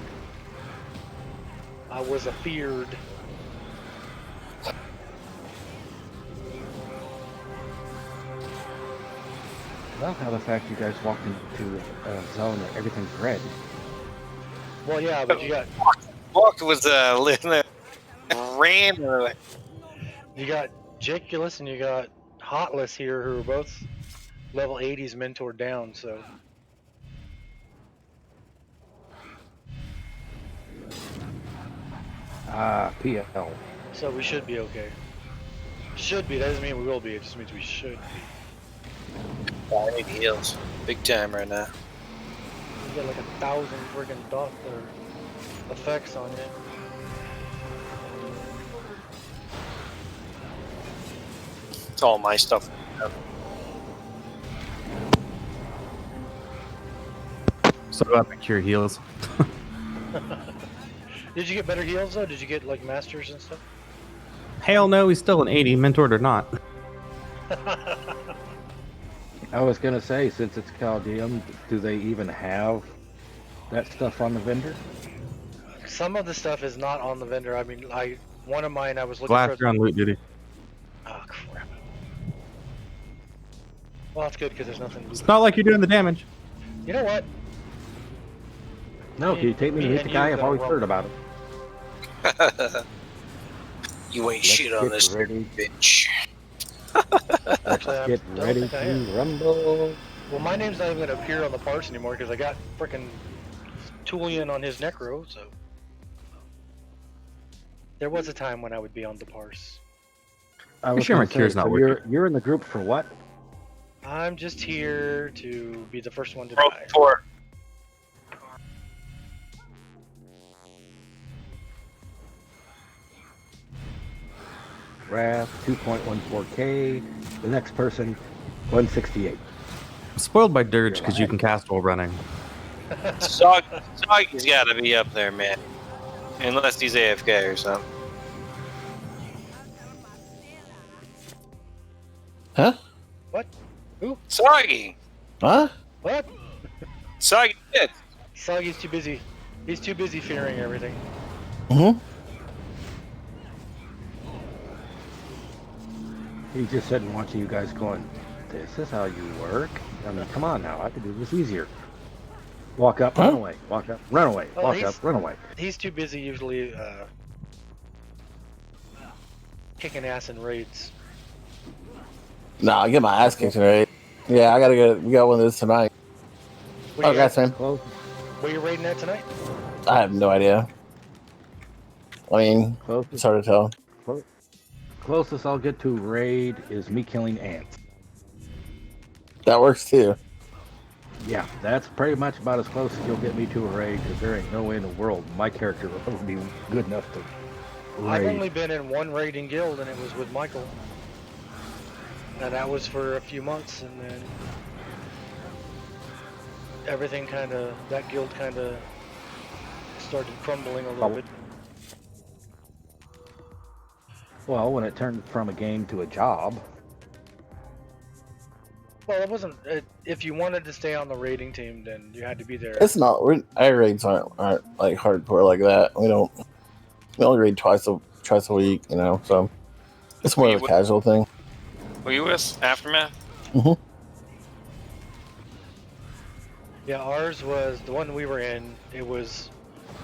I was afeared. I love how the fact you guys walked into a zone where everything's red. Well, yeah, but you got Walk was ran. Jaculus and you got Hotless here, who are both level 80s mentor down. So PL. so we should be okay. Should be. That doesn't mean we will be. It just means we should be. I need heals. Big time right now. You got like 1,000 friggin' dot or effects on you. It's all my stuff. So about the cure heals. Did you get better heals though? Did you get like masters and stuff? Hell no, he's still an 80, mentored or not. I was gonna say, since it's Kalladim, do they even have that stuff on the vendor? Some of the stuff is not on the vendor. I mean, one of mine I was looking Last for. year on loot duty. Oh crap. Well, that's good because there's nothing. It's not like you're doing the damage. You know what? No, can you take me to meet the guy? I've always heard about him. You ain't Let's shit on get this ready. bitch. Actually, I Get don't ready think I am. to rumble. Well, my name's not even going to appear on the parts anymore because I got frickin' Tulian on his Necro, so. There was a time when I would be on the parse. I was sure my gonna say, cure's not so you're in the group for what? I'm just here to be the first one to Roll die. for Wrath 2.14k. The next person 168. I'm spoiled by Dirge because you can cast while running. Soggy's got to be up there, man. Unless he's AFK or something. Huh? What? Who? Soggy! Huh? What? Soggy did. Soggy's too busy. He's too busy fearing everything. Mm-hmm. He's just sitting watching you guys going, this is how you work? I mean, come on now, I could do this easier. Walk up, run away. Walk up, run away. Oh, Walk he's- up, run away. He's too busy usually kicking ass in raids. Nah, I get my ass kicked today. Yeah, I gotta get. We got one of those tonight. What Oh, you guys, man. Close, Where you raiding at tonight? I have no idea. I mean, it's closest, hard to tell. closest I'll get to raid is me killing ants. That works too. Yeah, that's pretty much about as close as you'll get me to a raid, because there ain't no way in the world my character will ever be good enough to I've raid. only been in one raiding guild, and it was with Michael. And that was for a few months, and then everything that guild kind of started crumbling a little bit. Well, when it turned from a game to a job, Well, it wasn't. If you wanted to stay on the raiding team, then you had to be there. It's not. Our raids aren't like hardcore like that. We only raid twice a week. You know, so It's more of a casual thing. Were you with Aftermath? Yeah, ours was the one we were in. It was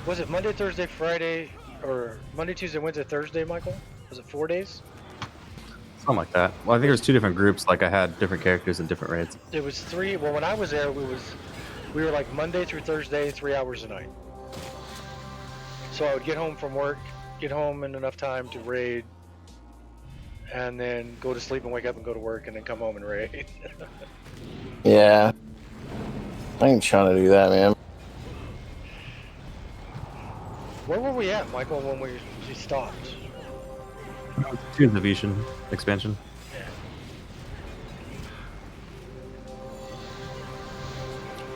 it Monday, Thursday, Friday, or Monday, Tuesday, Wednesday, Thursday, Michael? Was it 4 days? Something like that. Well, I think there's 2 different groups. Like I had different characters in different raids. It was 3. Well, when I was there, we were like Monday through Thursday, 3 hours a night. So I would get home from work, get home in enough time to raid, and then go to sleep and wake up and go to work, and then come home and raid. Yeah. I ain't trying to do that, man. Where were we at, Michael, when we stopped? Tunes of Evolution expansion.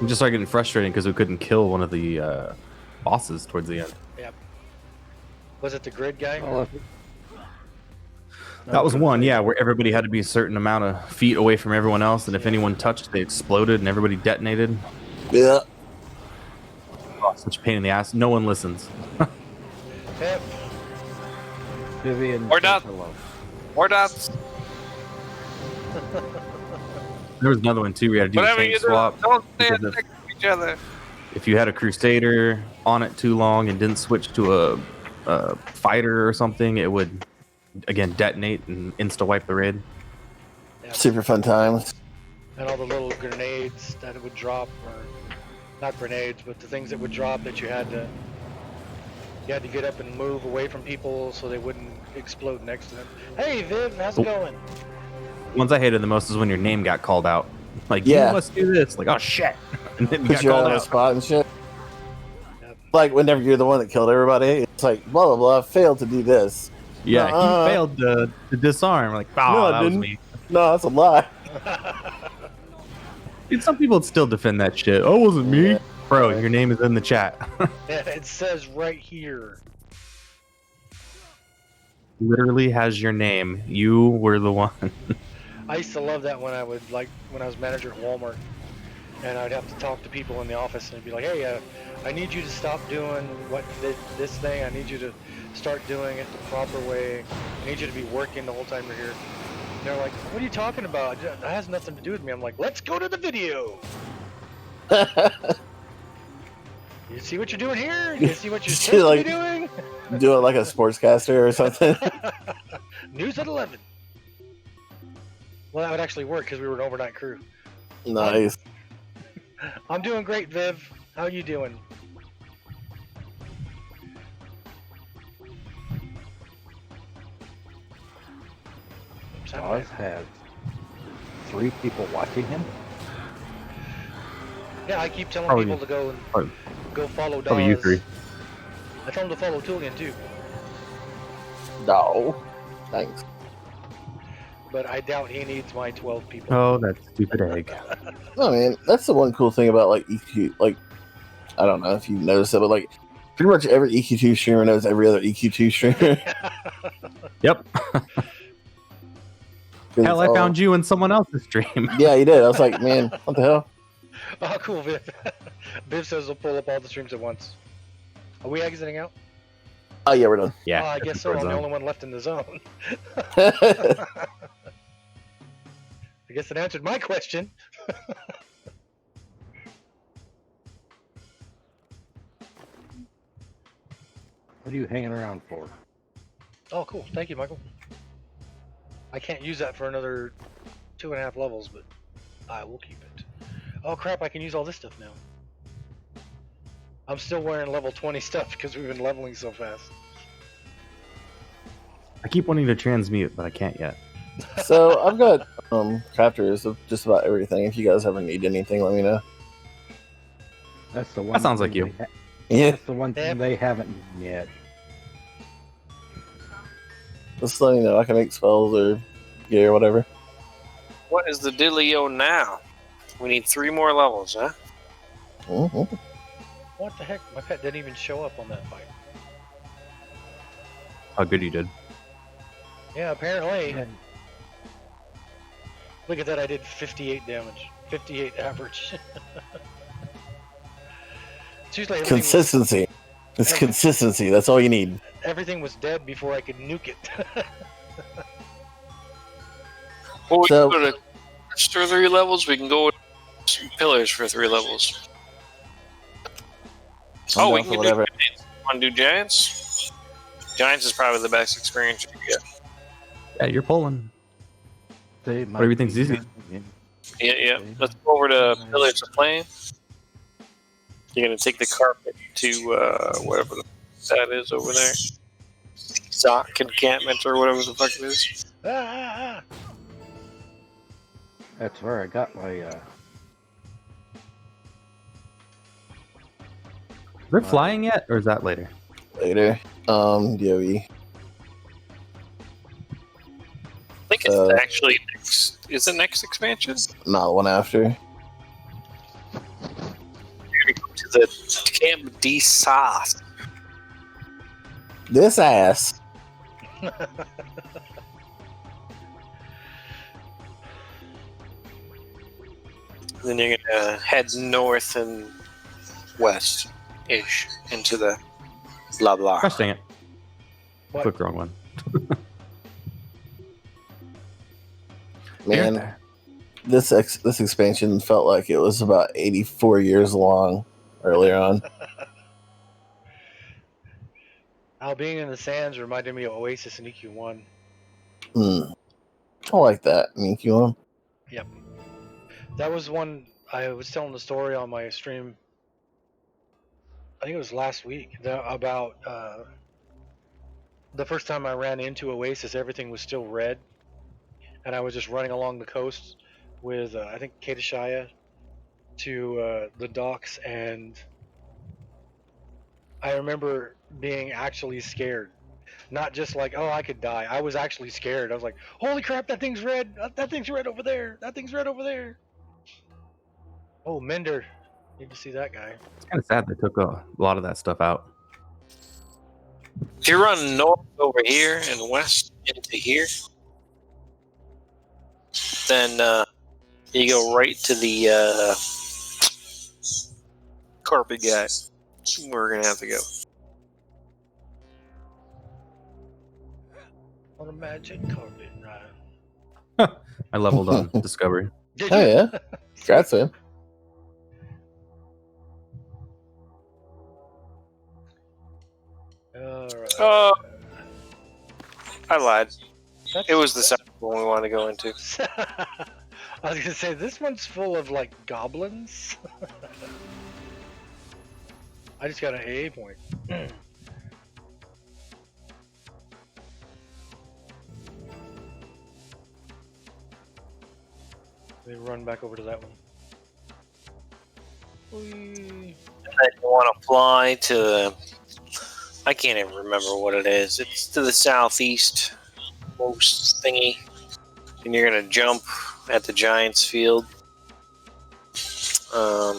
We just started getting frustrated because we couldn't kill one of the bosses towards the end. Yep. Was it the grid guy? Well, That was one, yeah, where everybody had to be a certain amount of feet away from everyone else, and if anyone touched, they exploded and everybody detonated. Yeah. Oh, such a pain in the ass. No one listens. Yep. Vivian. Or not. Hello. Or dots. There was another one too. We had to do a Whatever tank you do, swap. don't stand because next to each other. if you had a Crusader on it too long and didn't switch to a fighter or something, it would again detonate and insta wipe the raid. Yep. Super fun times. And all the little grenades that it would drop, or not grenades, but the things that would drop that you had to get up and move away from people so they wouldn't explode next to them. Hey Viv, how's it going? Ones I hated the most is when your name got called out. Like, Yeah. you must do this. Like, oh shit. And then you Put got you called on the out. spot and shit. Yep. Like whenever you're the one that killed everybody, it's like blah blah blah. Failed to do this. Yeah, Uh-uh. he failed to disarm. Like, oh, No, I that was didn't. me. No, that's a lie. Dude, some people would still defend that shit. Oh, it wasn't me. Yeah. Bro, your name is in the chat. Yeah, it says right here. Literally has your name. You were the one. I used to love that when I was manager at Walmart, and I'd have to talk to people in the office and I'd be like, hey, I need you to stop doing this thing. I need you to start doing it the proper way. I need you to be working the whole time you're here. And they're like, what are you talking about? That has nothing to do with me. I'm like, let's go to the video. You see what you're doing here? You see what you're Just supposed like- to be doing? Do it like a sportscaster or something. News at 11. Well, that would actually work because we were an overnight crew. Nice. I'm doing great, Viv. How you doing? Oz has 3 people watching him. Yeah, I keep telling Probably- people to go and go follow Dawes. Probably you 3. I told him to follow Tullian too, No. Thanks. but I doubt he needs my 12 people. Oh, that stupid egg. No, man, that's the one cool thing about like EQ. Like, I don't know if you noticed it, but like pretty much every EQ2 streamer knows every other EQ2 streamer. Yep. 'Cause Hell, it's I all- found you in someone else's stream. Yeah, you did. I was like, man, what the hell? Oh, cool, Viv. Viv says we'll pull up all the streams at once. Are we exiting out? Oh yeah, we're done. Yeah. Oh, I guess so. I'm Discord the zone. only one left in the zone. I guess it answered my question. What are you hanging around for? Oh, cool. Thank you, Michael. I can't use that for another 2.5 levels, but I will keep it. Oh, crap. I can use all this stuff now. I'm still wearing level 20 stuff because we've been leveling so fast. I keep wanting to transmute, but I can't yet. So I've got crafters of just about everything. If you guys ever need anything, let me know. That's the one. That sounds like thing you. Yeah, That's the one thing they haven't yet. just let me know. I can make spells or gear or whatever. What is the dealio now? We need 3 more levels, huh? Mm-hmm. What the heck? My pet didn't even show up on that fight. How good you did. Yeah, apparently. Look at that. I did 58 damage. 58 average. It's usually Consistency. It's Okay. consistency. That's all you need. everything was dead before I could nuke it. Well, we So- can go to Quest for 3 levels. We can go to Pillars for 3 levels. I'm We down can for do whatever. Giants. Want to do Giants? Giants is probably the best experience you can get. Yeah, you're pulling. They What do you think's easy? Yeah. Let's go over to Pillars of Flame. You're going to take the carpet to whatever that is over there. Sock encampment or whatever the fuck it is. Ah. That's where I got my. Is there flying yet, or is that later? Later. DOE. I think it's actually next. Is it next expansion? Not the one after. You're going to go to the Camp D South. This ass. Then you're going to head north and west-ish into the blah blah. Gosh dang it. What? Clicked the wrong one. Man, this expansion felt like it was about 84 years long earlier on. How being in the sands reminded me of Oasis and EQ1. I like that. I mean, you Yep. That was one I was telling the story on my stream. I think it was last week about the first time I ran into Oasis. Everything was still red, and I was just running along the coast with I think Katashaya to the docks, and I remember being actually scared. Not just like, oh, I could die. I was actually scared. I was like, holy crap, that thing's red. That thing's red over there. That thing's red over there. Oh, Mender. Need to see that guy. It's kind of sad they took a lot of that stuff out. If you run north over here and west into here, then you go right to the carpet guy. We're gonna have to go. On a magic carpet ride. I leveled on Discovery. Did Oh you? yeah, congrats, man. Alright. Oh, I lied. That's- It was the second one we wanted to go into. I was gonna say this one's full of like goblins. I just got an AA point. They run back over to that one. Whee. And then you want to fly to. I can't even remember what it is. It's to the southeast most thingy. And you're going to jump at the Giants field. You're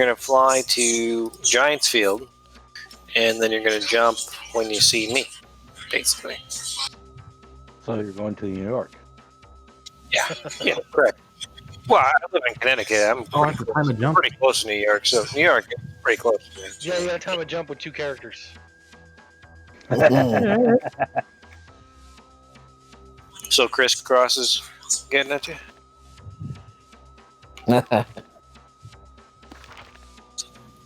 going to fly to Giants field. And then you're going to jump when you see me, basically. So you're going to New York. Yeah, correct. Well, I live in Connecticut. I'm Oh, that's the time to jump. pretty close to New York. So New York is pretty close to me. Yeah, you got time to jump with 2 characters. So Crisscross is getting at you?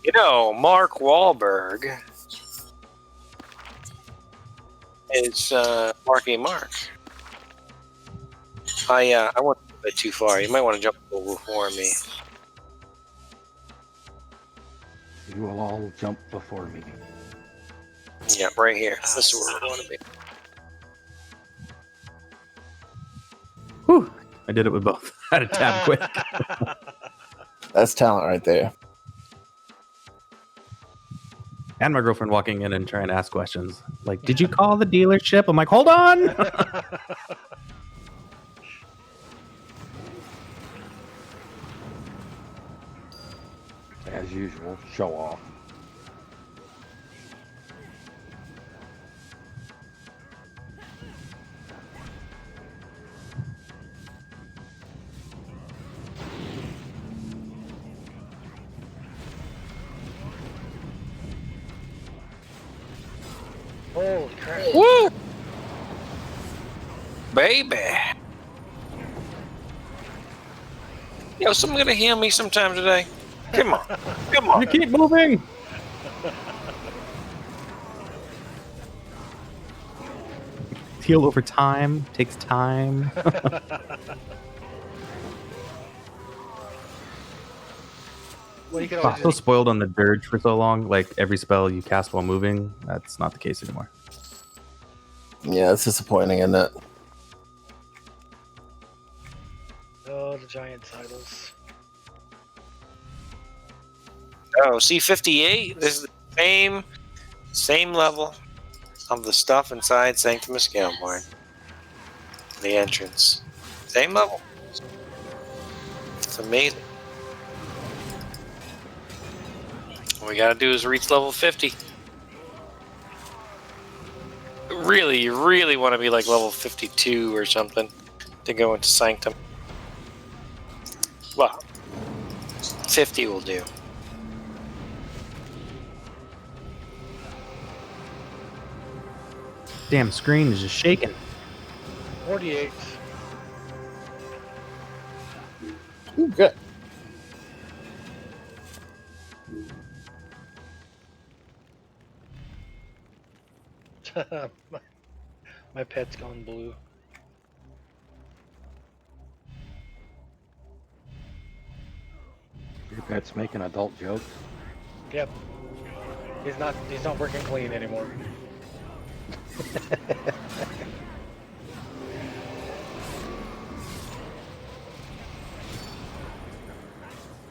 You know, Mark Wahlberg is Marky Mark. I went a bit too far. You might want to jump a little before me. You will all jump before me. Yeah, right here. This is where we want to be. Whew. I did it with both. I had to tab quick. That's talent right there. And my girlfriend walking in and trying to ask questions. Like, did you call the dealership? I'm like, hold on. As usual, show off. Holy crap. baby. Yo, someone gonna heal me sometime today? Come on. Come on. You keep moving. Heal over time. Takes time. Well, you can I always was so just, spoiled on the dirge for so long. Like every spell you cast while moving, that's not the case anymore. Yeah, it's disappointing, isn't it? oh, the giant titles. Oh, C58. This is the same level of the stuff inside Sanctimus Scaleborn. The entrance. Same level. It's amazing. All we gotta do is reach level 50. Really, you really want to be like level 52 or something to go into Sanctum. Well, 50 will do. Damn screen is just shaking. 48. Ooh, good. my pet's gone blue. Your pet's making adult jokes. Yep. He's not working clean anymore.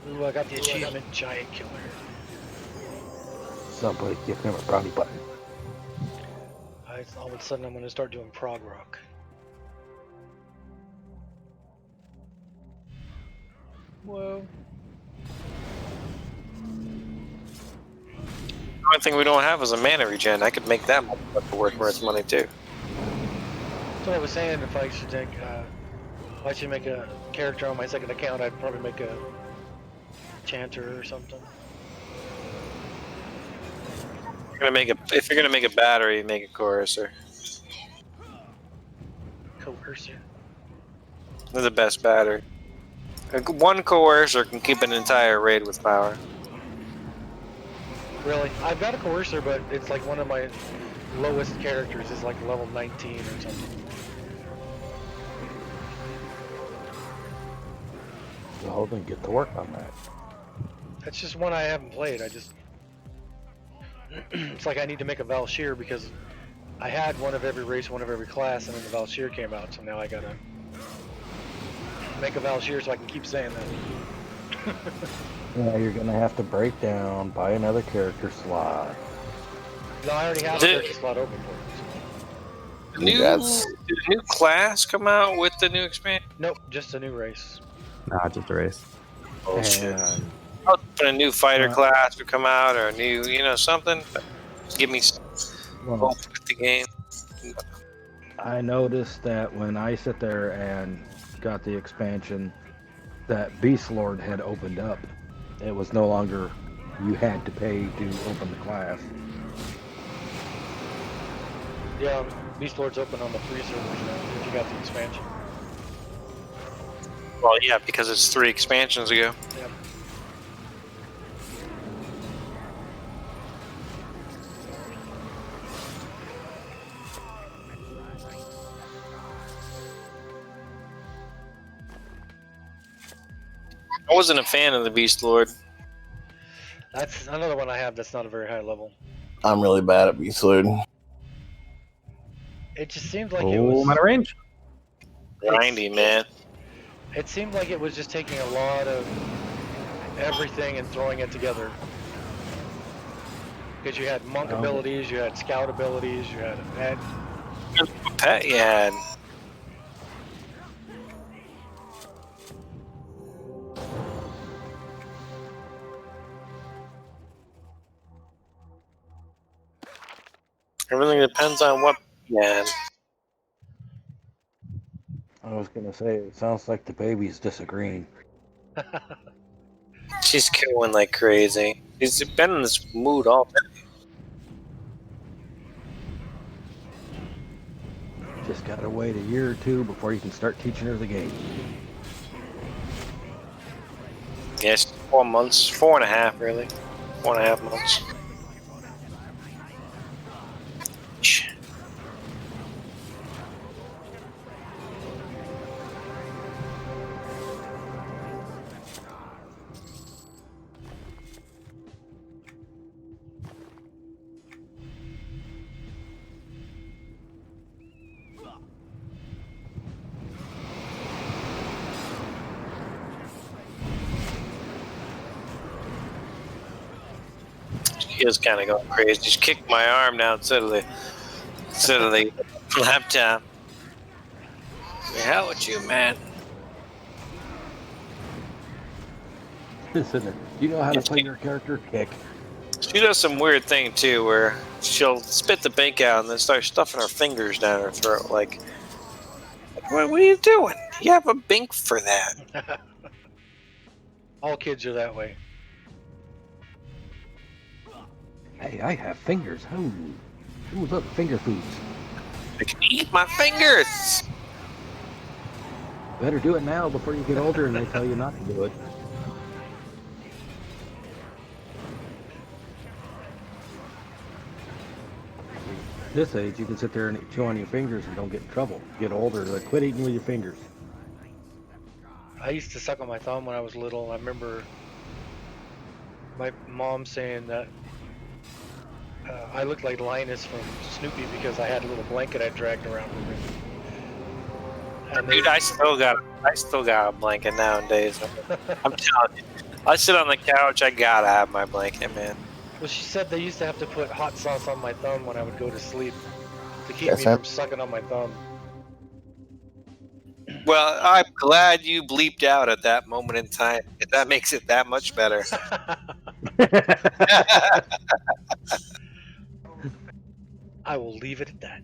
Ooh, I got the achievement giant killer. Somebody give him a brownie button. All of a sudden I'm gonna start doing prog rock. Whoa. The only thing we don't have is a mana regen. I could make that worth its money too. That's what I was saying. If I should take, if I should make a character on my second account, I'd probably make a chanter or something. If you're gonna make a battery, make a coercer. Coercer. They're the best battery. One coercer can keep an entire raid with power. Really? I've got a coercer, but it's like one of my lowest characters is like level 19 or something. Well, then get to work on that. That's just one I haven't played. I just it's like I need to make a Valshir because I had one of every race, one of every class, and then the Valshir came out, so now I gotta make a Valshir so I can keep saying that. Yeah, you're gonna have to break down, buy another character slot. No, I already have a character slot open for it. Did a new class come out with the new expansion? Nope, just a new race. Nah, just a race. Bullshit. And I was hoping a new fighter class would come out or a new, something. Give me some well, hope with the game. I noticed that when I sit there and got the expansion, that Beast Lord had opened up. It was no longer you had to pay to open the class. Yeah, Beast Lord's open on the free servers now if you got the expansion. Well, yeah, because it's 3 expansions ago. Yep. I wasn't a fan of the Beast Lord. That's another one I have that's not a very high level. I'm really bad at Beast Lord. It just seemed like it was... I'm out of range. Grindy, man. It seemed like it was just taking a lot of everything and throwing it together. Because you had monk abilities, you had scout abilities, you had a pet. Pet you had. Everything depends on what you had. I was gonna say, it sounds like the baby's disagreeing. She's going like crazy. She's been in this mood all day. Just gotta Gotta wait a year or two before you can start teaching her the game. Yes, 4 months, 4.5 really, 4.5 months. He is kind of going crazy. Just kicked my arm now instead of the laptop. The hell with you, man. Listen, you know how to play your character? Kick. She does some weird thing too, where she'll spit the bink out and then start stuffing her fingers down her throat. Like, what are you doing? You have a bink for that. All kids are that way. Hey, I have fingers. Oh, look, finger foods. I can eat my fingers. Better do it now before you get older and they tell you not to do it. This age, you can sit there and chew on your fingers and don't get in trouble. Get older, like, quit eating with your fingers. I used to suck on my thumb when I was little. I remember my mom saying that I looked like Linus from Snoopy because I had a little blanket I dragged around with me. And Dude, I still got a blanket nowadays. I'm telling you, I sit on the couch. I gotta have my blanket, man. well, she said they used to have to put hot sauce on my thumb when I would go to sleep to keep Yes, me sir. from sucking on my thumb. Well, I'm glad you bleeped out at that moment in time. That makes it that much better. I will leave it at that.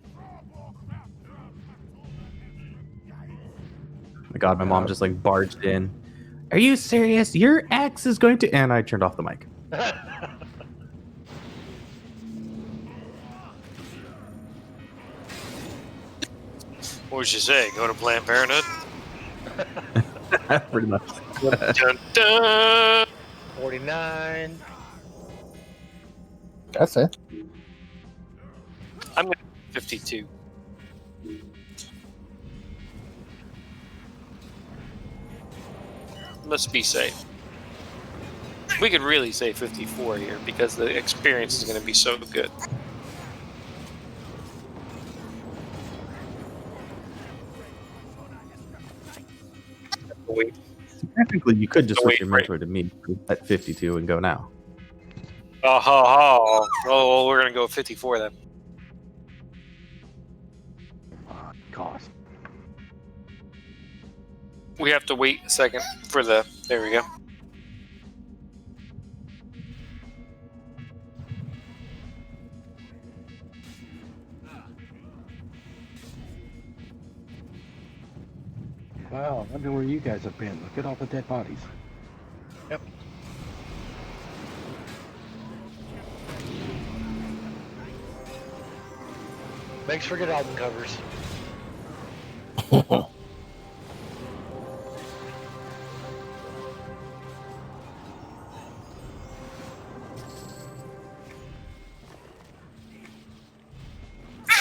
My God, my mom just like barged in. Are you serious? Your ex is going to. And I turned off the mic. What would you say? Go to Planned Parenthood? Pretty much. Dun, dun. 49. That's it. I'm going to 52. Let's be safe. We could really say 54 here because the experience is going to be so good. Wait. Technically, you could just So switch wait, your right. mentor to me at 52 and go now. Oh, well, we're going to go 54 then. Cost. We have to wait a second for the. There we go. Wow, I wonder where you guys have been. Look at all the dead bodies. Yep. Thanks for good album covers.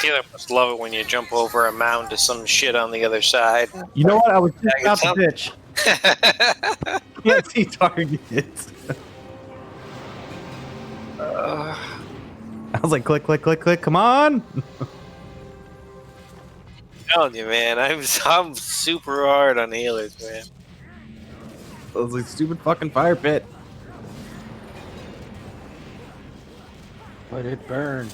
Taylor must love it when you jump over a mound to some shit on the other side. You know what? I was just Yeah, about to pitch. Can't see targets. I was like, click, click, click, click. Come on. Telling you, man, I'm super hard on healers, man. I was like, stupid fucking fire pit. But it burned.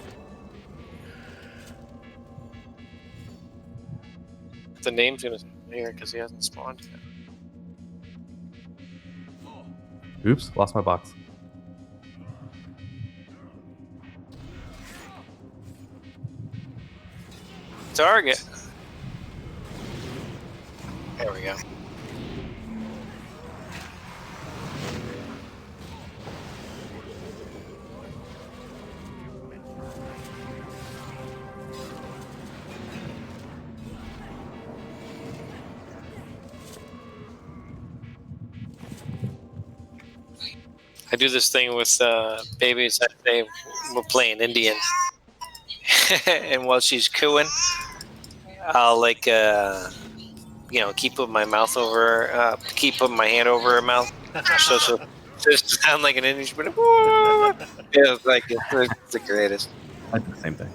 The name's gonna here because he hasn't spawned yet. Oops, lost my box. Target. There we go. I do this thing with babies that they were playing Indian, and while she's cooing, I'll like keep putting my mouth over, keep putting my hand over her mouth, so just sound like an Indian. But yeah, it's like it's the greatest. I do the same thing.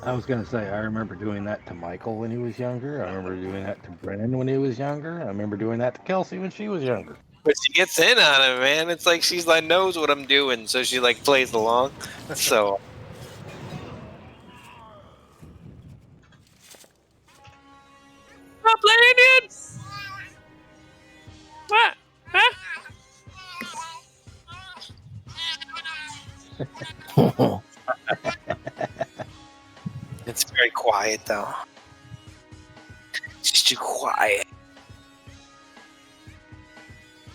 I was gonna say, I remember doing that to Michael when he was younger. I remember doing that to Brennan when he was younger. I remember doing that to Kelsey when she was younger. But she gets in on it, man. It's like she's like knows what I'm doing, so she like plays along. So. Stop playing it! What? Huh? It's very quiet, though. It's too quiet.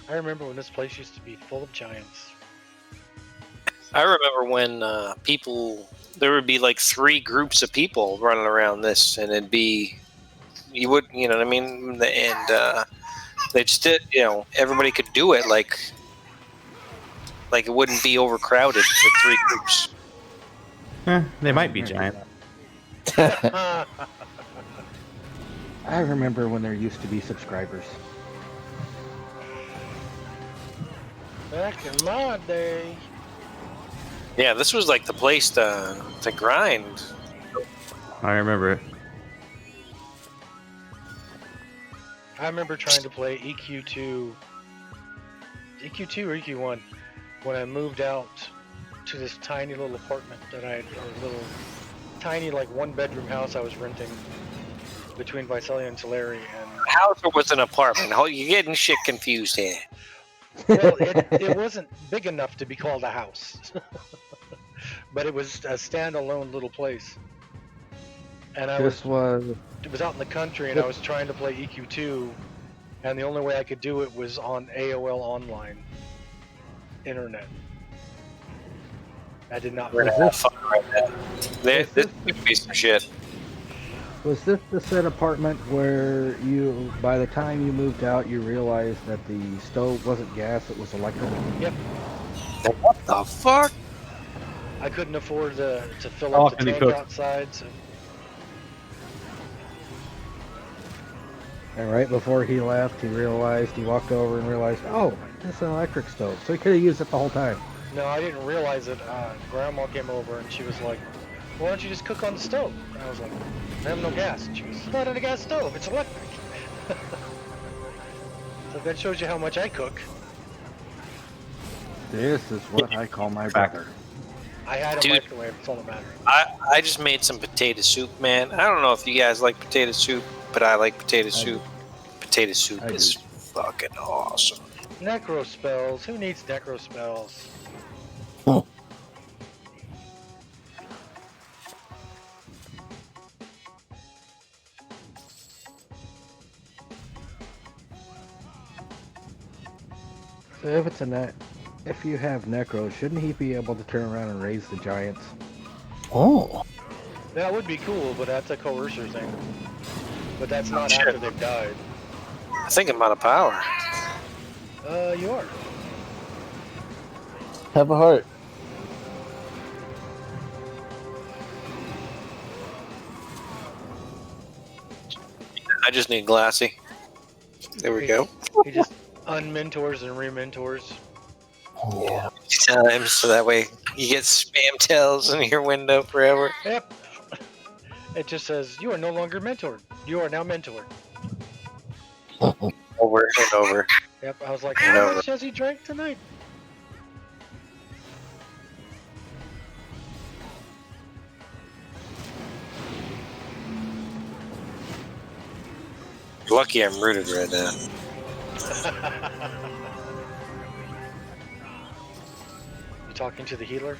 I remember when this place used to be full of giants. I remember when there would be like 3 groups of people running around this, and it'd be, you what I mean? And they'd still, everybody could do it, like it wouldn't be overcrowded with 3 groups. They might be giant. I remember when there used to be subscribers. Back in my day. Yeah, this was like the place to grind. I remember it. I remember trying to play EQ2 or EQ1 when I moved out to this tiny little apartment that or little tiny like 1-bedroom house I was renting between Visalia and Tulare. And House or was an apartment? You're getting shit confused here. well, it wasn't big enough to be called a house, but it was a standalone little place. And it was out in the country, and I was trying to play EQ2, and the only way I could do it was on AOL Online internet. I did not. We're gonna have fun right now. This is a piece of shit. Was this the said apartment where by the time you moved out, you realized that the stove wasn't gas, it was electric? Yep. What the fuck? I couldn't afford to fill up the tank outside, so. And right before he left, he walked over and realized, oh, this is an electric stove. So he could have used it the whole time. No, I didn't realize it. Grandma came over and she was like, why don't you just cook on the stove? And I was like, I have no gas. And she was, it's not a gas stove, it's electric. So that shows you how much I cook. This is what I call my brother. I had a microwave, that's all that matters. I just made some potato soup, man. I don't know if you guys like potato soup, but I like potato soup. Potato soup is fucking awesome. Necro spells. Who needs necro spells? So if you have necro, shouldn't he be able to turn around and raise the giants? Oh. That would be cool, but that's a coercer thing. But that's not after they've died. I think I'm out of power. You are. Have a heart. I just need Glassy. There we go. He just unmentors and rementors. Yeah. Times, so that way you get spam tells in your window forever. Yep. It just says, you are no longer mentored. You are now mentored. Over and over. Yep, I was like, how much has he drank tonight? Lucky I'm rooted right now. You talking to the healer?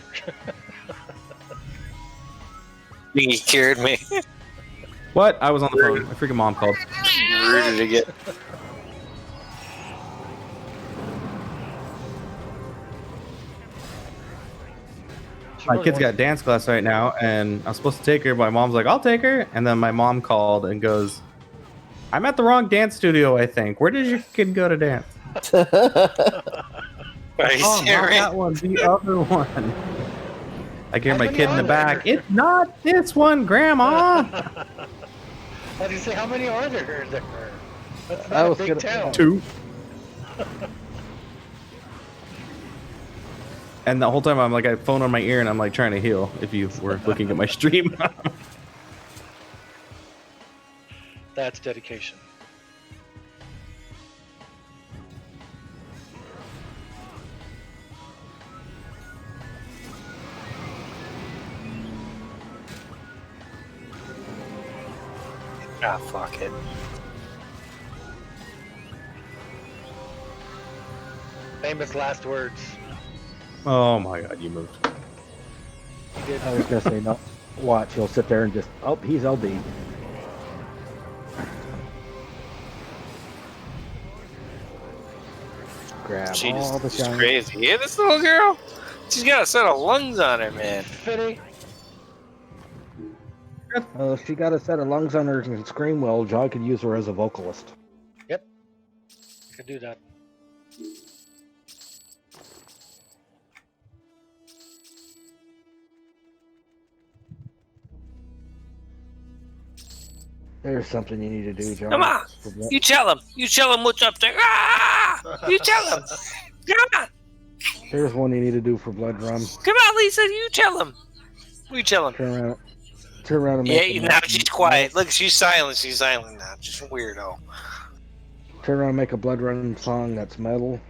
He cured me. What? I was on the phone. My freaking mom called. Rooted again. My kid's got dance class right now, and I'm supposed to take her. But my mom's like, I'll take her. And then my mom called and goes, I'm at the wrong dance studio, I think. Where does your kid go to dance? Are you Oh, not serious? that one. The other one. I can hear How my many kid in the are back. there? It's not this one, Grandma. I was gonna say, how many are there? That's I not a was big gonna- town. 2. And the whole time I'm like, I have phone on my ear and I'm like trying to heal. If you were looking at my stream. That's dedication. Ah, fuck it. Famous last words. Oh my God, you moved. He did. I was gonna say no. Watch, he'll sit there and just he's LD. Grab all the She's shiny. crazy. Yeah, this little girl. She's got a set of lungs on her, man. Fitty. If she got a set of lungs on her and can scream well, John could use her as a vocalist. Could do that. There's something you need to do, John. Come on. You tell him. You tell him what's up there. Ah! You tell him. Come on. There's one you need to do for Blood Drum. Come on, Lisa. You tell him. You tell him. Turn around and Yeah, make now she's quiet. Look, she's silent. She's silent now. Just a weirdo. Turn around and make a Blood Run song that's metal,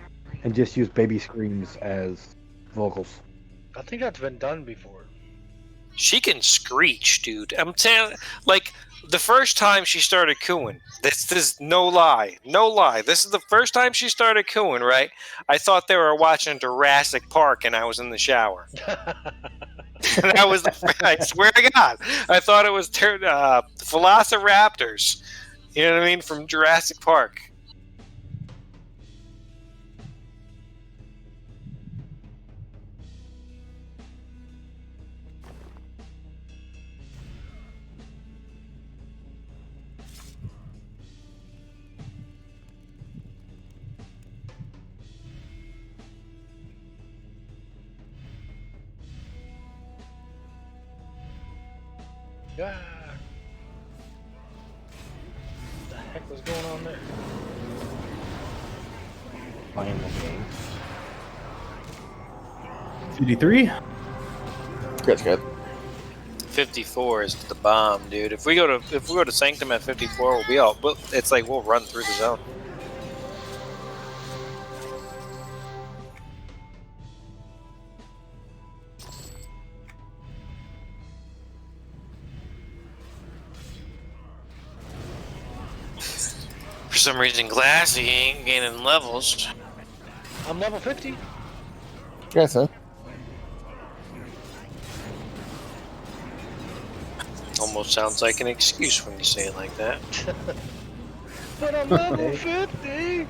and just use baby screams as vocals. I think that's been done before. She can screech, dude. I'm telling, like, the first time she started cooing, this is no lie. This is the first time she started cooing, right? I thought they were watching Jurassic Park and I was in the shower. And I swear to God, I thought it was Velociraptors. You know what I mean? From Jurassic Park. Yeah. What the heck was going on there? Playing the game. CD3? That's good. 54 is the bomb, dude. If we go to Sanctum at 54, it's like we'll run through the zone. For some reason, Glassy ain't gaining levels. I'm level 50. Yes, huh? Almost sounds like an excuse when you say it like that. But I'm level 50.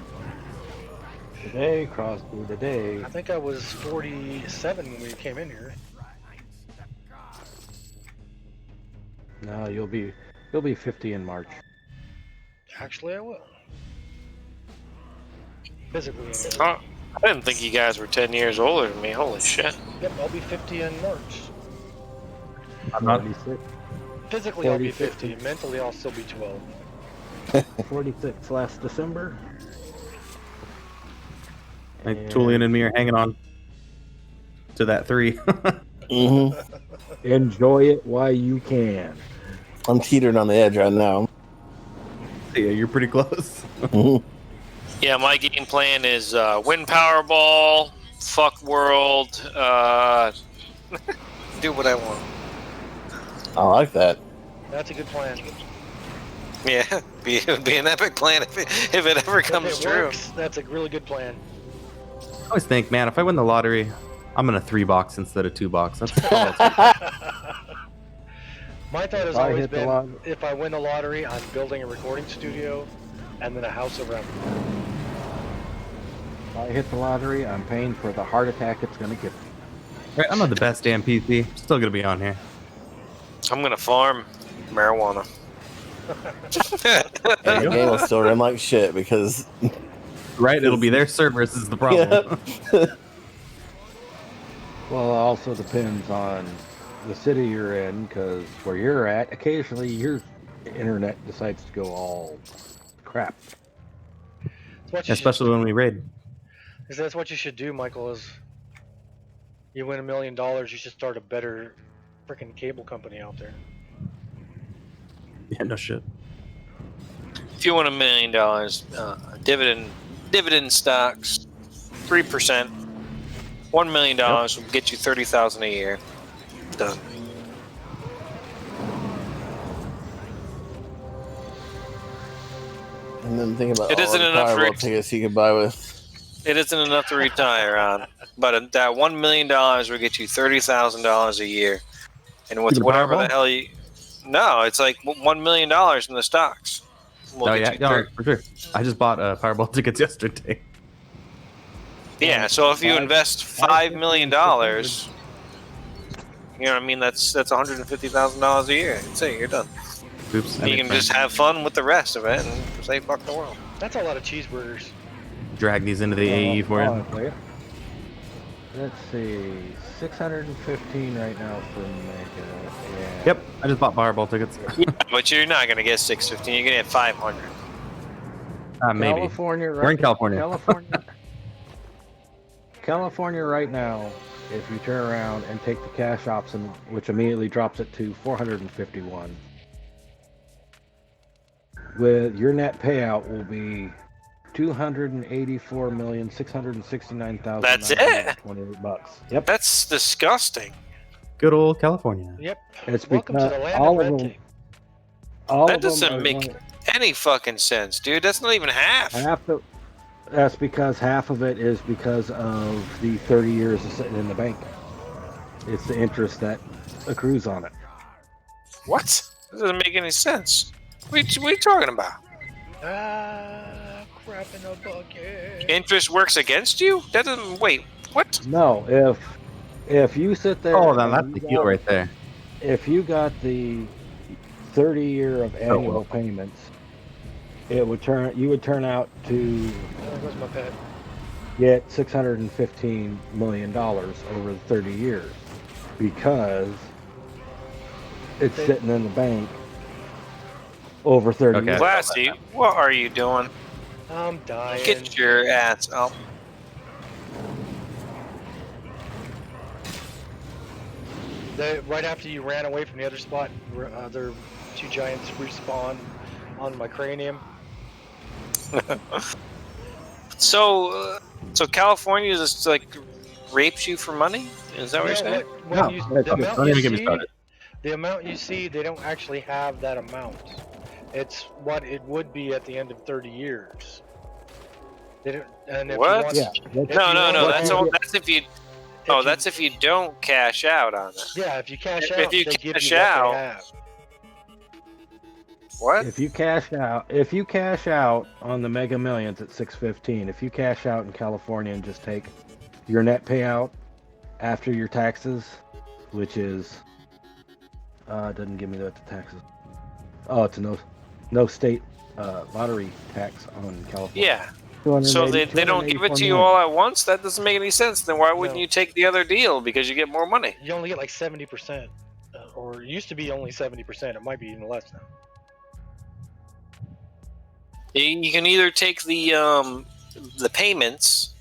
Today, cross through the day. I think I was 47 when we came in here. No, you'll be 50 in March. Actually, I will. Physically, anyway. Oh, I didn't think you guys were 10 years older than me. Holy shit. Yep, I'll be 50 in March. I'm not. 46. Physically, I'll be 46. 50. Mentally, I'll still be 12. 46 last December. Like Tulian and me are hanging on to that 3. Mm-hmm. Enjoy it while you can. I'm teetering on the edge right now. Yeah, you're pretty close. Mhm. Yeah, my game plan is win Powerball, fuck World, do what I want. I like that. That's a good plan. Yeah, it would be an epic plan if it ever comes If it true. works, that's a really good plan. I always think, man, if I win the lottery, I'm in a 3 box instead of 2 box. That's all that's My thought has If I always hit the been, lot- if I win the lottery, I'm building a recording studio and then a house around it. If I hit the lottery, I'm paying for the heart attack it's going to give me. right. I'm not the best damn PC. Still gonna be on here. I'm gonna farm marijuana. And the game will still run like shit because Right? It'll be their servers is the problem. yeah. Well, it also depends on the city you're in, because where you're at, occasionally your internet decides to go all crap. That's what you Especially when we raid. that's what you should do, Michael. Is you win $1 million, you should start a better freaking cable company out there. Yeah, no shit. If you won $1 million, dividend stocks, 3%, $1 million will get you $30,000 a year. Done. And then think about It all isn't the enough Powerball for- tickets you could buy with. It isn't enough to retire on, but that $1 million will get you $30,000 a year, and with The whatever the Powerball? hell you. No, it's like $1 million in the stocks. Will Oh get yeah, you no, 30 for sure. I just bought Powerball tickets yesterday. Yeah, so if you Five- invest $5 million, you know what I mean? That's $150,000 a year. That's it. You're done. Oops. You can just have fun with the rest of it and say fuck the world. That's a lot of cheeseburgers. drag these into the AE for you. Honestly. Let's see, 615 right now for Mega. Yeah. Yep, I just bought Powerball tickets. Yeah, but you're not gonna get 615. You're gonna get 500. Maybe. California, We're in California. California right now, if you turn around and take the cash option, which immediately drops it to 451, with your net payout will be 284,669,000. That's it? 28 bucks. Yep. That's disgusting. Good old California. Yep. It's Welcome to because the land all of of red them. tape. All That of them doesn't are make going- any fucking sense, dude. That's not even half. That's because half of it is because of the 30 years of sitting in the bank. It's the interest that accrues on it. What? That doesn't make any sense. What are you talking about? Crap in a bucket. Interest works against you? That doesn't. Wait, what? No, if you sit there. Oh, then and that's you the got- deal right there. If you got the 30-year of annual well. payments, you would turn out to There goes my pet. get $615 million over the 30 years because it's sitting in the bank over 30 Okay. years. Classy, what are you doing? I'm dying. Get your ass up. Right after you ran away from the other spot, other two giants respawned on my cranium. So California just like rapes you for money? Is that what you're saying? When No, you, that's the okay. amount Don't you even get me see, started. the amount you see, they don't actually have that amount. It's what it would be at the end of 30 years. They don't, and if What? You want, Yeah. if No, you no. want That's to- all. That's if you. Oh, that's if you don't cash out on it. Yeah, if you cash If out, you they give cash you what out- they have. What? If you cash out on the Mega Millions at 615, if you cash out in California and just take your net payout after your taxes, which is it doesn't give me the taxes. Oh, it's a no state lottery tax on California. Yeah. 280 So they don't give it to you 284 all at once? That doesn't make any sense. Then why wouldn't No. you take the other deal? Because you get more money. You only get like 70%, or it used to be only 70%. It might be even less now. You can either take the payments,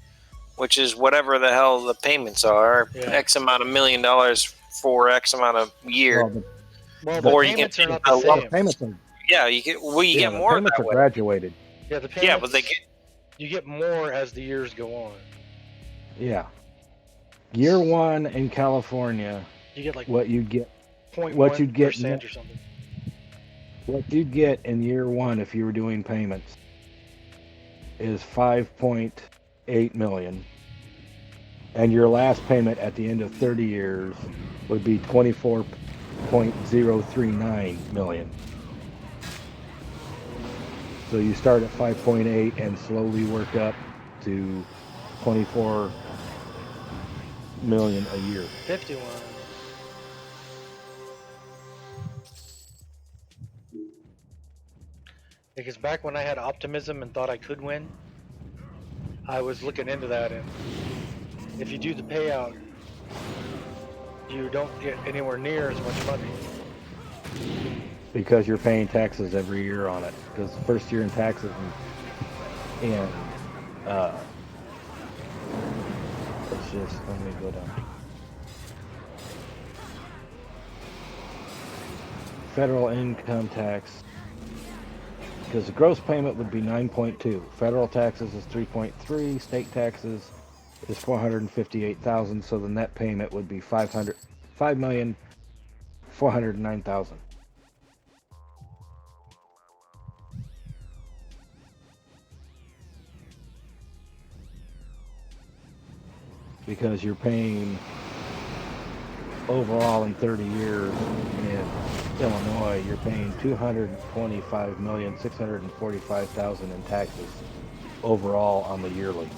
which is whatever the hell the payments are, Yeah. X amount of $1 million for X amount of year. Well, Well, the Or you payments get are not a the lump same. payments are, Yeah, you get the more payments that are way. graduated. Yeah, the payments. Yeah, but you get more as the years go on. Yeah. Year one in California, You get like what you'd get 0.1% or something. what you'd get in year one if you were doing payments is 5.8 million. And your last payment at the end of 30 years would be 24.039 million. So you start at 5.8 and slowly work up to 24 million a year. 51. Because back when I had optimism and thought I could win, I was looking into that, and if you do the payout you don't get anywhere near as much money. Because you're paying taxes every year on it. Because the first year in taxes and let's just let me go down. Federal income tax, because the gross payment would be 9.2. Federal taxes is 3.3. State taxes is 458,000. So the net payment would be 5,409,000. Because you're paying overall in 30 years in Illinois, you're paying 225,645,000 in taxes overall on the yearly,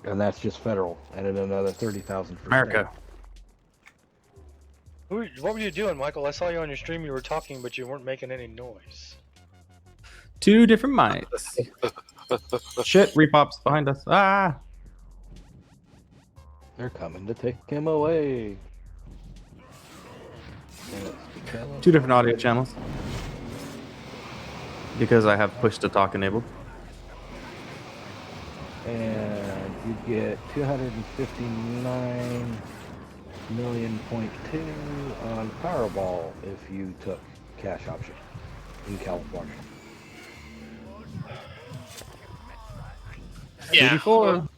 and that's just federal, and then another 30,000 for America. What were you doing, Michael? I saw you on your stream. You were talking, but you weren't making any noise. 2 different mics. Shit, Repop's behind us. Ah! They're coming to take him away. 2 different audio channels. Because I have push to talk enabled. And you get 259 million.2 on Powerball if you took cash option in California. Yeah. 84.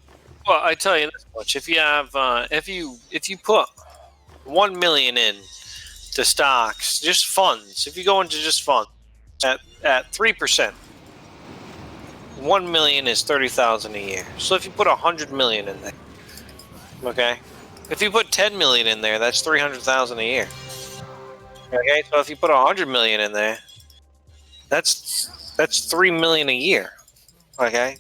Well, I tell you this much: if you have, if you put 1 million in to stocks, just funds. If you go into just funds at 3%, 1 million is 30,000 a year. So if you put 100 million in there, okay. If you put 10 million in there, that's 300,000 a year. Okay, so if you put 100 million in there, that's 3 million a year. Okay.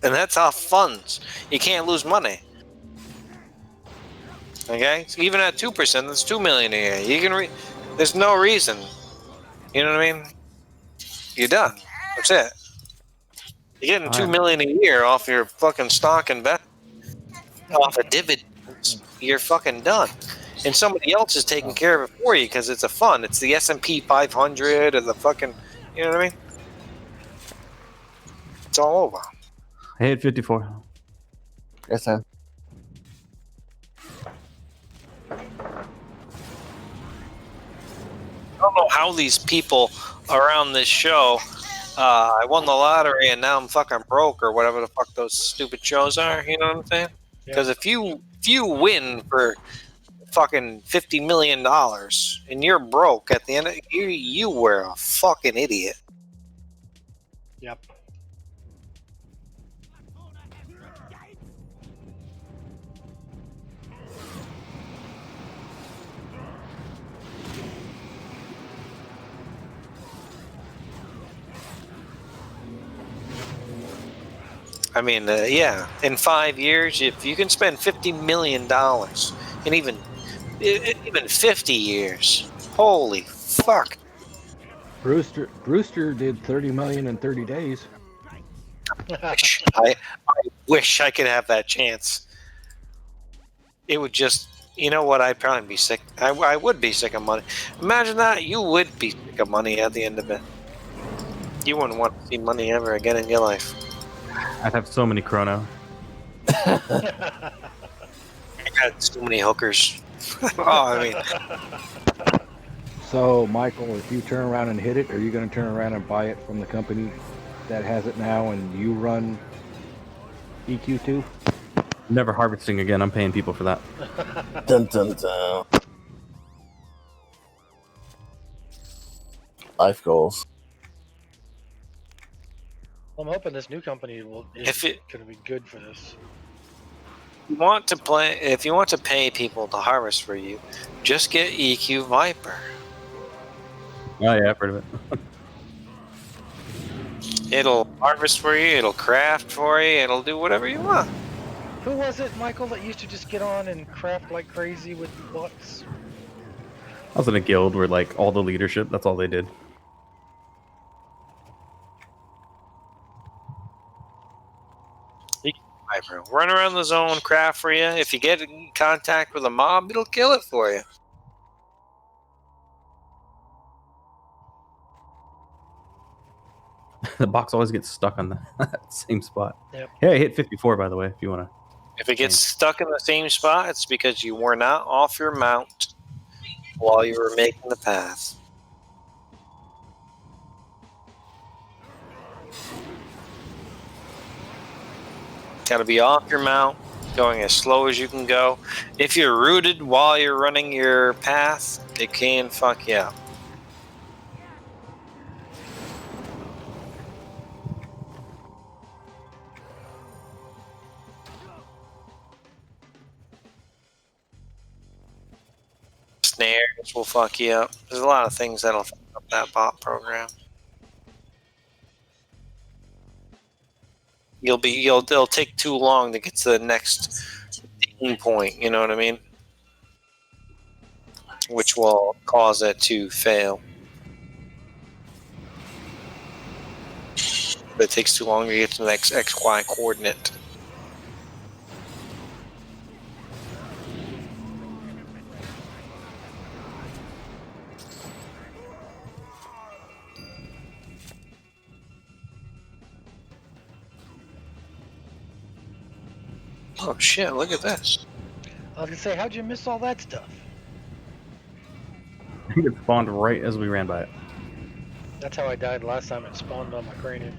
And that's off funds. You can't lose money. Okay, so even at 2%, that's 2 million a year. You can there's no reason. You know what I mean? You're done. That's it. You're getting 2 million a year off your fucking stock investment, off of dividends. You're fucking done. And somebody else is taking care of it for you because it's a fund. It's the S&P 500 or the fucking. You know what I mean? It's all over. I hit 54. Yes, sir. I don't know how these people around this show, I won the lottery and now I'm fucking broke or whatever the fuck those stupid shows are. You know what I'm saying? Because if you win for fucking $50 million and you're broke at the end of it, you were a fucking idiot. Yep. I mean, yeah, in 5 years, if you can spend $50 million in even 50 years, holy fuck. Brewster did 30 million in 30 days. I wish I could have that chance. It would just, you know what, I'd probably be sick. I would be sick of money. Imagine that. You would be sick of money at the end of it. You wouldn't want to see money ever again in your life. I'd have so many chrono. I got so many hookers. I mean, So, Michael, if you turn around and hit it, are you going to turn around and buy it from the company that has it now and you run EQ2? Never harvesting again. I'm paying people for that. Dun, dun, dun. Life goals. Well, I'm hoping this new company is going to be good for this. if you want to pay people to harvest for you, just get EQ Viper. Oh yeah, I've heard of it. It'll harvest for you, it'll craft for you, it'll do whatever you want. Who was it, Michael, that used to just get on and craft like crazy with bots? I was in a guild where like all the leadership, that's all they did. Viper. Run around the zone, craft for you. If you get in contact with a mob, it'll kill it for you. The box always gets stuck on that same spot. Yep. Yeah, I hit 54, by the way, if you want to. If it gets stuck in the same spot, it's because you were not off your mount while you were making the path. Got to be off your mount, going as slow as you can go. If you're rooted while you're running your path, it can fuck you up. Snares will fuck you up. There's a lot of things that'll fuck up that bot program. It'll take too long to get to the next aim point, you know what I mean? Which will cause it to fail. But it takes too long to get to the next XY coordinate. Oh shit, look at this. I was gonna say, how'd you miss all that stuff? I think it spawned right as we ran by it. That's how I died last time. It spawned on my cranium.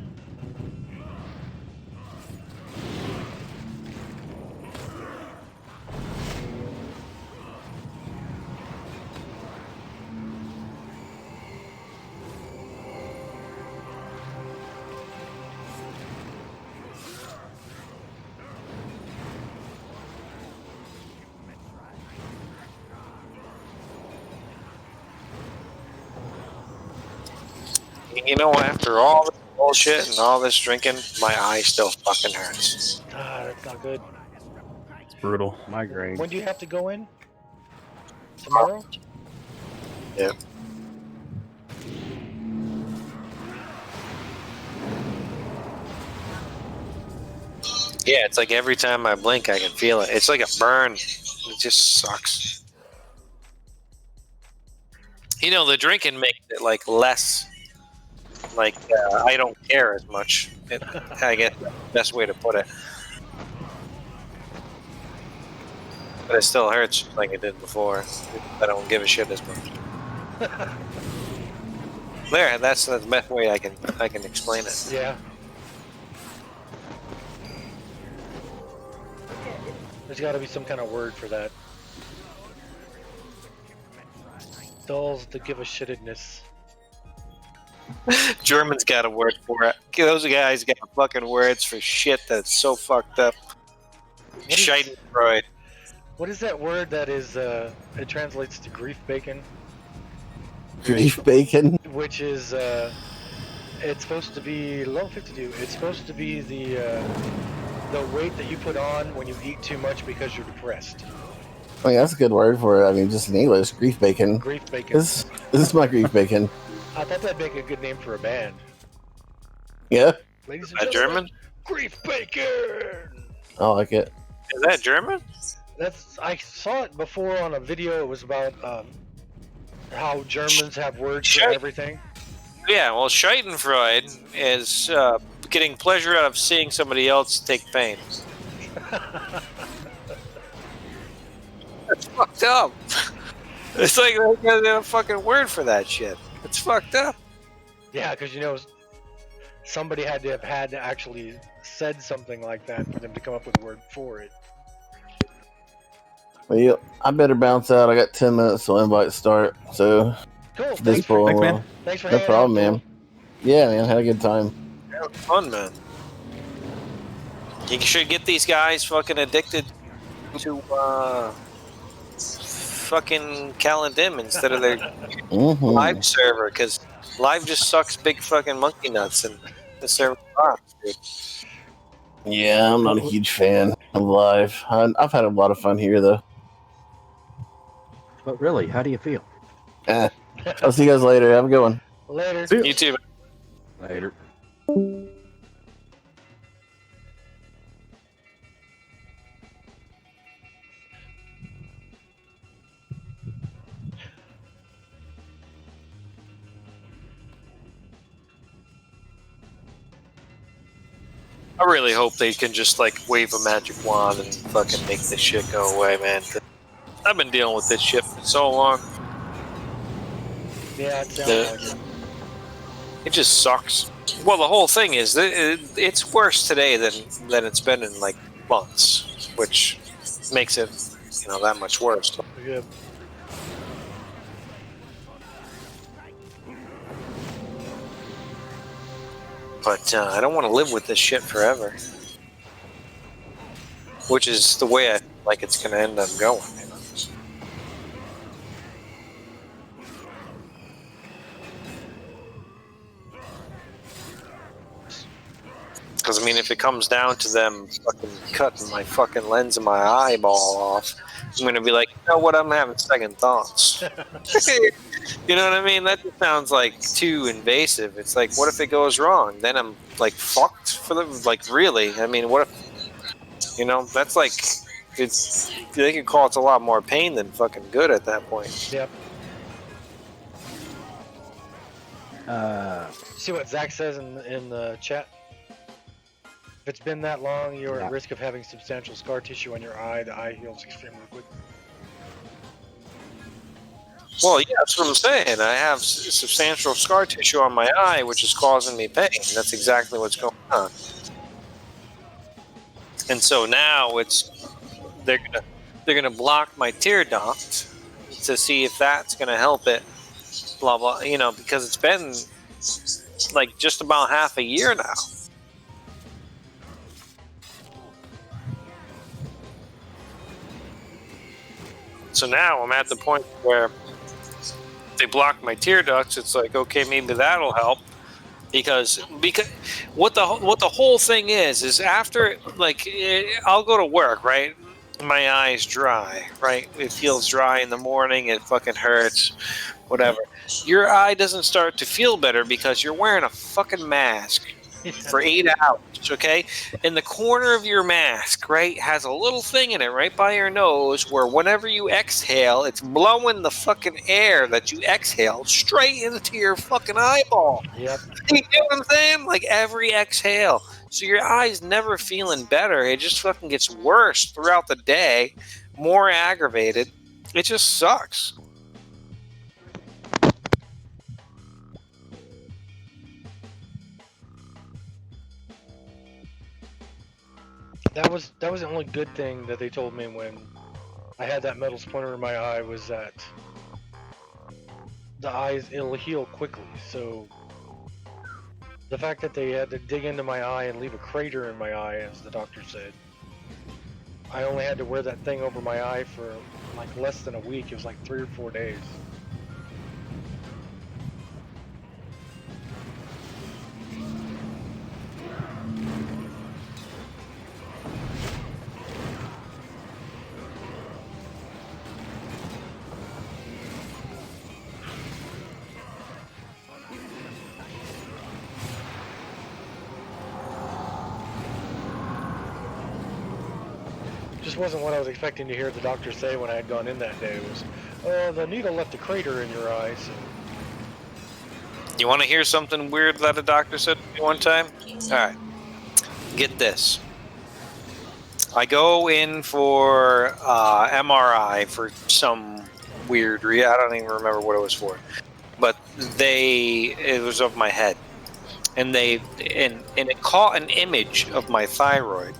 You know, after all this bullshit and all this drinking, my eye still fucking hurts. Ah, that's not good. It's brutal. Migraine. When do you have to go in? Tomorrow? Yeah. Yeah, it's like every time I blink, I can feel it. It's like a burn. It just sucks. You know, the drinking makes it like less. Like, I don't care as much. I guess that's the best way to put it. But it still hurts like it did before. I don't give a shit as much. There, that's the best way I can explain it. Yeah. There's got to be some kind of word for that. Dulls to give a shittedness. German's got a word for it. Those guys got fucking words for shit that's so fucked up. Schadenfreude. What is that word that is, it translates to grief bacon? Grief bacon. Which is, it's supposed to be, level 52, it's supposed to be the weight that you put on when you eat too much because you're depressed. I mean, that's a good word for it. I mean, just in English, grief bacon. Grief bacon. This is my grief bacon. I thought that'd make a good name for a band. Yeah, Ladies Is and that gentlemen, German? Grief bacon! I like it. Is that German? I saw it before on a video. It was about how Germans have words for Shite. everything. Yeah, well, Schadenfreude is getting pleasure out of seeing somebody else take pain. That's fucked up. It's like they got a fucking word for that shit. It's fucked up. Yeah, because you know, somebody had to actually said something like that for them to come up with a word for it. Well, I better bounce out. I got 10 minutes till invite start. So Cool. this Thanks for, poll, Thanks, man. thanks for no hanging problem, out, man. Yeah, man, had a good time. That was fun, man. You should get these guys fucking addicted to fucking Kalladim instead of their Mm-hmm. live server, because live just sucks big fucking monkey nuts and the server rocks, dude. Yeah, I'm not a huge fan of live. I've had a lot of fun here, though. But really, how do you feel? I'll see you guys later. Have a good one. Later. See ya. You too. Later. I really hope they can just like wave a magic wand and fucking make this shit go away, man. 'Cause I've been dealing with this shit for so long. Yeah, it sounds Yeah. like it. It just sucks. Well, the whole thing is it's worse today than it's been in like months, which makes it that much worse. Yeah. But I don't want to live with this shit forever, which is the way I feel like it's going to end up going. Because, I mean, if it comes down to them fucking cutting my fucking lens of my eyeball off, I'm going to be like, you know what, I'm having second thoughts. You know what I mean? That just sounds like too invasive. It's like, what if it goes wrong? Then I'm like fucked for them. Like, really? I mean, what if, that's like, they could call it a lot more pain than fucking good at that point. Yep. Uh, See what Zach says in the chat? If it's been that long, you're Yeah. at risk of having substantial scar tissue on your eye. The eye heals extremely quick. Well, yeah, that's what I'm saying. I have substantial scar tissue on my eye, which is causing me pain. That's exactly what's going on. And so now they're gonna block my tear duct to see if that's gonna help it. Blah blah. Because it's been like just about half a year now. So now I'm at the point where they block my tear ducts. It's like, okay, maybe that'll help, because what the whole thing is after, like, I'll go to work, right? My eye's dry, right? It feels dry in the morning. It fucking hurts, whatever. Your eye doesn't start to feel better because you're wearing a fucking mask for 8 hours, okay? And the corner of your mask, right, has a little thing in it right by your nose where whenever you exhale, it's blowing the fucking air that you exhale straight into your fucking eyeball. Yep. You know what I'm saying? Like every exhale. So your eye's never feeling better. It just fucking gets worse throughout the day, more aggravated. It just sucks. That was the only good thing that they told me when I had that metal splinter in my eye, was that the eyes, it'll heal quickly. So the fact that they had to dig into my eye and leave a crater in my eye, as the doctor said, I only had to wear that thing over my eye for like less than a week. It was like 3 or 4 days. Just wasn't what I was expecting to hear the doctor say when I had gone in that day. It was, oh, the needle left a crater in your eye. So. You want to hear something weird that a doctor said to me one time? All right. Get this. I go in for MRI for some weird I don't even remember what it was for. But it was of my head. And it caught an image of my thyroid.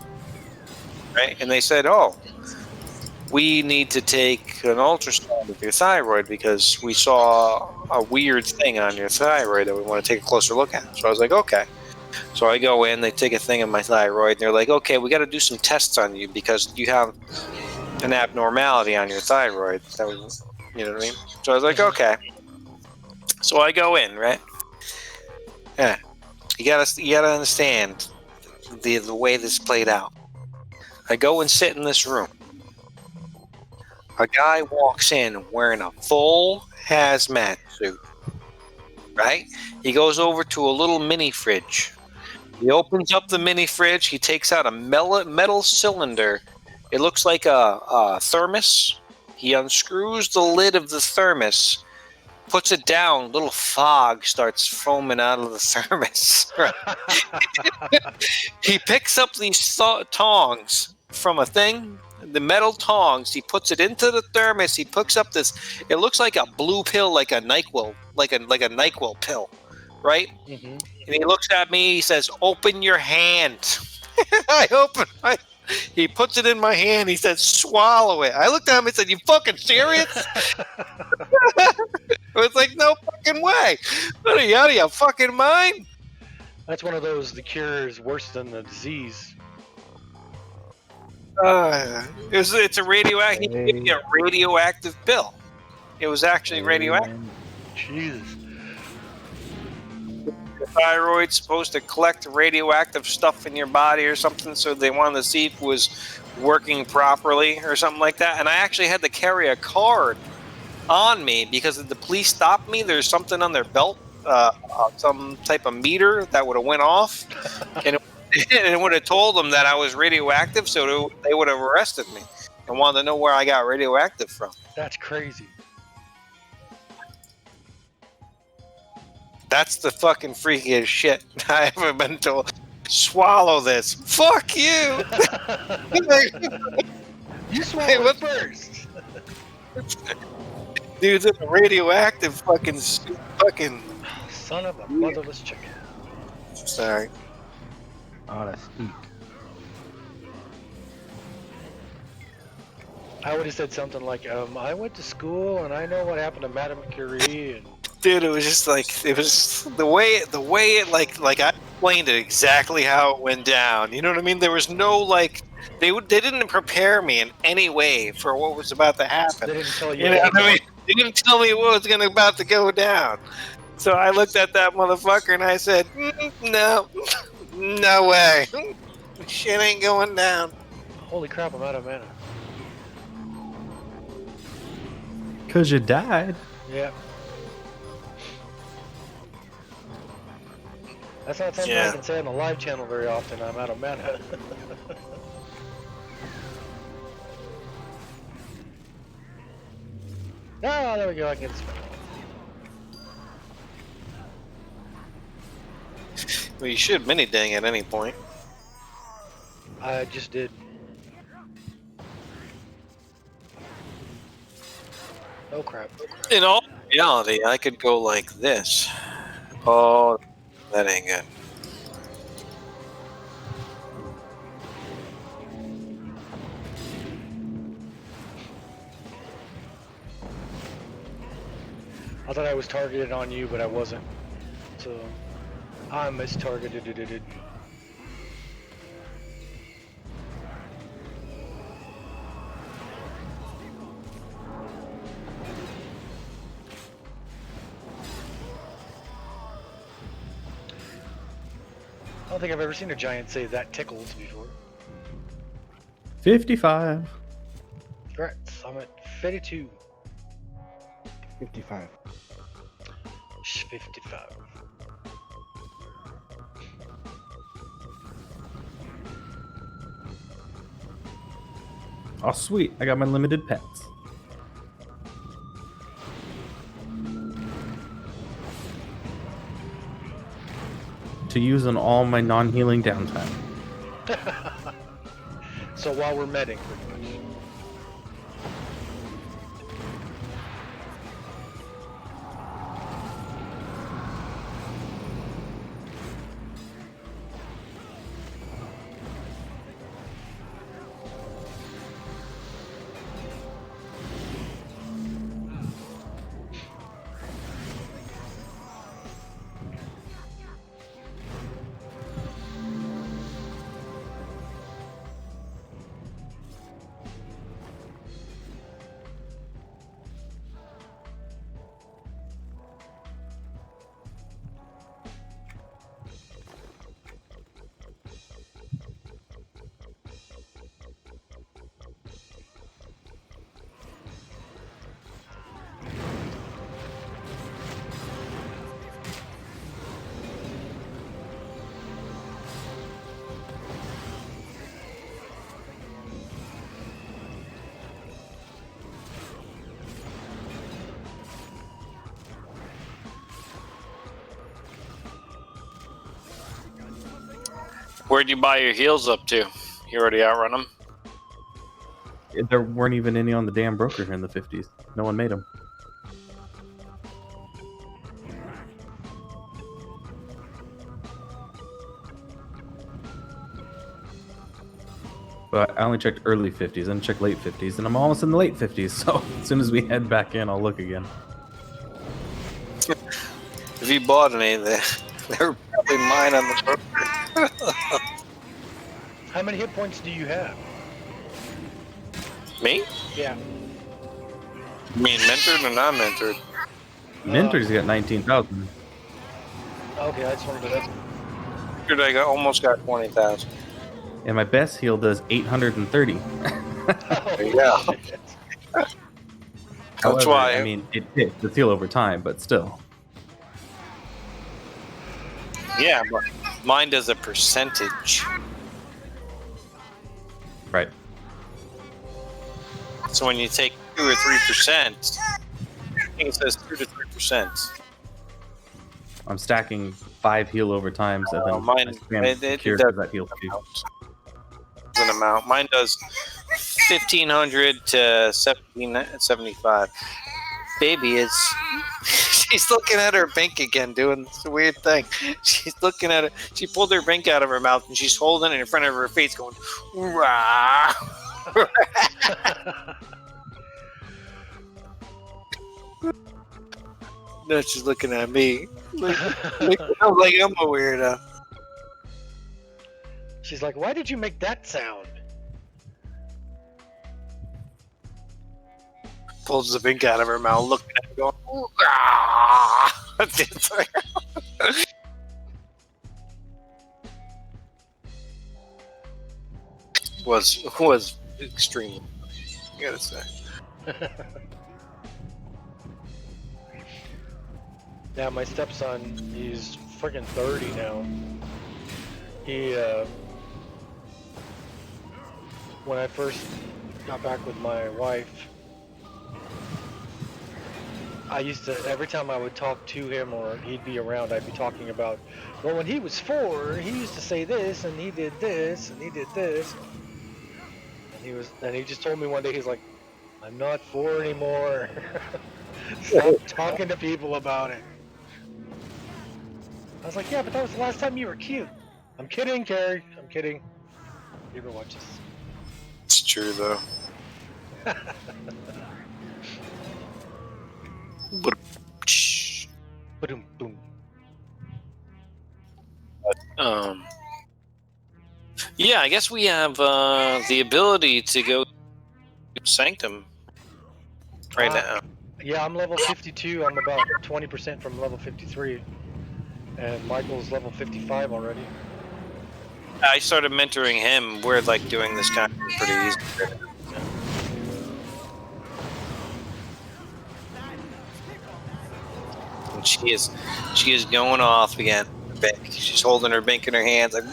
Right? And they said, oh, we need to take an ultrasound of your thyroid because we saw a weird thing on your thyroid that we want to take a closer look at. So I was like, okay. So I go in, they take a thing of my thyroid, and they're like, okay, we got to do some tests on you because you have an abnormality on your thyroid. You know what I mean? So I was like, okay. So I go in, right? Yeah. You gotta understand the way this played out. I go and sit in this room. A guy walks in wearing a full hazmat suit, right? He goes over to a little mini fridge. He opens up the mini fridge. He takes out a metal cylinder. It looks like a thermos. He unscrews the lid of the thermos, puts it down, little fog starts foaming out of the thermos. He picks up these tongs from a thing, the metal tongs. He puts it into the thermos. He picks up this. It looks like a blue pill, like a NyQuil, like a NyQuil pill, right? Mm-hmm. And he looks at me. He says, "Open your hand." I open my. He puts it in my hand. He says, "Swallow it." I looked at him and said, "You fucking serious?" I was like, "No fucking way. What are you out of your fucking mind?" That's one of those. The cure is worse than the disease. It's a radioactive. He gave me a radioactive pill. It was actually radioactive. Jesus. The thyroid's supposed to collect radioactive stuff in your body or something, so they wanted to see if it was working properly or something like that. And I actually had to carry a card on me because if the police stopped me, there's something on their belt, some type of meter that would have went off, and it would have told them that I was radioactive, so they would have arrested me and wanted to know where I got radioactive from. That's crazy. That's the fucking freakiest shit I ever been told. Swallow this. Fuck you. You swallow it first. Dude's in a radioactive fucking. Son of a motherless chicken. Sorry. On a steak. I would have said something like, I went to school and I know what happened to Madame Curie. And Dude, it was just like it was the way it like I explained it exactly how it went down. You know what I mean? There was no like they didn't prepare me in any way for what was about to happen. they didn't tell you. You know what I mean? They didn't tell me what was about to go down. So I looked at that motherfucker and I said, "No, no way, shit ain't going down." Holy crap! I'm out of mana. Cause you died. Yeah. That's not something Yeah. I can say on the live channel very often. I'm out of mana. Ah, there we go. I can get this. Well, you should mini ding at any point. I just did. Oh crap. Oh crap. In all reality, I could go like this. Oh, that ain't good. I thought I was targeted on you, but I wasn't. So I mistargeted. I don't think I've ever seen a giant say that tickles before. 55. Correct. I'm at 52. 55. 55. Oh, sweet. I got my limited pets. To use on all my non-healing downtime. So while we're medding, pretty much. Where'd you buy your heels up to? You already outrun them? There weren't even any on the damn broker here in the 50s. No one made them. But I only checked early 50s, then checked late 50s, and I'm almost in the late 50s. So as soon as we head back in, I'll look again. If you bought any, they were probably mine on the broker. How many hit points do you have? Me? Yeah. You mean mentored or not mentored? Mentor's got 19,000. Okay, I just wanted to. Mentored, I almost got 20,000. And my best heal does 830. There you go. However, why- I mean, it hits the heal over time, but still. Yeah, but mine does a percentage. Right. So when you take 2 or 3%, I think it says 2 to 3%. I'm stacking 5 heal over times, and then mine- I spam it cure does- for that heal too. An amount. Mine does 1,500 to 1,775. Baby is. She's looking at her bank again, doing this weird thing. She's looking at it. She pulled her bank out of her mouth and she's holding it in front of her face, going, "Rah." No, she's looking at me. Like I'm a weirdo. She's like, why did you make that sound? Pulls the pink out of her mouth, looking at me, going, "Ah!" It's like- was extremely, I gotta say. Yeah, my stepson, he's freaking 30 now. He, when I first got back with my wife, I used to, every time I would talk to him or he'd be around, I'd be talking about, well, when he was 4, he used to say this, and he did this, and he did this. And he just told me one day, he's like, I'm not 4 anymore. Stop talking to people about it. I was like, yeah, but that was the last time you were cute. I'm kidding, Carrie. I'm kidding. You ever watch this? It's true, though. Boom, boom. Yeah, I guess we have the ability to go Sanctum right now. Yeah, I'm level 52. I'm about 20% from level 53. And Michael's level 55 already. I started mentoring him. We're like doing this kind of pretty easy. And she is going off again. She's holding her bank in her hands like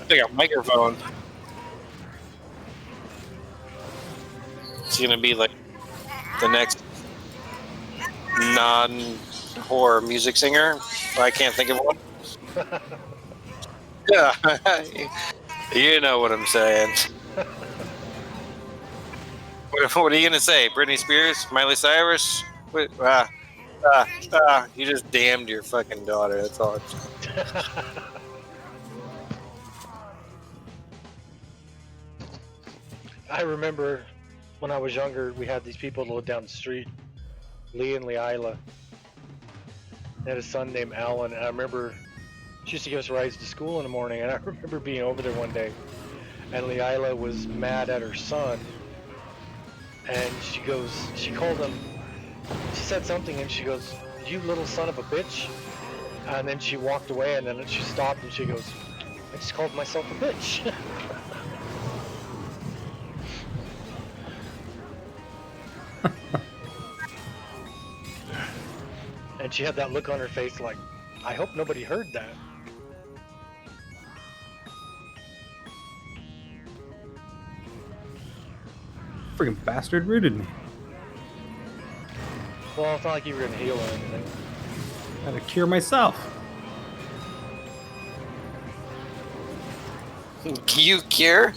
like a microphone. She's gonna be like the next non-horror music singer. I can't think of one. Yeah, you know what I'm saying. What are you gonna say? Britney Spears, Miley Cyrus? What, you just damned your fucking daughter. That's all. I remember when I was younger, we had these people that lived down the street, Lee and Leila. They had a son named Alan, and I remember she used to give us rides to school in the morning, and I remember being over there one day, and Leila was mad at her son, and she called him, she said something, and she goes, you little son of a bitch, and then she walked away, and then she stopped, and she goes, I just called myself a bitch. And she had that look on her face like, I hope nobody heard that. Freaking bastard rooted me. Well, it's not like you were gonna heal or anything. I had to cure myself. You cure?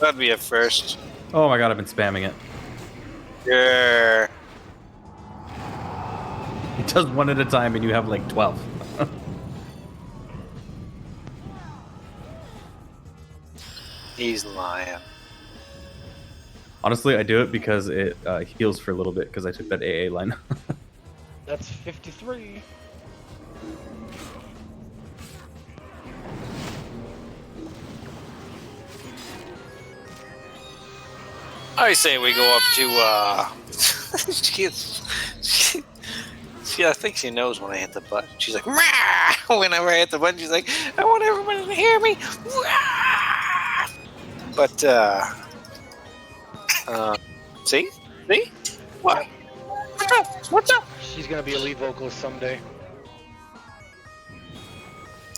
That'd be a first. Oh my god, I've been spamming it. Yeah. It does one at a time, and you have like 12. He's lying. Honestly, I do it because it heals for a little bit because I took that AA line. That's 53. I say we go up to, I think she knows when I hit the button. She's like, "Rah!" Whenever I hit the button, she's like, I want everybody to hear me. Rah! But, see? What? What's up? She's gonna be a lead vocalist someday.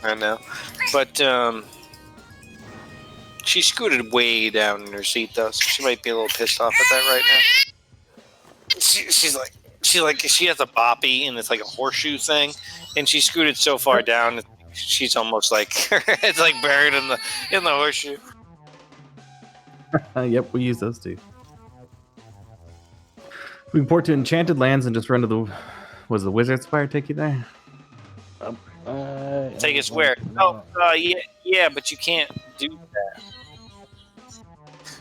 I know. But, she scooted way down in her seat, though, so she might be a little pissed off at that right now. She has a boppy, and it's like a horseshoe thing, and she scooted so far down, she's almost like, it's like buried in the horseshoe. Yep, we use those too. We can port to Enchanted Lands and just run to the... Was the Wizard Spire take you there? Take us where? Yeah, but you can't do that.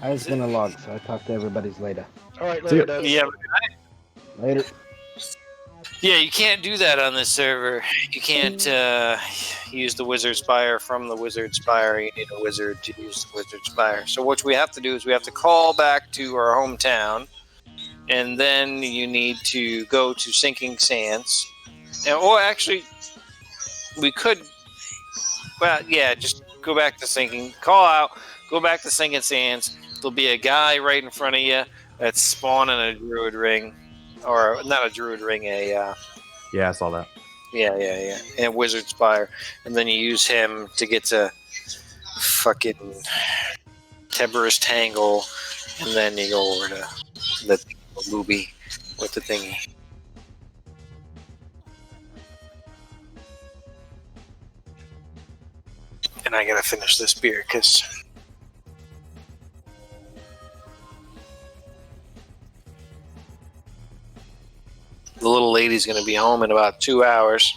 I was gonna log, so I talk to everybody's later. All right, See ya. later. Dad. Yeah, Later. yeah, you can't do that on this server. You can't use the Wizard Spire from the Wizard Spire. You need a wizard to use the Wizard Spire. So what we have to do is we have to call back to our hometown, and then you need to go to Sinking Sands. Or actually, we could... Well, yeah, just go back to Sinking. Call out, go back to Sinking Sands. There'll be a guy right in front of you that's spawning a druid ring. Or not a druid ring, Yeah, I saw that. yeah. And Wizard Spire. And then you use him to get to fucking Teber's Tangle. And then you go over to the Luby with the thingy. And I gotta finish this beer because the little lady's gonna be home in about 2 hours.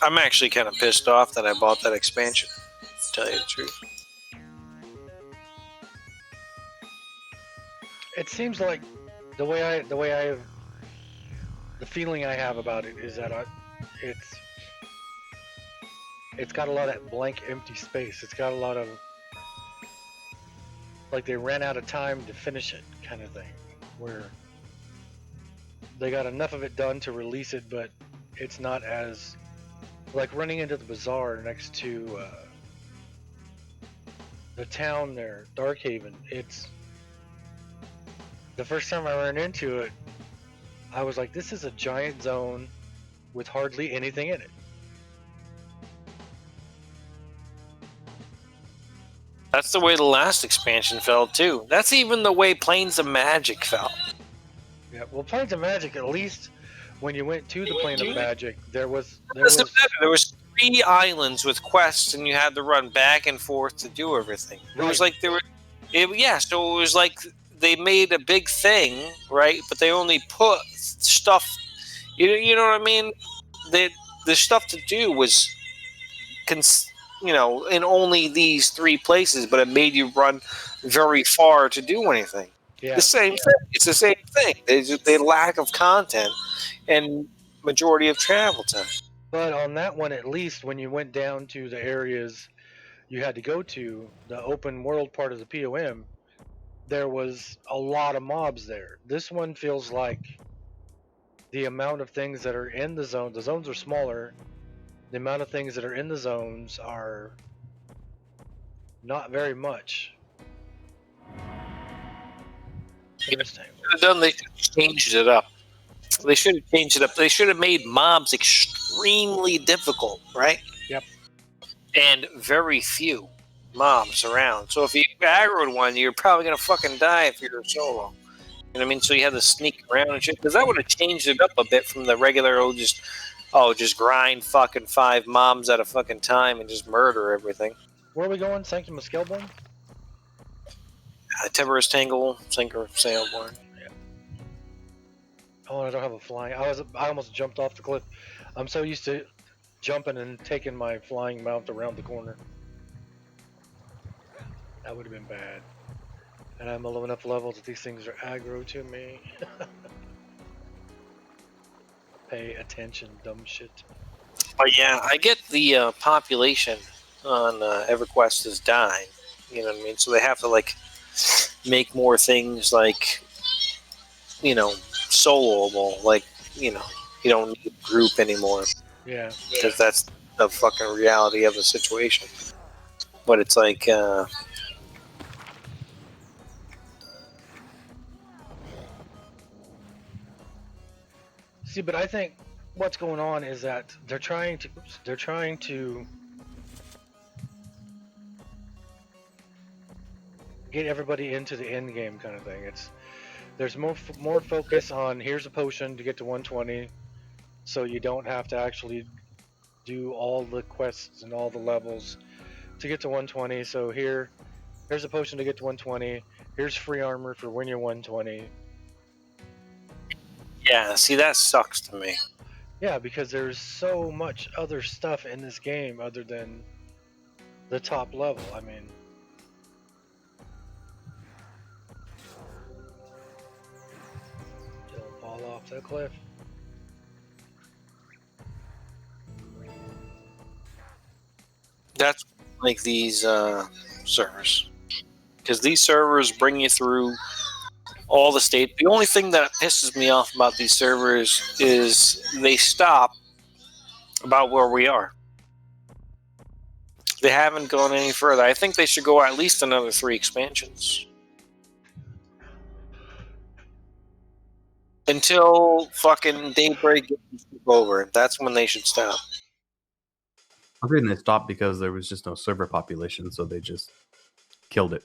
I'm actually kind of pissed off that I bought that expansion, to tell you the truth. It seems like the feeling I have about it is that it's got a lot of blank, empty space. It's got a lot of, like, they ran out of time to finish it, kind of thing, where they got enough of it done to release it, but it's not as, like, running into the bazaar next to the town there, Darkhaven. It's the first time I ran into it, I was like, this is a giant zone with hardly anything in it. That's the way the last expansion felt too. That's even the way Plains of Magic felt. Yeah, well, Plains of Magic, at least when you went to the Plane of Magic, there was There was 3 islands with quests, and you had to run back and forth to do everything. It was like so it was like they made a big thing, right? But they only put stuff. You know what I mean? The stuff to do was, in only these 3 places, but it made you run very far to do anything. Yeah. The same thing. It's the same thing. They lack of content and majority of travel time. But on that one, at least, when you went down to the areas you had to go to, the open world part of the POM, there was a lot of mobs there. This one feels like the amount of things that are in the zones are smaller. The amount of things that are in the zones are not very much. They should have changed it up. They should have changed it up. They should have made mobs extremely difficult, right? Yep. and very few mobs around. So if you aggroed one, you're probably gonna fucking die if you're solo. You know what I mean? So you had to sneak around and shit, because that would have changed it up a bit from the regular old just grind fucking 5 mobs at a fucking time and just murder everything. Where are we going? Sanctum of Scaleborn? Timorous Tangle, Sinker, Sailborn. Oh, I don't have a flying. I almost jumped off the cliff. I'm so used to jumping and taking my flying mount around the corner. That would have been bad. And I'm low enough level that these things are aggro to me. Pay attention, dumb shit. But yeah, I get the population on Everquest is dying. You know what I mean? So they have to like make more things like, you know, soloable. Like, you know, you don't need a group anymore. Yeah. Because that's the fucking reality of the situation. But it's like, See, but I think what's going on is that they're trying to get everybody into the end game kind of thing. There's more focus on here's a potion to get to 120, so you don't have to actually do all the quests and all the levels to get to 120. So here's a potion to get to 120. Here's free armor for when you're 120. yeah, see, that sucks to me. Yeah, because there's so much other stuff in this game other than the top level. I mean, don't fall off the cliff. That's like these servers. Because these servers bring you through all the state. The only thing that pisses me off about these servers is they stop about where we are. They haven't gone any further. I think they should go at least another 3 expansions. Until fucking Daybreak gets over. That's when they should stop. I'm reading they stopped because there was just no server population, so they just killed it.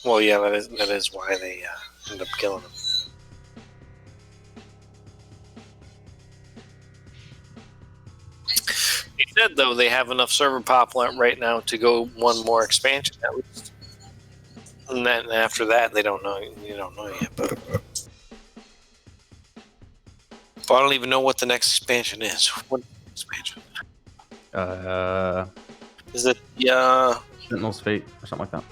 Well, yeah, that is why they end up killing them. They said, though, they have enough server population right now to go one more expansion at least. And then after that, they don't know. You don't know yet. But I don't even know what the next expansion is. What expansion? Is it the Sentinel's Fate or something like that.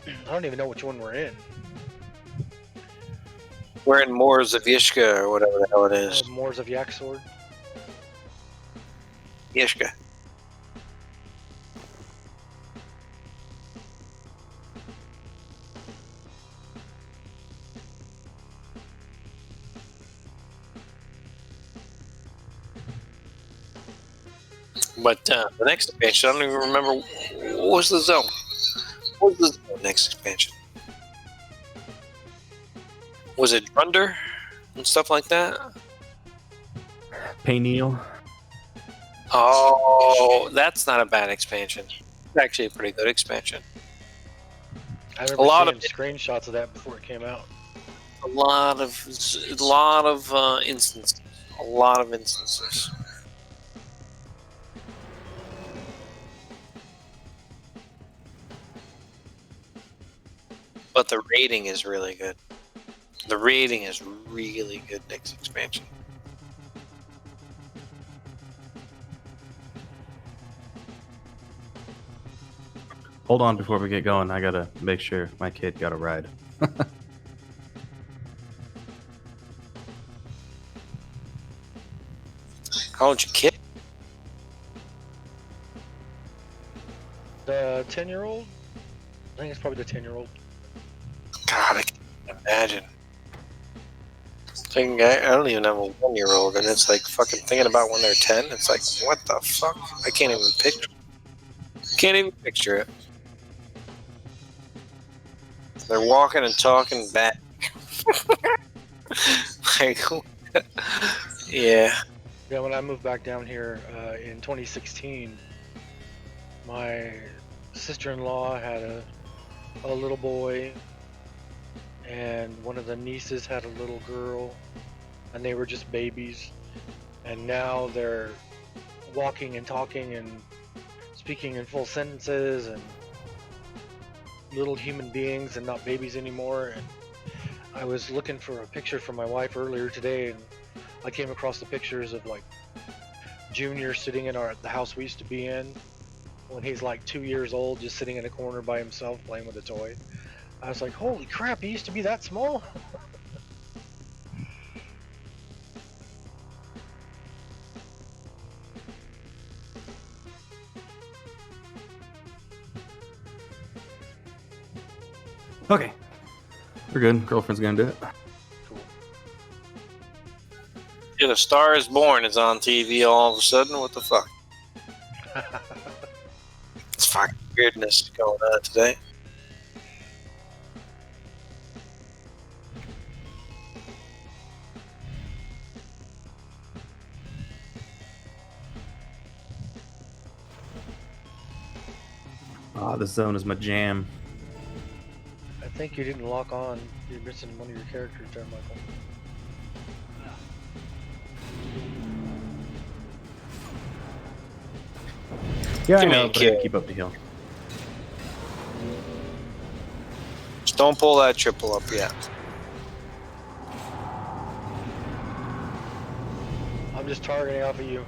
I don't even know which one we're in. We're in Moors of Yishka or whatever the hell it is. Moors of Yaksword. Yishka. But the next expansion, I don't even remember. What was the zone? What was the next expansion? Was it Drunder and stuff like that? Payneal. Oh, that's not a bad expansion. It's actually a pretty good expansion. I remember seeing screenshots of that before it came out. A lot of instances. A lot of instances. But the rating is really good. The rating is really good next expansion. Hold on before we get going. I gotta make sure my kid got a ride. How old's your kid? The 10-year-old? I think it's probably the 10-year-old. God, I can't imagine. I don't even have a 1-year-old, and it's like fucking thinking about when they're 10. It's like, what the fuck? I can't even picture. Can't even picture it. They're walking and talking back. Like, Yeah. Yeah, when I moved back down here in 2016, my sister-in-law had a little boy, and one of the nieces had a little girl, and they were just babies. And now they're walking and talking and speaking in full sentences and little human beings and not babies anymore. And I was looking for a picture for my wife earlier today, and I came across the pictures of like Junior sitting in the house we used to be in when he's like 2 years old, just sitting in a corner by himself playing with a toy. I was like, holy crap, he used to be that small? Okay. We're good. Girlfriend's gonna do it. Cool. Yeah, The Star is Born is on TV all of a sudden. What the fuck? It's fucking weirdness going on today. Ah, this zone is my jam. I think you didn't lock on. You're missing one of your characters there, Michael. Yeah, I Give me know, a but I gotta kill. keep up the heal. Just don't pull that triple up yet. I'm just targeting off of you.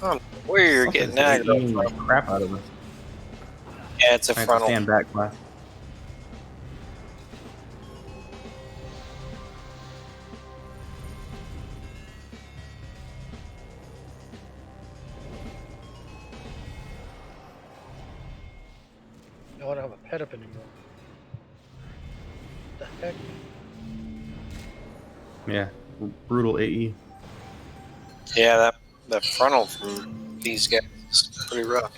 I don't know where you're Something's getting eating aggro the from. crap out of us. Yeah, it's a I have to frontal. stand back, class. I don't have a pet up anymore. What the heck? Yeah, brutal AE. Yeah, that frontal from these guys is pretty rough.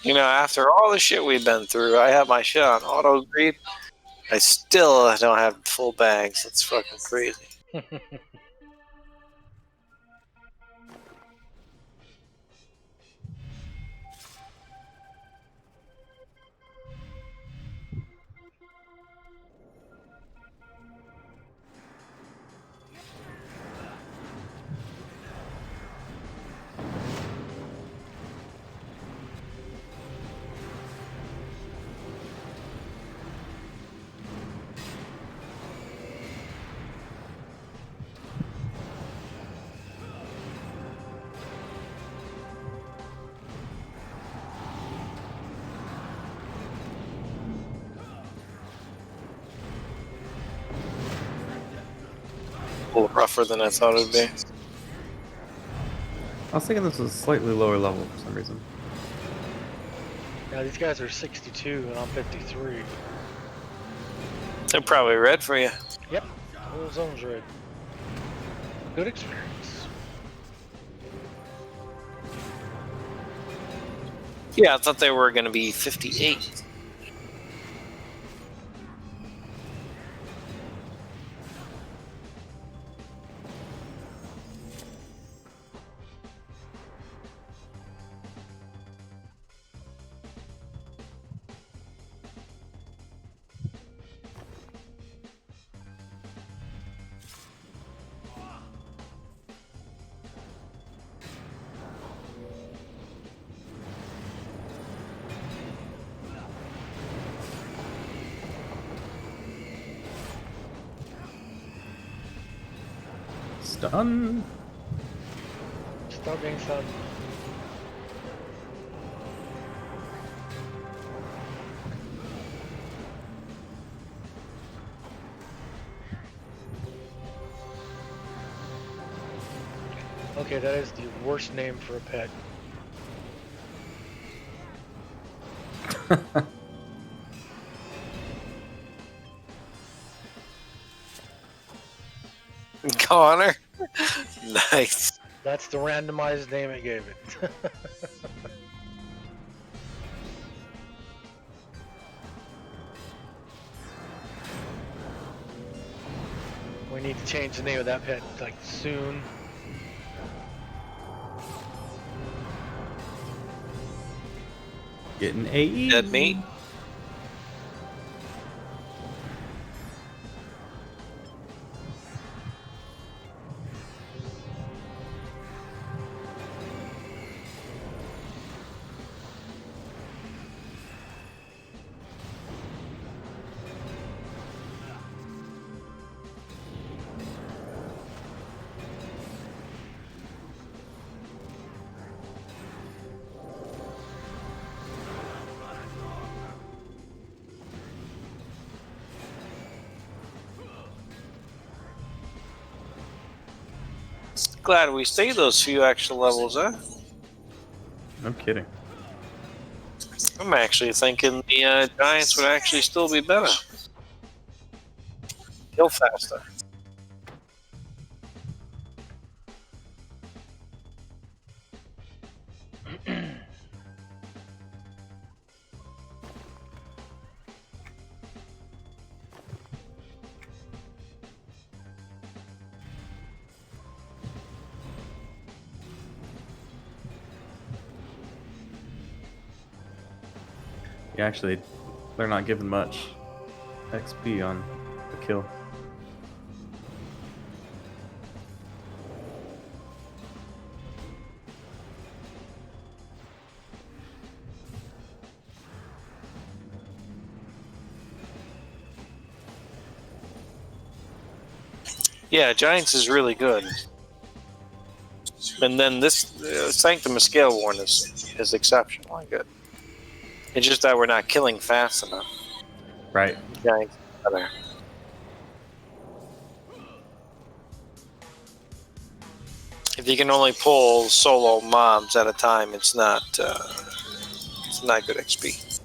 You know, after all the shit we've been through, I have my shit on auto creep. I still don't have full bags. That's fucking crazy. A little rougher than I thought it would be. I was thinking this was slightly lower level for some reason. Now these guys are 62 and I'm 53. They're probably red for you. Yep, whole zone's red. Good experience. Yeah, I thought they were going to be 58. Stun. Stop being stunned. Okay, that is the worst name for a pet. Connor. Nice. That's the randomized name it gave it. We need to change the name of that pet like soon. Getting AE. Dead meat. Glad we stayed those few extra levels, huh? No kidding. I'm actually thinking the Giants would actually still be better. Kill faster. Yeah, actually, they're not giving much XP on the kill. Yeah, Giants is really good. And then this Sanctum of Scaleborn is exceptionally good. It's just that we're not killing fast enough. Right. Giants are better. If you can only pull solo mobs at a time, it's not good XP.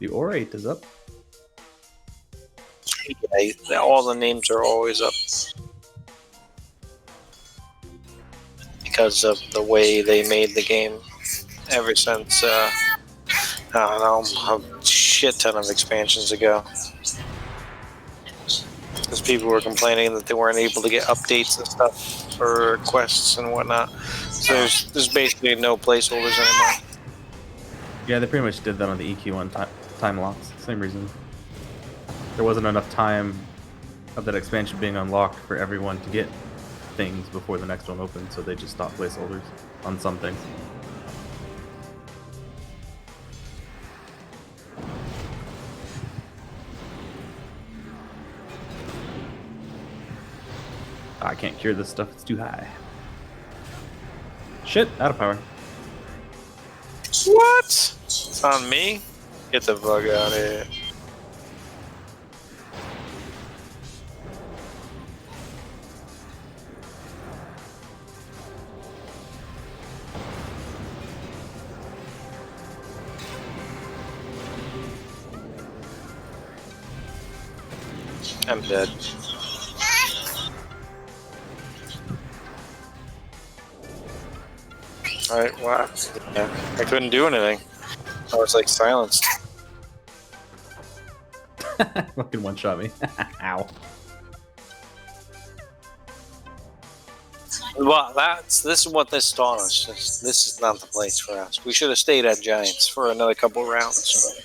The orate is up. Yeah, all the names are always up because of the way they made the game ever since I don't know, a shit ton of expansions ago. Because people were complaining that they weren't able to get updates and stuff for quests and whatnot. So there's basically no placeholders anymore. Yeah, they pretty much did that on the EQ1 time locks. Same reason. There wasn't enough time of that expansion being unlocked for everyone to get things before the next one opened, so they just stopped placeholders on some things. I can't cure this stuff, it's too high. Shit, out of power. What? It's on me? Get the fuck out of here. I'm dead. Alright, wow. Yeah, I couldn't do anything. I was like silenced. Fucking one shot me. Ow. Well, this is what this taught us. This is not the place for us. We should have stayed at Giants for another couple of rounds.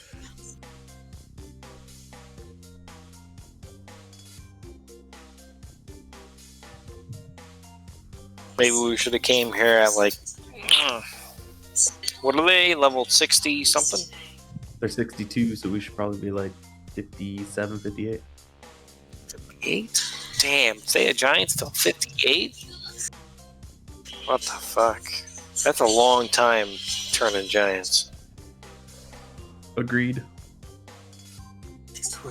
Maybe we should have came here at like, what are they, level 60 something? They're 62, so we should probably be like 57, 58. 58? Damn, stay at Giants till 58? What the fuck? That's a long time turning Giants. Agreed.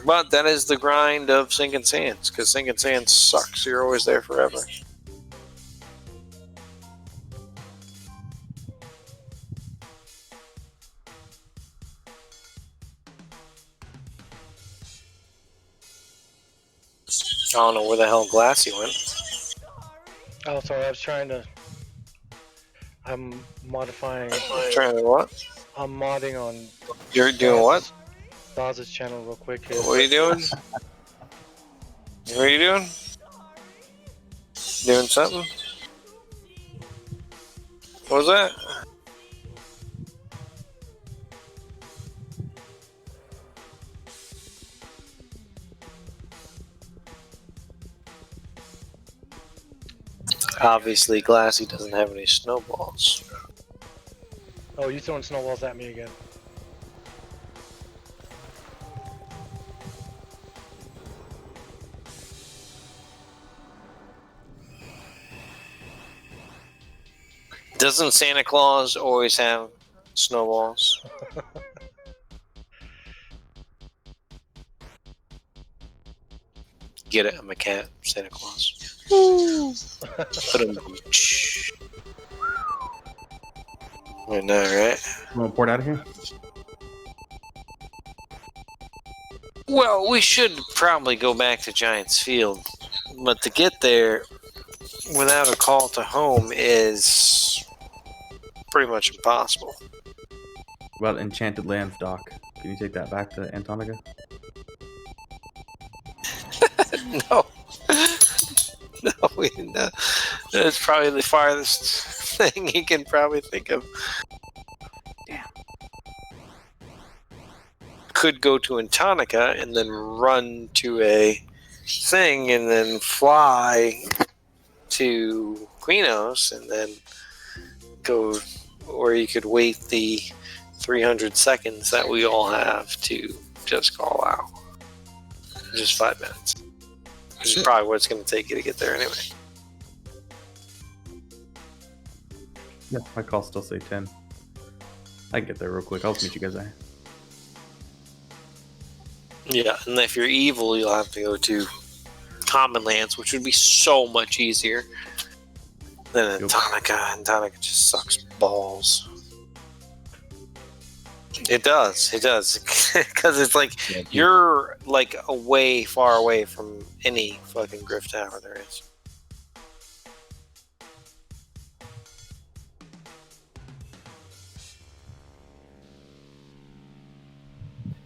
But that is the grind of sinking sands, because sinking sands sucks. You're always there forever. I don't know where the hell Glassy went. Oh, sorry. I was trying to. I'm modifying. Trying to what? I'm modding on. You're doing what? Dawes' channel real quick. Here. What are you doing? What are you doing? Doing something? What was that? Obviously, Glassy doesn't have any snowballs. Oh, you throwing snowballs at me again? Doesn't Santa Claus always have snowballs? Get it? I'm a cat, Santa Claus. Put him. I know, right? You want to port out of here? Well, we should probably go back to Giants Field, but to get there without a call to home is pretty much impossible. What about Enchanted Lands, Doc? Can you take that back to Antonica? No. No, that's probably the farthest thing he can probably think of. Damn. Could go to Antonica and then run to a thing and then fly to Quinos and then go, or you could wait the 300 seconds that we all have to just call out. Just 5 minutes. Which is probably what it's going to take you to get there anyway. Yeah, my calls still say 10. I can get there real quick. I'll just meet you guys there. Yeah, and if you're evil, you'll have to go to Common Lands, which would be so much easier than Antonica. Antonica just sucks balls. It does, because it's like you're like far away from any fucking Griff Tower there is.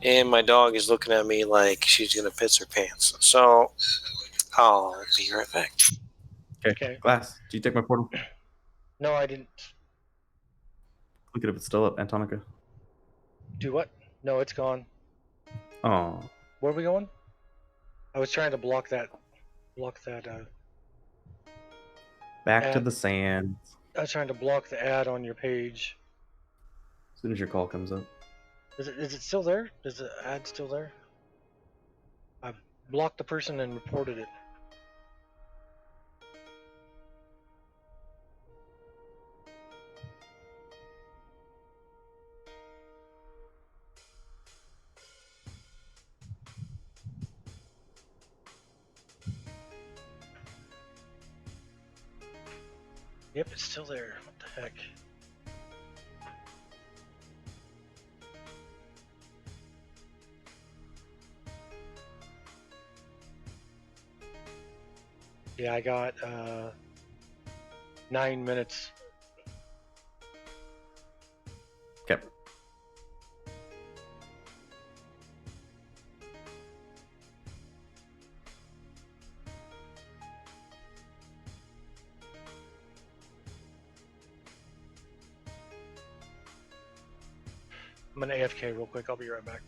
And my dog is looking at me like she's gonna piss her pants. So I'll be right back. Okay. Glass, did you take my portal? No, I didn't. Look at if it's still up, Antonica. Do what? No, it's gone. Oh, Where are we going? I was trying to block that. back to ad. the sands. I was trying to block the ad on your page. As soon as your call comes up. Is it still there? Is the ad still there? I've blocked the person and reported it. Yep, it's still there. What the heck? Yeah, I got 9 minutes. Okay. I'm gonna AFK real quick. I'll be right back.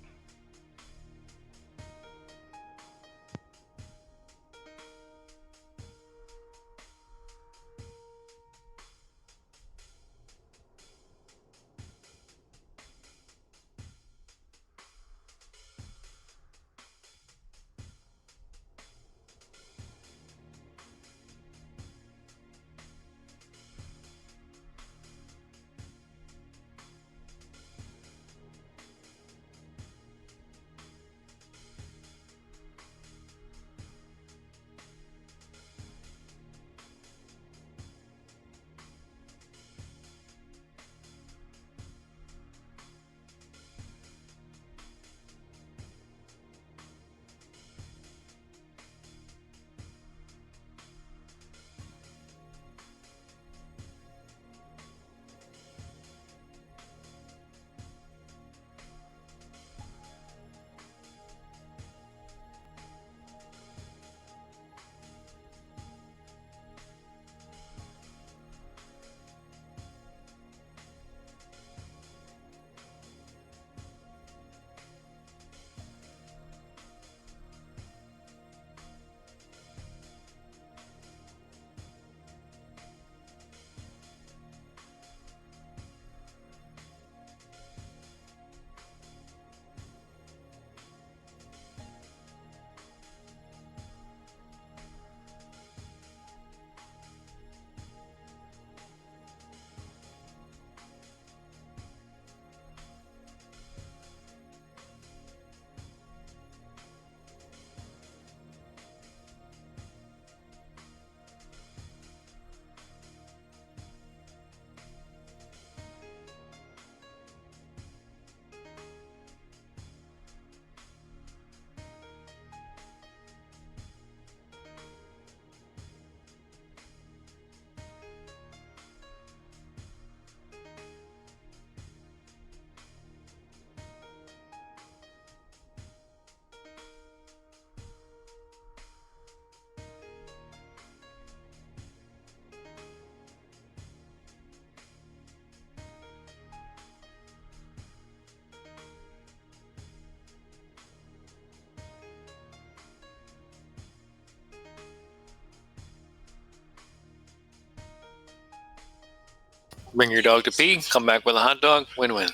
Bring your dog to pee, come back with a hot dog, win-win.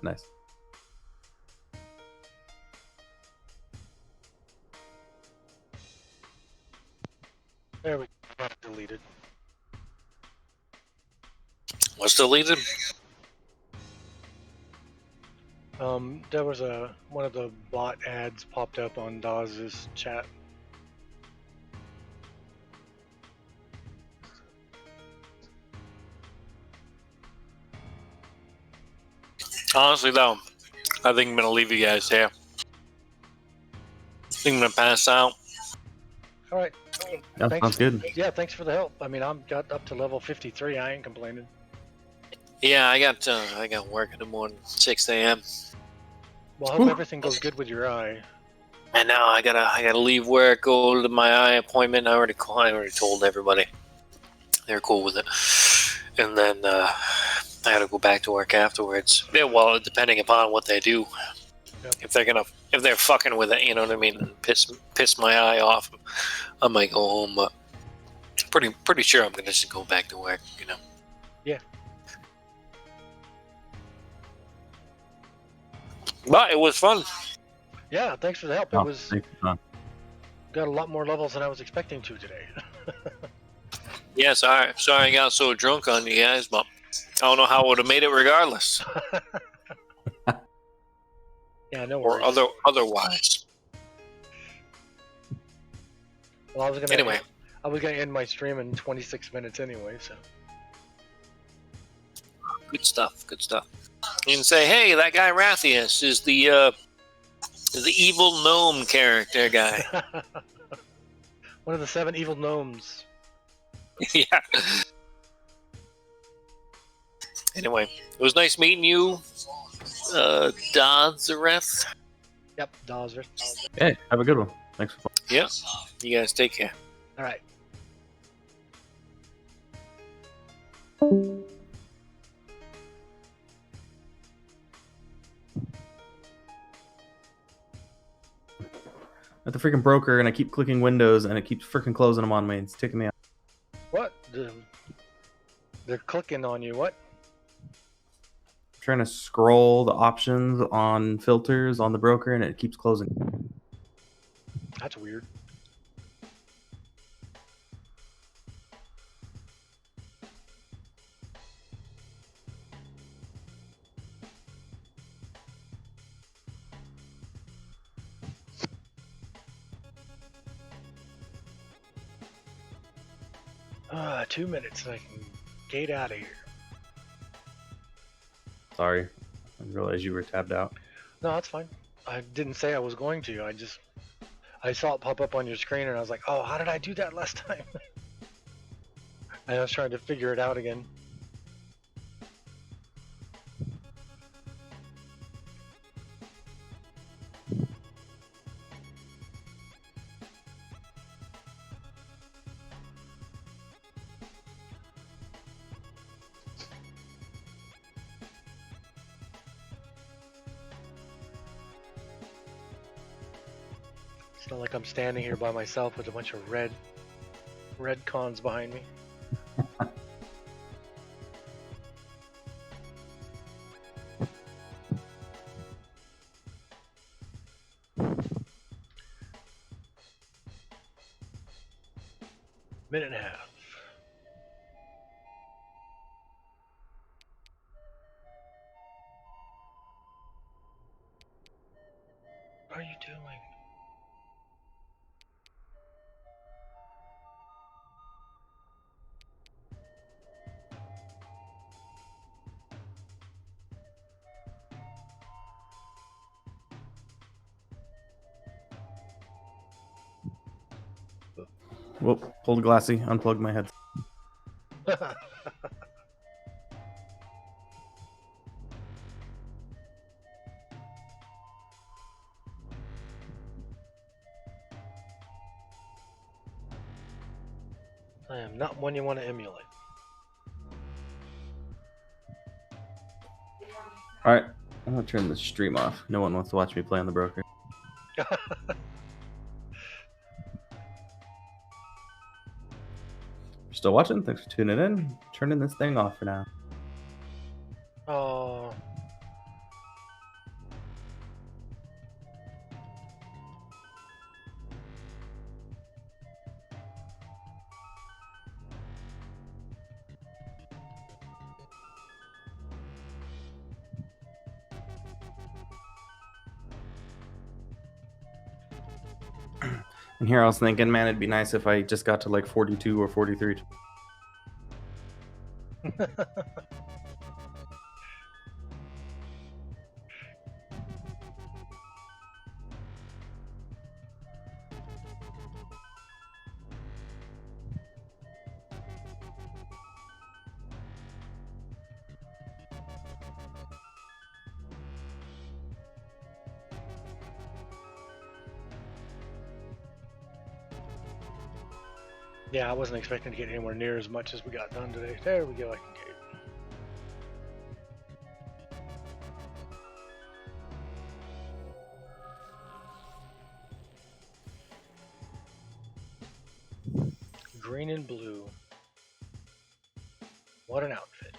Nice. There we go. Deleted. What's deleted? There was one of the bot ads popped up on Dawes' chat. Honestly, though, I think I'm going to leave you guys here. I think I'm going to pass out. All right. Yeah, Thanks. sounds good. Yeah, thanks for the help. I mean, I'm got up to level 53. I ain't complaining. Yeah, I got work in the morning, 6 a.m. Well, I hope everything goes good with your eye. And now I gotta leave work, go to my eye appointment. I already told everybody. They're cool with it. And then I gotta go back to work afterwards. Yeah, well, depending upon what they do. Yep. If they're fucking with it, you know what I mean, and piss my eye off, I might go home. But pretty sure I'm gonna just go back to work. You know. Yeah. But it was fun. Yeah, thanks for the help. Oh, It was thanks for fun. got a lot more levels than I was expecting to today. Yeah, sorry I got so drunk on you guys, but I don't know how I would have made it regardless, Yeah, no or worries. otherwise. Well, Anyway. I was gonna end my stream in 26 minutes anyway. So Good stuff. You can say, hey, that guy Rathius is the evil gnome character guy. one of the 7 evil gnomes. Yeah. Anyway, it was nice meeting you, Dodzareth. Yep, Dawser. Hey, have a good one. Thanks for fun. Yeah. You guys take care. All right. At the freaking broker, and I keep clicking windows, and it keeps freaking closing them on me. It's ticking me off. What? They're clicking on you. What? I'm trying to scroll the options on filters on the broker, and it keeps closing. That's weird. Ah, 2 minutes and I can get out of here. Sorry, I realized you were tabbed out. No, that's fine. I didn't say I was going to. I saw it pop up on your screen and I was like, oh, how did I do that last time? And I was trying to figure it out again. It's not like I'm standing here by myself with a bunch of red cons behind me. Minute and a half. What are you doing? Whoop, pulled a glassy, unplugged my head. I am not one you want to emulate. Alright, I'm gonna turn the stream off. No one wants to watch me play on the broker. you're still watching, thanks for tuning in. Turning this thing off for now. Oh. And here I was thinking, man, it'd be nice if I just got to like 42 or 43. Yeah, I wasn't expecting to get anywhere near as much as we got done today. There we go. I can get it. Green and blue. What an outfit.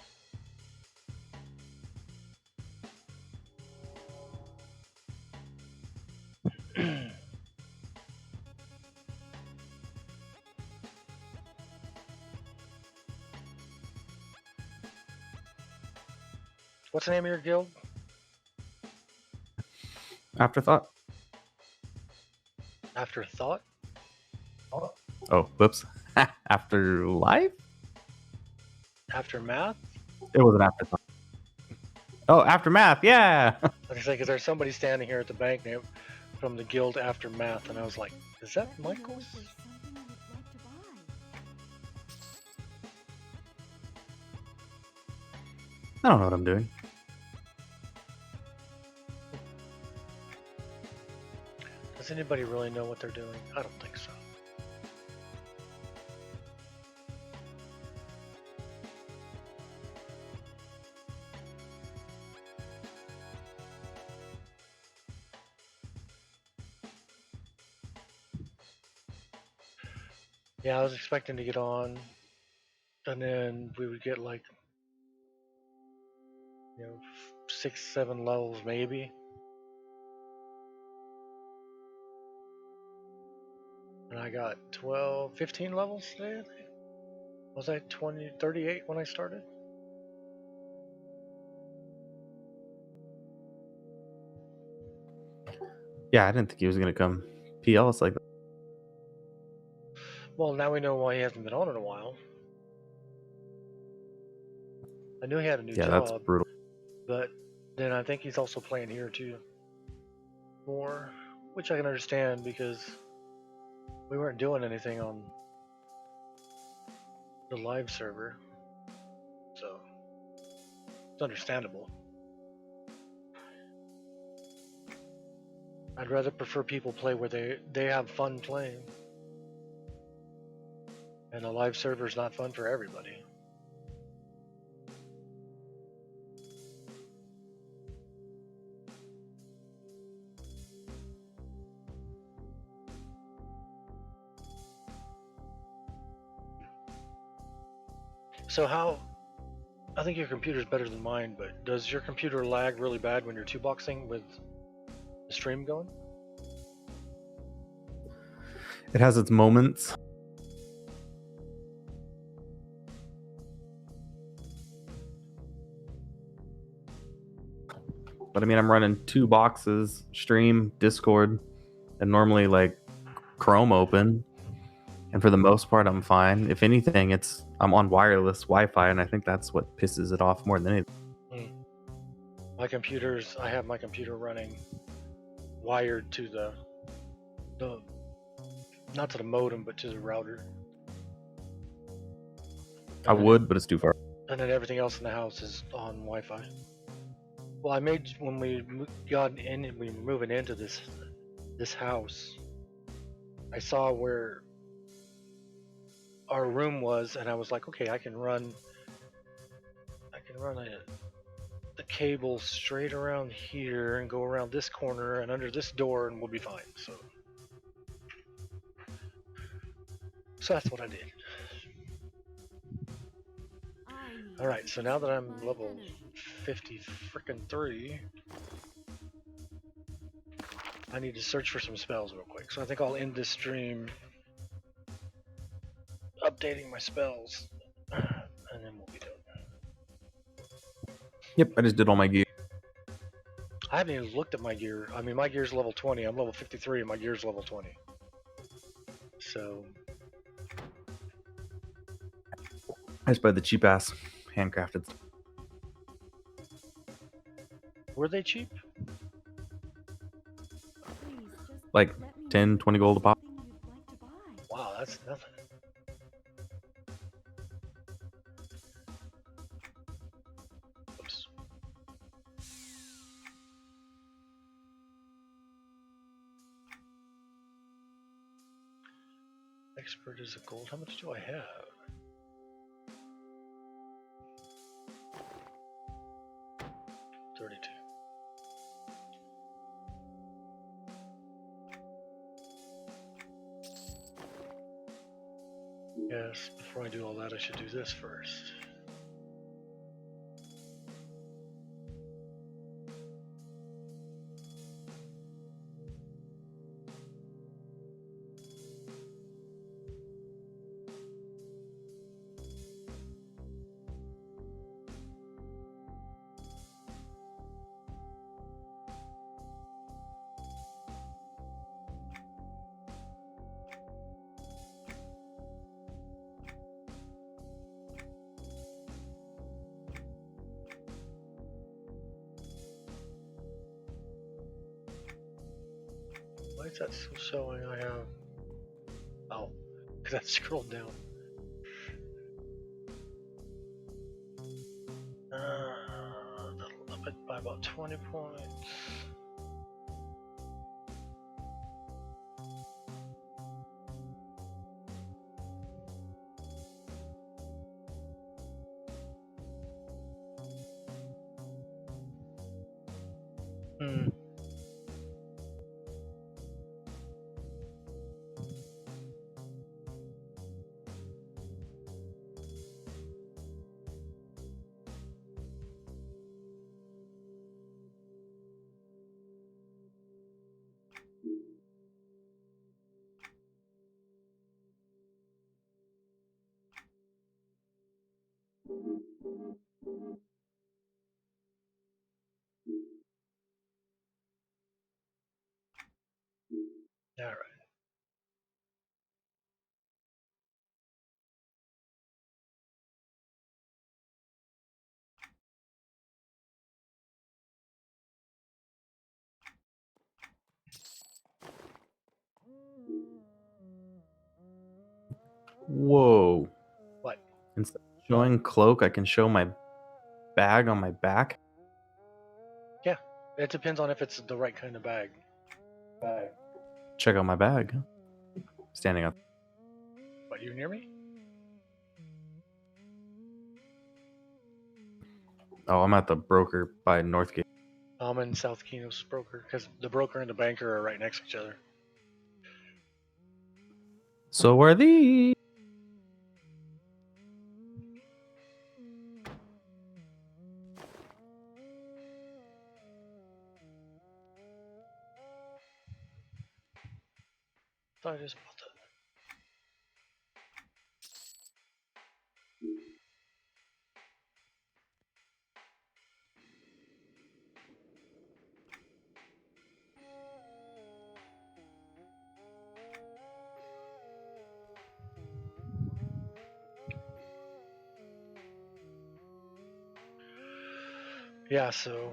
What's the name of your guild? Afterthought. Afterthought? Oh, whoops. Afterlife? Aftermath? It was an afterthought. Oh, Aftermath, yeah. I was gonna say, because there's somebody standing here at the bank named from the guild Aftermath, and I was like, is that Michael's? I don't know what I'm doing. Does anybody really know what they're doing? I don't think so. Yeah, I was expecting to get on, and then we would get like, 6, 7 levels maybe. And I got 12, 15 levels today, I think. Was I 20, 38 when I started? Yeah, I didn't think he was going to come PL us like that. Well, now we know why he hasn't been on in a while. I knew he had a new Yeah, job, that's brutal. but then I think he's also playing here too. More, which I can understand because we weren't doing anything on the live server, so it's understandable. I'd rather prefer people play where they have fun playing, and a live server is not fun for everybody. So how? I think your computer's better than mine, but does your computer lag really bad when you're two boxing with the stream going? It has its moments. But I mean, I'm running 2 boxes, stream, Discord, and normally like Chrome open. And for the most part, I'm fine. If anything, I'm on wireless Wi-Fi, and I think that's what pisses it off more than anything. I have my computer running wired to the not to the modem, but to the router. I would, but it's too far. And then everything else in the house is on Wi-Fi. Well, I made when we got in and we were moving into this house, I saw where our room was, and I was like, okay, I can run the cable straight around here and go around this corner and under this door, and we'll be fine. So that's what I did. All right, so now that I'm level 50 frickin' 3, I need to search for some spells real quick. So I think I'll end this stream updating my spells, and then we'll be done. Yep, I just did all my gear. I haven't even looked at my gear. I mean, my gear's level 20. I'm level 53, and my gear's level 20. So I just buy the cheap ass handcrafted stuff. were they cheap? Like 10, 20 gold a pop. Wow, that's nothing. Oops. Expert is a gold. How much do I have? $32. Yes, before I do all that, I should do this first. Why is that still showing I have... Oh, because I scrolled down. That'll up it by about 20 points. Hmm. All right. Whoa. What? Instead of showing cloak, I can show my bag on my back. Yeah, it depends on if it's the right kind of bag. Check out my bag. Standing up. What, you near me? Oh, I'm at the broker by Northgate. I'm in South Keno's broker because the broker and the banker are right next to each other. So are these. Thought I just bought that. Yeah, so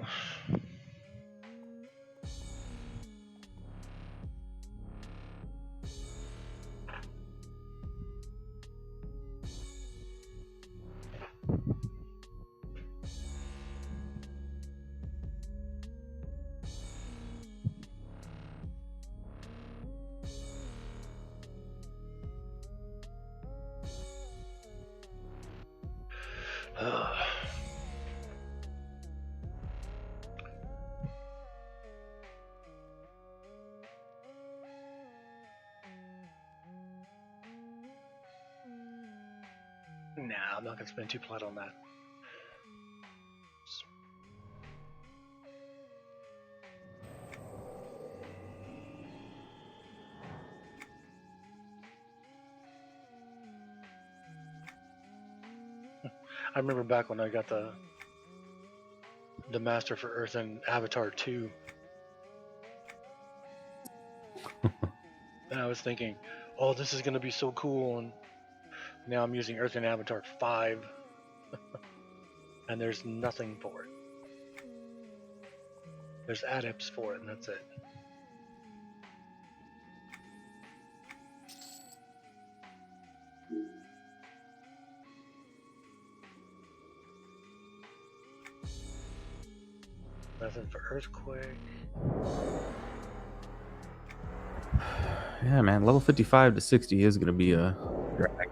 nah, I'm not gonna spend 2 plat on that. I remember back when I got the master for Earth and Avatar 2. And I was thinking, oh, this is going to be so cool. And now I'm using Earth and Avatar 5. And there's nothing for it. There's adepts for it, and that's it. Nothing for Earthquake. Yeah, man. Level 55 to 60 is going to be a drag.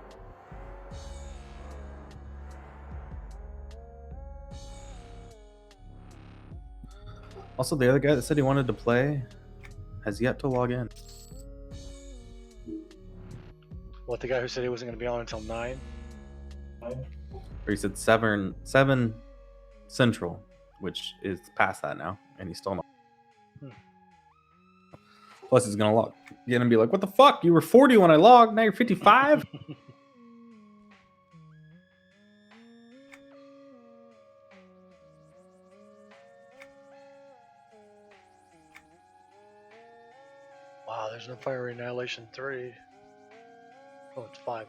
Also, the other guy that said he wanted to play has yet to log in. What, the guy who said he wasn't going to be on until 9? Or he said 7 Central, which is past that now, and he's still not. Plus, he's going to log in and be like, what the fuck? You were 40 when I logged, now you're 55? Wow, there's no Fire Annihilation 3. Oh, it's 5.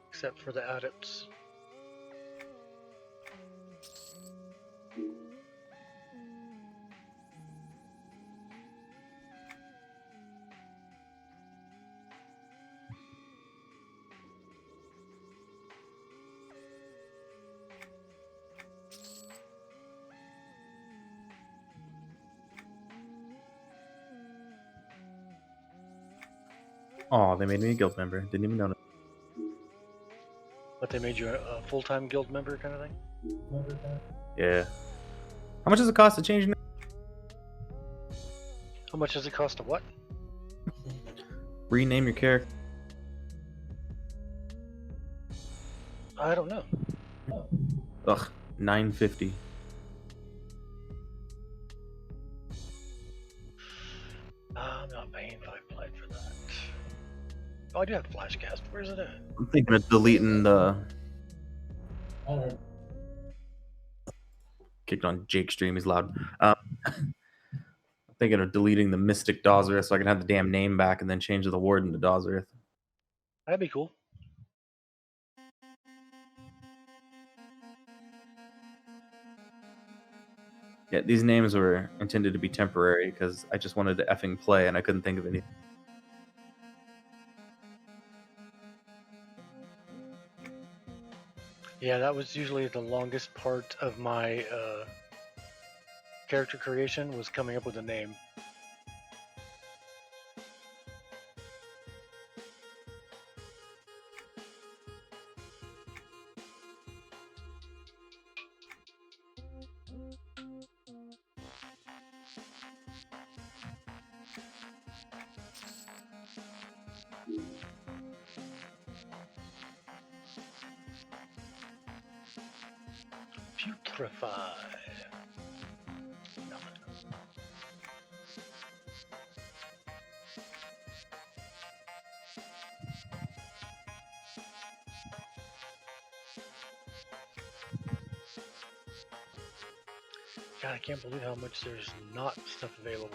Except for the adepts. Oh, they made me a guild member. Didn't even know. But they made you a full-time guild member kind of thing? Yeah. How much does it cost to change your name? How much does it cost to what? Rename your character? I don't know. Ugh, $9.50. I'm not paying 5 blind for that. Oh, I do have Flashcast. Where's it at? I'm thinking of deleting the... Kicked on Jake's stream, he's loud. I'm thinking of deleting the Mystic Dozerith so I can have the damn name back and then change the Warden to Dozerith. That'd be cool. Yeah, these names were intended to be temporary because I just wanted to effing play and I couldn't think of anything. Yeah, that was usually the longest part of my character creation, was coming up with a name. Putrefy. Nothing. God, I can't believe how much there's not stuff available.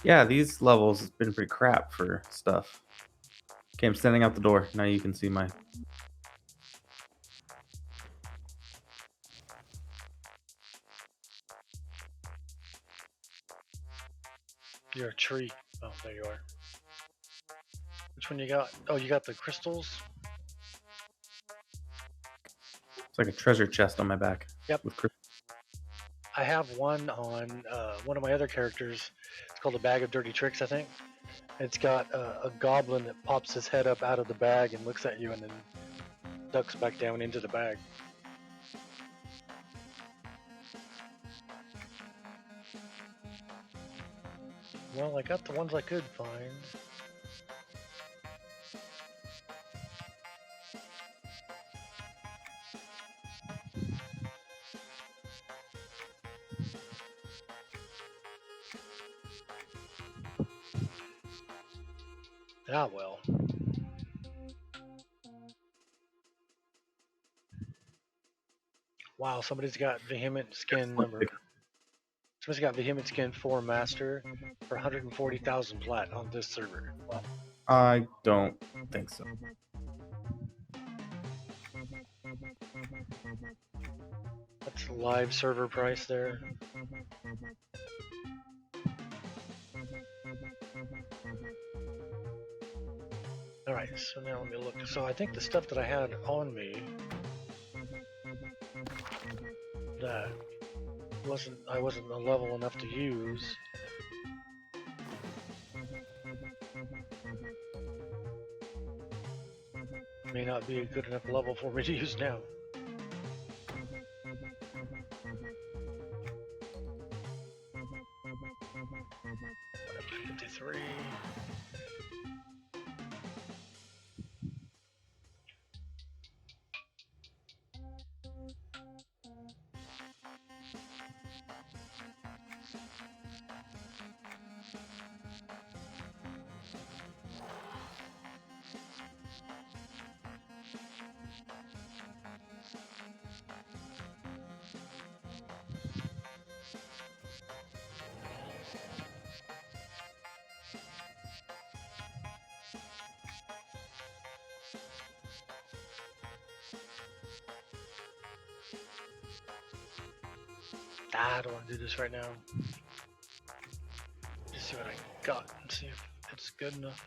Yeah, these levels have been pretty crap for stuff. Okay, I'm standing out the door. Now you can see my... You're a tree. Oh, there you are. Which one you got? Oh, you got the crystals? It's like a treasure chest on my back. Yep. With crystals. I have one on one of my other characters. It's called a Bag of Dirty Tricks, I think. It's got a goblin that pops his head up out of the bag and looks at you and then ducks back down into the bag. Well, I got the ones I could find. Ah, well. Wow, somebody's got Vehement Skin number. Somebody's got Vehement Skin 4 Master for 140,000 plat on this server. I don't think so. That's the live server price there. Alright, so now let me look. So I think the stuff that I had on me that I wasn't a level enough to use. May not be a good enough level for me to use now. 53. I don't want to do this right now. Just see what I got and see if it's good enough.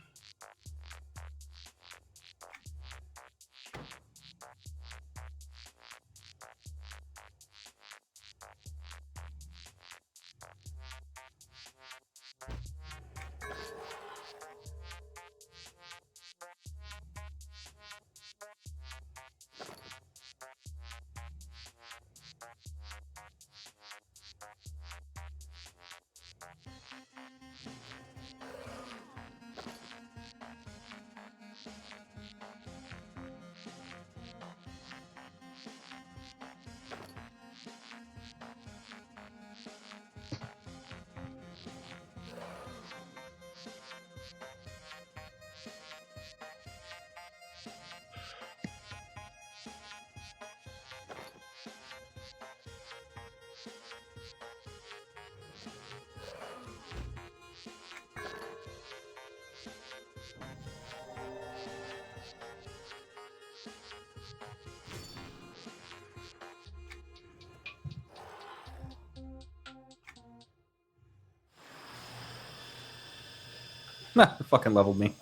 Fucking leveled me.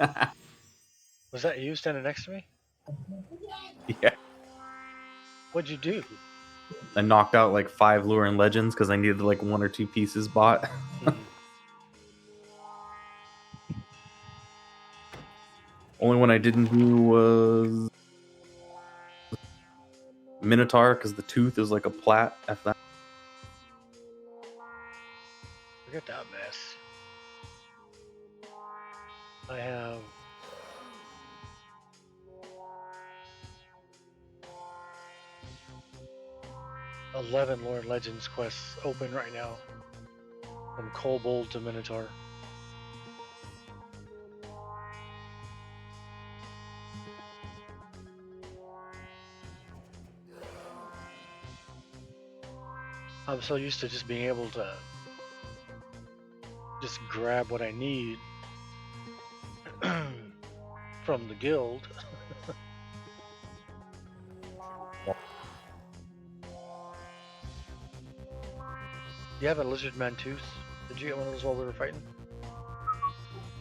Was that you standing next to me? Yeah. What'd you do? I knocked out like 5 lure and legends because I needed like 1 or 2 pieces bought. Only one I didn't do was Minotaur because the tooth is like a plat. F that. Forget that mess. I have 11 Lord Legends quests open right now. From Kobold to Minotaur. I'm so used to just being able to just grab what I need from the guild. You have a lizardman tooth? Did you get one of those while we were fighting?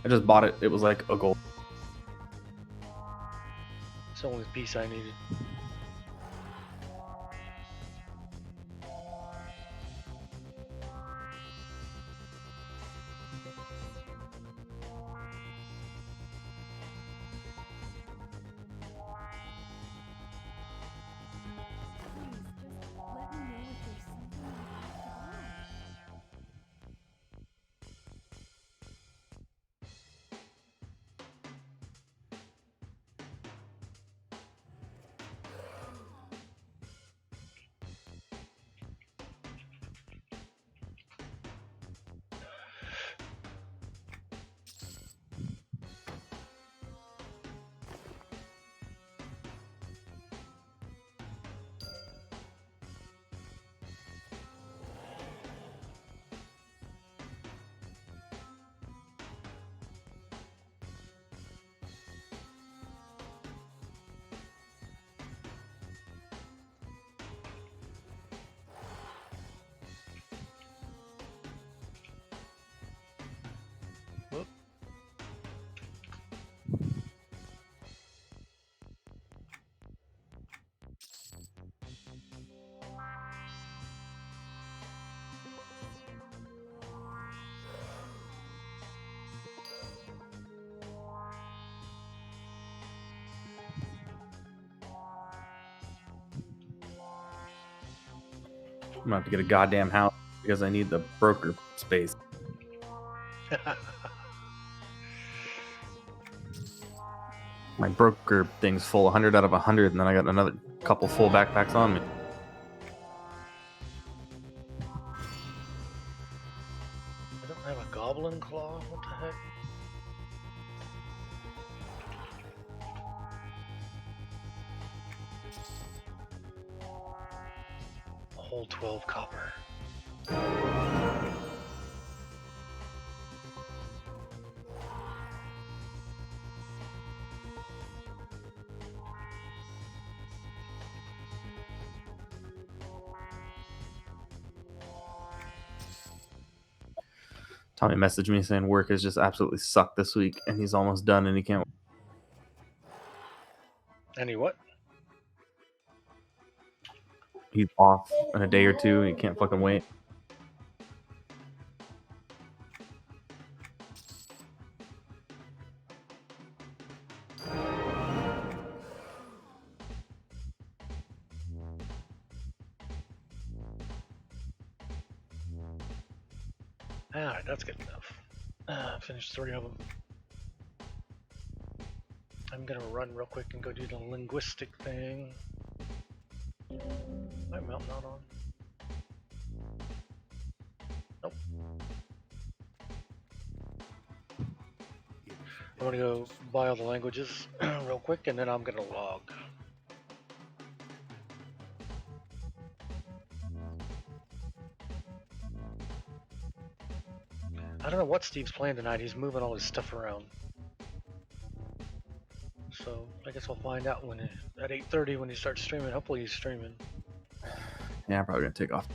I just bought it. It was like a gold. It's the only piece I needed. gonna have to get a goddamn house because I need the broker space. My broker thing's full, 100 out of 100, and then I got another couple full backpacks on me. I don't have a goblin claw. What the heck? A whole 12 copper. Tommy messaged me saying work has just absolutely sucked this week, and he's almost done, and he can't. Any what? He's off in a day or two, and he can't fucking wait. Alright, that's good enough. Finished 3 of them. I'm gonna run real quick and go do the linguistic thing. My mount not on. Nope. I'm gonna go buy all the languages real quick, and then I'm gonna log. I don't know what Steve's playing tonight. He's moving all his stuff around. So I guess I'll find out when at 8:30 when he starts streaming. Hopefully he's streaming. Yeah, I'm probably gonna take off.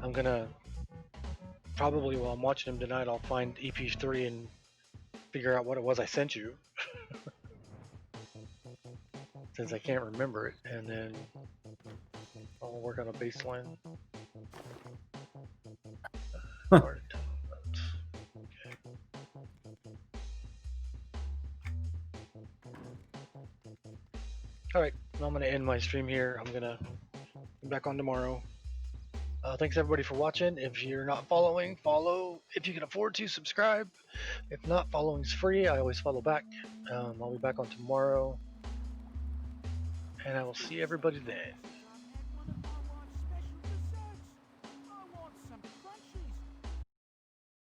I'm gonna probably while I'm watching him tonight, I'll find EP3 and figure out what it was I sent you. Since I can't remember it, and then I'll work on a baseline. Okay. Alright, I'm going to end my stream here. I'm going to be back on tomorrow. Thanks everybody for watching. If you're not following, follow. If you can afford to, subscribe. If not, following's free. I always follow back. I'll be back on tomorrow. And I will see everybody then.